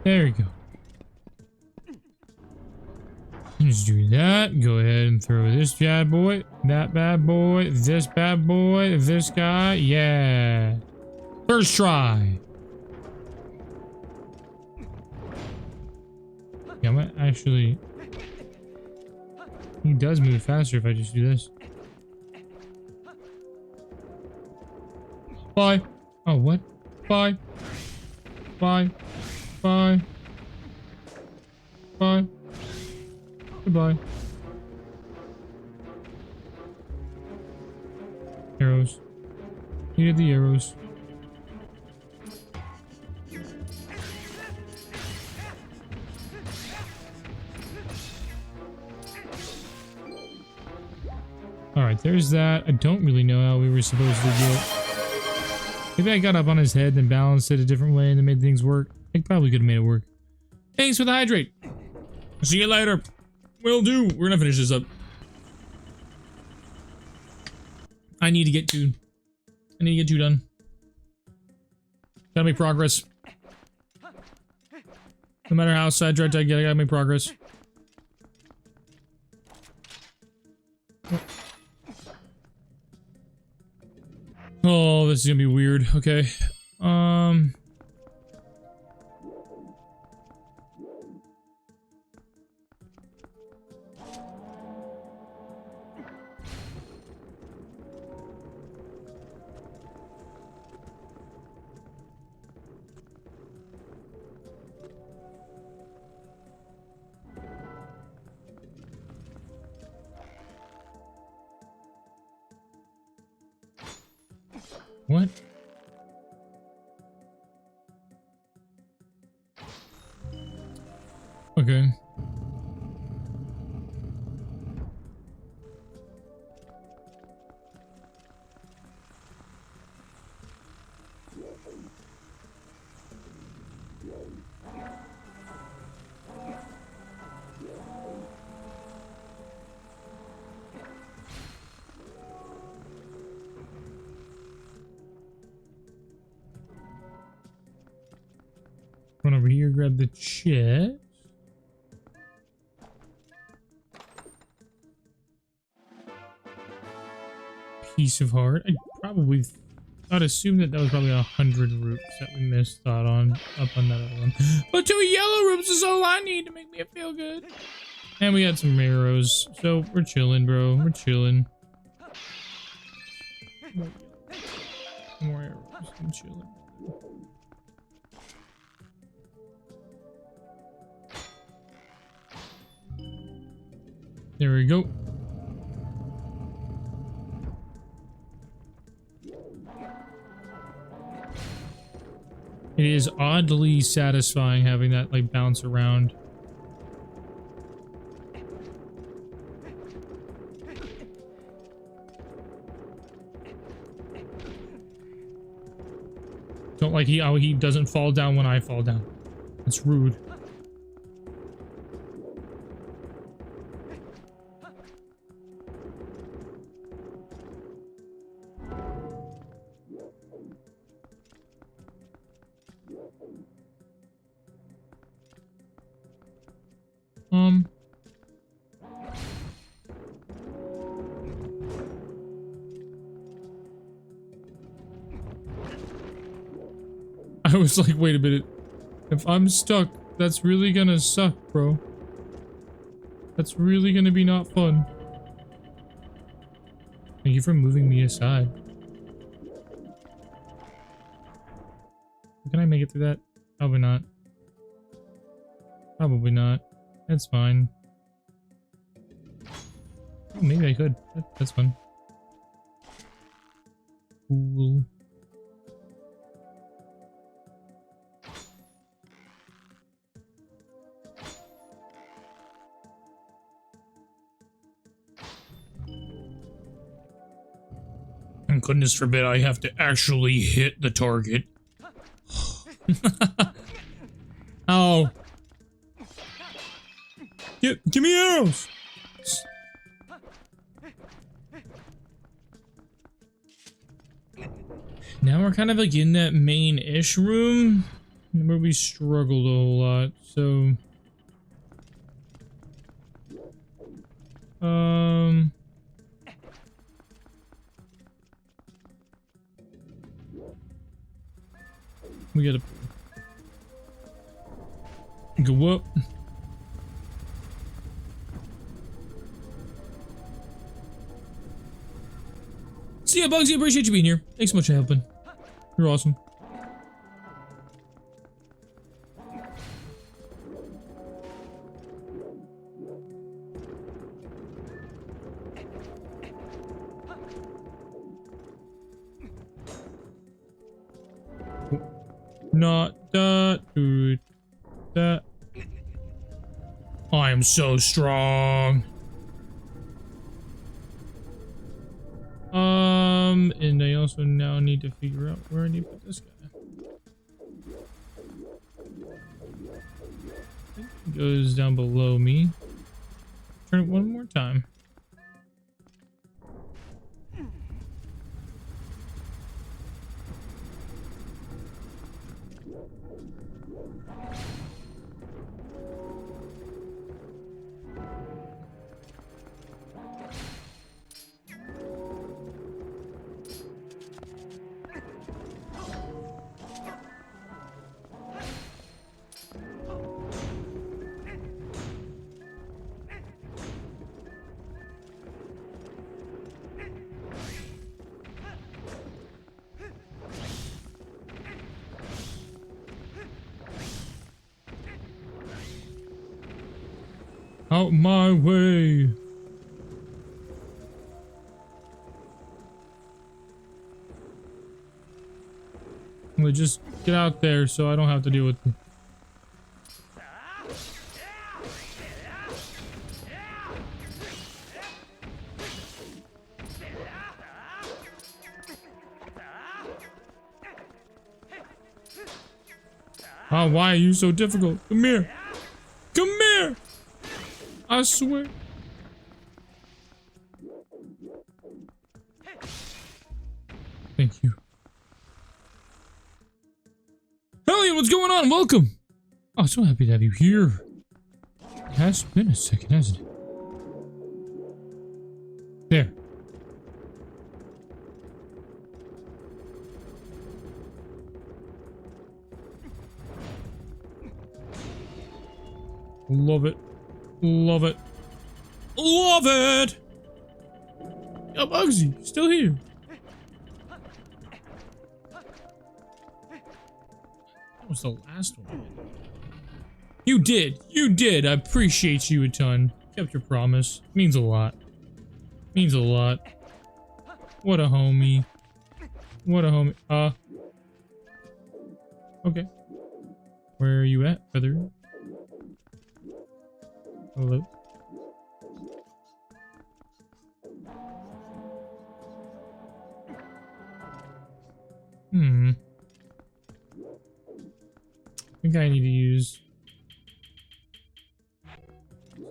There we go. Just do that. Go ahead and throw this bad boy, that bad boy, this bad boy, this guy. Yeah. First try. Yeah, I might actually... He does move faster if I just do this. Bye. Oh, what? Bye. Bye. Bye. Bye. Goodbye. Arrows. Needed the arrows. Alright, there's that. I don't really know how we were supposed to get... Maybe I got up on his head and balanced it a different way and then made things work. I probably could have made it work. Thanks for the hydrate. See you later. Will do. We're gonna finish this up. I need to get 2. I need to get 2 done. Gotta make progress. No matter how sidetracked I get, I gotta make progress. Oh, this is gonna be weird. Okay. What? Okay. Run over here, grab the chest. Piece of heart. I'd assume that was probably 100 roots that we missed out on up on that other one. But 2 yellow roots is all I need to make me feel good. And we got some arrows, so we're chilling, bro. We're chilling. More arrows. I'm chilling. There we go. It is oddly satisfying having that like bounce around. Don't like how he doesn't fall down when I fall down. That's rude. I was like, wait a minute. If I'm stuck, that's really gonna suck, bro. That's really gonna be not fun. Thank you for moving me aside. Can I make it through that? Probably not. Probably not. That's fine. Oh, maybe I could. That's fun. Cool. And goodness forbid I have to actually hit the target. Oh. Give me arrows! Now we're kind of like in that main-ish room where we struggled a whole lot, so... We gotta... go up. See ya, Bugsy. Appreciate you being here. Thanks so much for helping. You're awesome. Not that, dude. That. I am so strong. And I also now need to figure out where I need to put this guy. I think it goes down below me. Turn it one more time. Out my way. Well, just get out there so I don't have to deal with you. Oh, why are you so difficult? Come here. Come here. I swear. Thank you. Hellion, what's going on? Welcome. Oh, so happy to have you here. It has been a second, hasn't it? There. Love it. Love it. Love it! Oh, Bugsy, still here. That was the last one. You did. You did. I appreciate you a ton. Kept your promise. Means a lot. Means a lot. What a homie. What a homie. Okay. Where are you at, brother? Hello? I think I need to use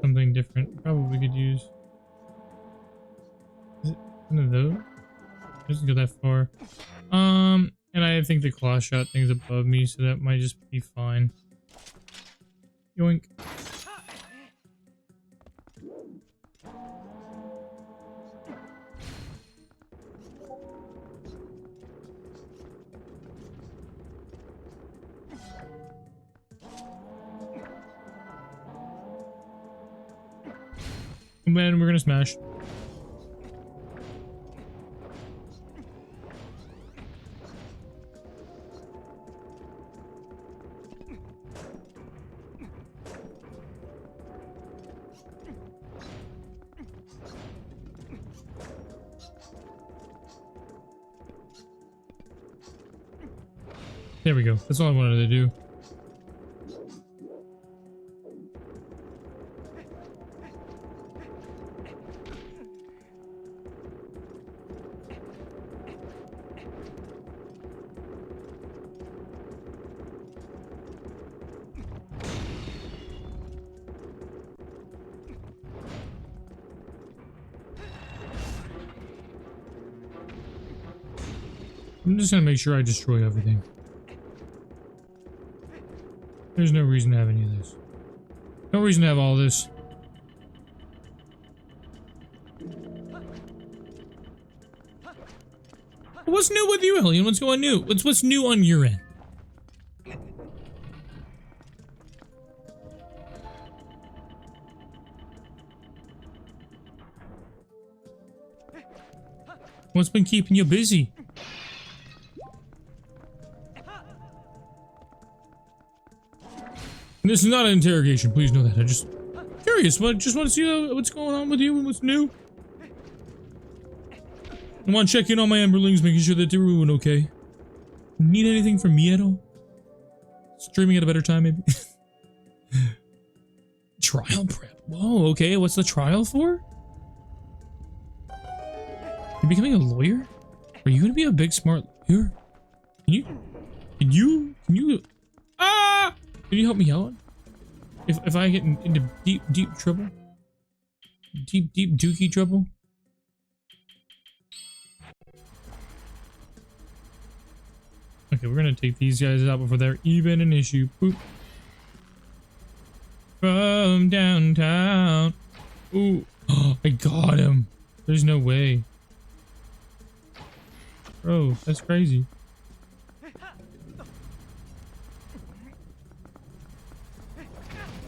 something different. Probably could use... Is it one of those? It doesn't go that far. And I think the claw shot thing's above me, so that might just be fine. Yoink. And then we're gonna smash. There we go. That's all I wanted to do. I'm just gonna make sure I destroy everything. There's no reason to have any of this. No reason to have all this. What's new with you, Hellion? What's going new? What's new on your end? What's been keeping you busy? This is not an interrogation, please know that. I'm just curious, just want to see what's going on with you and what's new. I want to check in on my Emberlings, making sure that they're doing okay. Need anything from me at all? Streaming at a better time, maybe? Trial prep. Whoa, okay, what's the trial for? You're becoming a lawyer? Are you gonna be a big smart lawyer? Can you ah! Can you help me out? If I get into deep trouble? Deep dookie trouble? Okay, we're gonna take these guys out before they're even an issue. Boop. From downtown. Ooh. Oh, I got him. There's no way. Bro, that's crazy.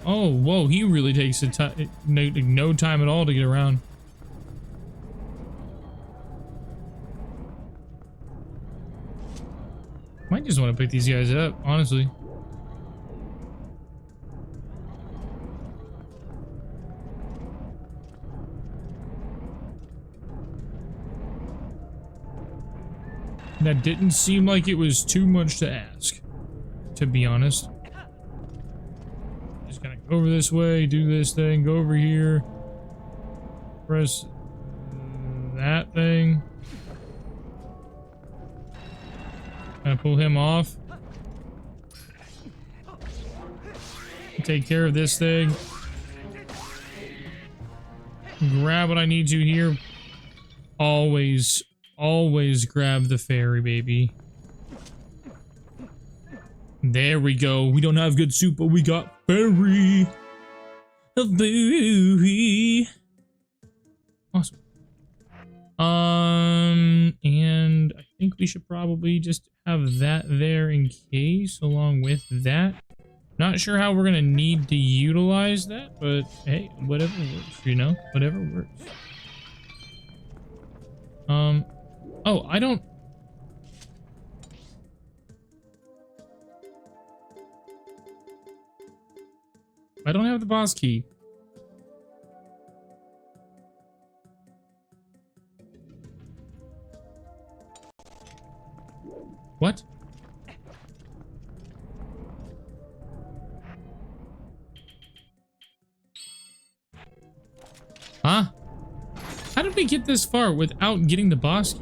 Oh, whoa, he really takes no time at all to get around. Might just want to pick these guys up, honestly. That didn't seem like it was too much to ask, to be honest. Just gonna go over this way, do this thing, go over here, press that thing. Gonna pull him off. Take care of this thing. Grab what I need to here. Always, always grab the fairy, baby. There we go. We don't have good soup, but we got fairy. A fairy. Awesome. And I think we should probably just have that there in case, along with that. Not sure how we're gonna need to utilize that, but hey, whatever works, you know? Whatever works. Oh, I don't... I don't have the boss key. What? Huh? How did we get this far without getting the boss key?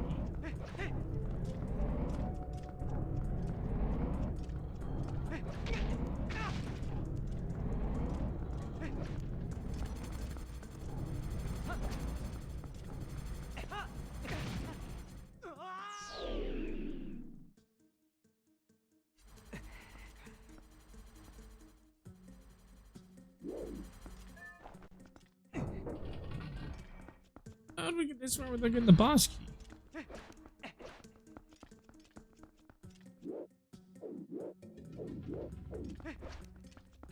How did we get this far without getting the boss key?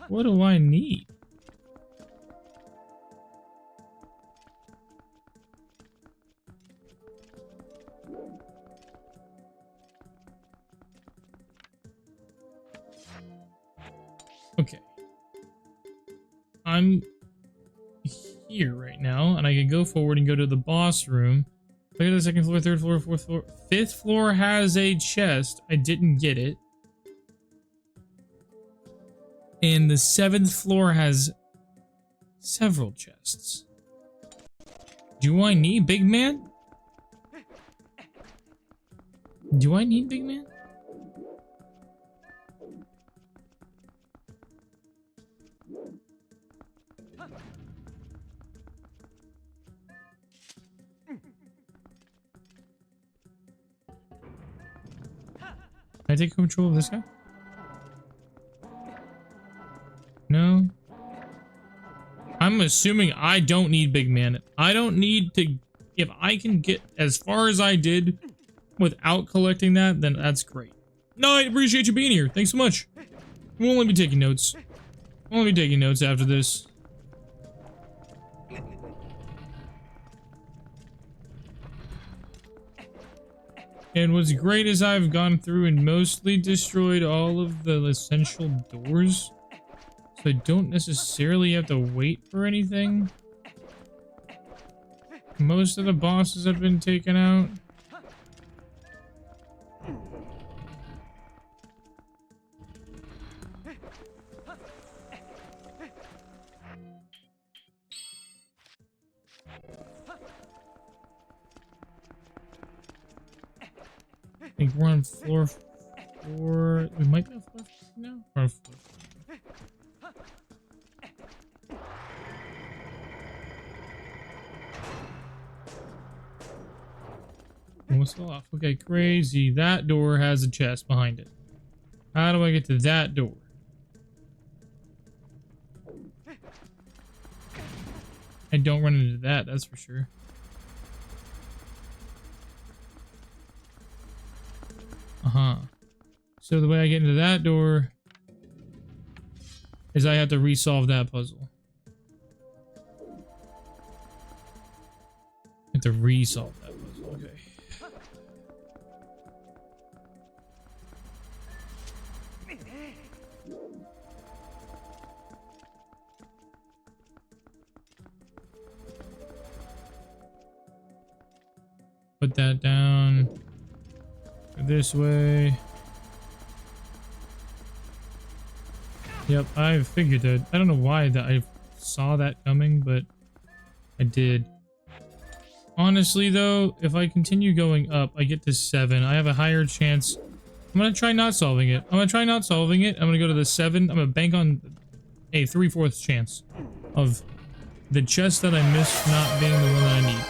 What do I need? Okay. I'm here right now, and I can go forward and go to the boss room. Look at the second floor, third floor, fourth floor. Fifth floor has a chest. I didn't get it. And the seventh floor has several chests. Do I need big man? Do I need big man? Can I take control of this guy? No. I'm assuming I don't need big man. I don't need to... If I can get as far as I did without collecting that, then that's great. No, I appreciate you being here. Thanks so much. We'll only be taking notes. We'll only be taking notes after this. And what's great is I've gone through and mostly destroyed all of the essential doors. So I don't necessarily have to wait for anything. Most of the bosses have been taken out. I think we're on floor 4. We might be on floor 4 now. We're on floor 4. Almost fell off. Okay, crazy. That door has a chest behind it. How do I get to that door? I don't run into that, that's for sure. So the way I get into that door is I have to resolve that puzzle. I have to resolve that puzzle, okay. Put that down. Go this way. Yep, I figured that. I don't know why that I saw that coming, but I did. Honestly, though, if I continue going up, I get to 7. I have a higher chance I'm gonna try not solving it. I'm gonna go to the 7. I'm gonna bank on a 3/4 chance of the chest that I missed not being the one that I need.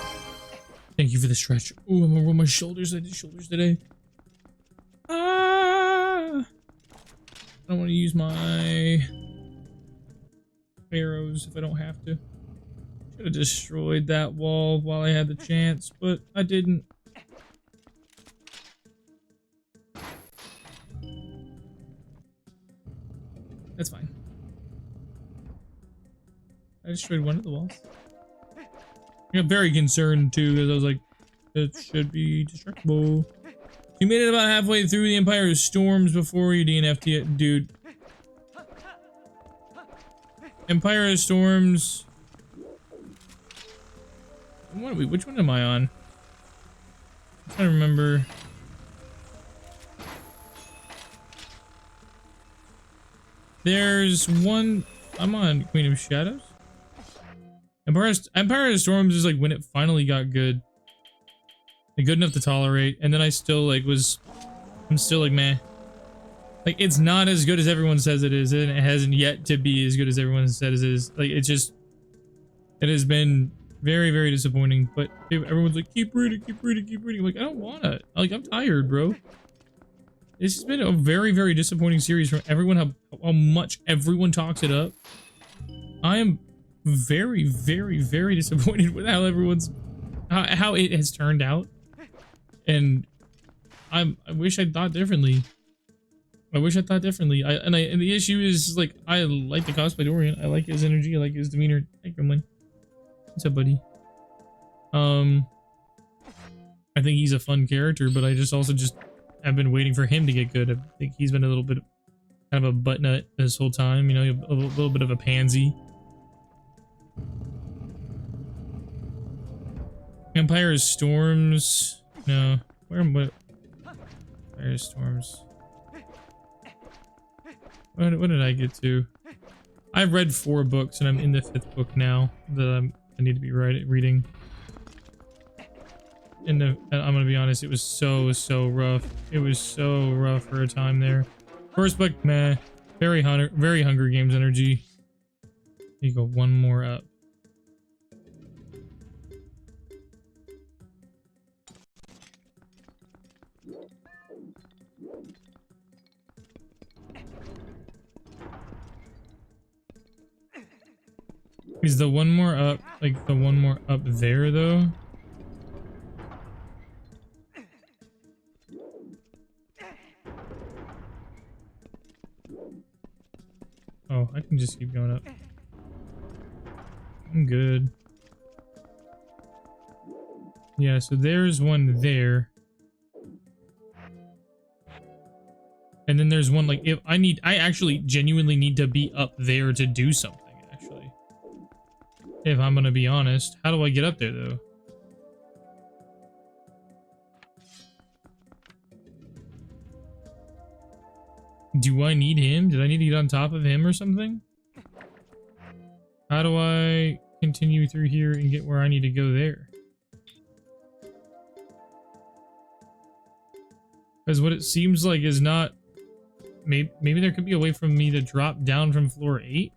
Thank you for the stretch. Ooh, I'm gonna roll my shoulders. I did shoulders today. Ah! I don't want to use my arrows if I don't have to. Should have destroyed that wall while I had the chance, but I didn't. That's fine. I destroyed one of the walls. I got very concerned too because I was like, it should be destructible. You made it about halfway through the Empire's Storms before you DNF'd it, dude. Empire Storms. What are we? Which one am I on? I'm trying to remember. There's one. I'm on Queen of Shadows. Empire Storms is like when it finally got good. Like good enough to tolerate, and then I still like I'm still like meh. Like it's not as good as everyone says it is, and it hasn't yet to be as good as everyone says it is. Like it has been very, very disappointing. But everyone's like, keep reading. I'm like, I don't wanna. Like I'm tired, bro. This has been a very, very disappointing series from everyone. How much everyone talks it up. I am very, very, very disappointed with how how it has turned out. And I wish I thought differently. And the issue is like I like the cosplay Dorian. I like his energy. I like his demeanor. Hey, Gremlin. What's up, buddy? I think he's a fun character, but I I've been waiting for him to get good. I think he's been a little bit kind of a butt nut this whole time. You know, a little bit of a pansy. Empire Storms. No. Where am I? Empire Storms. What did I get to? I've read 4 books and I'm in the 5th book now that I need to be reading. And I'm gonna be honest, it was so rough. It was so rough for a time there. First book, meh. Very Hunger Games energy. You go one more up. Is the one more up, like the one more up there though? Oh, I can just keep going up. I'm good. Yeah, so there's one there. And then there's one like, if I actually genuinely need to be up there to do something, actually. If I'm gonna be honest. How do I get up there though? Do I need him? Did I need to get on top of him or something? How do I continue through here and get where I need to go there? Because what it seems like is not... Maybe there could be a way for me to drop down from floor 8?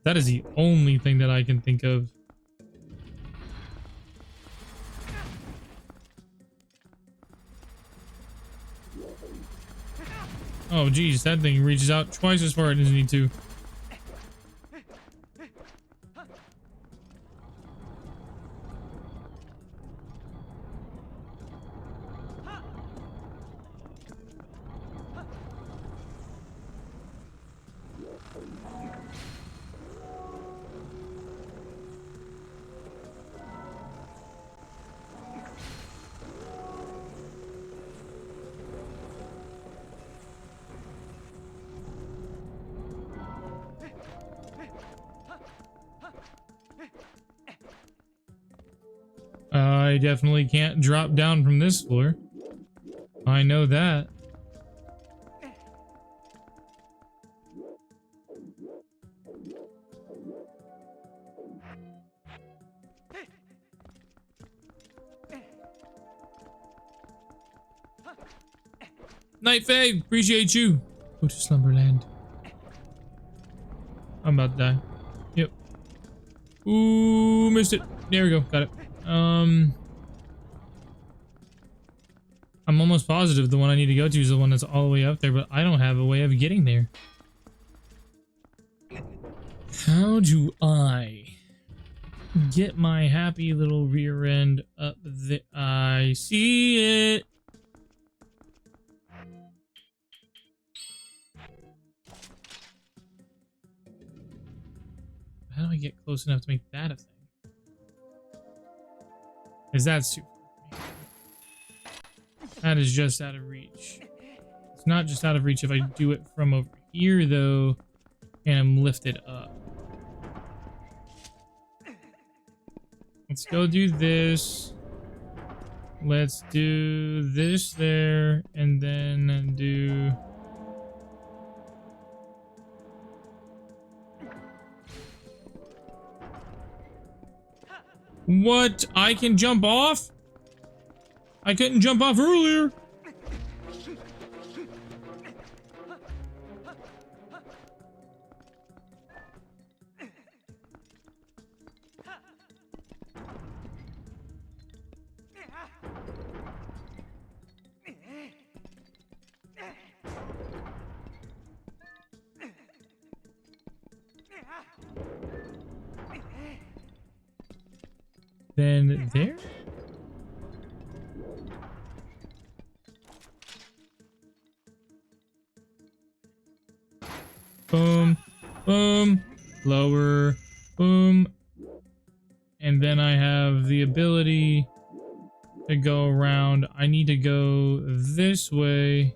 That is the only thing that I can think of. Oh geez, that thing reaches out twice as far as it needs to. I definitely can't drop down from this floor. I know that. Night Fae, appreciate you. Go to Slumberland. I'm about to die. Yep. Ooh, missed it. There we go. Got it. I'm almost positive the one I need to go to is the one that's all the way up there, but I don't have a way of getting there. How do I get my happy little rear end up there? I see it. How do I get close enough to make that a thing? Because that's too far. That is just out of reach. It's not just out of reach if I do it from over here, though, and I'm lifted up. Let's go do this. Let's do this there, and then do... What? I can jump off? I couldn't jump off earlier. Then there? Boom, boom, lower, boom. And then I have the ability to go around. I need to go this way.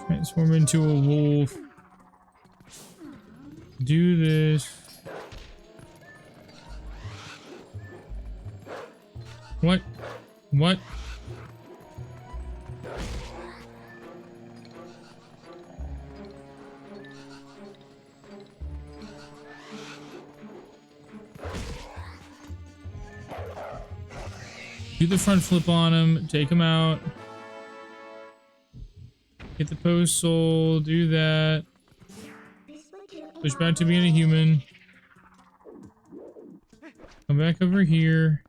Transform into a wolf. Do this. What? What? Do the front flip on him, take him out. Get the post soul, do that. Push back to being a human. Come back over here.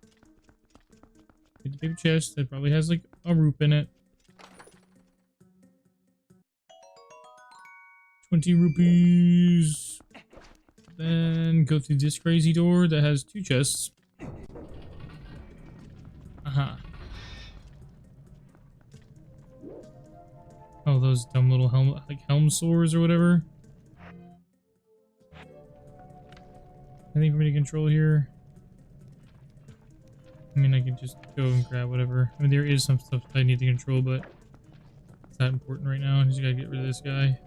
Get the big chest that probably has like a roop in it. 20 rupees. Then go through this crazy door that has 2 chests. Uh-huh. Oh, those dumb little helm swords or whatever. Anything for me to control here? I mean, I could just go and grab whatever. I mean, there is some stuff that I need to control, but it's not important right now. I just gotta get rid of this guy.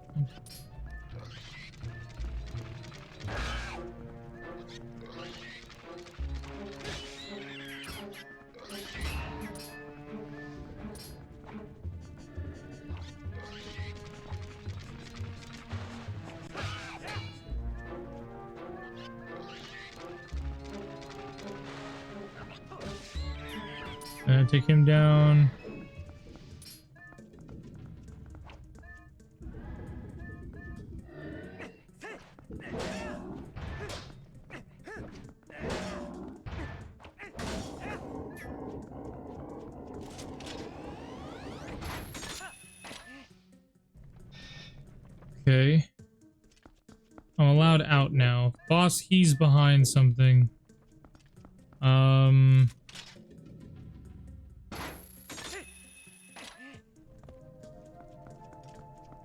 Take him down. Okay. I'm allowed out now. Boss, he's behind something.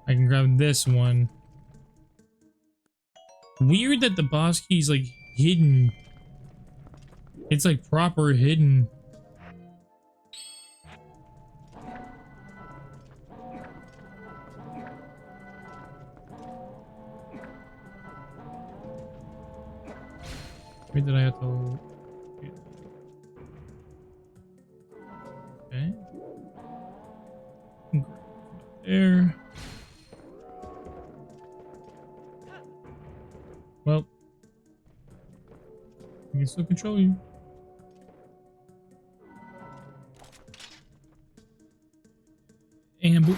I can grab this one. Weird that the boss key's like hidden. It's like proper hidden. Where did I have to... Okay. There. can still control you. And boop.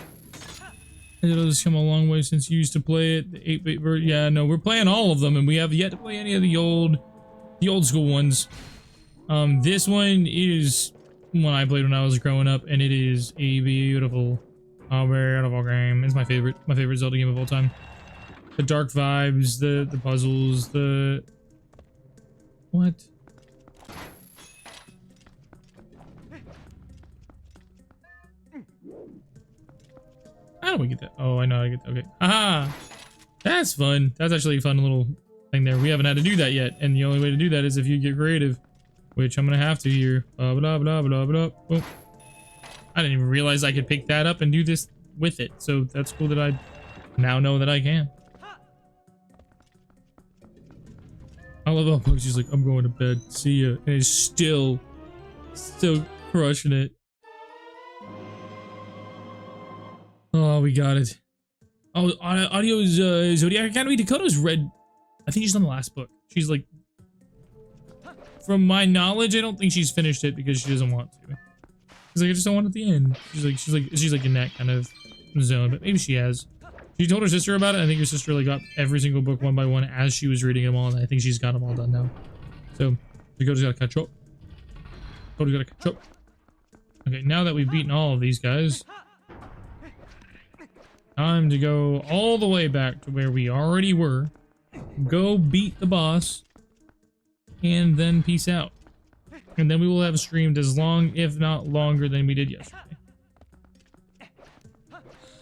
It has come a long way since you used to play it. The 8-bit version. Yeah, no, we're playing all of them, and we have yet to play any of the old school ones. This one is one I played when I was growing up, and it is a beautiful game. It's my favorite Zelda game of all time. The dark vibes, the puzzles, the what? How do we get that? Oh, I know how to get that. Okay. Aha! That's fun. That's actually a fun little thing there. We haven't had to do that yet, and the only way to do that is if you get creative, which I'm gonna have to here. Blah, blah, blah, blah, blah. Oh. I didn't even realize I could pick that up and do this with it, so that's cool that I now know that I can. I love how Pugsy's like, I'm going to bed. See ya. And he's still crushing it. Oh, we got it. Oh, Audio's Zodiac Academy. Dakota's read. I think she's on the last book. She's like, from my knowledge, I don't think she's finished it because she doesn't want to. She's like, I just don't want it at the end. She's like in that kind of zone, but maybe she has. She told her sister about it. I think her sister like got every single book one by one as she was reading them all, and I think she's got them all done now. So Dakota's gotta catch up. Dakota's gotta catch up. Okay, now that we've beaten all of these guys. Time to go all the way back to where we already were. Go beat the boss. And then peace out. And then we will have streamed as long, if not longer, than we did yesterday.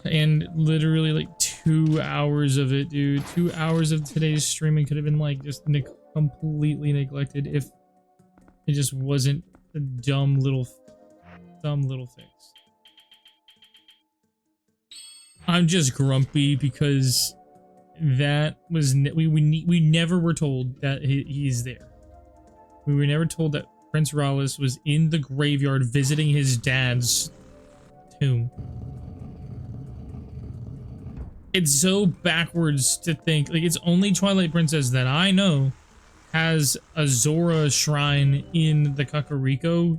And literally like 2 hours of it, dude. 2 hours of today's streaming could have been like just completely neglected if it just wasn't a dumb little things. I'm just grumpy because that was we never were told that he's there. We were never told that Prince Rallis was in the graveyard visiting his dad's tomb. It's so backwards to think, like, it's only Twilight Princess that I know has a Zora shrine in the Kakariko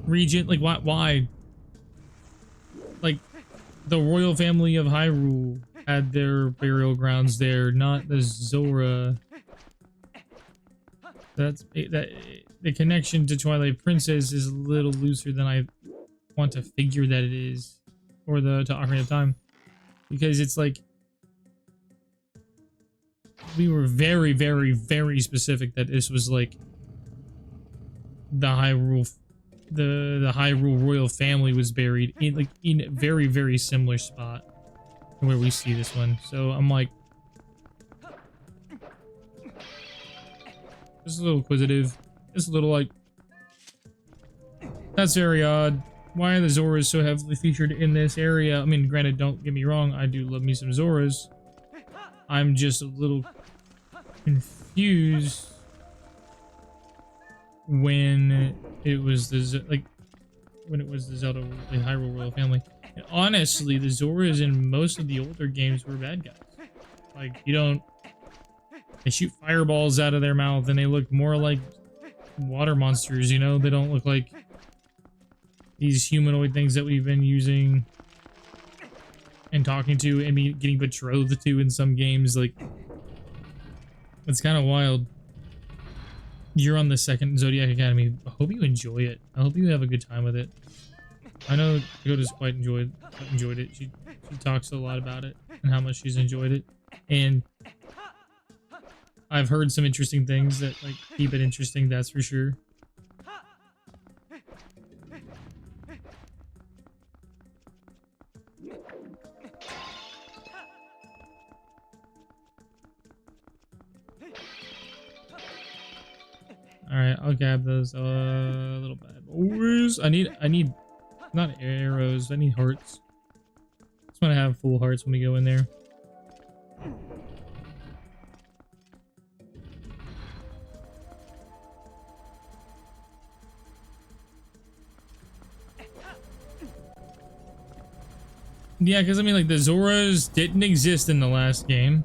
region. Like, why? Like, the royal family of Hyrule had their burial grounds there, not the Zora. The connection to Twilight Princess is a little looser than I want to figure that it is, or to Ocarina of Time, because it's like we were very, very, very specific that this was like the Hyrule royal family was buried in a very, very similar spot to where we see this one. So I'm like, just a little inquisitive, just a little like, that's very odd. Why are the Zoras so heavily featured in this area? I mean, granted, don't get me wrong, I do love me some Zoras. I'm just a little confused when it was the Zelda, the Hyrule royal family. And honestly, the Zoras in most of the older games were bad guys. Like, they shoot fireballs out of their mouth and they look more like water monsters, you know? They don't look like these humanoid things that we've been using and talking to and getting betrothed to in some games. Like, it's kind of wild. You're on the second Zodiac Academy. I hope you enjoy it. I hope you have a good time with it. I know Dakota's quite enjoyed it. She talks a lot about it and how much she's enjoyed it. And I've heard some interesting things that like keep it interesting, that's for sure. Alright, I'll grab those little bad boys. I need not arrows, I need hearts. Just want to have full hearts when we go in there. Yeah, because I mean, like, the Zoras didn't exist in the last game.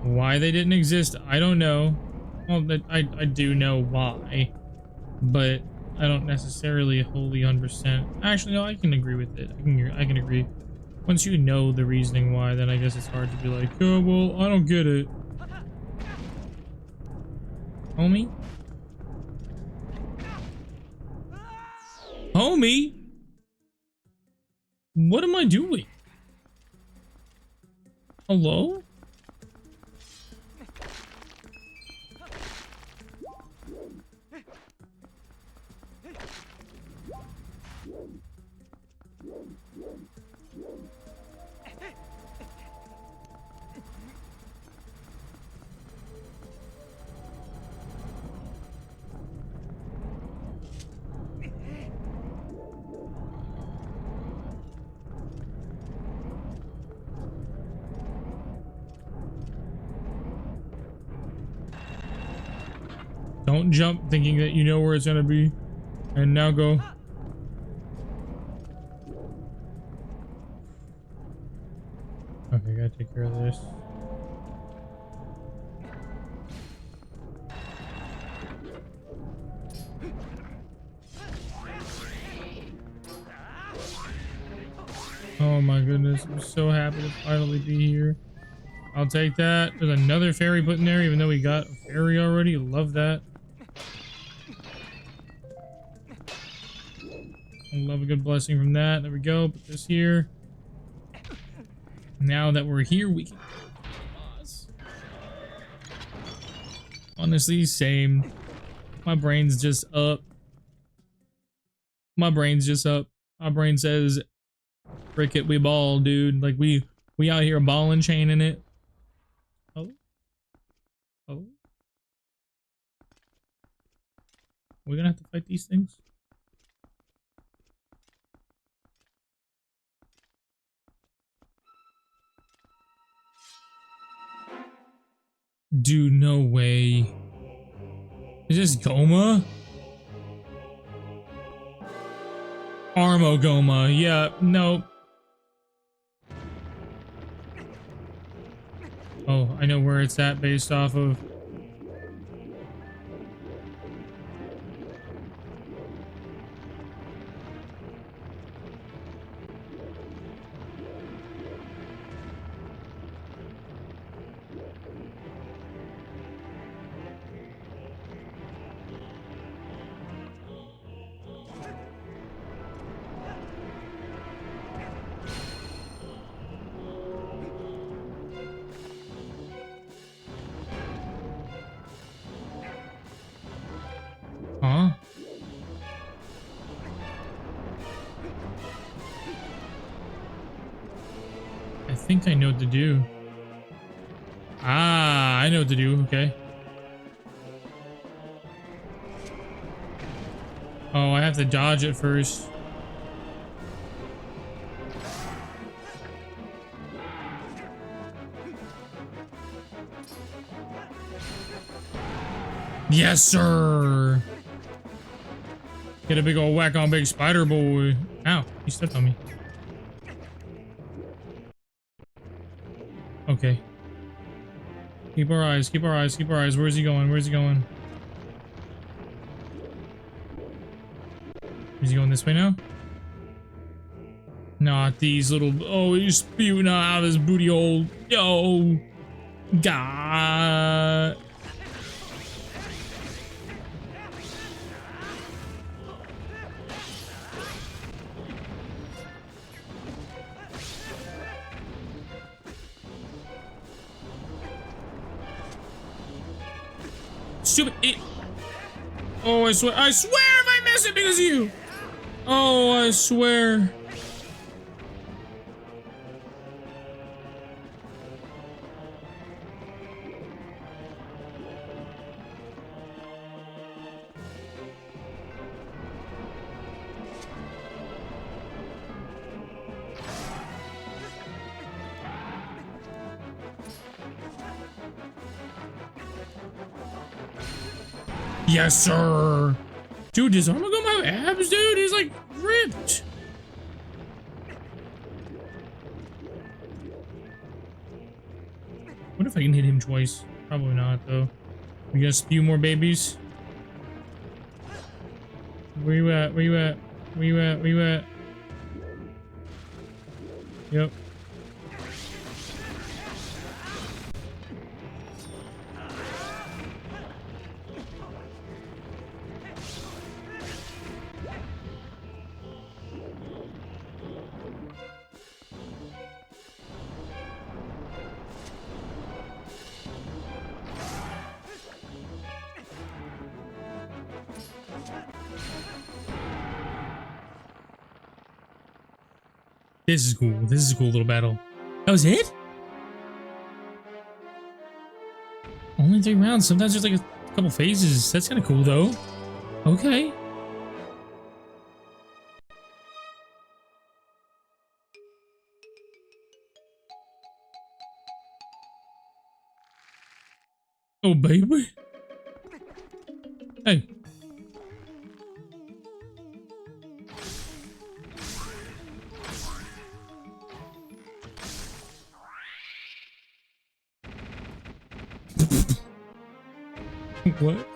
Why they didn't exist, I don't know. Well, I do know why, but I don't necessarily wholly 100%. Actually, no, I can agree with it. I can agree. Once you know the reasoning why, then I guess it's hard to be like, oh, well, I don't get it. Homie? Homie? What am I doing? Hello? Don't jump thinking that you know where it's gonna be. And now go. Okay, gotta take care of this. Oh my goodness, I'm so happy to finally be here. I'll take that. There's another fairy put in there, even though we got a fairy already. Love that. I love a good blessing from that. There we go. Put this here. Now that we're here, we can pause. Honestly, same. My brain's just up. My brain's just up. My brain says, frick it, we ball, dude. Like, we out here ball and chaining it. Oh. Oh. We're gonna have to fight these things? Dude, no way. Is this Goma? Armo Goma. Yeah, no. Oh, I know where it's at based off of. Huh? I think I know what to do. Ah, I know what to do. Okay. Oh, I have to dodge it first. Yes, sir. Get a big old whack on big spider boy. Ow, he stepped on me. Okay. Keep our eyes, keep our eyes, keep our eyes. Where's he going? Where's he going? Is he going this way now? Not these little... Oh, he's spewing out of his booty hole. Yo. God. Stupid idiot. Oh, I swear if I miss it because of you. Oh, I swear. Yes, sir. Dude, does Armo go my abs, dude? He's like ripped. What if I can hit him twice? Probably not, though. We gonna spew more babies? Where you at? Where you at? Where you at? Where you at? Yep. This is cool. This is a cool little battle. That was it? Only 3 rounds. Sometimes there's like a couple phases. That's kind of cool though. Okay. Oh, baby. Hey. What?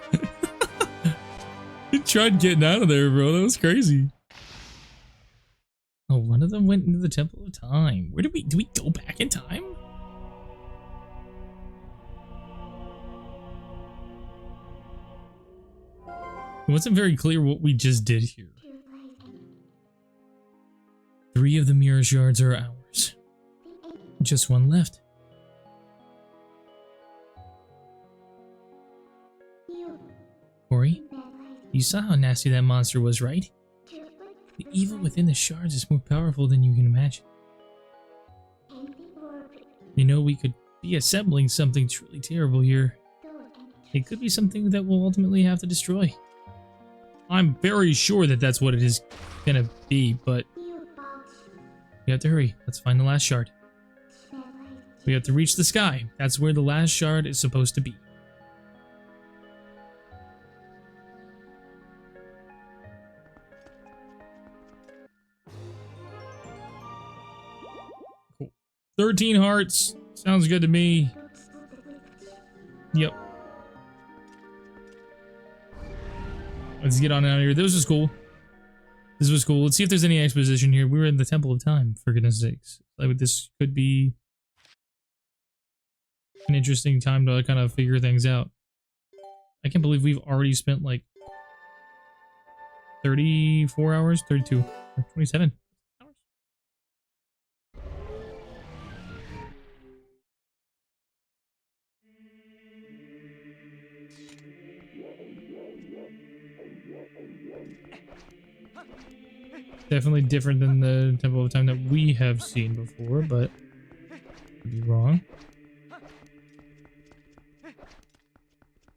You tried getting out of there, bro. That was crazy. Oh, one of them went into the Temple of Time. Where did we go back in time? It wasn't very clear what we just did here. 3 of the mirror shards are ours. Just 1 left. Corey, you saw how nasty that monster was, right? The evil within the shards is more powerful than you can imagine. You know, we could be assembling something truly terrible here. It could be something that we'll ultimately have to destroy. I'm very sure that that's what it is gonna be, but we have to hurry. Let's find the last shard. We have to reach the sky. That's where the last shard is supposed to be. Cool. 13 hearts. Sounds good to me. Yep. Let's get on out of here. This was cool. This was cool. Let's see if there's any exposition here. We were in the Temple of Time, for goodness sakes. Like, this could be an interesting time to kind of figure things out. I can't believe we've already spent like 34 hours, 32, 27 hours. Definitely different than the Temple of Time that we have seen before, but could be wrong.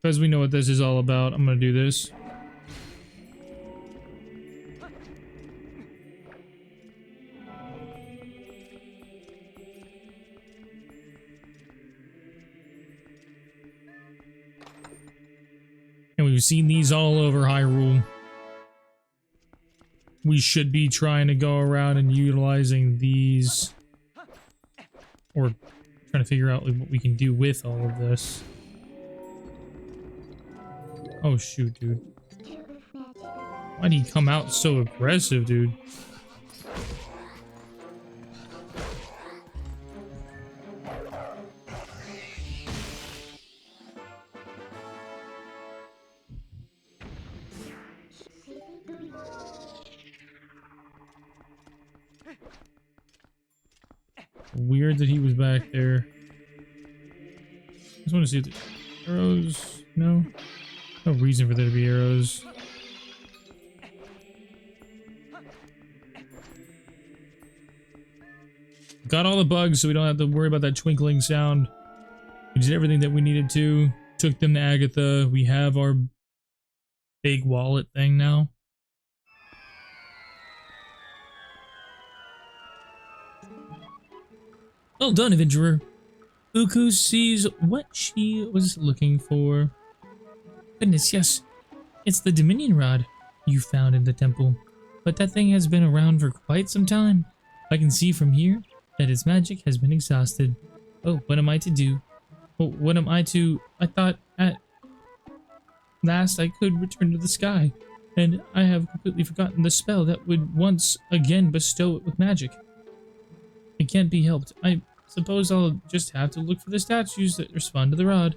Because we know what this is all about, I'm gonna do this. And we've seen these all over Hyrule. We should be trying to go around and utilizing these, or trying to figure out like what we can do with all of this. Oh shoot, dude. Why'd he come out so aggressive, dude? Weird that he was back there. Just want to see if the arrows. No reason for there to be arrows. Got all the bugs, so we don't have to worry about that twinkling sound. We did everything that we needed to. Took them to Agatha. We have our big wallet thing now. Well done, adventurer. Uku sees what she was looking for. Goodness, yes. It's the Dominion Rod you found in the temple. But that thing has been around for quite some time. I can see from here that its magic has been exhausted. Oh, what am I to do? Oh, what am I to... I thought... last I could return to the sky, and I have completely forgotten the spell that would once again bestow it with magic. It can't be helped. I suppose I'll just have to look for the statues that respond to the rod.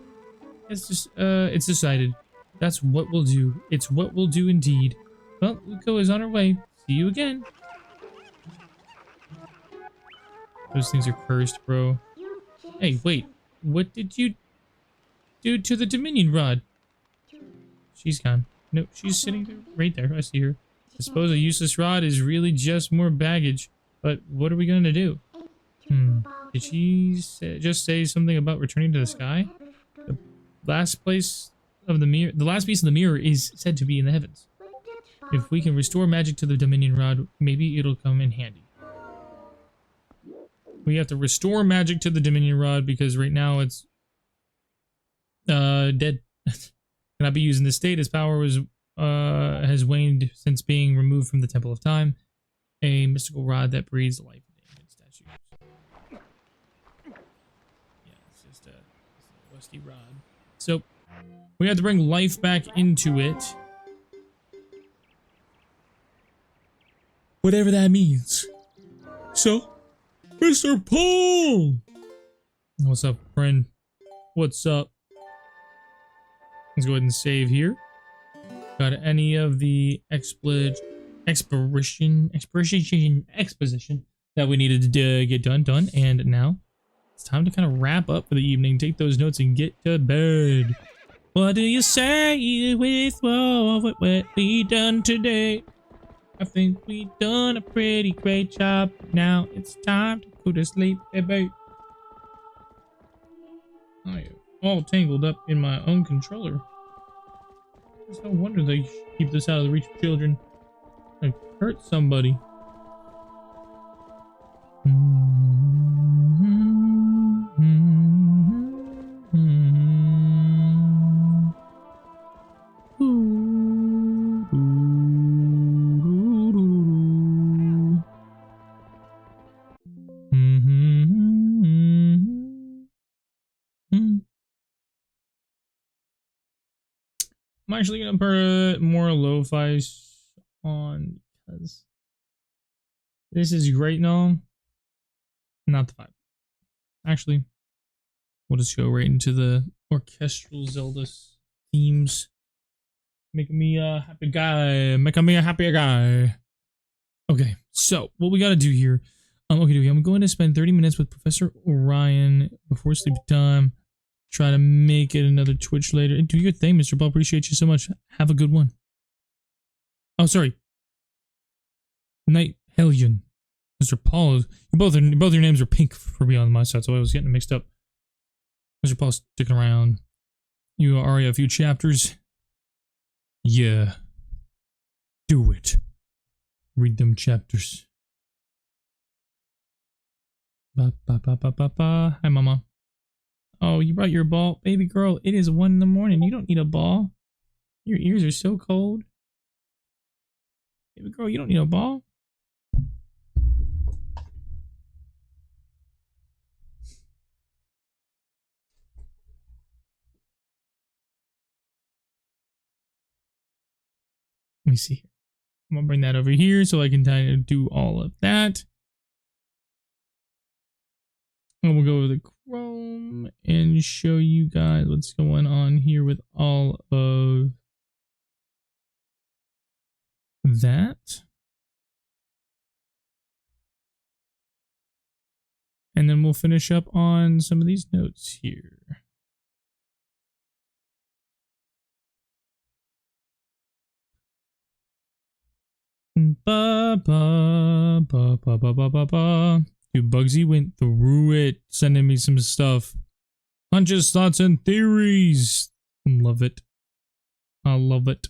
It's decided. That's what we'll do. It's what we'll do indeed. Well, Uko is on her way. See you again. Those things are cursed, bro. Hey, wait. What did you do to the Dominion rod? She's gone. No, she's sitting there, right there. I see her. I suppose a useless rod is really just more baggage. But what are we going to do? Did she just say something about returning to the sky? The last piece of the mirror is said to be in the heavens. If we can restore magic to the Dominion rod, maybe it'll come in handy. We have to restore magic to the Dominion rod because right now it's dead. Cannot be used in this state. Its power has waned since being removed from the Temple of Time. A mystical rod that breathes life into statues. Yeah, it's just a rusty rod. So we have to bring life back into it. Whatever that means. So, Mr. Paul! What's up, friend? What's up? Let's go ahead and save here. Got any of the exposition that we needed to get done, and now it's time to kind of wrap up for the evening. Take those notes and get to bed. What do you say with what we done today? I think we done a pretty great job. Now it's time to go to sleep, baby. I am all tangled up in my own controller. It's no wonder they keep this out of the reach of children. I hurt somebody. I'm actually gonna put more lo-fi on because this is great and all. Not the vibe. Actually, we'll just go right into the orchestral Zelda themes. Making me a happy guy. Making me a happier guy. Okay, so what we gotta do here. Okay, I'm going to spend 30 minutes with Professor Orion before sleep time. Try to make it another Twitch later. And do your thing, Mr. Paul. Appreciate you so much. Have a good one. Oh, sorry. Night Hellion. Mr. Paul. Both your names are pink for me on my side, so I was getting mixed up. Mr. Paul's sticking around. You are a few chapters. Yeah. Do it. Read them chapters. Ba ba ba ba ba ba. Hi, Mama. Oh, you brought your ball? Baby girl, it is 1 in the morning. You don't need a ball. Your ears are so cold. Baby girl, you don't need a ball. Let me see. I'm going to bring that over here so I can kind of do all of that. And we'll go over the Chrome and show you guys what's going on here with all of that. And then we'll finish up on some of these notes here. Ba ba ba ba ba ba ba ba. Dude, Bugsy went through it, sending me some stuff. Hunches, thoughts, and theories. Love it. I love it.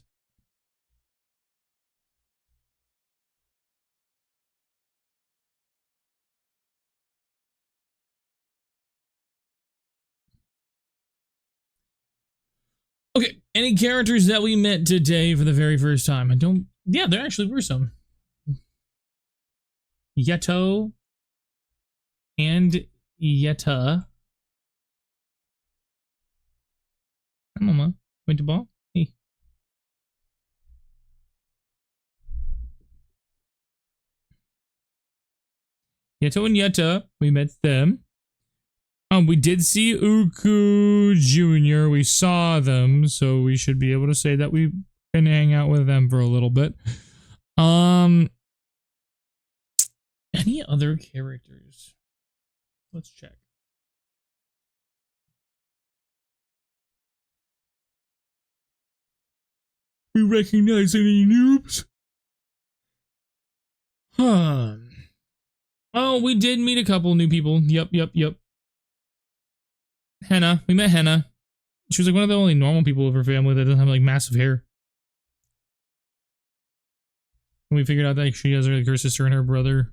Okay, any characters that we met today for the very first time? Yeah, there actually were some. Yeto. And Yetta. Hi, Mama. Went to ball? Hey, Yeto and Yetta, we met them. We did see Uku Jr. We saw them, so we should be able to say that we can hang out with them for a little bit. Any other characters? Let's check. We recognize any noobs? Oh, we did meet a couple new people. Yep. Henna. We met Henna. She was like one of the only normal people of her family that doesn't have like massive hair. And we figured out that she has like her sister and her brother.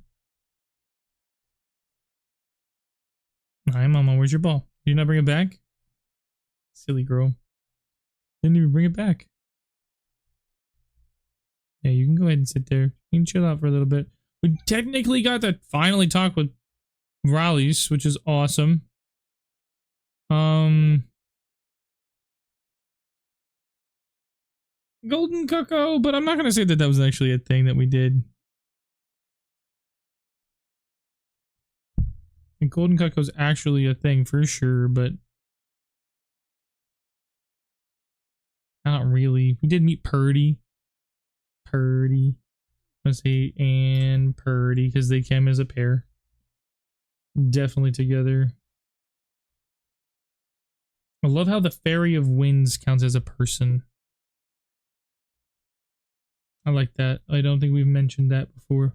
Hi, Mama. Where's your ball? Did you not bring it back? Silly girl. Didn't even bring it back. Yeah, you can go ahead and sit there. You can chill out for a little bit. We technically got to finally talk with Rallies, which is awesome. Golden Cocoa, but I'm not going to say that that was actually a thing that we did. And Golden Cocoa is actually a thing for sure, but not really. We did meet Purdy. Let's see, and Purdy, because they came as a pair. Definitely together. I love how the Fairy of Winds counts as a person. I like that. I don't think we've mentioned that before.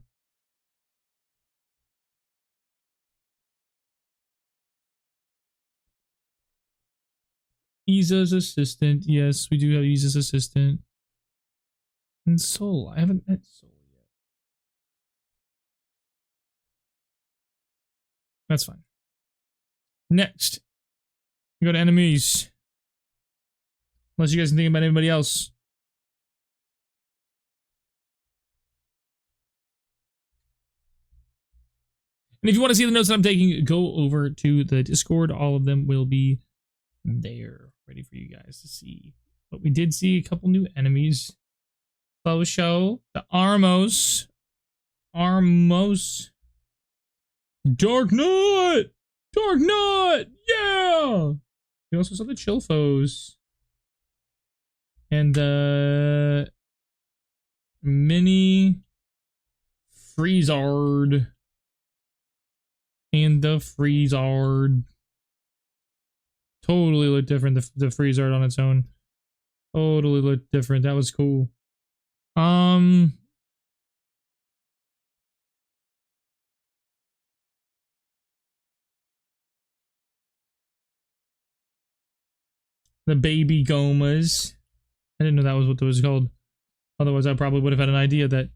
Isa's assistant. Yes, we do have Isa's assistant. And Soul. I haven't met Soul yet. That's fine. Next. We go to enemies. Unless you guys can think about anybody else. And if you want to see the notes that I'm taking, go over to the Discord. All of them will be there, ready for you guys to see. But we did see a couple new enemies. Show the Armos. Dark Knight! Yeah! We also saw the Chilfos. And the Mini Freezard. And the Freezard. Totally looked different, the Freezard on its own. Totally looked different. That was cool. The baby Gomas. I didn't know that was what it was called. Otherwise, I probably would have had an idea that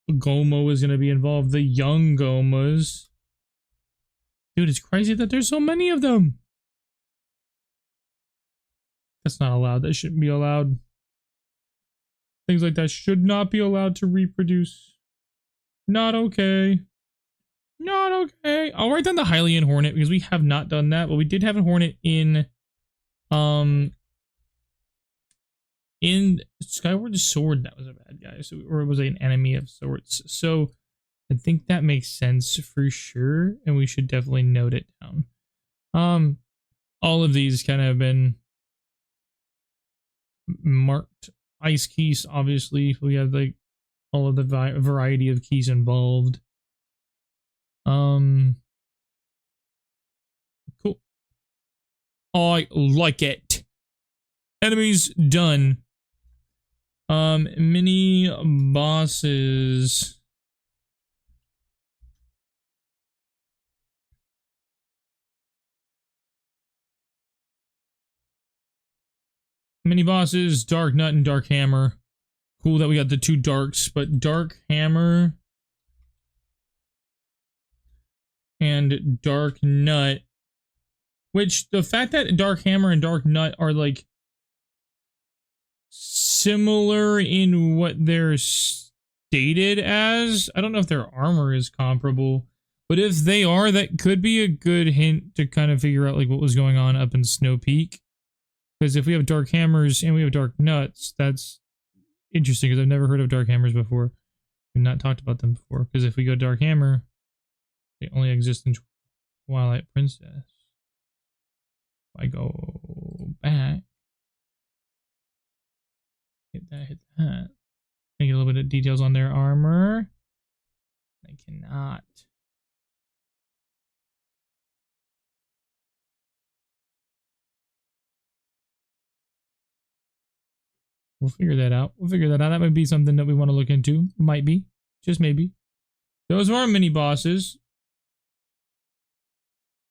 Goma was going to be involved. The young Gomas. Dude, it's crazy that there's so many of them. That's not allowed. That shouldn't be allowed. Things like that should not be allowed to reproduce. Not okay. Not okay. I'll write down the Hylian Hornet because we have not done that, but we did have a Hornet in Skyward Sword. That was a bad guy, so or it was an enemy of sorts. So I think that makes sense for sure, and we should definitely note it down. All of these kind of have been marked. Ice keys, obviously. We have like all of the variety of keys involved. Cool. I like it. Enemies done. Mini bosses. Mini bosses, Dark Nut and Dark Hammer. Cool that we got the two darks, but Dark Hammer and Dark Nut. Which, the fact that Dark Hammer and Dark Nut are like similar in what they're stated as. I don't know if their armor is comparable, but if they are, that could be a good hint to kind of figure out like what was going on up in Snow Peak. Because if we have Dark Hammers and we have Dark Nuts, that's interesting because I've never heard of Dark Hammers before. We've not talked about them before. Because if we go Dark Hammer They only exist in Twilight Princess. If I go back, hit that. I get a little bit of details on their armor. I cannot. We'll figure that out. That might be something that we want to look into. Might be. Just maybe. Those are our mini bosses.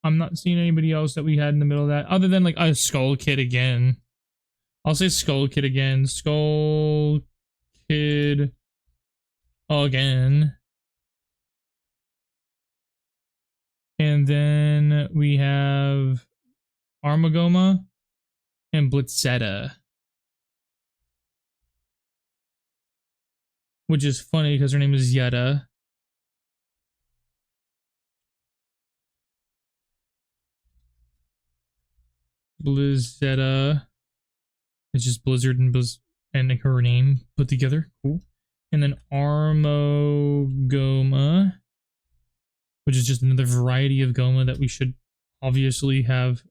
I'm not seeing anybody else that we had in the middle of that. Other than like a Skull Kid again. I'll say Skull Kid again. Skull Kid again. And then we have Armagoma and Blitzetta. Which is funny because her name is Yetta. Blizzetta. It's just Blizzard and her name put together. Cool. And then Armogoma, which is just another variety of Goma that we should obviously have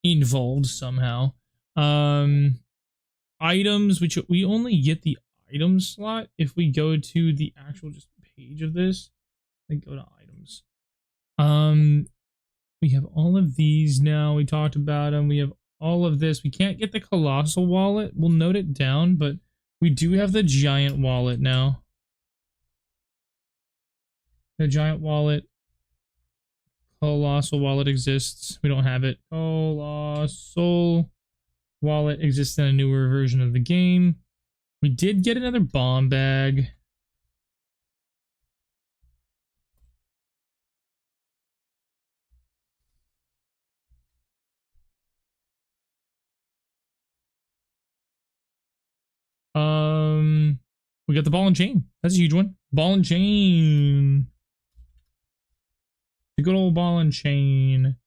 involved somehow. Items, which we only get the item slot if we go to the actual just page of this. Go to items. We have all of these now. We talked about them. We have all of this. We can't get the Colossal Wallet. We'll note it down, but we do have the Giant Wallet now. The Giant Wallet. Colossal Wallet exists. We don't have it. Colossal Wallet exists in a newer version of the game. We did get another bomb bag. We got the ball and chain. That's a huge one. Ball and chain. The good old ball and chain.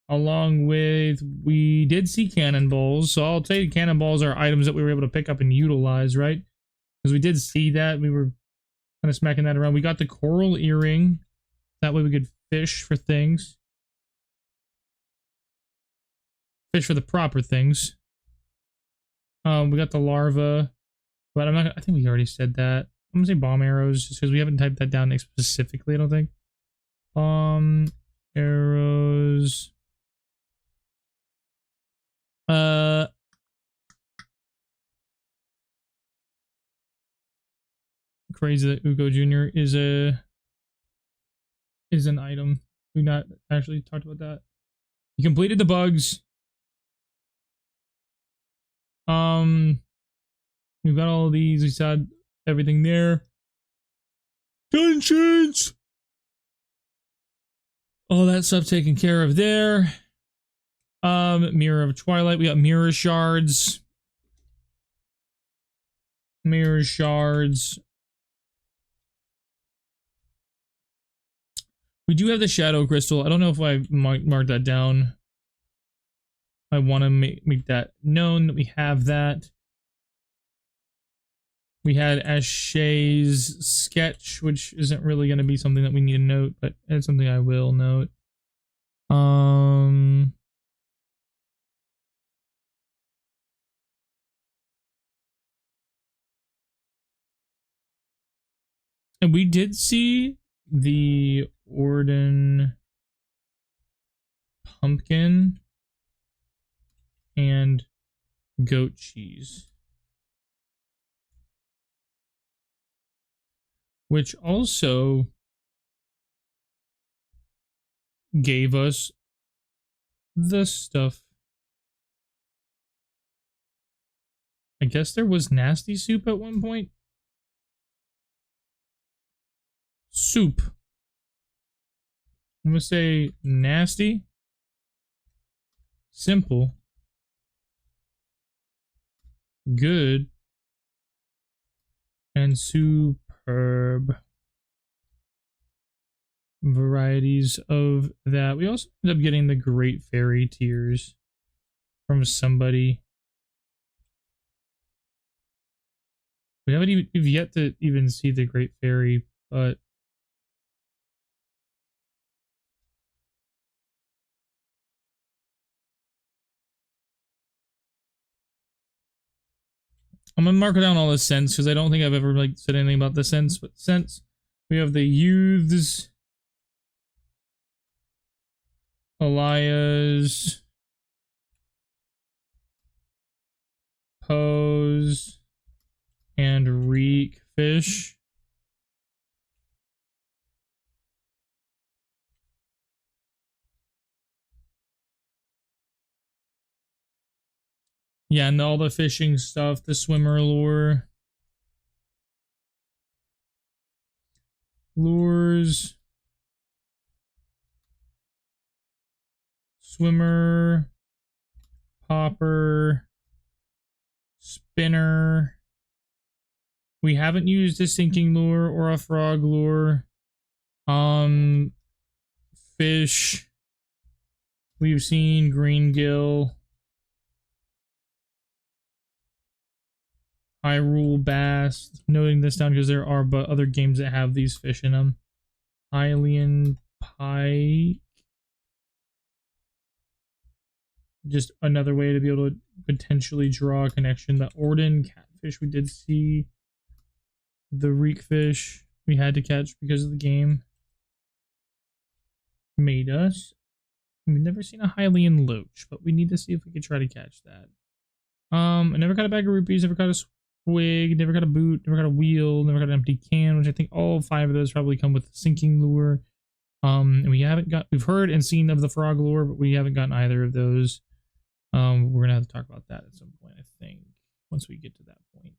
Along with, we did see cannonballs. So I'll say cannonballs are items that we were able to pick up and utilize, right? Because we did see that. We were kind of smacking that around. We got the coral earring. That way we could fish for things. Fish for the proper things. We got the larva. But I'm not. I think we already said that. I'm gonna say bomb arrows just because we haven't typed that down specifically. I don't think. Bomb arrows. Crazy that Ugo Jr. is an item. We not actually talked about that. You completed the bugs. We've got all of these. We said everything there. Dungeons. All that stuff taken care of there. Mirror of Twilight. We got mirror shards. Mirror shards. We do have the shadow crystal. I don't know if I marked that down. I want to make that known that we have that. We had Ashay's sketch, which isn't really going to be something that we need to note, but it's something I will note. And we did see the Orden pumpkin and goat cheese, which also gave us the stuff. I guess there was nasty soup at one point. Soup. I'm gonna say nasty, simple, good, and superb varieties of that. We also ended up getting the Great Fairy Tears from somebody. We haven't even, we've yet to even see the Great Fairy, but I'm gonna mark down all the scents because I don't think I've ever like said anything about the scents, but scents. We have the youths, Elias, Pose, and Reek Fish. Yeah, and all the fishing stuff, the swimmer lure. Lures. Swimmer. Popper. Spinner. We haven't used a sinking lure or a frog lure. Fish. We've seen green gill. Hyrule bass. Noting this down because there are but other games that have these fish in them. Hylian pike. Just another way to be able to potentially draw a connection. The Orden catfish we did see. The reek fish we had to catch because of the game. Made us. We've never seen a Hylian loach, but we need to see if we could try to catch that. I never got a bag of rupees, never got a swig, never got a boot, never got a wheel, never got an empty can, which I think all 5 of those probably come with the sinking lure. And we've heard and seen of the frog lure, but we haven't gotten either of those. We're gonna have to talk about that at some point, I think, once we get to that point.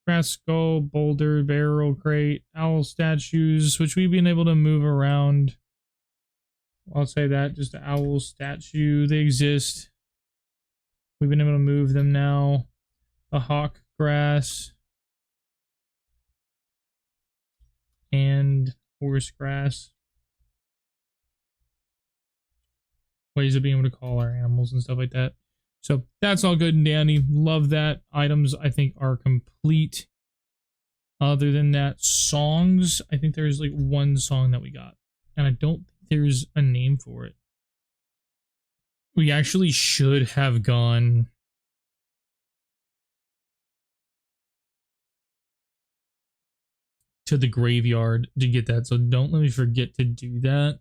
Grass skull, boulder, barrel crate, owl statues, which we've been able to move around. I'll say that, just an owl statue, they exist. We've been able to move them now. The hawk grass and horse grass. Ways of being able to call our animals and stuff like that. So that's all good and dandy. Love that. Items I think are complete. Other than that, songs, I think there's like one song that we got. And I don't think there's a name for it. We actually should have gone to the graveyard to get that. So don't let me forget to do that.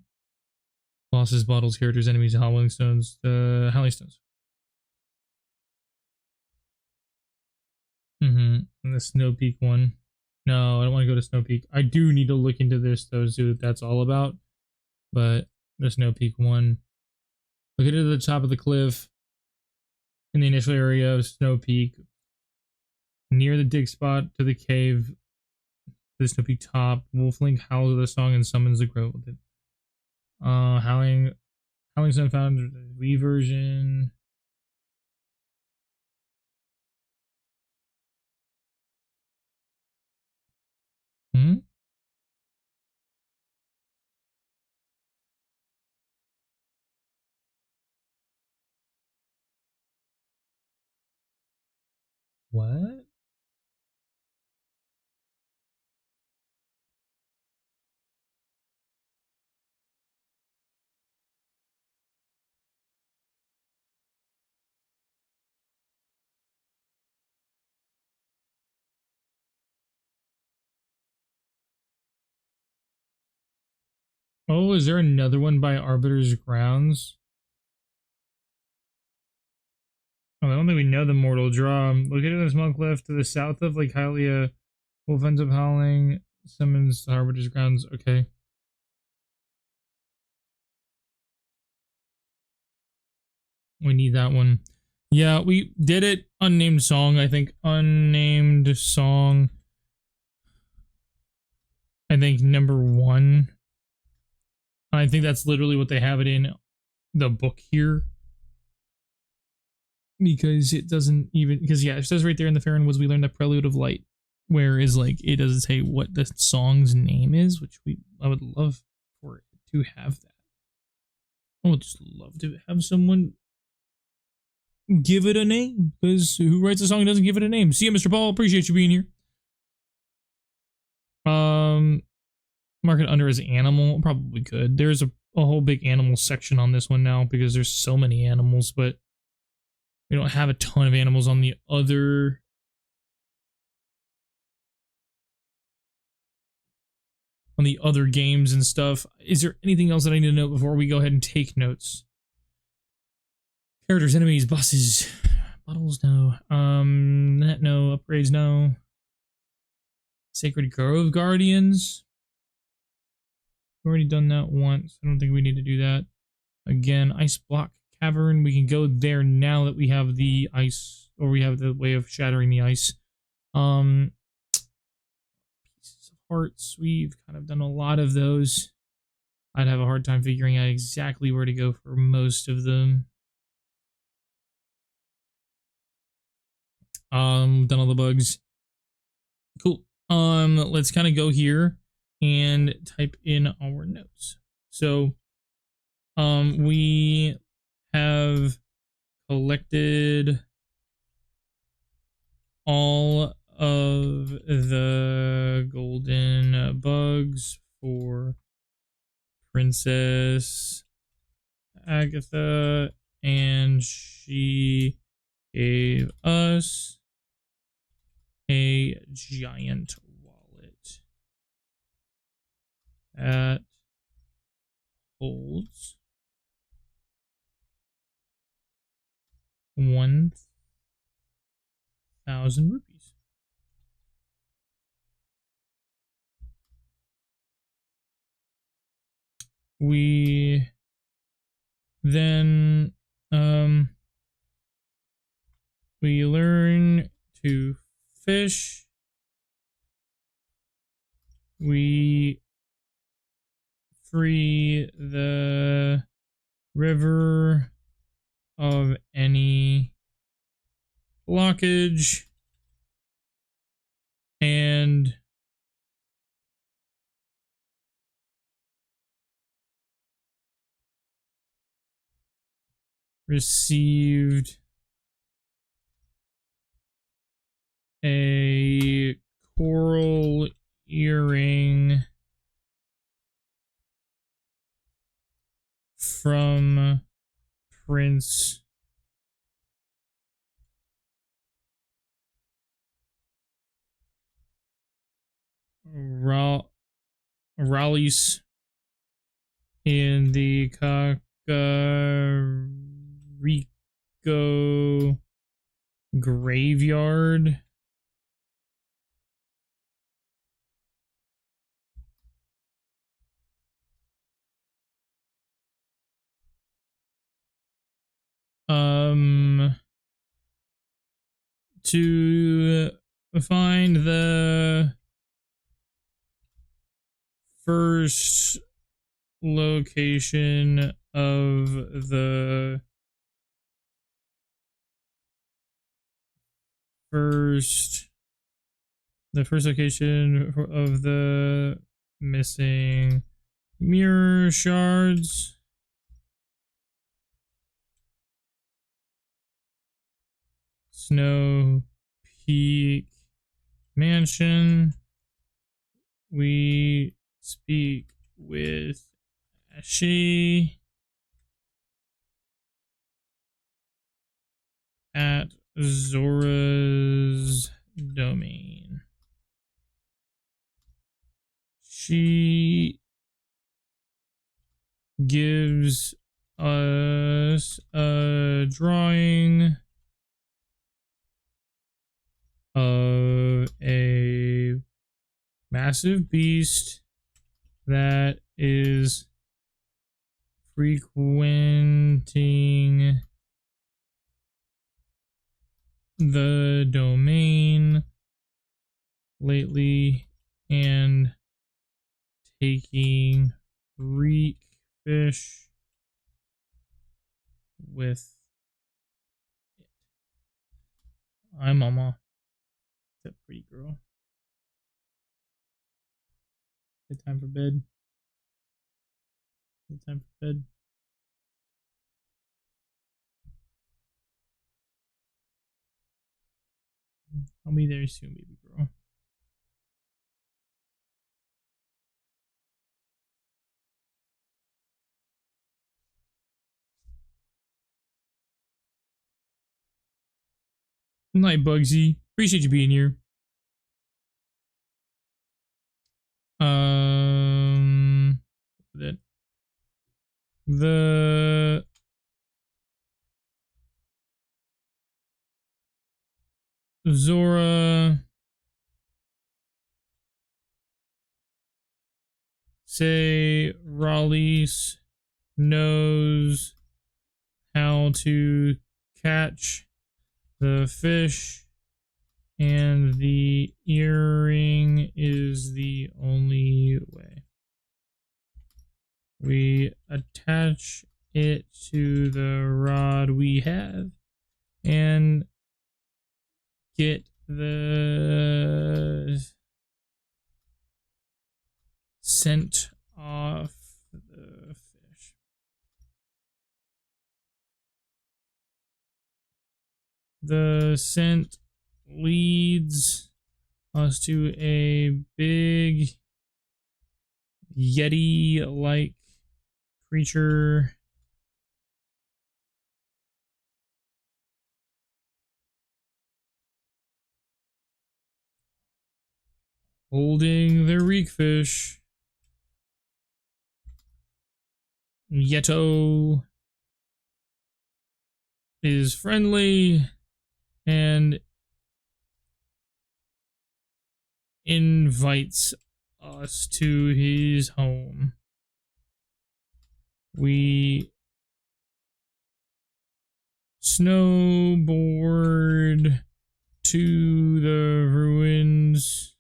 Bosses, bottles, characters, enemies, howling stones, howling stones. And the Snow Peak one. No, I don't want to go to Snow Peak. I do need to look into this though, see what that's all about. But the Snow Peak one. Located at the top of the cliff in the initial area of Snow Peak, near the dig spot to the cave, the Snow Peak top. Wolflink howls the song and summons the grove with it. Howling Stone found the Wii version. What? Oh, is there another one by Arbiter's Grounds? Oh, I don't think we know the Mortal Draw. Located in a small cliff to the south of Lake Hylia, wolf ends up howling, summons the Arbiter's Grounds. Okay. We need that one. Yeah, we did it. Unnamed song, I think. Unnamed song. I think number 1. I think that's literally what they have it in the book here. Because it doesn't even... Because, yeah, it says right there in the Faron Woods, we learned the Prelude of Light. Whereas, like, it doesn't say what the song's name is, which I would love for it to have that. I would just love to have someone give it a name. Because who writes a song and doesn't give it a name? See you, Mr. Paul. Appreciate you being here. Mark it under as animal. Probably could. There's a whole big animal section on this one now because there's so many animals, but We don't have a ton of animals on the other games and stuff. Is there anything else that I need to know before we go ahead and take notes? Characters, enemies, bosses, bottles, no. No. Upgrades, no. Sacred Grove Guardians. We've already done that once. I don't think we need to do that again. Ice Block Cavern. We can go there now that we have the ice, or we have the way of shattering the ice. Pieces of Hearts. We've kind of done a lot of those. I'd have a hard time figuring out exactly where to go for most of them. Done all the bugs. Cool. Let's kind of go here and type in our notes. So, we have collected all of the golden bugs for Princess Agatha, and she gave us a giant wallet that holds 1,000 rupees. We then we learn to fish. We free the river of any blockage, and received a coral earring from Prince Raleigh in the Kakariko graveyard. To find the first location of the first location of the missing mirror shards. Snow Peak Mansion. We speak with Ashi at Zora's domain. She gives us a drawing of a massive beast that is frequenting the domain lately and taking reek fish with it. Hi, Mama. That pretty girl. Good time for bed. Good time for bed. I'll be there soon, baby girl. Night, Bugsy. Appreciate you being here. That the Zora say Raleigh knows how to catch the fish, and the earring is the only way. We attach it to the rod we have and get the scent off the fish. The scent leads us to a big Yeti-like creature holding the reekfish. Yeto is friendly and invites us to his home. We snowboard to the ruins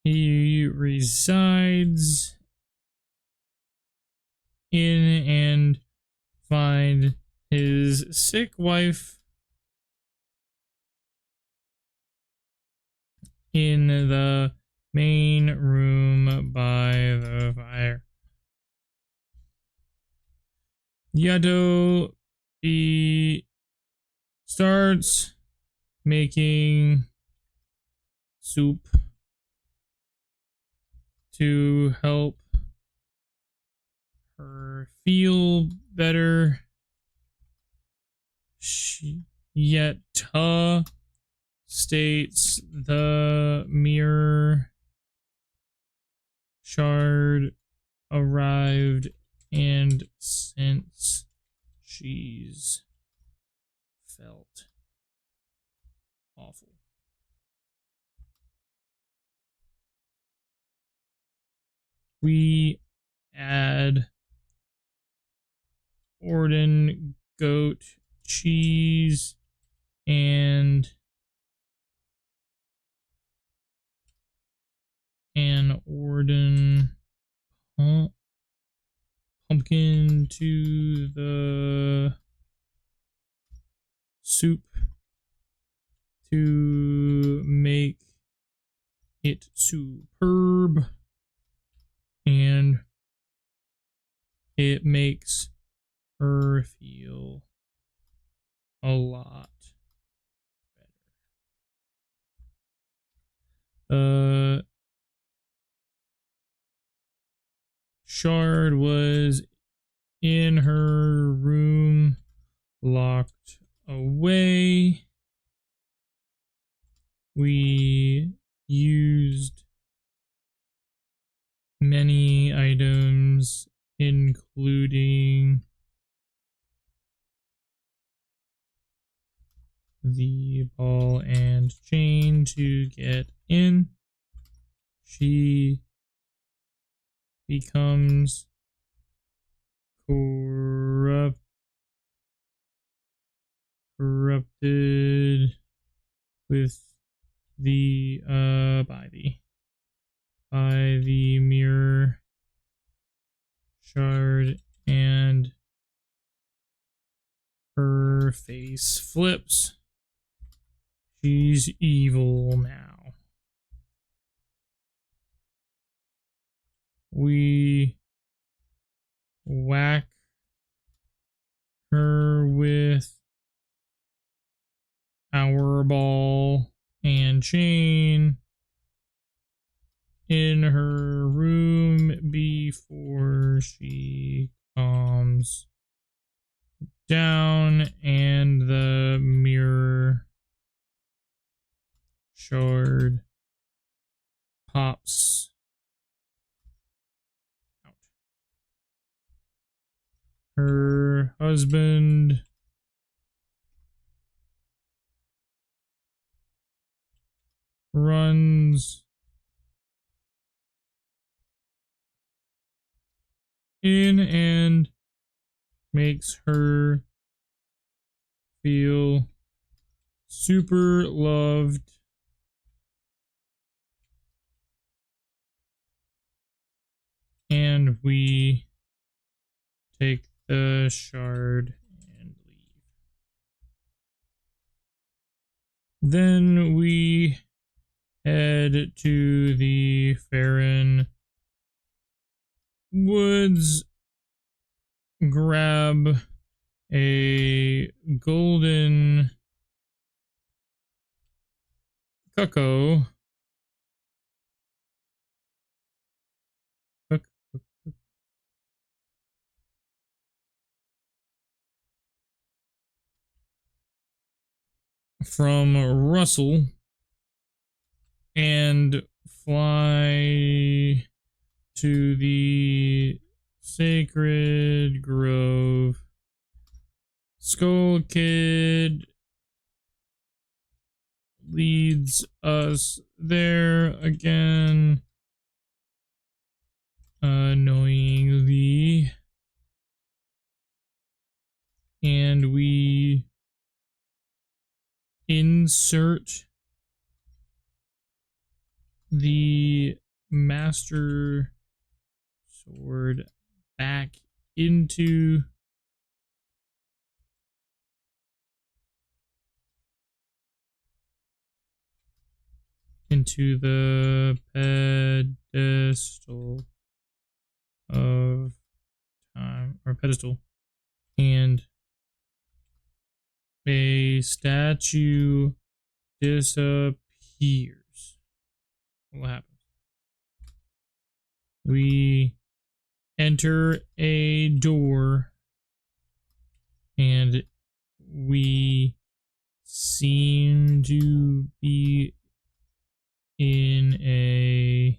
he resides in and find his sick wife in the main room by the fire. Yato starts making soup to help her feel better. Yetta states the mirror shard arrived, and since she's felt awful. We add Orden goat cheese and an Orden pumpkin to the soup to make it superb, and it makes her feel a lot better. Shard was in her room, locked away. We used many items, including the ball and chain, to get in. She becomes corrupted with the by the mirror shard, and her face flips. She's evil now. We whack her with our ball and chain in her room before she calms down, and the mirror shard pops out. Her husband runs in and makes her feel super loved and we take the shard and leave. Then we head to the Farron Woods, grab a golden cuckoo. From Russell and fly to the Sacred Grove. Skull Kid leads us there again, annoyingly, and we insert the Master Sword back into the pedestal of time, or pedestal, and a statue disappears. What happens? We enter a door and we seem to be in a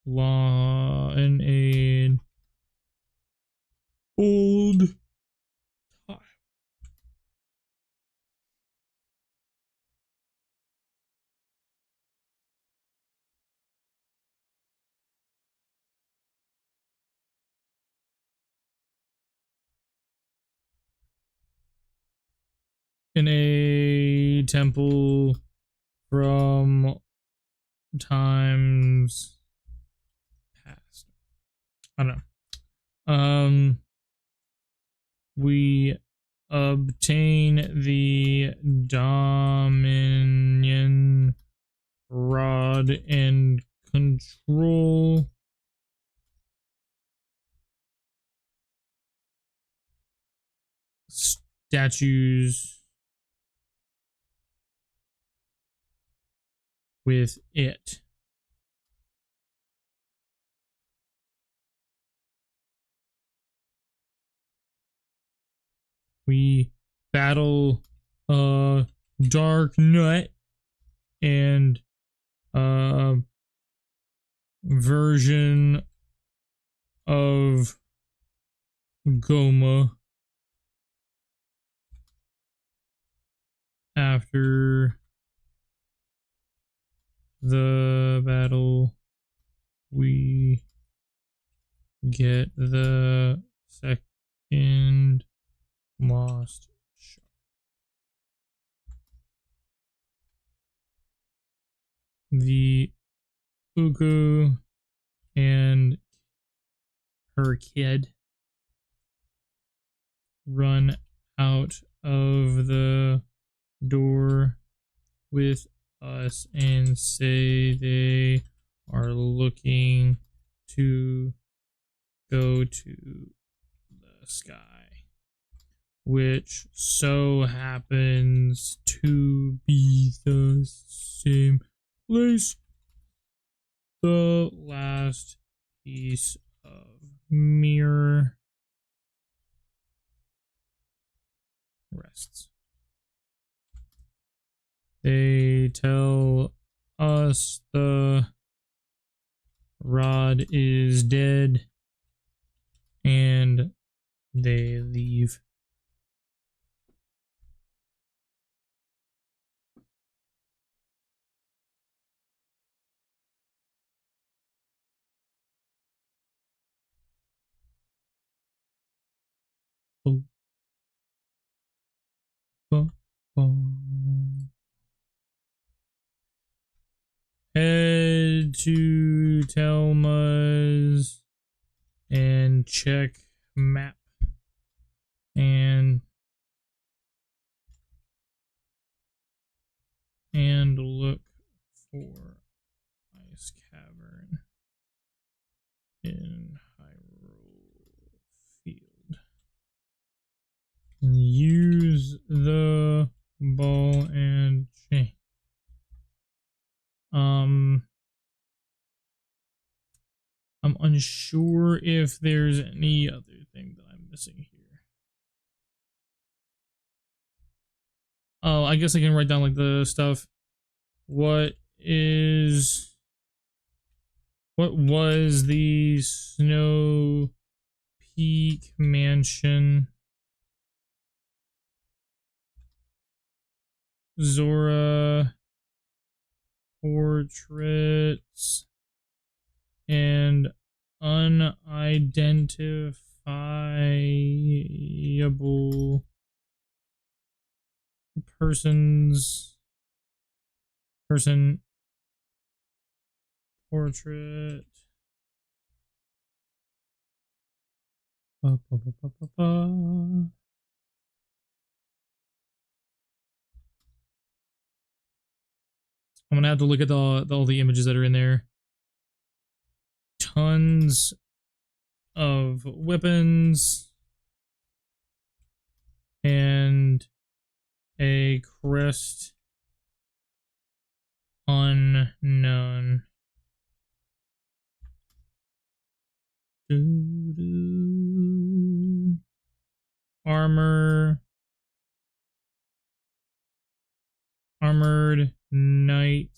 an old time. In a temple from times past. I don't know. We obtain the Dominion Rod and control statues with it. We battle a Dark Nut and a version of Goma. After the battle, we get the second lost shard. The Uku and her kid run out of the door with us and say they are looking to go to the sky, which so happens to be the same place the last piece of mirror quests. They tell us the rod is dead, and they leave. Oh. Oh. Oh. Head to Telma's and check map and look for ice cavern in Hyrule Field. Use the ball and chain. I'm unsure if there's any other thing that I'm missing here. Oh, I guess I can write down like the stuff. What was the Snow Peak Mansion? Zora portraits and unidentifiable person portrait. I'm gonna have to look at all the images that are in there. Tons of weapons and a crest unknown. Armored knight.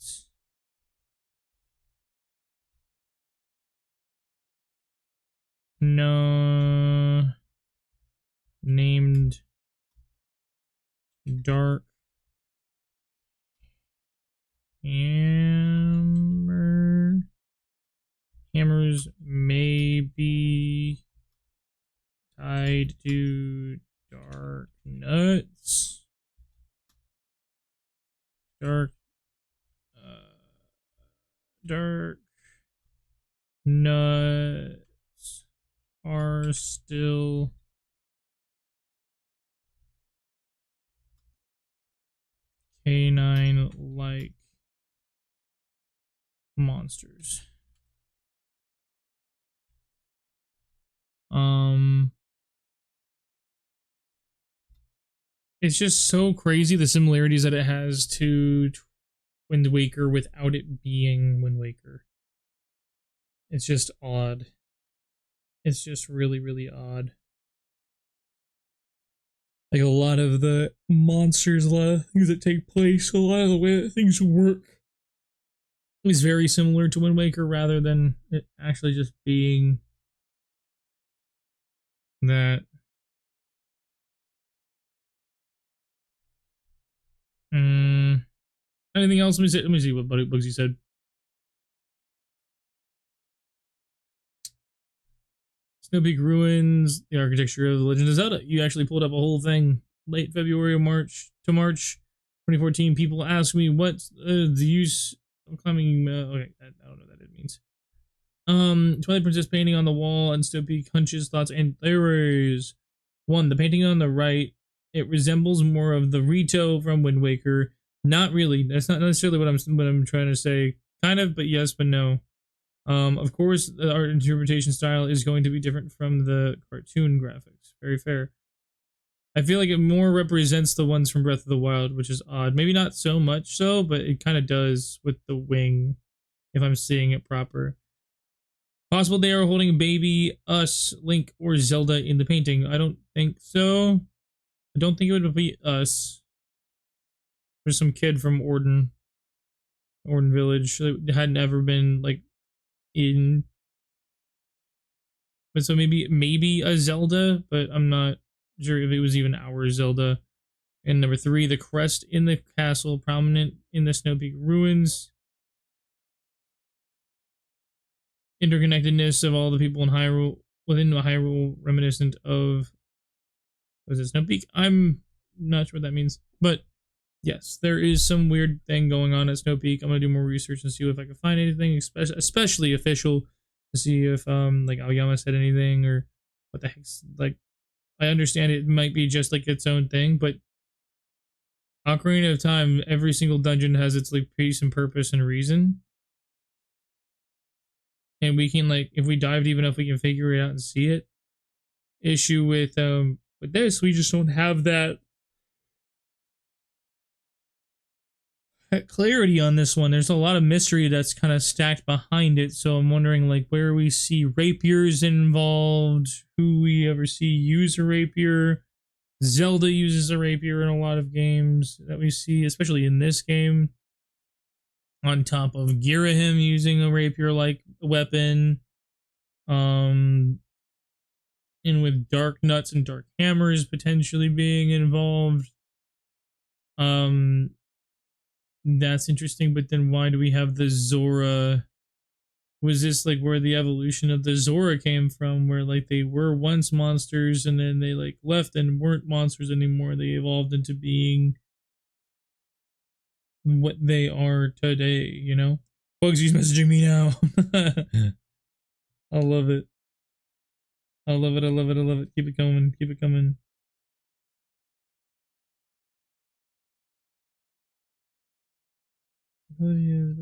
No, named Dark Hammer. Hammers may be tied to dark nuts. Dark nuts are still canine-like monsters. It's just so crazy the similarities that it has to Wind Waker without it being Wind Waker. It's just odd. It's just really, really odd. Like a lot of the monsters, a lot of things that take place, a lot of the way that things work is very similar to Wind Waker rather than it actually just being that. Anything else? Let me see what Bugsy said. Snow Peak Ruins, the architecture of the Legend of Zelda. You actually pulled up a whole thing late February or March 2014. People ask me what's the use of climbing. Okay, I don't know what that means. Twilight Princess painting on the wall and Snow Peak hunches, thoughts, and theories. 1. The painting on the right. It resembles more of the Rito from Wind Waker. Not really. That's not necessarily what I'm trying to say. Kind of, but yes, but no. Of course, the art interpretation style is going to be different from the cartoon graphics. Very fair. I feel like it more represents the ones from Breath of the Wild, which is odd. Maybe not so much so, but it kind of does with the wing, if I'm seeing it proper. Possible they are holding baby, us, Link, or Zelda in the painting. I don't think so. I don't think it would be us. There's some kid from Orden Village that had never been like in. But so maybe a Zelda, but I'm not sure if it was even our Zelda. And number 3, the crest in the castle, prominent in the Snow Peak ruins. Interconnectedness of all the people in Hyrule, within the Hyrule, reminiscent of, was it Snow Peak? I'm not sure what that means, but yes, there is some weird thing going on at Snow Peak. I'm gonna do more research and see if I can find anything, especially official, to see if like Aoyama said anything or what the heck's like. I understand it might be just like its own thing, but Ocarina of Time, every single dungeon has its like piece and purpose and reason. And we can like, if we dive deep enough, we can figure it out and see it. Issue with this, we just don't have that clarity on this one. There's a lot of mystery that's kind of stacked behind it, so I'm wondering like where we see rapiers involved, who we ever see use a rapier. Zelda uses a rapier in a lot of games that we see, especially in this game. On top of Girahim using a rapier-like weapon. And with Dark Nuts and Dark Hammers potentially being involved. That's interesting, but then why do we have the Zora? Was this like where the evolution of the Zora came from, where like they were once monsters and then they like left and weren't monsters anymore? They evolved into being what they are today, you know? Bugsy's messaging me now. I love it. I love it, I love it, I love it. Keep it coming, keep it coming. Oh, yeah.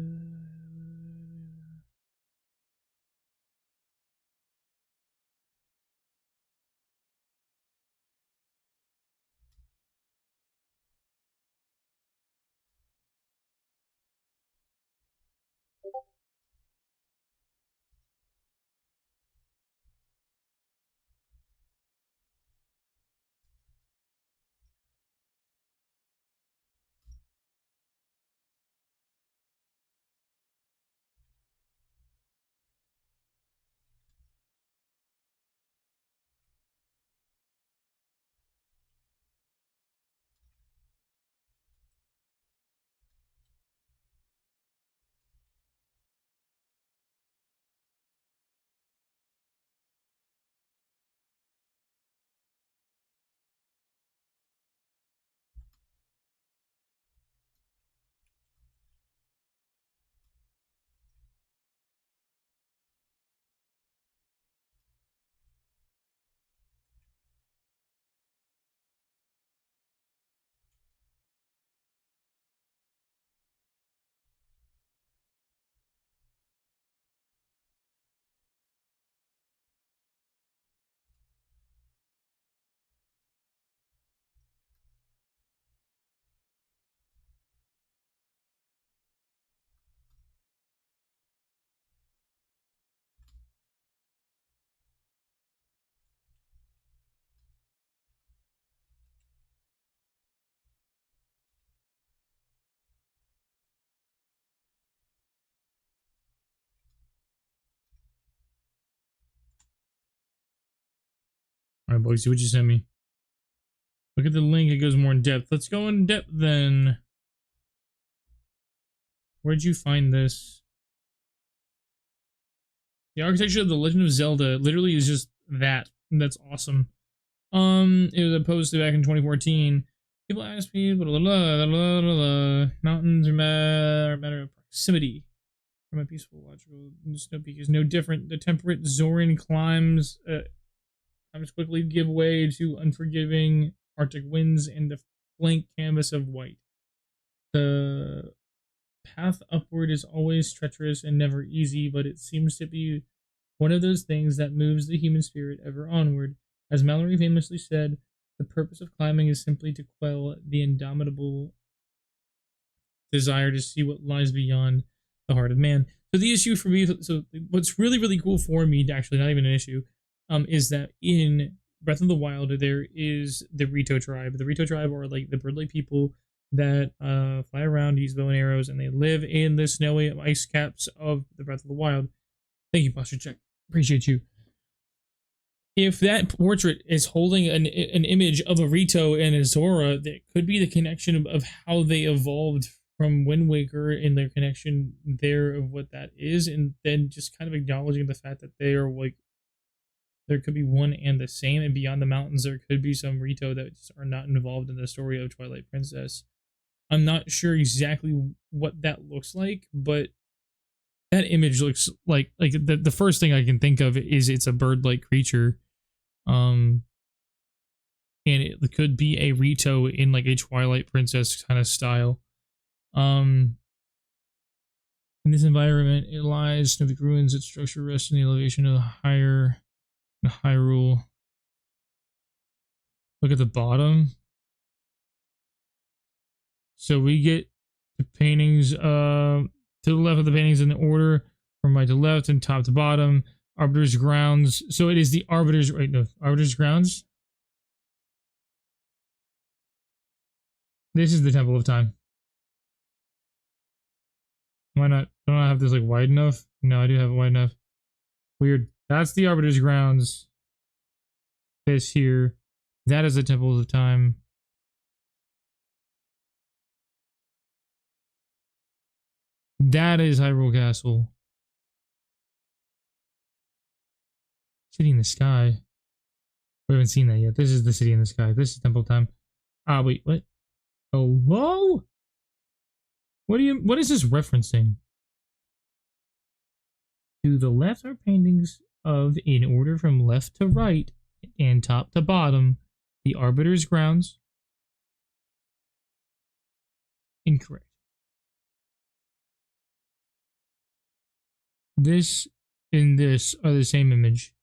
Alright, boys, see what you sent me. Look at the link, it goes more in depth. Let's go in depth then. Where'd you find this? The architecture of The Legend of Zelda literally is just that. That's awesome. It was posted back in 2014. People ask me, mountains are a matter of proximity. From a peaceful, logical Snow Peak is no different. The temperate Zoran climbs quickly give way to unforgiving Arctic winds and the blank canvas of white. The path upward is always treacherous and never easy, but it seems to be one of those things that moves the human spirit ever onward. As Mallory famously said, the purpose of climbing is simply to quell the indomitable desire to see what lies beyond the heart of man. So the issue for me, so what's really, really cool for me, actually not even an issue, is that in Breath of the Wild, there is the Rito tribe. The Rito tribe are like the bird-like people that fly around, use bow and arrows, and they live in the snowy ice caps of the Breath of the Wild. Thank you, Posture Check. Appreciate you. If that portrait is holding an image of a Rito and a Zora, that could be the connection of how they evolved from Wind Waker and their connection there of what that is, and then just kind of acknowledging the fact that they are like, there could be one and the same, and beyond the mountains there could be some Rito that just are not involved in the story of Twilight Princess. I'm not sure exactly what that looks like, but that image looks like the first thing I can think of is it's a bird-like creature. And it could be a Rito in like a Twilight Princess kind of style. In this environment, it lies snowy ruins. Its structure rests in the elevation of Hyrule. Look at the bottom. So we get the paintings to the left of the paintings in the order from right to left and top to bottom. Arbiter's Grounds. So it is the Arbiter's, right, no, Arbiter's Grounds. This is the Temple of Time. Why not? Don't I have this like wide enough? No, I do have it wide enough. Weird. That's the Arbiter's Grounds. This here. That is the Temple of Time. That is Hyrule Castle. City in the Sky. We haven't seen that yet. This is the City in the Sky. This is Temple of Time. Ah, wait, what? Hello? What is this referencing? To the left are paintings of, in order from left to right and top to bottom, the Arbiter's Grounds. Incorrect. This and this are the same image.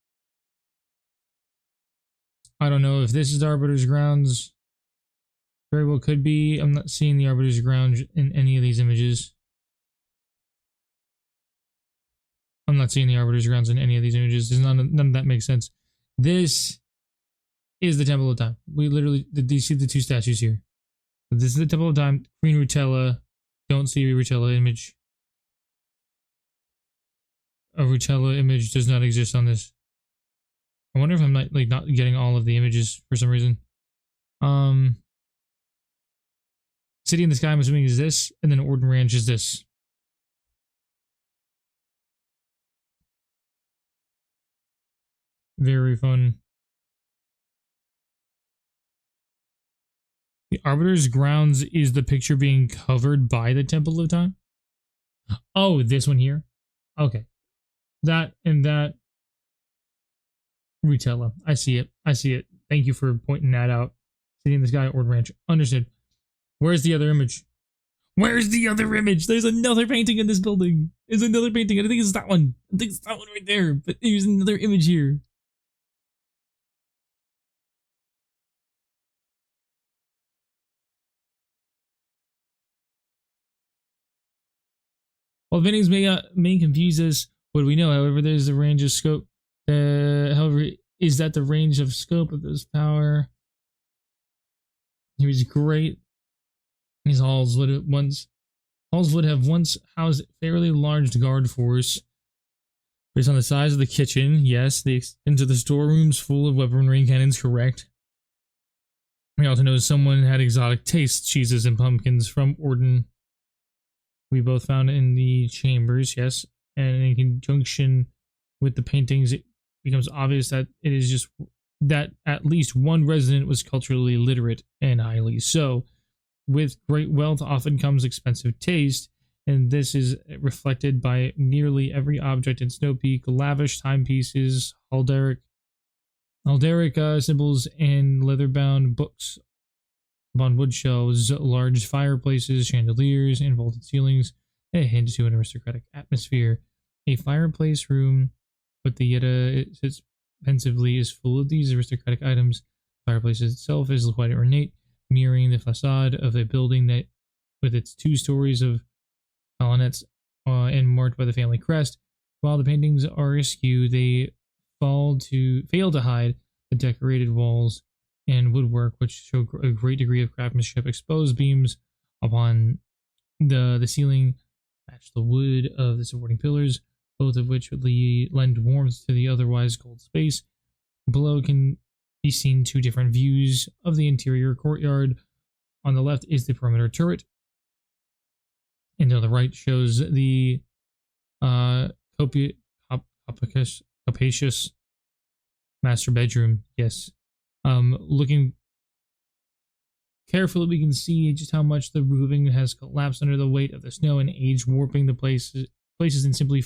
I don't know if this is the Arbiter's Grounds. Very well could be. I'm not seeing the Arbiter's Grounds in any of these images. I'm not seeing the Arbiter's Grounds in any of these images. None of that makes sense. This is the Temple of Time. We literally, do you see the two statues here? This is the Temple of Time. Queen Rutella. Don't see a Rutella image. A Rutella image does not exist on this. I wonder if I'm not getting all of the images for some reason. City in the Sky, I'm assuming, is this, and then Orden Ranch is this. Very fun. The Arbiter's Grounds is the picture being covered by the Temple of Time. Oh, this one here? Okay. That and that. Rutella. I see it. I see it. Thank you for pointing that out. City in the Sky, Ord Ranch. Understood. Where's the other image? Where's the other image? There's another painting in this building. There's another painting. I think it's that one. I think it's that one right there. But there's another image here. While paintings may confuse us, what do we know? However, there's a range of scope. However, is that the range of scope of this power? He was great. These halls would have once housed a fairly large guard force. Based on the size of the kitchen, yes, the extent of the storerooms full of weaponry and cannons, correct. We also know someone had exotic tastes, cheeses and pumpkins from Orden. We both found in the chambers, yes, and in conjunction with the paintings, it becomes obvious that it is just that at least one resident was culturally literate and highly so. With great wealth often comes expensive taste, and this is reflected by nearly every object in Snow Peak: lavish timepieces, Alderic symbols, and leather-bound books upon wood shelves, large fireplaces, chandeliers, and vaulted ceilings, a hint to an aristocratic atmosphere. A fireplace room with the Yetta sits pensively is full of these aristocratic items. The fireplace itself is quite ornate, mirroring the facade of a building that, with its 2 stories of colonnettes and marked by the family crest. While the paintings are askew, they fail to hide the decorated walls and woodwork, which show a great degree of craftsmanship. Exposed beams upon the ceiling match the wood of the supporting pillars, both of which would lend warmth to the otherwise cold space. Below can be seen two different views of the interior courtyard. On the left is the perimeter turret, and on the right shows the capacious master bedroom. Yes. Looking carefully, we can see just how much the roofing has collapsed under the weight of the snow and age, warping the places and simply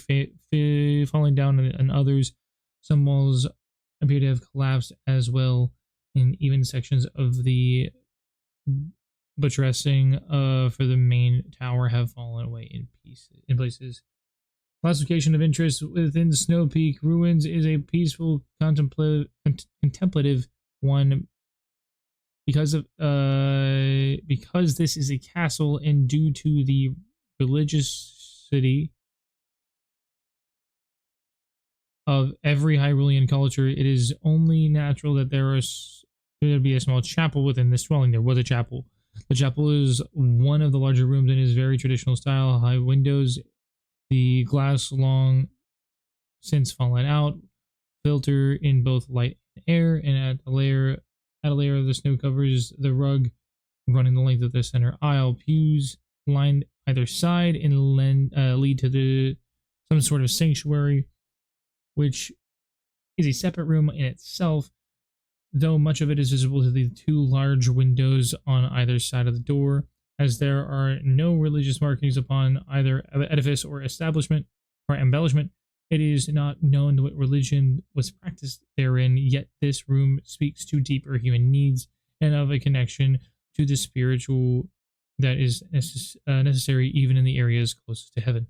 falling down on others. Some walls appear to have collapsed as well, and even sections of the buttressing for the main tower have fallen away in places. Classification of interest within Snow Peak ruins is a peaceful contemplative one because this is a castle, and due to the religiosity of every Hyrulean culture, it is only natural that there be a small chapel within this dwelling. There was a chapel. The chapel is one of the larger rooms and is very traditional style. High windows, the glass long since fallen out, filter in both light and air, and at a layer of the snow covers the rug running the length of the center aisle. Pews lined either side and lead to some sort of sanctuary, which is a separate room in itself, though much of it is visible to the two large windows on either side of the door. As there are no religious markings upon either edifice or establishment or embellishment, it is not known what religion was practiced therein, yet this room speaks to deeper human needs and of a connection to the spiritual that is necessary even in the areas closest to heaven.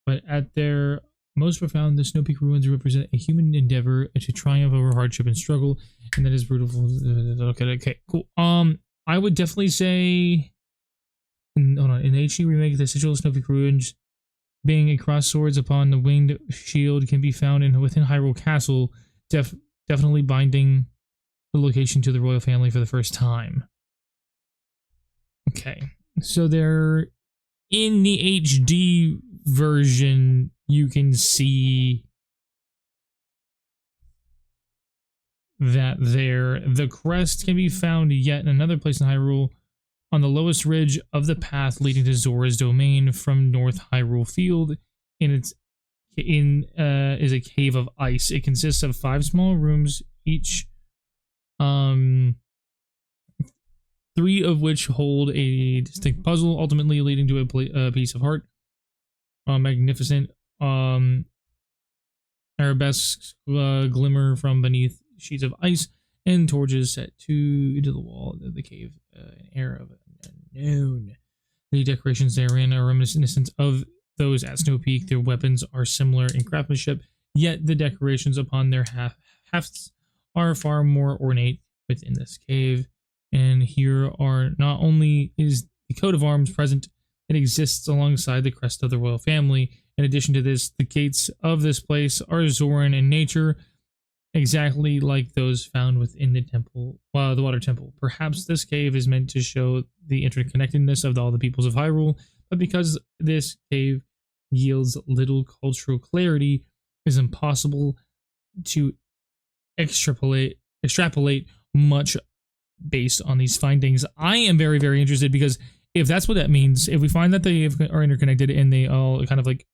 But at their most profound, the Snow Peak ruins represent a human endeavor to triumph over hardship and struggle, and that is brutal. Okay, cool. I would definitely say, in the HD remake, the sigil of Snow Peak ruins, being a cross swords upon the winged shield, can be found within Hyrule Castle, definitely binding the location to the royal family for the first time. Okay, so they're in the HD version. You can see that there. The crest can be found yet in another place in Hyrule, on the lowest ridge of the path leading to Zora's domain from North Hyrule Field. Is a cave of ice. It consists of 5 small rooms, each 3 of which hold a distinct puzzle, ultimately leading to a piece of heart. Magnificent arabesques glimmer from beneath sheets of ice, and torches set to the wall of the cave, an air of unknown. The decorations therein are reminiscent of those at Snow Peak. Their weapons are similar in craftsmanship, yet the decorations upon their hafts are far more ornate within this cave. And here are not only is the coat of arms present, it exists alongside the crest of the royal family. In addition to this, the gates of this place are Zoran in nature, exactly like those found within the temple, the water temple. Perhaps this cave is meant to show the interconnectedness of all the peoples of Hyrule, but because this cave yields little cultural clarity, it is impossible to extrapolate much based on these findings. I am very, very interested, because if that's what that means, if we find that they are interconnected and they all kind of like,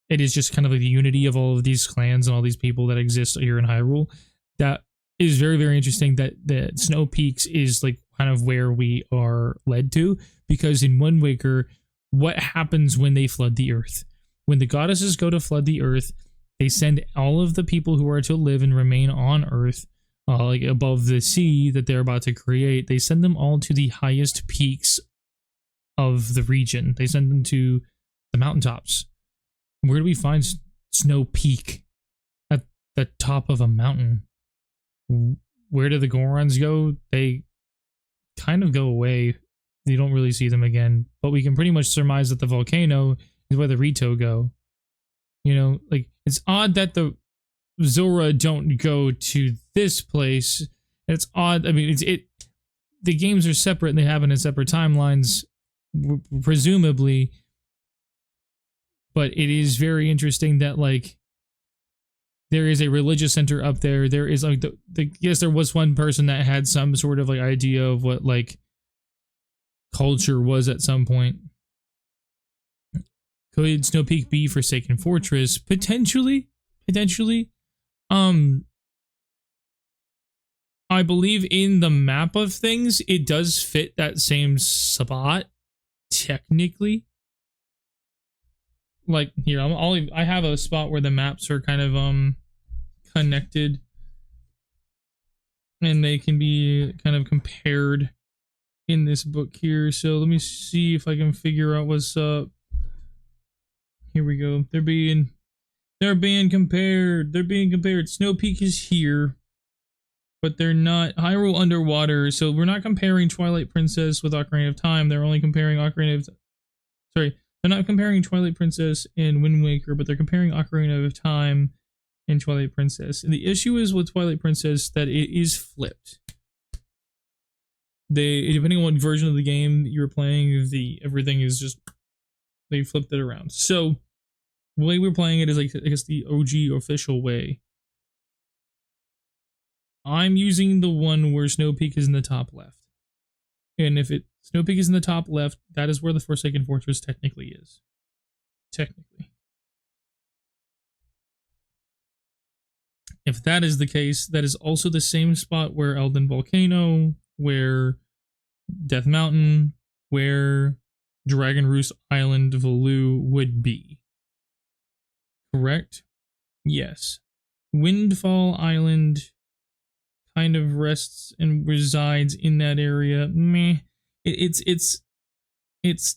it is just kind of like the unity of all of these clans and all these people that exist here in Hyrule, that is very, very interesting. That Snow Peaks is like kind of where we are led to, because in Wind Waker, what happens when they flood the earth? When the goddesses go to flood the earth, they send all of the people who are to live and remain on earth, like above the sea that they're about to create, they send them all to the highest peaks of the region. They send them to the mountaintops. Where do we find Snow Peak? At the top of a mountain. Where do the Gorons go? They kind of go away. You don't really see them again. But we can pretty much surmise that the volcano is where the Rito go. You know, like, it's odd that the Zora don't go to this place. It's odd. I mean, the games are separate and they happen in separate timelines, presumably. But it is very interesting that, like, there is a religious center up there. There is, like, yes, there was one person that had some sort of, like, idea of what, like, culture was at some point. Could Snow Peak be Forsaken Fortress? Potentially. I believe in the map of things, it does fit that same spot, technically. Like, here, I have a spot where the maps are kind of, connected. And they can be kind of compared in this book here. So let me see if I can figure out what's up. Here we go. They're being compared. Snow Peak is here, but they're not. Hyrule underwater. So we're not comparing Twilight Princess with Ocarina of Time. They're only comparing they're not comparing Twilight Princess and Wind Waker, but they're comparing Ocarina of Time and Twilight Princess. And the issue is with Twilight Princess that it is flipped. Depending on what version of the game you're playing, everything is just, they flipped it around. So the way we're playing it is, like, I guess the OG official way. I'm using the one where Snow Peak is in the top left. And if Snow Peak is in the top left, that is where the Forsaken Fortress technically is. Technically. If that is the case, that is also the same spot where Elden Volcano, where Death Mountain, where Dragon Roost Island Valoo would be. Correct? Yes. Windfall Island kind of rests and resides in that area. Meh. It's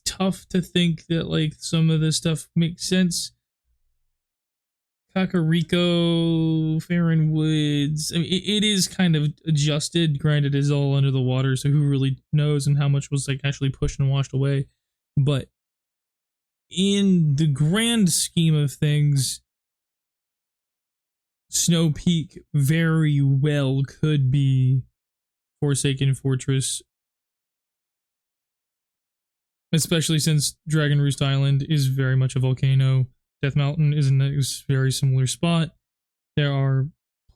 tough to think that, like, some of this stuff makes sense. Kakariko, Farron Woods. I mean, it is kind of adjusted. Granted, it is all under the water, so who really knows, and how much was, like, actually pushed and washed away. But in the grand scheme of things, Snow Peak very well could be Forsaken Fortress. Especially since Dragon Roost Island is very much a volcano. Death Mountain is in a very similar spot. There are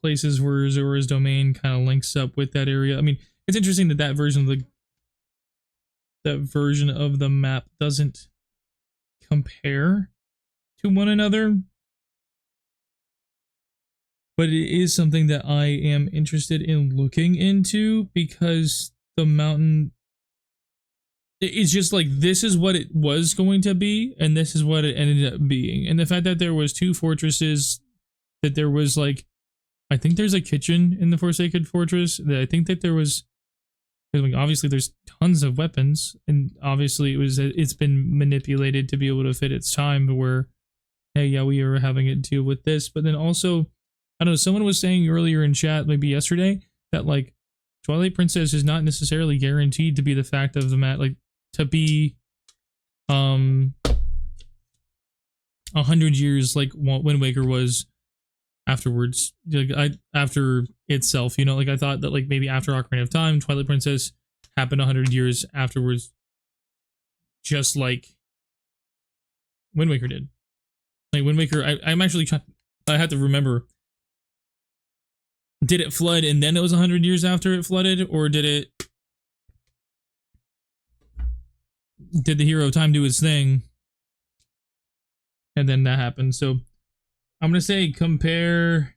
places where Zora's domain kind of links up with that area. I mean, it's interesting that that version of the map doesn't compare to one another. But it is something that I am interested in looking into, because the mountain, it's just like, this is what it was going to be, and this is what it ended up being. And the fact that there was two fortresses, that there was, like, I think there's a kitchen in the Forsaken Fortress, that I think that there was, like, obviously there's tons of weapons, and obviously it's been manipulated to be able to fit its time, where, hey, yeah, we are having it deal with this. But then also, I don't know, someone was saying earlier in chat, maybe yesterday, that, like, Twilight Princess is not necessarily guaranteed to be the fact of the map, like, to be 100 years like Wind Waker was afterwards, like, after itself, you know. Like, I thought that, like, maybe after Ocarina of Time, Twilight Princess happened 100 years afterwards, just like Wind Waker did. Like, Wind Waker, I'm actually trying, I had to remember, did it flood and then it was 100 years after it flooded, or did the hero of time do its thing and then that happened? So I'm gonna say compare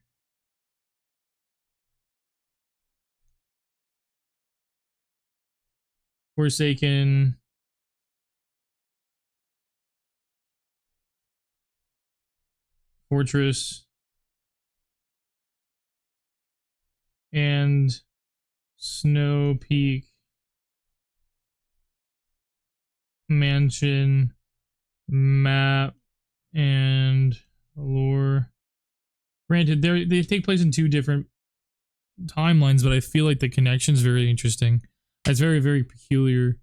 Forsaken Fortress and Snow Peak Mansion map and lore. Granted, they take place in two different timelines, but I feel like the connection's very interesting. It's very, very peculiar.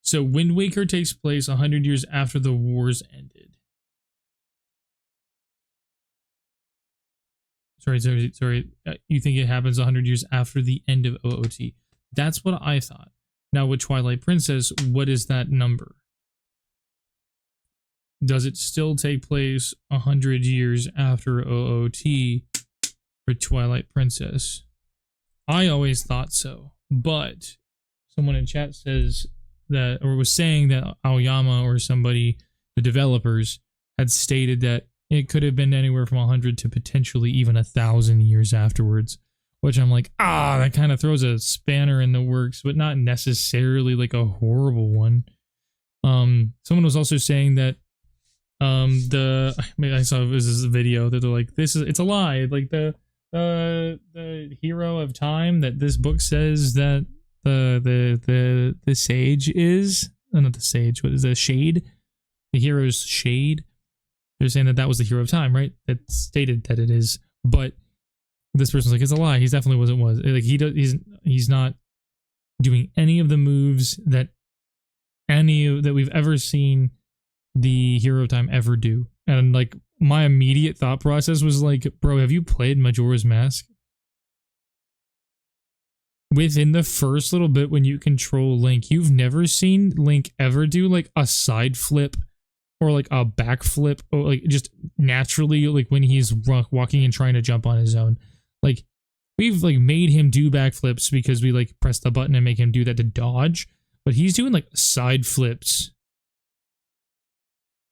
So Wind Waker takes place 100 years after the wars ended. sorry. You think it happens 100 years after the end of OOT? That's what I thought. Now with Twilight Princess, what is that number? Does it still take place 100 years after OOT for Twilight Princess? I always thought so, but someone in chat says that, or was saying that Aoyama or somebody, the developers, had stated that it could have been anywhere from 100 to potentially even 1,000 years afterwards, which I'm like, that kind of throws a spanner in the works, but not necessarily like a horrible one. Someone was also saying that I saw this is a video that they're like, it's a lie, like the hero of time that this book says that the sage is, not the sage, what is the shade, the hero's shade. They're saying that was the hero of time, right? That stated that it is, but this person's like, it's a lie. He definitely was. Like he's not doing any of the moves that that we've ever seen the hero of time ever do. And like my immediate thought process was like, bro, have you played Majora's Mask? Within the first little bit when you control Link, you've never seen Link ever do like a side flip or like a back flip, or like just naturally, like when he's walking and trying to jump on his own. Like we've like made him do backflips because we like press the button and make him do that to dodge, but he's doing like side flips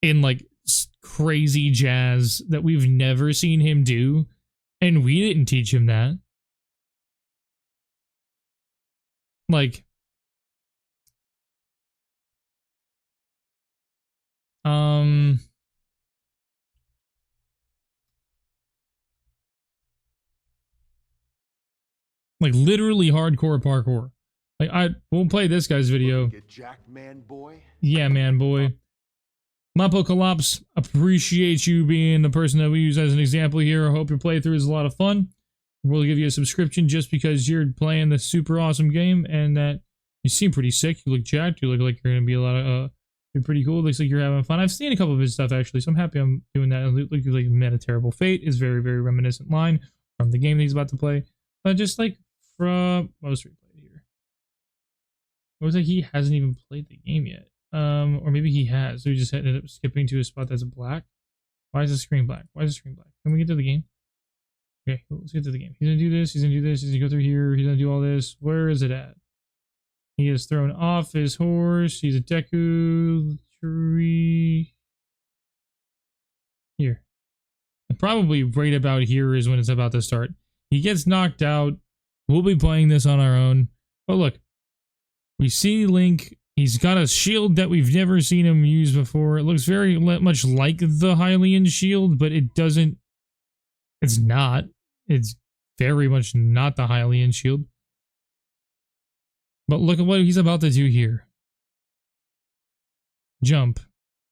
in like crazy jazz that we've never seen him do, and we didn't teach him that. Like like literally hardcore parkour. Like we'll play this guy's video. Get jacked, man boy. Yeah, man boy. Mapocalops, appreciate you being the person that we use as an example here. I hope your playthrough is a lot of fun. We'll give you a subscription just because you're playing this super awesome game and that you seem pretty sick. You look jacked. You look like you're gonna be a lot of you're pretty cool. It looks like you're having fun. I've seen a couple of his stuff actually, so I'm happy I'm doing that. It looks like Met a Terrible Fate is very, very reminiscent line from the game that he's about to play. But just like from most replay here. It looks like he hasn't even played the game yet. Or maybe he has. So he just ended up skipping to a spot that's black. Why is the screen black? Why is the screen black? Can we get to the game? Okay, let's get to the game. He's gonna do this. He's gonna do this. He's gonna go through here. He's gonna do all this. Where is it at? He is thrown off his horse. He's a Deku tree. Here. And probably right about here is when it's about to start. He gets knocked out. We'll be playing this on our own. Oh, look. We see Link. He's got a shield that we've never seen him use before. It looks very much like the Hylian shield, but it doesn't. It's not. It's very much not the Hylian shield. But look at what he's about to do here. Jump.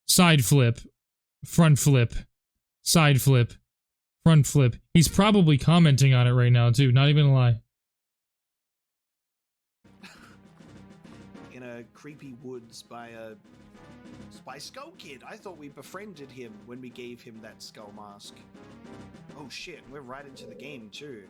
Side flip. Front flip. Side flip. Front flip. He's probably commenting on it right now, too. Not even a lie. In a creepy woods by Skull Kid. I thought we befriended him when we gave him that skull mask. Oh shit, we're right into the game, too.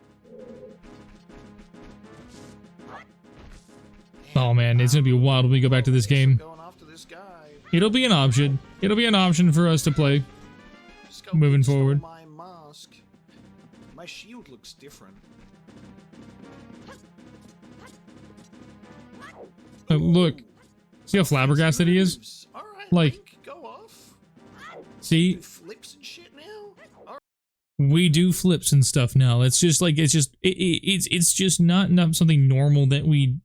Oh man, it's gonna be wild when we go back to this game. Going after this guy. It'll be an option. It'll be an option for us to play Skull moving Kid stole forward. My mask. My shield looks different. Look, see how flabbergasted he is? All right, Like, Link, go off. see, Do flips and shit now. All right. we do flips and stuff now. It's just like it's just not something normal that we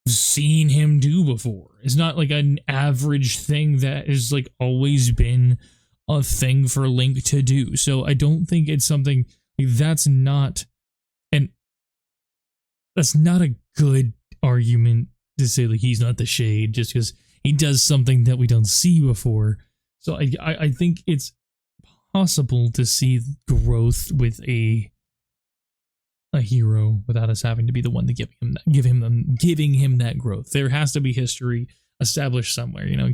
seen him do before. It's not like an average thing that has like always been a thing for Link to do. So I don't think it's something like that's not a good argument to say like he's not the shade just because he does something that we don't see before. So I think it's possible to see growth with a hero without us having to be the one to giving him that growth. There has to be history established somewhere. You know,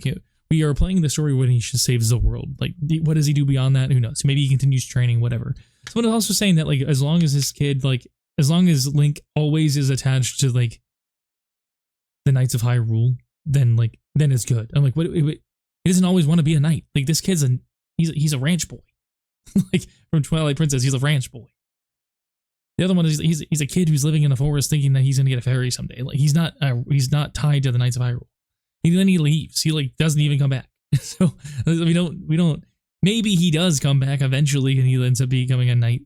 we are playing the story when he saves the world. Like, what does he do beyond that? Who knows? Maybe he continues training, whatever. someone else was saying that like as long as this kid as long as Link always is attached to like the Knights of Hyrule, then it's good. I'm like, what? He doesn't always want to be a knight. Like this kid's he's a ranch boy, like from Twilight Princess. He's a ranch boy. The other one is he's a kid who's living in the forest thinking that he's gonna get a fairy someday. Like he's not tied to the Knights of Hyrule. Then he leaves. He like doesn't even come back. So we don't. Maybe he does come back eventually and he ends up becoming a knight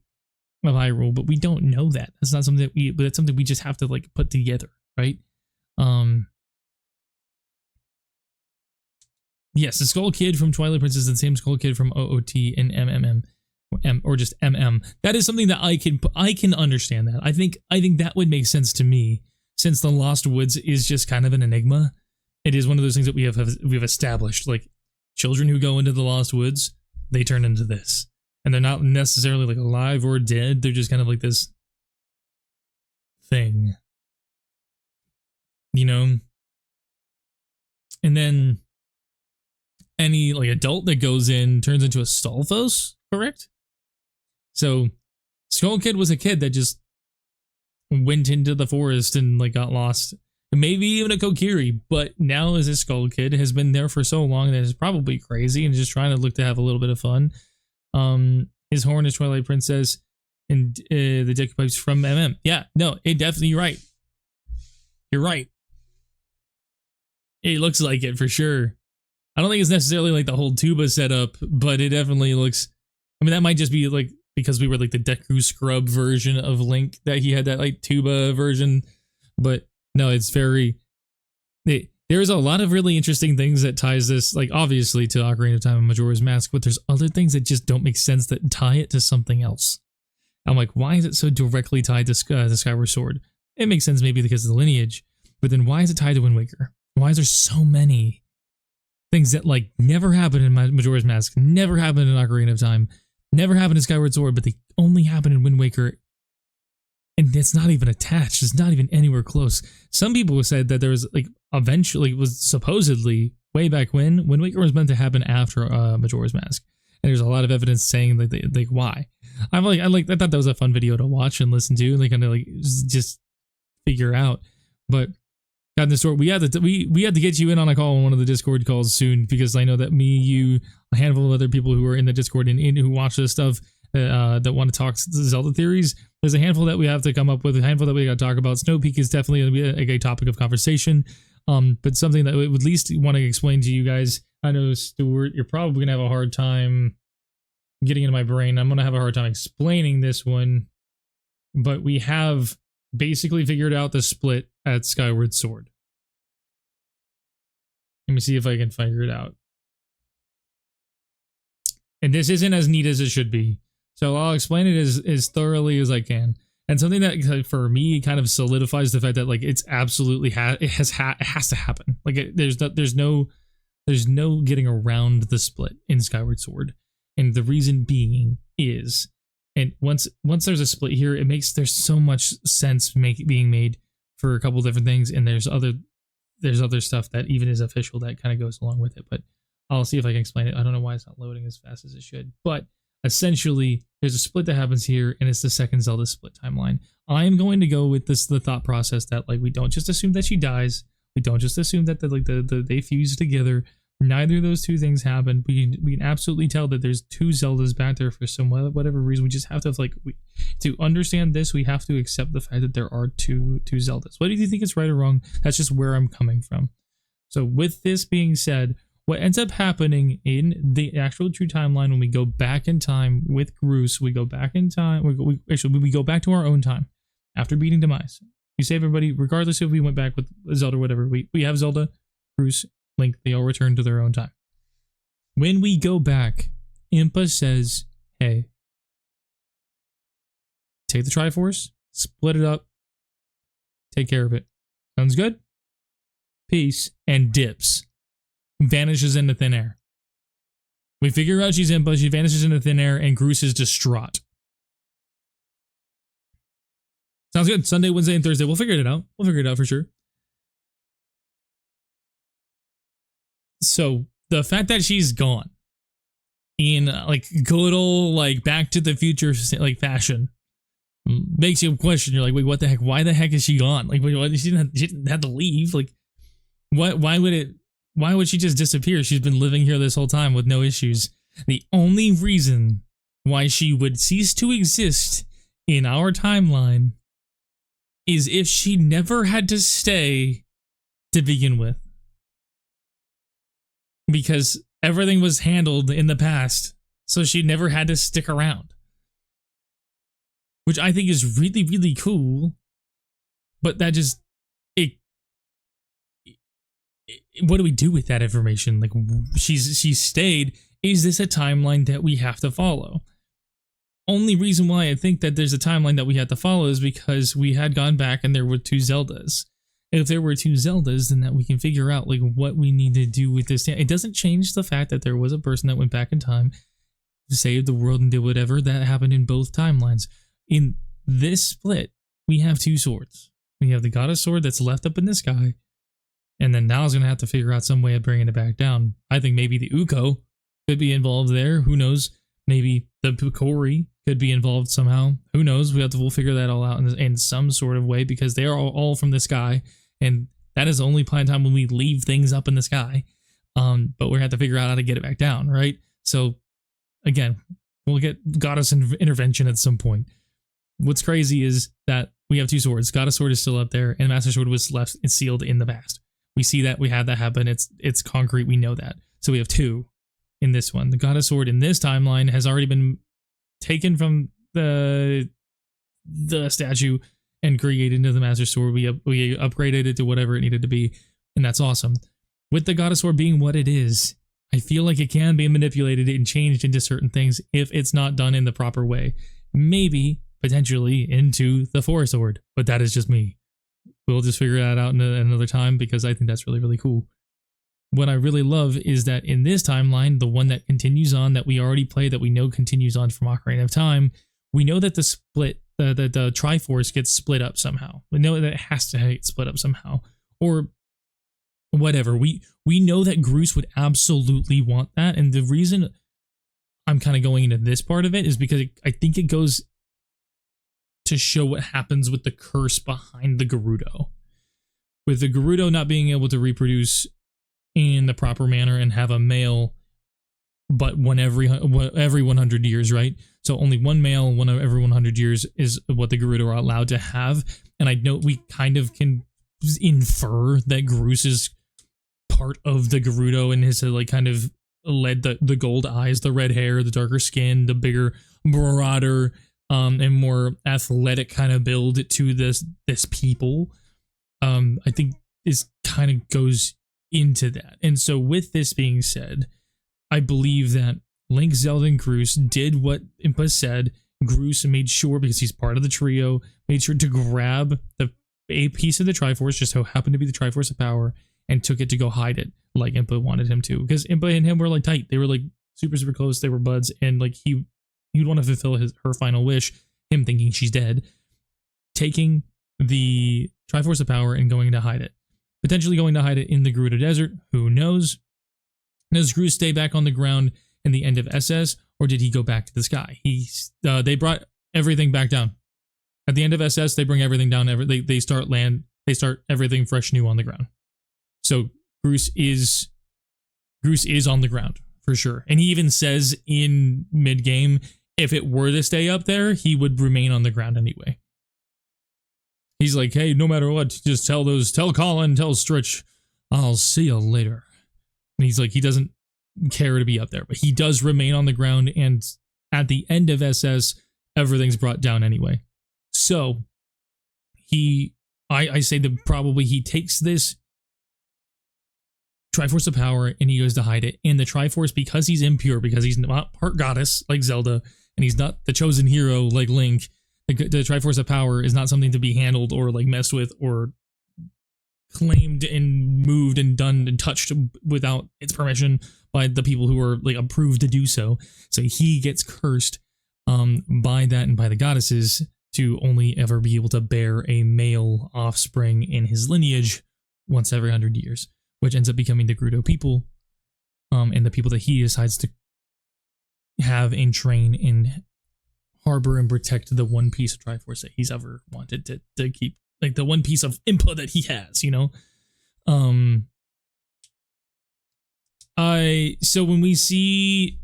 of Hyrule, but we don't know that. That's not something but it's something we just have to like put together, right? Yes, the Skull Kid from Twilight Princess is the same Skull Kid from OOT and MMM. Or just MM. That is something that I can understand that. I think that would make sense to me, since the Lost Woods is just kind of an enigma. It is one of those things that we have established. Like children who go into the Lost Woods, they turn into this, and they're not necessarily like alive or dead. They're just kind of like this thing, you know. And then any like adult that goes in turns into a Stalfos, correct? So, Skull Kid was a kid that just went into the forest and like got lost. Maybe even a Kokiri, but now as a Skull Kid has been there for so long that it's probably crazy and just trying to look to have a little bit of fun. His horn is Twilight Princess, and the Deku Pipes from MM. Yeah, no, it definitely, you're right. You're right. It looks like it for sure. I don't think it's necessarily like the whole tuba setup, but it definitely looks. I mean, that might just be like because we were like the Deku Scrub version of Link that he had that like tuba version, but no, it's very. There's a lot of really interesting things that ties this, like obviously to Ocarina of Time and Majora's Mask, but there's other things that just don't make sense that tie it to something else. I'm like, why is it so directly tied to the Skyward Sword? It makes sense maybe because of the lineage, but then why is it tied to Wind Waker? Why is there so many things that like never happened in Majora's Mask, never happened in Ocarina of Time, never happened in Skyward Sword, but they only happen in Wind Waker, and it's not even attached. It's not even anywhere close. Some people have said that there was like eventually was supposedly way back when Wind Waker was meant to happen after Majora's Mask, and there's a lot of evidence saying like why. I thought that was a fun video to watch and listen to, and like kind of like just figure out, but. In the store, we had to get you in on a call on one of the Discord calls soon, because I know that me, you, a handful of other people who are in the Discord and who watch this stuff that want to talk Zelda theories. There's a handful that we have to come up with, a handful that we got to talk about. Snow Peak is definitely going to be a topic of conversation, but something that we would at least want to explain to you guys. I know, Stuart, you're probably going to have a hard time getting into my brain. I'm going to have a hard time explaining this one, but we have basically figured out the split at Skyward Sword. Let me see if I can figure it out. And this isn't as neat as it should be, so I'll explain it as thoroughly as I can. And something that for me kind of solidifies the fact that like it's absolutely it has to happen. Like there's no getting around the split in Skyward Sword, and the reason being is, and once there's a split here, there's so much sense being made for a couple different things, and there's other stuff that even is official that kind of goes along with it, but I'll see if I can explain it. I don't know why it's not loading as fast as it should, but essentially there's a split that happens here, and it's the second Zelda split timeline. I am going to go with the thought process that like we don't just assume that she dies, we don't just assume that they fuse together. Neither of those two things happen. We can absolutely tell that there's two Zeldas back there for some whatever reason. We just have to to understand this. We have to accept the fact that there are two Zeldas. Whether you think it's right or wrong, that's just where I'm coming from. So with this being said, what ends up happening in the actual true timeline when we go back in time with Groose, we go back in time. We go back to our own time after beating Demise. You save everybody, regardless if we went back with Zelda or whatever. We have Zelda, Groose, Link, they all return to their own time. When we go back, Impa says, hey, take the Triforce, split it up, take care of it. Sounds good? Peace, and dips. Vanishes into thin air. We figure out she's Impa, she vanishes into thin air, and Groose is distraught. Sounds good. Sunday, Wednesday, and Thursday. We'll figure it out. We'll figure it out for sure. So the fact that she's gone in like good old like Back to the Future like fashion. Makes you question. You're like, wait, what the heck? Why the heck is she gone? Like, wait, she didn't have to leave. Like, why would she just disappear? She's been living here this whole time with no issues. The only reason why she would cease to exist in our timeline is if she never had to stay to begin with. Because everything was handled in the past, so she never had to stick around. Which I think is really, really cool. But that just... what do we do with that information? Like, she stayed. Is this a timeline that we have to follow? Only reason why I think that there's a timeline that we had to follow is because we had gone back and there were 2 Zeldas. If there were 2 Zeldas, then that we can figure out like what we need to do with this. It doesn't change the fact that there was a person that went back in time to save the world and did whatever. That happened in both timelines. In this split, we have 2 swords. We have the goddess sword that's left up in the sky, and then Nao's going to have to figure out some way of bringing it back down. I think maybe the Uko could be involved there. Who knows? Maybe the Pukori could be involved somehow. Who knows? We'll figure that all out in some sort of way, because they are all from the sky, and that is the only point in time when we leave things up in the sky. But we have to figure out how to get it back down, right? So again, we'll get goddess intervention at some point. What's crazy is that we have 2 swords. Goddess sword is still up there, and Master Sword was left and sealed in the past. We see that, we had that happen. It's concrete. We know that. So we have 2 in this one. The goddess sword in this timeline has already been taken from the statue and created into the Master Sword. We upgraded it to whatever it needed to be, and that's awesome. With the goddess sword being what it is, I feel like it can be manipulated and changed into certain things if it's not done in the proper way. Maybe, potentially, into the 4 sword, but that is just me. We'll just figure that out another time, because I think that's really, really cool. What I really love is that in this timeline, the one that continues on, that we already played, that we know continues on from Ocarina of Time, we know that the Triforce gets split up somehow. We know that it has to get split up somehow, or whatever. We know that Groose would absolutely want that, and the reason I'm kind of going into this part of it is because I think it goes to show what happens with the curse behind the Gerudo. With the Gerudo not being able to reproduce in the proper manner and have a male, but every 100 years, right? So only one male, every 100 years is what the Gerudo are allowed to have. And I know we kind of can infer that Groose is part of the Gerudo and has like kind of led the gold eyes, the red hair, the darker skin, the bigger, broader, and more athletic kind of build to this people. I think this kind of goes into that. And so with this being said, I believe that Link, Zelda, and Groose did what Impa said. Groose made sure, because he's part of the trio, made sure to grab a piece of the Triforce, just so happened to be the Triforce of Power, and took it to go hide it, like Impa wanted him to. Because Impa and him were like tight. They were like super, super close. They were buds, and like he'd want to fulfill her final wish, him thinking she's dead, taking the Triforce of Power and going to hide it. Potentially going to hide it in the Gerudo Desert. Who knows? Does Groose stay back on the ground in the end of SS, or did he go back to the sky? They brought everything back down. At the end of SS, they bring everything down. They start everything fresh, new on the ground. So Groose is on the ground for sure. And he even says in mid game, if it were to stay up there, he would remain on the ground anyway. He's like, hey, no matter what, just tell Colin, tell Stritch, I'll see you later. And he's like, he doesn't care to be up there, but he does remain on the ground. And at the end of SS, everything's brought down anyway. So I say that probably he takes this Triforce of Power and he goes to hide it. And the Triforce, because he's impure, because he's not part goddess like Zelda, and he's not the chosen hero like Link, the Triforce of Power is not something to be handled or like messed with or claimed and moved and done and touched without its permission by the people who are like approved to do so. So he gets cursed by that and by the goddesses to only ever be able to bear a male offspring in his lineage once every 100 years, which ends up becoming the Gerudo people, and the people that he decides to have and train and harbor and protect the one piece of Triforce that he's ever wanted to keep, like the one piece of input that he has, you know? So when we see,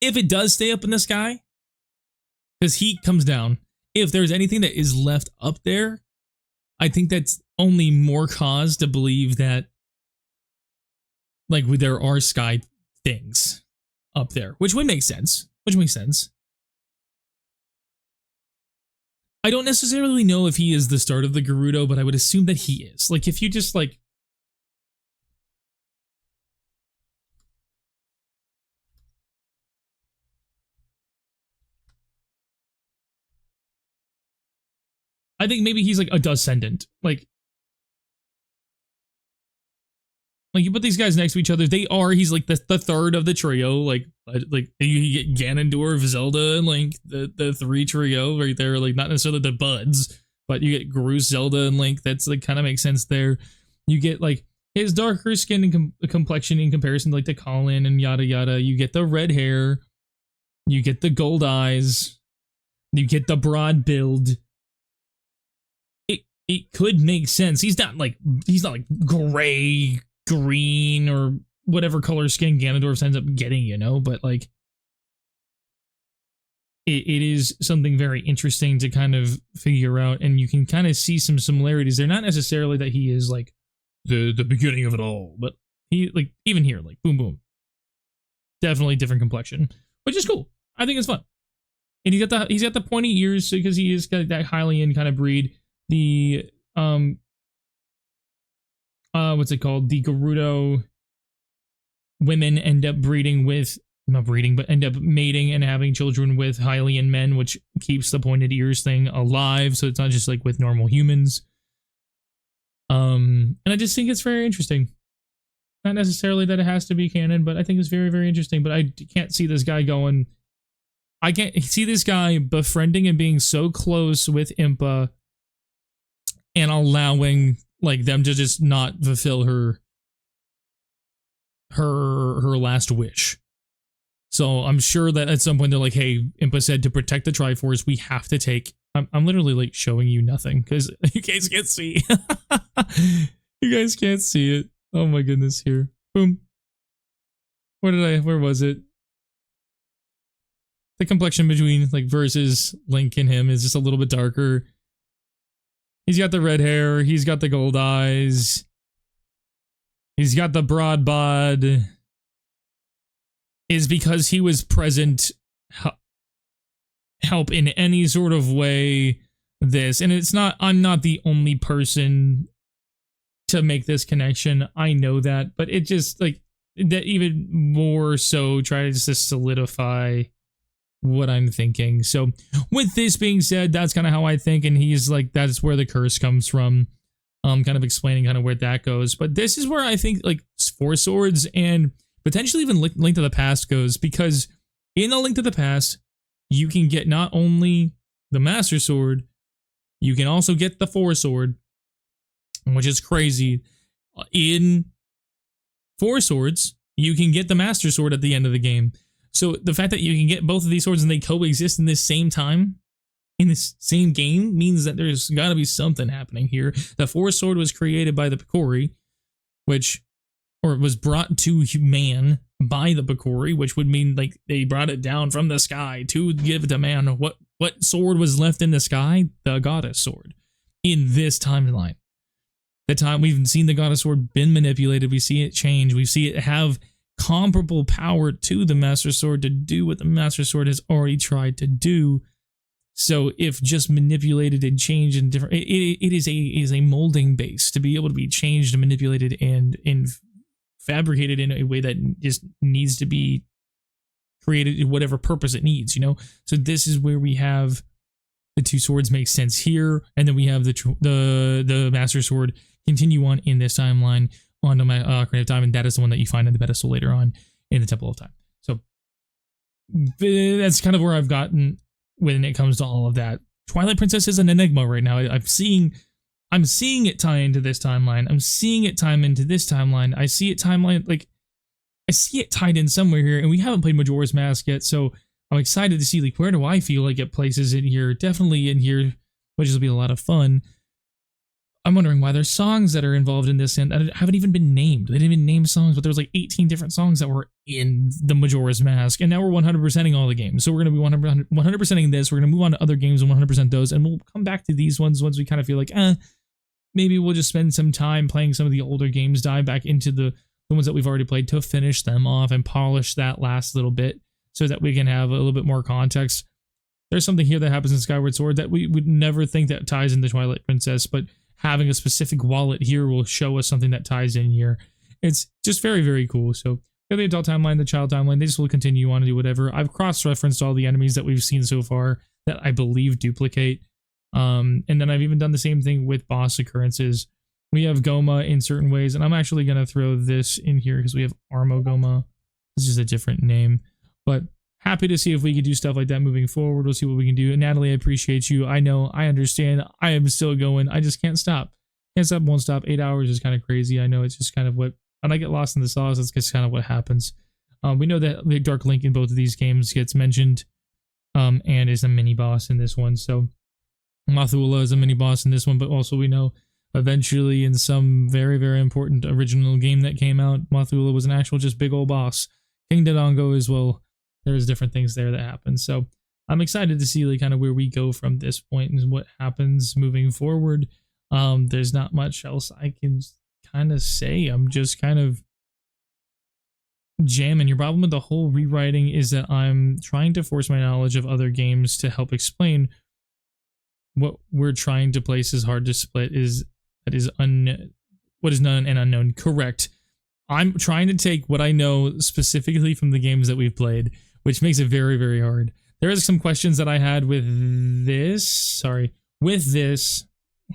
if it does stay up in the sky, because heat comes down, if there's anything that is left up there, I think that's only more cause to believe that, like, there are sky things up there, which would make sense. I don't necessarily know if he is the start of the Gerudo, but I would assume that he is. Like, if you just, like, I think maybe he's like a descendant. Like you put these guys next to each other, he's like the third of the trio. Like you get Ganondorf, Zelda, and like the three trio right there. Like not necessarily the buds, but you get Groose, Zelda, and Link. That's like kind of makes sense there. You get like his darker skin and complexion in comparison to like the Colin and yada yada. You get the red hair. You get the gold eyes. You get the broad build. It could make sense. He's not like gray, green, or whatever color skin Ganondorf ends up getting, you know, but like it is something very interesting to kind of figure out, and you can kind of see some similarities. They're not necessarily that he is like the beginning of it all, but he, like, even here, like boom boom. Definitely different complexion, which is cool. I think it's fun. And he's got the pointy ears because he is got that Hylian kind of breed. The what's it called? The Gerudo women end up end up mating and having children with Hylian men, which keeps the pointed ears thing alive. So it's not just like with normal humans. And I just think it's very interesting. Not necessarily that it has to be canon, but I think it's very, very interesting. But I can't see this guy going. I can't see this guy befriending and being so close with Impa and allowing like them to just not fulfill her last wish. So I'm sure that at some point they're like, hey, Impa said to protect the Triforce, we have to take... I'm literally like showing you nothing because you guys can't see. You guys can't see it. Oh my goodness, here. Boom. Where was it? The complexion between like versus Link and him is just a little bit darker. He's got the red hair. He's got the gold eyes. He's got the broad bod. Is because he was present help in any sort of way this. And it's not, I'm not the only person to make this connection. I know that, but it just like that even more so tries to solidify what I'm thinking. So with this being said, that's kind of how I think, and he's like, that's where the curse comes from. Kind of explaining kind of where that goes. But this is where I think like Four Swords and potentially even Link to the Past goes, because in the Link to the Past, you can get not only the Master Sword, you can also get the Four Sword, which is crazy. In Four Swords, you can get the Master Sword at the end of the game. So the fact that you can get both of these swords and they coexist in this same time, in this same game, means that there's got to be something happening here. The Four Sword was created by the Picori, or was brought to man by the Picori, which would mean like they brought it down from the sky to give to man. What sword was left in the sky? The Goddess Sword. In this timeline, the time we've seen the Goddess Sword been manipulated, we see it change, we see it have comparable power to the Master Sword to do what the Master Sword has already tried to do. So if just manipulated and changed in different, it is a molding base to be able to be changed and manipulated and fabricated in a way that just needs to be created in whatever purpose it needs, you know? So this is where we have the two swords make sense here, and then we have the Master Sword continue on in this timeline onto my Ocarina of Time, and that is the one that you find in the pedestal later on in the Temple of Time. So that's kind of where I've gotten when it comes to all of that. Twilight Princess is an enigma right now. I'm seeing it tie into this timeline. I'm seeing it tie into this timeline. I see it timeline, like, I see it tied in somewhere here, and we haven't played Majora's Mask yet, so I'm excited to see, like, where do I feel like it places in here? Definitely in here, which will be a lot of fun. I'm wondering why there's songs that are involved in this, and I haven't even been named. They didn't even name songs, but there's like 18 different songs that were in the Majora's Mask, and now we're 100%ing all the games. So we're going to be 100%ing this. We're going to move on to other games and 100% those, and we'll come back to these ones once we kind of feel like, maybe we'll just spend some time playing some of the older games, dive back into the ones that we've already played to finish them off and polish that last little bit so that we can have a little bit more context. There's something here that happens in Skyward Sword that we would never think that ties into Twilight Princess, but having a specific wallet here will show us something that ties in here. It's just very, very cool. So we have the adult timeline, the child timeline. They just will continue on to do whatever. I've cross-referenced all the enemies that we've seen so far that I believe duplicate. And then I've even done the same thing with boss occurrences. We have Goma in certain ways, and I'm actually going to throw this in here because we have Armo Goma. It's just a different name. But happy to see if we can do stuff like that moving forward. We'll see what we can do. And Natalie, I appreciate you. I know, I understand. I am still going. I just can't stop. Can't stop, won't stop. 8 hours is kind of crazy. I know it's just kind of what, when I get lost in the sauce, that's just kind of what happens. We know that the Dark Link in both of these games gets mentioned and is a mini boss in this one. So Mathula is a mini boss in this one, but also we know eventually in some very, very important original game that came out, Mathula was an actual just big old boss. King Dodongo as well. There's different things there that happen. So I'm excited to see like kind of where we go from this point and what happens moving forward. There's not much else I can kind of say. I'm just kind of jamming. Your problem with the whole rewriting is that I'm trying to force my knowledge of other games to help explain what we're trying to place as hard to split what is known and unknown. Correct. I'm trying to take what I know specifically from the games that we've played, which makes it very, very hard. There is some questions that I had with this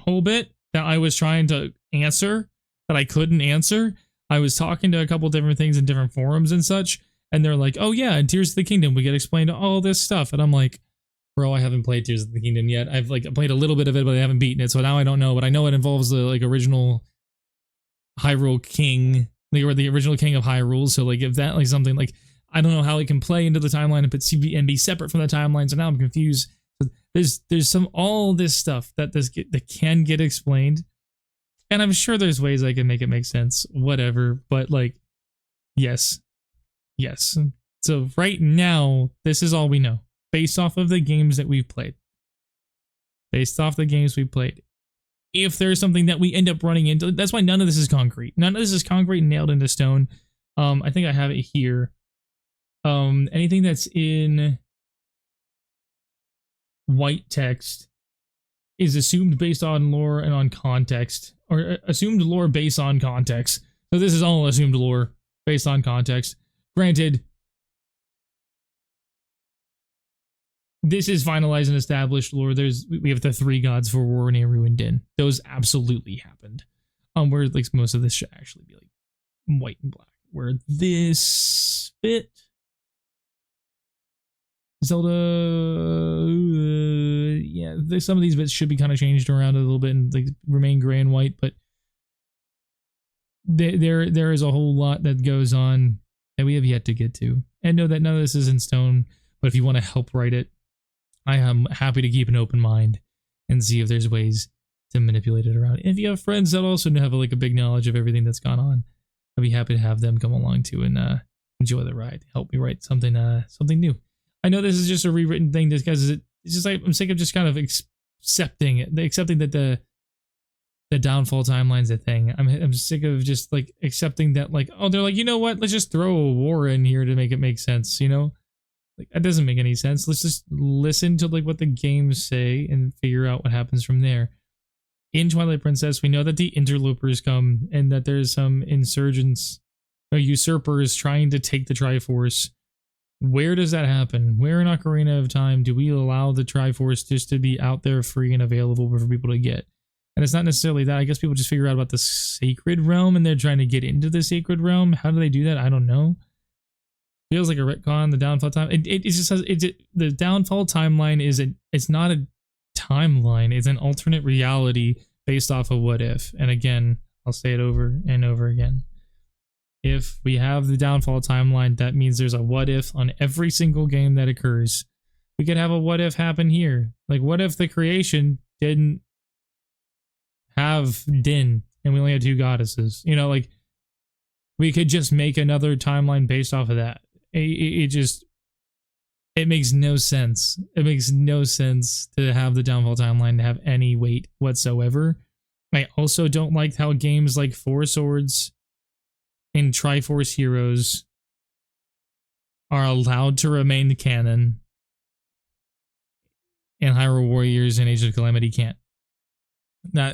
whole bit that I was trying to answer that I couldn't answer. I was talking to a couple different things in different forums and such, and they're like, oh yeah, in Tears of the Kingdom, we get explained all this stuff. And I'm like, bro, I haven't played Tears of the Kingdom yet. I've like played a little bit of it, but I haven't beaten it. So now I don't know, but I know it involves the like original Hyrule King, or the original King of Hyrule. So like if that like something like, I don't know how it can play into the timeline and be separate from the timeline. So now I'm confused. There's some all this stuff that can get explained, and I'm sure there's ways I can make it make sense. Whatever, but like, yes. So right now, this is all we know based off of the games that we've played. If there's something that we end up running into, that's why none of this is concrete. None of this is concrete nailed into stone. I think I have it here. Anything that's in white text is assumed based on lore and on context, or assumed lore based on context. So this is all assumed lore based on context. Granted, this is finalized and established lore. We have the 3 gods for War, Nehru, and Din. Those absolutely happened. Where like most of this should actually be like white and black. Where this bit, Zelda, yeah, some of these bits should be kind of changed around a little bit and like remain gray and white, but there is a whole lot that goes on that we have yet to get to. And know that none of this is in stone, but if you want to help write it, I am happy to keep an open mind and see if there's ways to manipulate it around. If you have friends that also have like a big knowledge of everything that's gone on, I'd be happy to have them come along too and enjoy the ride. Help me write something new. I know this is just a rewritten thing just because it's just like I'm sick of just kind of accepting that the downfall timeline's a thing. I'm sick of just like accepting that like, oh, they're like, you know what? Let's just throw a war in here to make it make sense, you know? Like that doesn't make any sense. Let's just listen to like what the games say and figure out what happens from there. In Twilight Princess, we know that the interlopers come and that there's some insurgents or usurpers trying to take the Triforce. Where does that happen? Where in Ocarina of Time do we allow the Triforce just to be out there free and available for people to get? And it's not necessarily that. I guess people just figure out about the Sacred Realm and they're trying to get into the Sacred Realm. How do they do that? I don't know. Feels like a retcon. The downfall time. It just says the downfall timeline it's not a timeline. It's an alternate reality based off of what if. And again, I'll say it over and over again. if we have the downfall timeline, that means there's a what if on every single game that occurs. We could have a what if happen here. Like, what if the creation didn't have Din and we only had 2 goddesses? You know, like, we could just make another timeline based off of that. It makes no sense. It makes no sense to have the downfall timeline to have any weight whatsoever. I also don't like how games like Four Swords and Triforce Heroes are allowed to remain canon, and Hyrule Warriors and Age of Calamity can't. Yeah,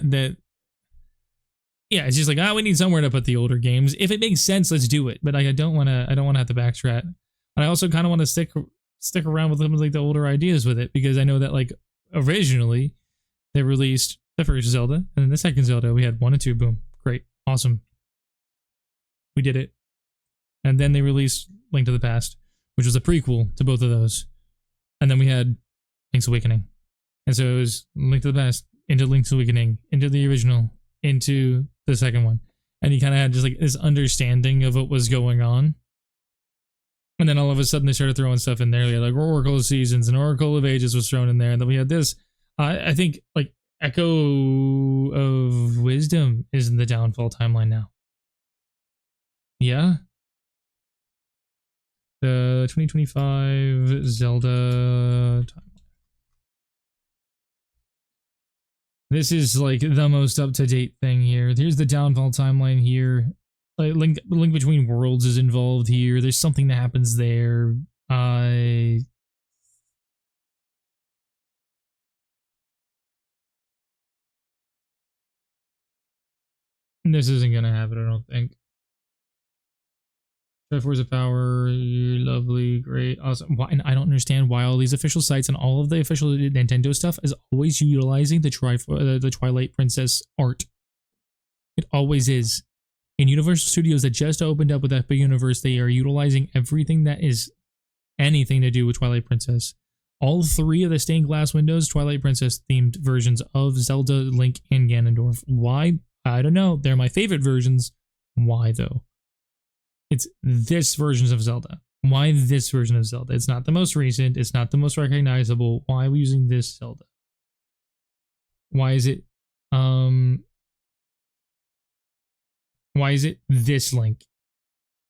it's just like, we need somewhere to put the older games. If it makes sense, let's do it. But I don't want to have to backtrack. And I also kind of want to stick around with some of like the older ideas with it, because I know that like originally they released the first Zelda and then the second Zelda. We had 1 and 2. Boom, great, awesome. We did it. And then they released Link to the Past, which was a prequel to both of those. And then we had Link's Awakening. And so it was Link to the Past into Link's Awakening into the original into the second one. And you kind of had just like this understanding of what was going on. And then all of a sudden they started throwing stuff in there. Like Oracle of Seasons and Oracle of Ages was thrown in there. And then we had this. I think like Echo of Wisdom is in the downfall timeline now. Yeah. The 2025 Zelda timeline. This is like the most up-to-date thing here. Here's the downfall timeline here. Like Link Between Worlds is involved here. There's something that happens there. This isn't gonna happen, I don't think. Triforce of Power, you're lovely, great, awesome. Why, and I don't understand why all these official sites and all of the official Nintendo stuff is always utilizing the Twilight Princess art. It always is. In Universal Studios that just opened up with Epic Universe, they are utilizing everything that is anything to do with Twilight Princess. All 3 of the stained glass windows, Twilight Princess themed versions of Zelda, Link, and Ganondorf. Why? I don't know. They're my favorite versions. Why though? It's this version of Zelda. Why this version of Zelda? It's not the most recent. It's not the most recognizable. Why are we using this Zelda? Why is it this Link?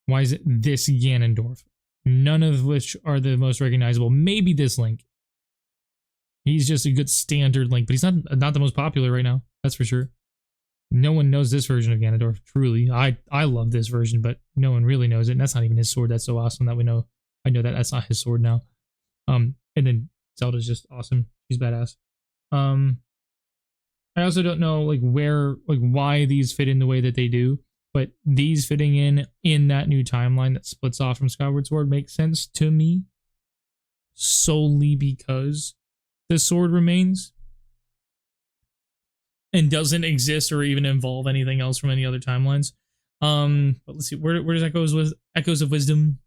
Why is it this Ganondorf? None of which are the most recognizable. Maybe this Link. He's just a good standard Link, but he's not the most popular right now. That's for sure. No one knows this version of Ganondorf, truly. I love this version, but no one really knows it. And that's not even his sword. That's so awesome that I know that that's not his sword now. And then Zelda's just awesome. She's badass. I also don't know why these fit in the way that they do, but these fitting in that new timeline that splits off from Skyward Sword makes sense to me. Solely because the sword remains and doesn't exist or even involve anything else from any other timelines. But let's see, where does that go with Echoes of Wisdom?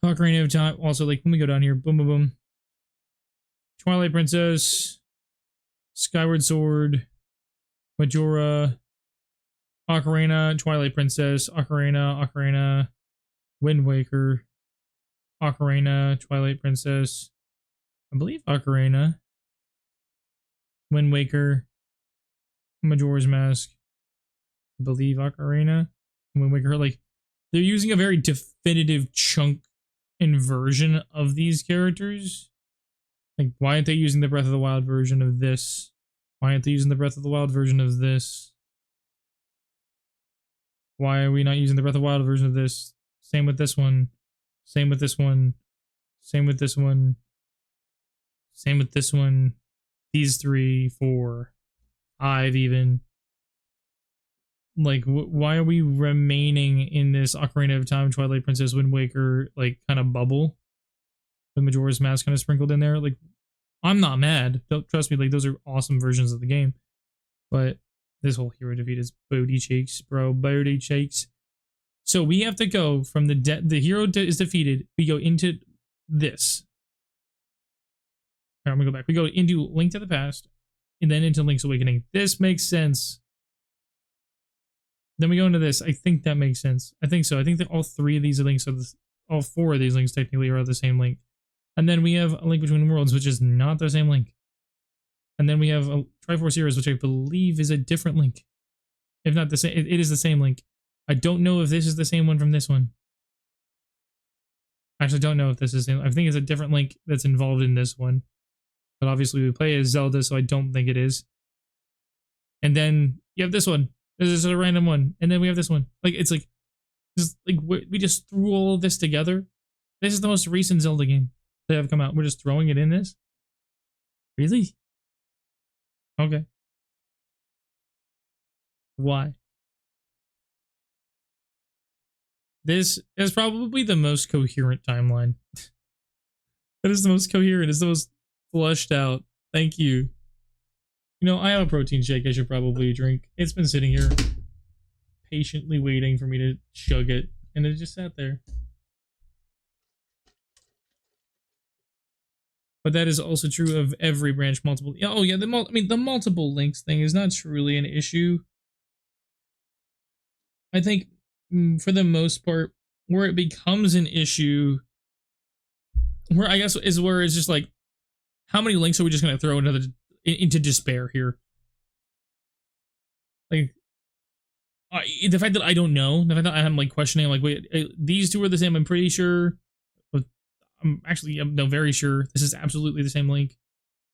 Ocarina of Time. Also, like, when we go down here, boom, boom, boom. Twilight Princess, Skyward Sword, Majora, Ocarina, Twilight Princess, Ocarina, Wind Waker, Ocarina, Twilight Princess, I believe Ocarina, Wind Waker, Majora's Mask, I believe Ocarina, Wind Waker. Like, they're using a very definitive chunk and version of these characters. Like, why aren't they using the Breath of the Wild version of this? Why aren't they using the Breath of the Wild version of this? Why are we not using the Breath of the Wild version of this? Same with this one. Same with this one. Same with this one. Same with this one. These 3, 4, 5 even. Like, why are we remaining in this Ocarina of Time, Twilight Princess, Wind Waker, like, kind of bubble? The Majora's Mask kind of sprinkled in there. Like, I'm not mad. Don't trust me. Like, those are awesome versions of the game. But this whole hero defeat is booty cheeks, bro. Booty cheeks. So we have to go from the hero is defeated. We go into this. All right, I'm gonna go back. We go into Link to the Past, and then into Link's Awakening. This makes sense. Then we go into this. I think that makes sense. I think so. I think that all three of these links are all four of these links technically are the same link. And then we have a link between worlds, which is not the same link. And then we have a Triforce Heroes, which I believe is a different link. If not the same, it is the same link. I don't know if this is the same one from this one. I actually don't know if this is the same. I think it's a different link that's involved in this one. But obviously we play as Zelda, so I don't think it is. And then you have this one. This is a random one. And then we have this one. Like, it's like, we just threw all of this together. This is the most recent Zelda game that have come out. We're just throwing it in this? Really? Okay. Why? This is probably the most coherent timeline. That is the most coherent. It's the most flushed out. Thank you. You know, I have a protein shake I should probably drink. It's been sitting here patiently waiting for me to chug it, and it just sat there. But that is also true of every branch multiple. Oh yeah, the multiple links thing is not truly an issue. I think for the most part, where it becomes an issue, where I guess is where it's just like, how many links are we just going to throw into despair here? Like, the fact that I don't know, the fact that I'm like questioning, like, wait, these two are the same. I'm pretty sure. I'm very sure this is absolutely the same link.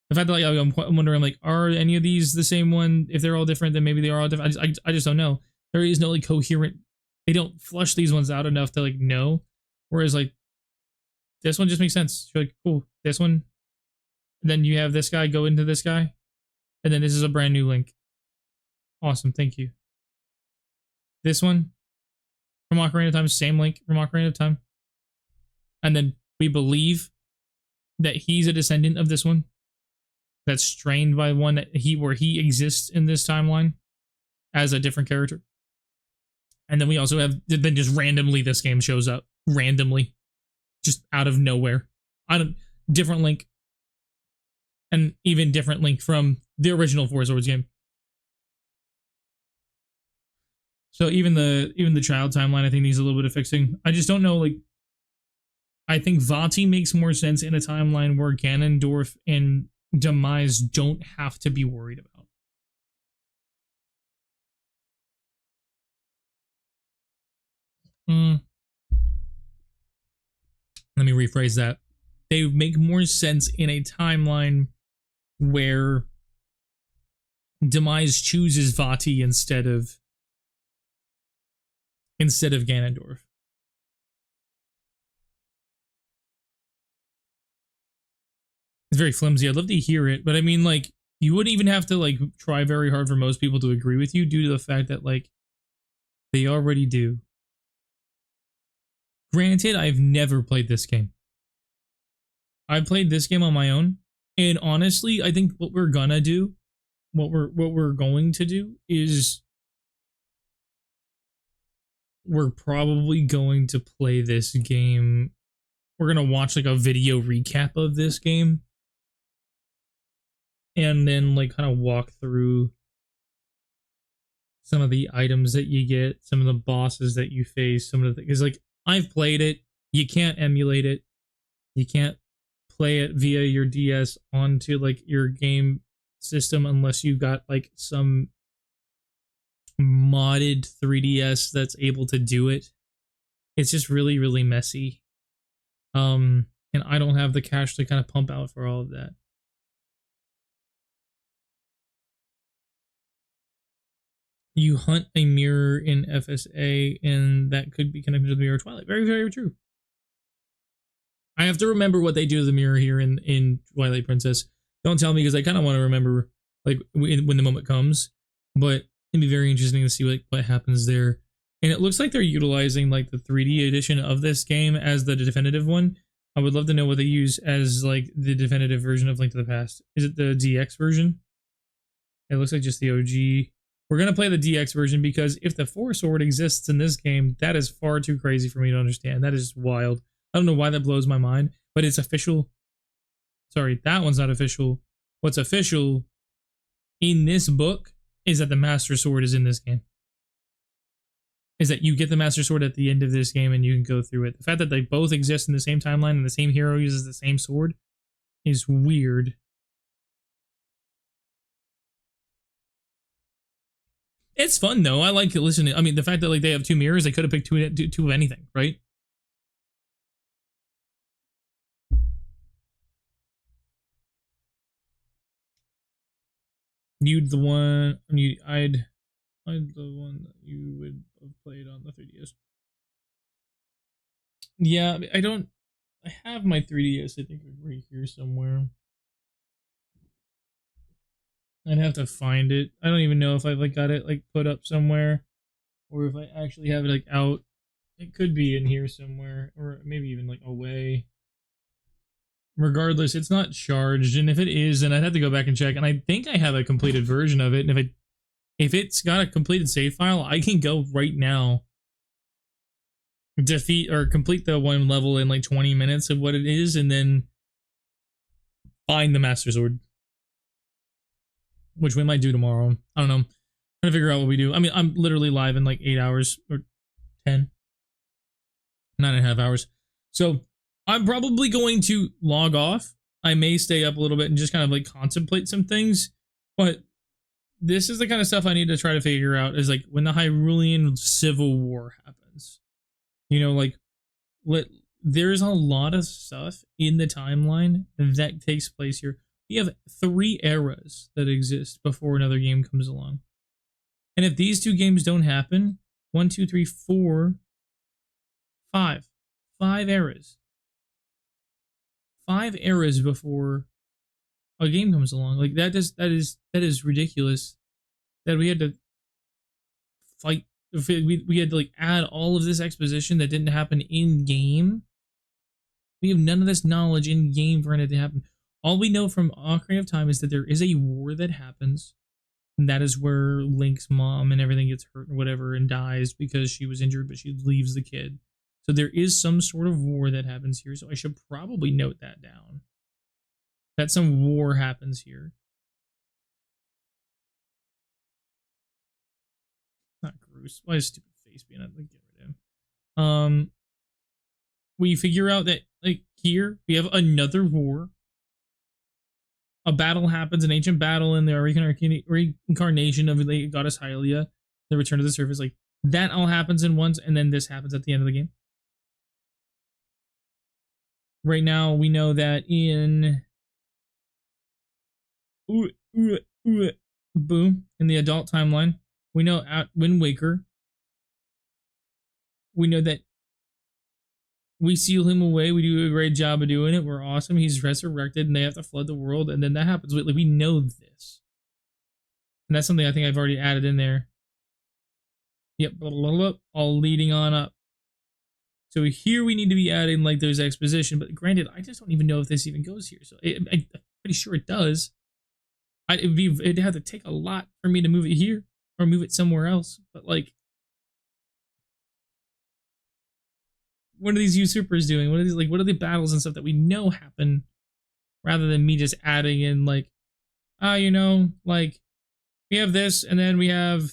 The fact that like, I'm wondering, like, are any of these the same one? If they're all different, then maybe they are all different. I just don't know. There is no like coherent. They don't flush these ones out enough to like know. Whereas like this one just makes sense. You're like, cool, this one. And then you have this guy go into this guy, and then this is a brand new link. Awesome, thank you. This one from Ocarina of Time, same link from Ocarina of Time. And then we believe that he's a descendant of this one. That's strained by one that where he exists in this timeline as a different character. And then we also have, then just randomly this game shows up. Randomly. Just out of nowhere. Different link. And even different link from the original Four Swords game. So even the child timeline I think needs a little bit of fixing. I just don't know, like, I think Vati makes more sense in a timeline where Ganondorf and Demise don't have to be worried about. Let me rephrase that. They make more sense in a timeline where Demise chooses Vati instead of Ganondorf. It's very flimsy. I'd love to hear it, but I mean, like, you wouldn't even have to like try very hard for most people to agree with you due to the fact that like they already do. Granted, I've never played this game. I played this game on my own, and honestly, I think what we're gonna do, what we're going to do is we're probably going to play this game. We're gonna watch like a video recap of this game, and then like kind of walk through some of the items that you get, some of the bosses that you face, some of the things. Like, I've played it. You can't emulate it. You can't play it via your DS onto like your game system unless you've got like some modded 3DS that's able to do it. It's just really, really messy. And I don't have the cash to kind of pump out for all of that. You hunt a mirror in FSA, and that could be connected to the mirror of Twilight. Very, very true. I have to remember what they do to the mirror here in Twilight Princess. Don't tell me, because I kind of want to remember like when the moment comes. But it'd be very interesting to see what happens there. And it looks like they're utilizing like the 3D edition of this game as the definitive one. I would love to know what they use as like the definitive version of Link to the Past. Is it the DX version? It looks like just the OG. We're going to play the DX version because if the Four Sword exists in this game, that is far too crazy for me to understand. That is wild. I don't know why that blows my mind, but it's official. Sorry, that one's not official. What's official in this book is that the Master Sword is in this game. is that you get the Master Sword at the end of this game and you can go through it. The fact that they both exist in the same timeline and the same hero uses the same sword is weird. It's fun though. I like listening. I mean, the fact that like they have two mirrors, they could have picked two of anything, right? I'd the one that you would have played on the 3DS. Yeah, I have my 3DS, I think right here somewhere. I'd have to find it. I don't even know if I've like got it like put up somewhere or if I actually have it like out. It could be in here somewhere or maybe even like away. Regardless, it's not charged, and if it is, then I'd have to go back and check, and I think I have a completed version of it, and if it's got a completed save file, I can go right now defeat or complete the one level in like 20 minutes of what it is, and then find the Master Sword. Which we might do tomorrow. I don't know. I'm trying to figure out what we do. I mean, I'm literally live in like 8 hours, or 10. 9.5 hours. So, I'm probably going to log off. I may stay up a little bit and just kind of like contemplate some things, but this is the kind of stuff I need to try to figure out is like when the Hyrulean Civil War happens. You know, like there's a lot of stuff in the timeline that takes place here. We have 3 eras that exist before another game comes along. And if these 2 games don't happen, 1, 2, 3, 4, 5 eras. 5 eras before a game comes along. Like that is ridiculous that we had to fight. We had to like add all of this exposition that didn't happen in game. We have none of this knowledge in game for it to happen. All we know from Ocarina of Time is that there is a war that happens, and that is where Link's mom and everything gets hurt or whatever and dies because she was injured, but she leaves the kid. So there is some sort of war that happens here, so I should probably note that down. That some war happens here. Not Groose. Why is stupid face being up? Like, get rid of him. We figure out that like here we have another war. A battle happens, an ancient battle in the reincarnation of the goddess Hylia, the return to the surface. Like that all happens in once, and then this happens at the end of the game. Right now, we know that in boom in the adult timeline, we know at Wind Waker, we know that we seal him away. We do a great job of doing it. We're awesome. He's resurrected, and they have to flood the world, and then that happens. Like we know this, and that's something I think I've already added in there. Yep, blah, blah, blah, blah, all leading on up. So here we need to be adding like those exposition, but granted, I just don't even know if this even goes here. So I'm pretty sure it does. It'd have to take a lot for me to move it here or move it somewhere else. But like, what are these usurpers doing? What are these like? What are the battles and stuff that we know happen, rather than me just adding in like, you know, like we have this and then we have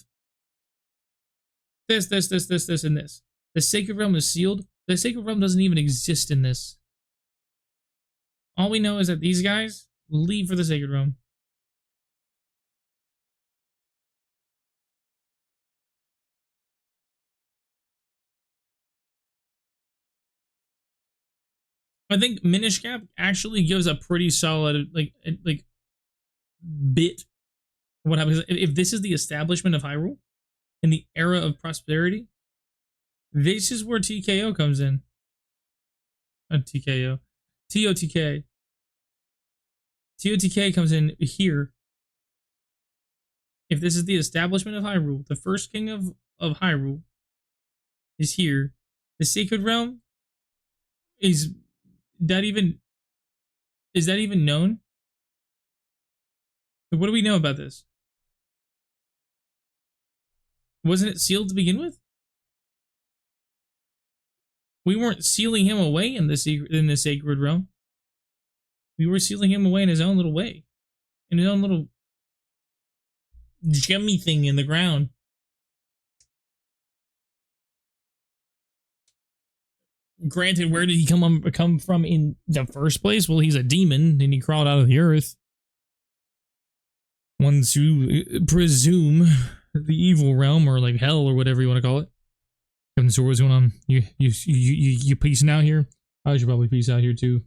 this, and this. The Sacred Realm is sealed. The Sacred Realm doesn't even exist in this. All we know is that these guys leave for the Sacred Realm. I think Minish Cap actually gives a pretty solid like bit of what happens. If this is the establishment of Hyrule in the era of prosperity, this is where TKO comes in. Not TKO. TOTK. TOTK comes in here. If this is the establishment of Hyrule, the first king of Hyrule is here. The Sacred Realm is that even known? What do we know about this? Wasn't it sealed to begin with? We weren't sealing him away in the Sacred Realm. We were sealing him away in his own little way. In his own little gemmy thing in the ground. granted, where did he come from in the first place? Well, he's a demon and he crawled out of the earth. Ones who presume the evil realm, or like hell, or whatever you want to call it. Captain Sword, what's going on? You peacing out here? I should probably peace out here too.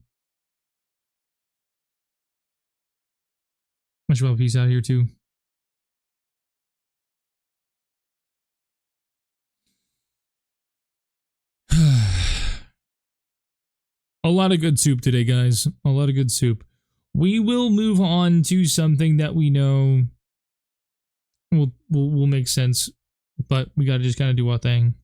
I should probably peace out here too. A lot of good soup today, guys. A lot of good soup. We will move on to something that we know will make sense, but we gotta just kind of do our thing.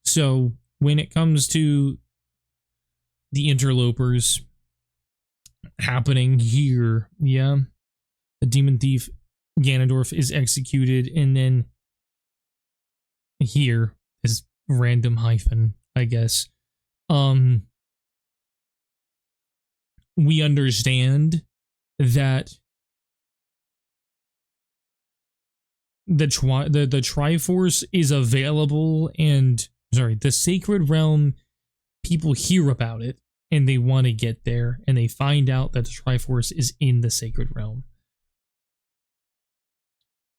So when it comes to the interlopers happening here, yeah, the demon thief Ganondorf is executed, and then here is random hyphen, I guess. We understand that the Triforce is available, and the Sacred Realm, people hear about it and they want to get there, and they find out that the Triforce is in the Sacred Realm.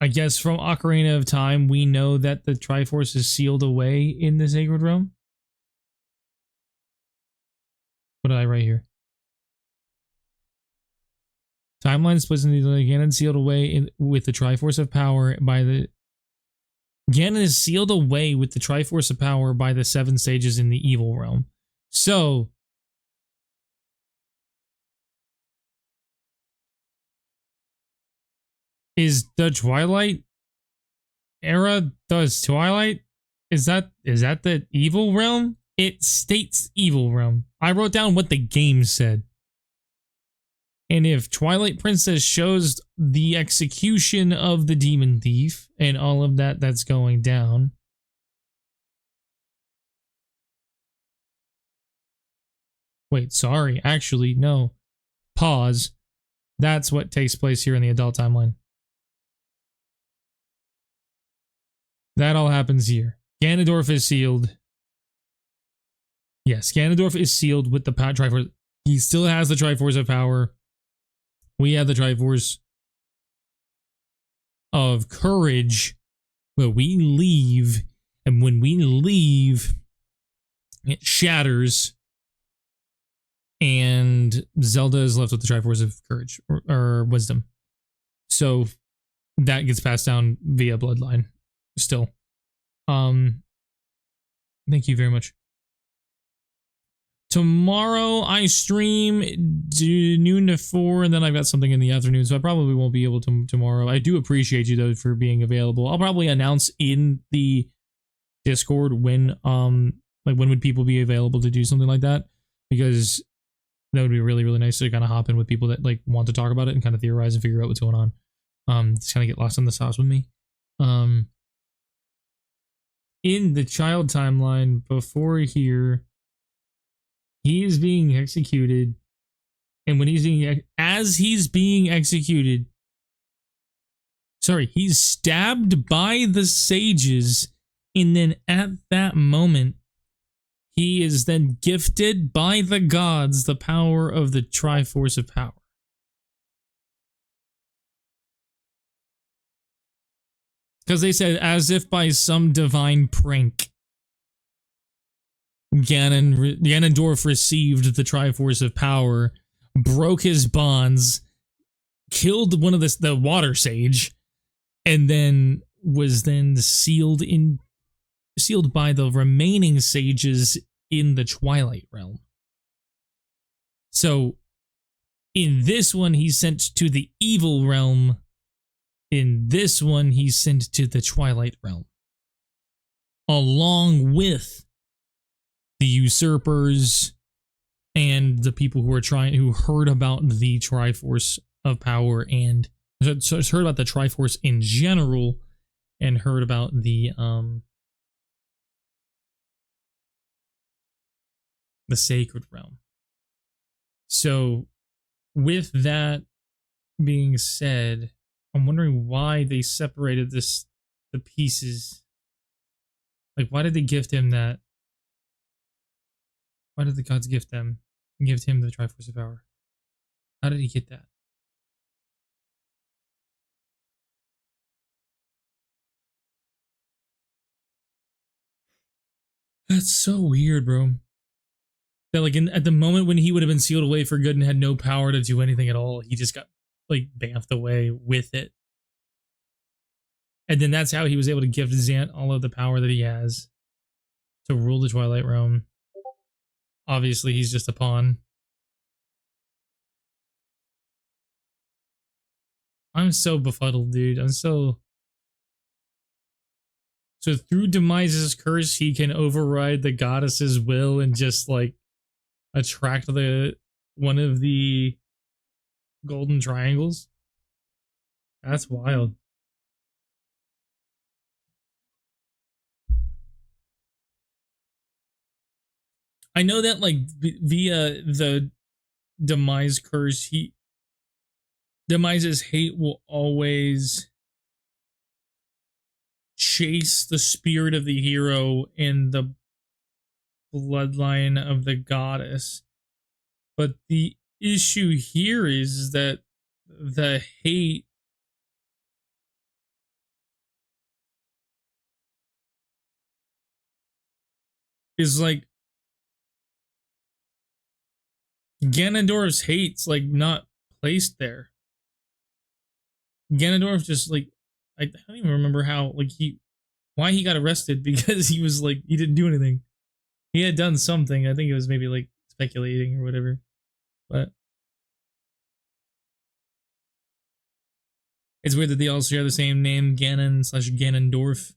I guess from Ocarina of Time, we know that the Triforce is sealed away in the Sacred Realm. What did I write here? Timeline splits into the Ganon sealed away with the Triforce of Power by the... Ganon is sealed away with the Triforce of Power by the 7 stages in the Evil Realm. So... is the Twilight era Twilight? Is that the Evil Realm? It states Evil Realm. I wrote down what the game said. And if Twilight Princess shows the execution of the demon thief and all of that's going down, wait, sorry, actually, no. Pause. That's what takes place here in the adult timeline. That all happens here. Ganondorf is sealed. Yes, Ganondorf is sealed with the Triforce. He still has the Triforce of Power. We have the Triforce of Courage, but we leave, and when we leave, it shatters, and Zelda is left with the Triforce of Courage, or Wisdom. So that gets passed down via bloodline still. Thank you very much. Tomorrow I stream noon to 4, and then I've got something in the afternoon, so I probably won't be able to tomorrow. I do appreciate you though for being available. I'll probably announce in the Discord when when would people be available to do something like that, because that would be really, really nice to kind of hop in with people that like want to talk about it and kind of theorize and figure out what's going on. Just kind of get lost in the sauce with me. In the child timeline before here, he is being executed, and when he's being executed, he's stabbed by the sages, and then at that moment, he is then gifted by the gods the power of the Triforce of Power. Because they said, as if by some divine prank, Ganondorf received the Triforce of Power, broke his bonds, killed one of the water sage, and then was then sealed by the remaining sages in the Twilight Realm. So in this one, he's sent to the Evil Realm. In this one, he's sent to the Twilight Realm, along with the usurpers and the people who heard about the Triforce of Power, and so heard about the Triforce in general, and heard about the Sacred Realm. So, with that being said, I'm wondering why they separated the pieces. Like, why did they gift him that? Why did the gods gift him the Triforce of Power? How did he get that? That's so weird, bro. That like at the moment when he would have been sealed away for good and had no power to do anything at all, he just got like bamfed away with it. And then that's how he was able to gift Zant all of the power that he has to rule the Twilight Realm. Obviously, he's just a pawn. I'm so befuddled, dude. So through Demise's curse, he can override the goddess's will and just like attract one of the golden triangles. That's wild. I know that like via the Demise curse, Demise's hate will always chase the spirit of the hero in the bloodline of the goddess. But the issue here is that the hate is like Ganondorf's hate's like not placed there. Ganondorf just like I don't even remember how like why he got arrested, because he was like he didn't do anything. He had done something. I think it was maybe like speculating or whatever. But it's weird that they all share the same name, Ganon/Ganondorf.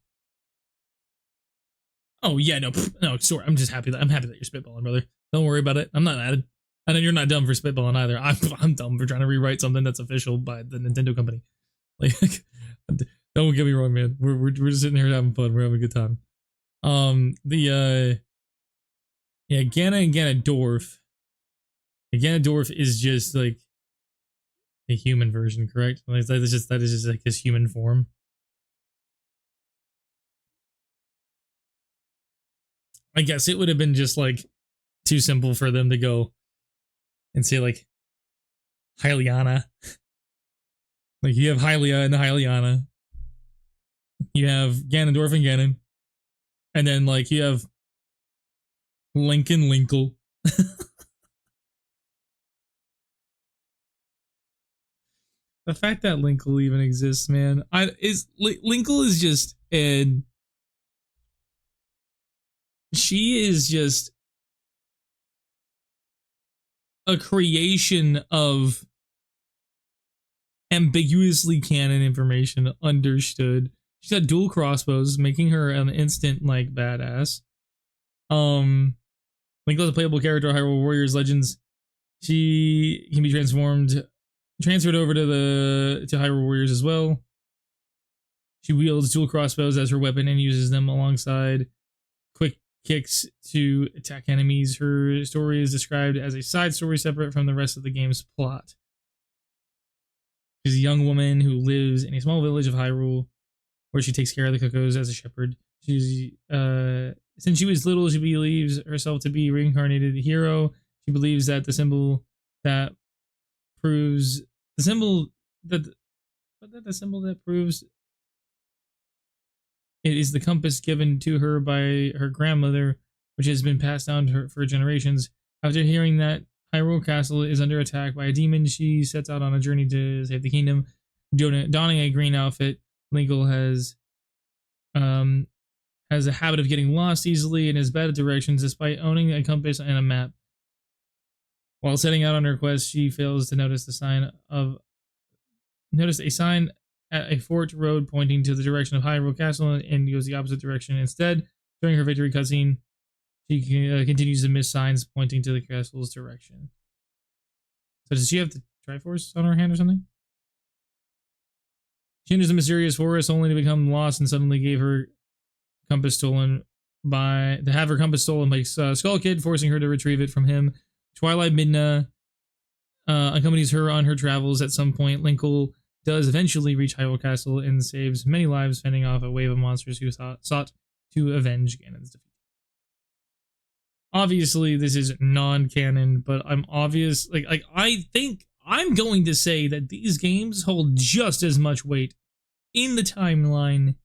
Oh yeah, no, sorry. I'm happy that you're spitballing, brother. Don't worry about it. I'm not mad. I know you're not dumb for spitballing either. I'm dumb for trying to rewrite something that's official by the Nintendo company. Like, don't get me wrong, man. We're just sitting here having fun. We're having a good time. Ganon and Ganondorf. Ganondorf is just like a human version, correct? Like that is just like his human form. I guess it would have been just like too simple for them to go and say like Hyliana. Like you have Hylia and the Hyliana. You have Ganondorf and Ganon. And then like you have Link and Linkle. The fact that Linkle even exists, man. Linkle is just she is just a creation of ambiguously canon information understood. She's got dual crossbows, making her an instant like badass. Linkle is a playable character of Hyrule Warriors Legends. She can be transferred over to Hyrule Warriors as well. She wields dual crossbows as her weapon and uses them alongside quick kicks to attack enemies. Her story is described as a side story separate from the rest of the game's plot. She's a young woman who lives in a small village of Hyrule, where she takes care of the Cuckoos as a shepherd. Since she was little, she believes herself to be a reincarnated hero. She believes that the symbol that proves it is the compass given to her by her grandmother, which has been passed down to her for generations. After hearing that Hyrule Castle is under attack by a demon, she sets out on a journey to save the kingdom. Donning a green outfit, Linkle has a habit of getting lost easily and is bad at directions despite owning a compass and a map. While setting out on her quest, she fails to notice a sign at a forked road pointing to the direction of Hyrule Castle and goes the opposite direction instead. During her victory cutscene, she continues to miss signs pointing to the castle's direction. So does she have the Triforce on her hand or something? She enters a mysterious forest only to become lost and suddenly have her compass stolen by Skull Kid, forcing her to retrieve it from him. Twilight Midna accompanies her on her travels. At some point, Linkle does eventually reach Hyrule Castle and saves many lives, fending off a wave of monsters who sought to avenge Ganon's defeat. Obviously, this is non-canon, but I think I'm going to say that these games hold just as much weight in the timeline,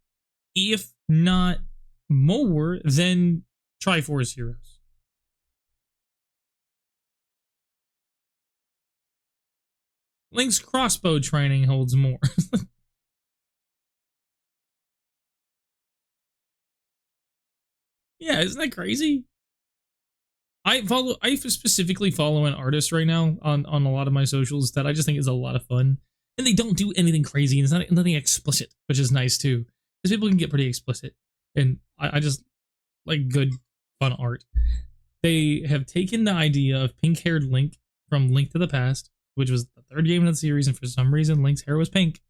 if not more, than Triforce Heroes. Link's crossbow training holds more. Yeah, isn't that crazy? I specifically follow an artist right now on a lot of my socials that I just think is a lot of fun. And they don't do anything crazy, and it's not nothing explicit, which is nice too. Because people can get pretty explicit. And I just like good, fun art. They have taken the idea of pink-haired Link from Link to the Past, which was the third game in the series, and for some reason Link's hair was pink.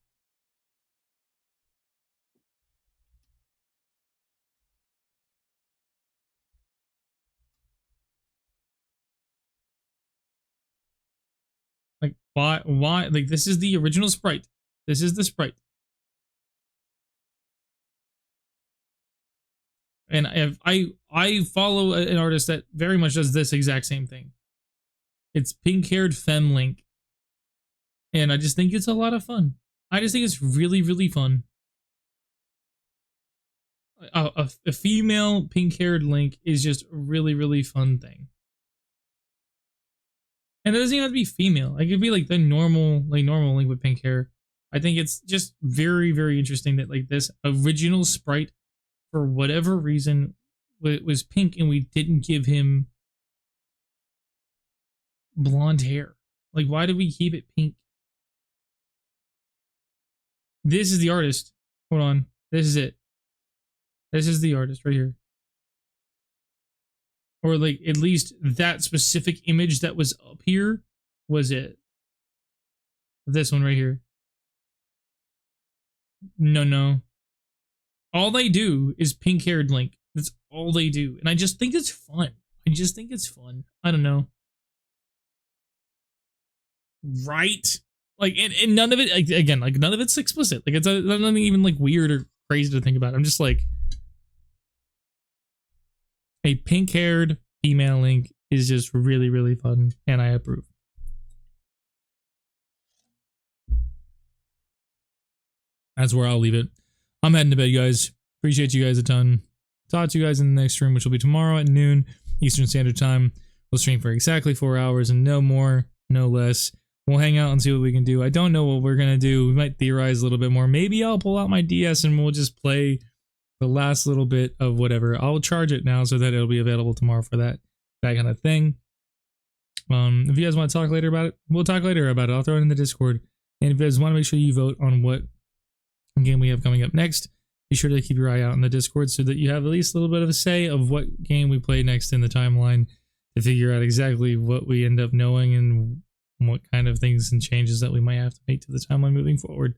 Like, why? Like, this is the original sprite. This is the sprite. And I follow an artist that very much does this exact same thing. It's pink-haired femme Link. And I just think it's a lot of fun. I just think it's really, really fun. A female pink-haired Link is just a really, really fun thing. And it doesn't even have to be female. It could be like the normal Link with pink hair. I think it's just very, very interesting that like this original sprite, for whatever reason, was pink, and we didn't give him blonde hair. Like, why did we keep it pink? This is the artist. Hold on. This is it. This is the artist right here. Or like at least that specific image that was up here was it. This one right here. No. All they do is pink-haired Link. That's all they do. And I just think it's fun. I don't know. Right? Like, and none of it, like, again, like, none of it's explicit. Like, it's nothing even, like, weird or crazy to think about. I'm just like, a pink-haired female Link is just really, really fun, and I approve. That's where I'll leave it. I'm heading to bed, guys. Appreciate you guys a ton. Talk to you guys in the next stream, which will be tomorrow at noon Eastern Standard Time. We'll stream for exactly 4 hours, and no more, no less. We'll hang out and see what we can do. I don't know what we're going to do. We might theorize a little bit more. Maybe I'll pull out my DS and we'll just play the last little bit of whatever. I'll charge it now so that it'll be available tomorrow for that kind of thing. If you guys want to talk later about it, we'll talk later about it. I'll throw it in the Discord. And if you guys want to make sure you vote on what game we have coming up next, be sure to keep your eye out in the Discord so that you have at least a little bit of a say of what game we play next in the timeline to figure out exactly what we end up knowing and what kind of things and changes that we might have to make to the timeline moving forward.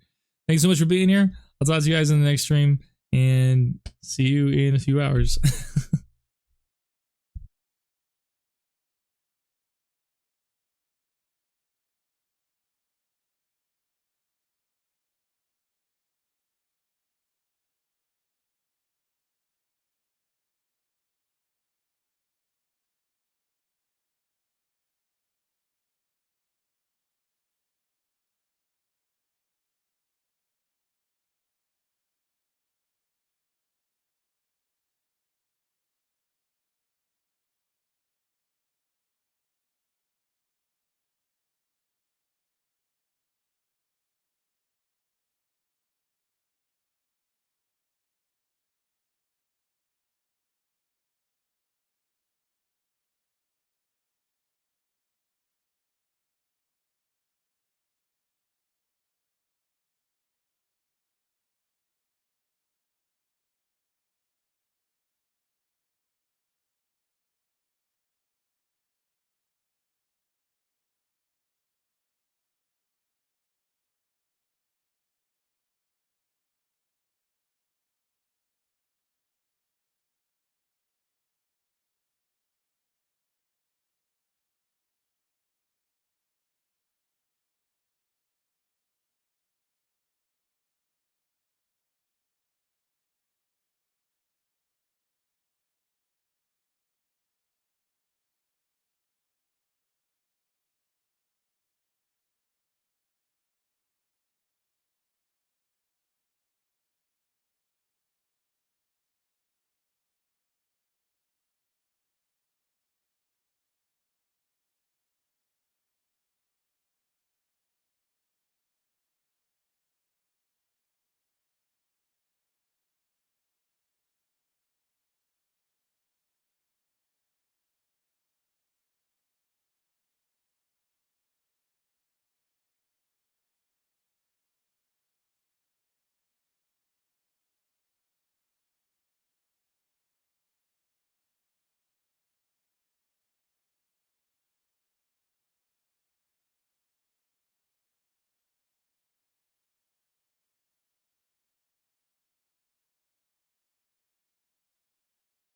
Thanks so much for being here. I'll talk to you guys in the next stream and see you in a few hours.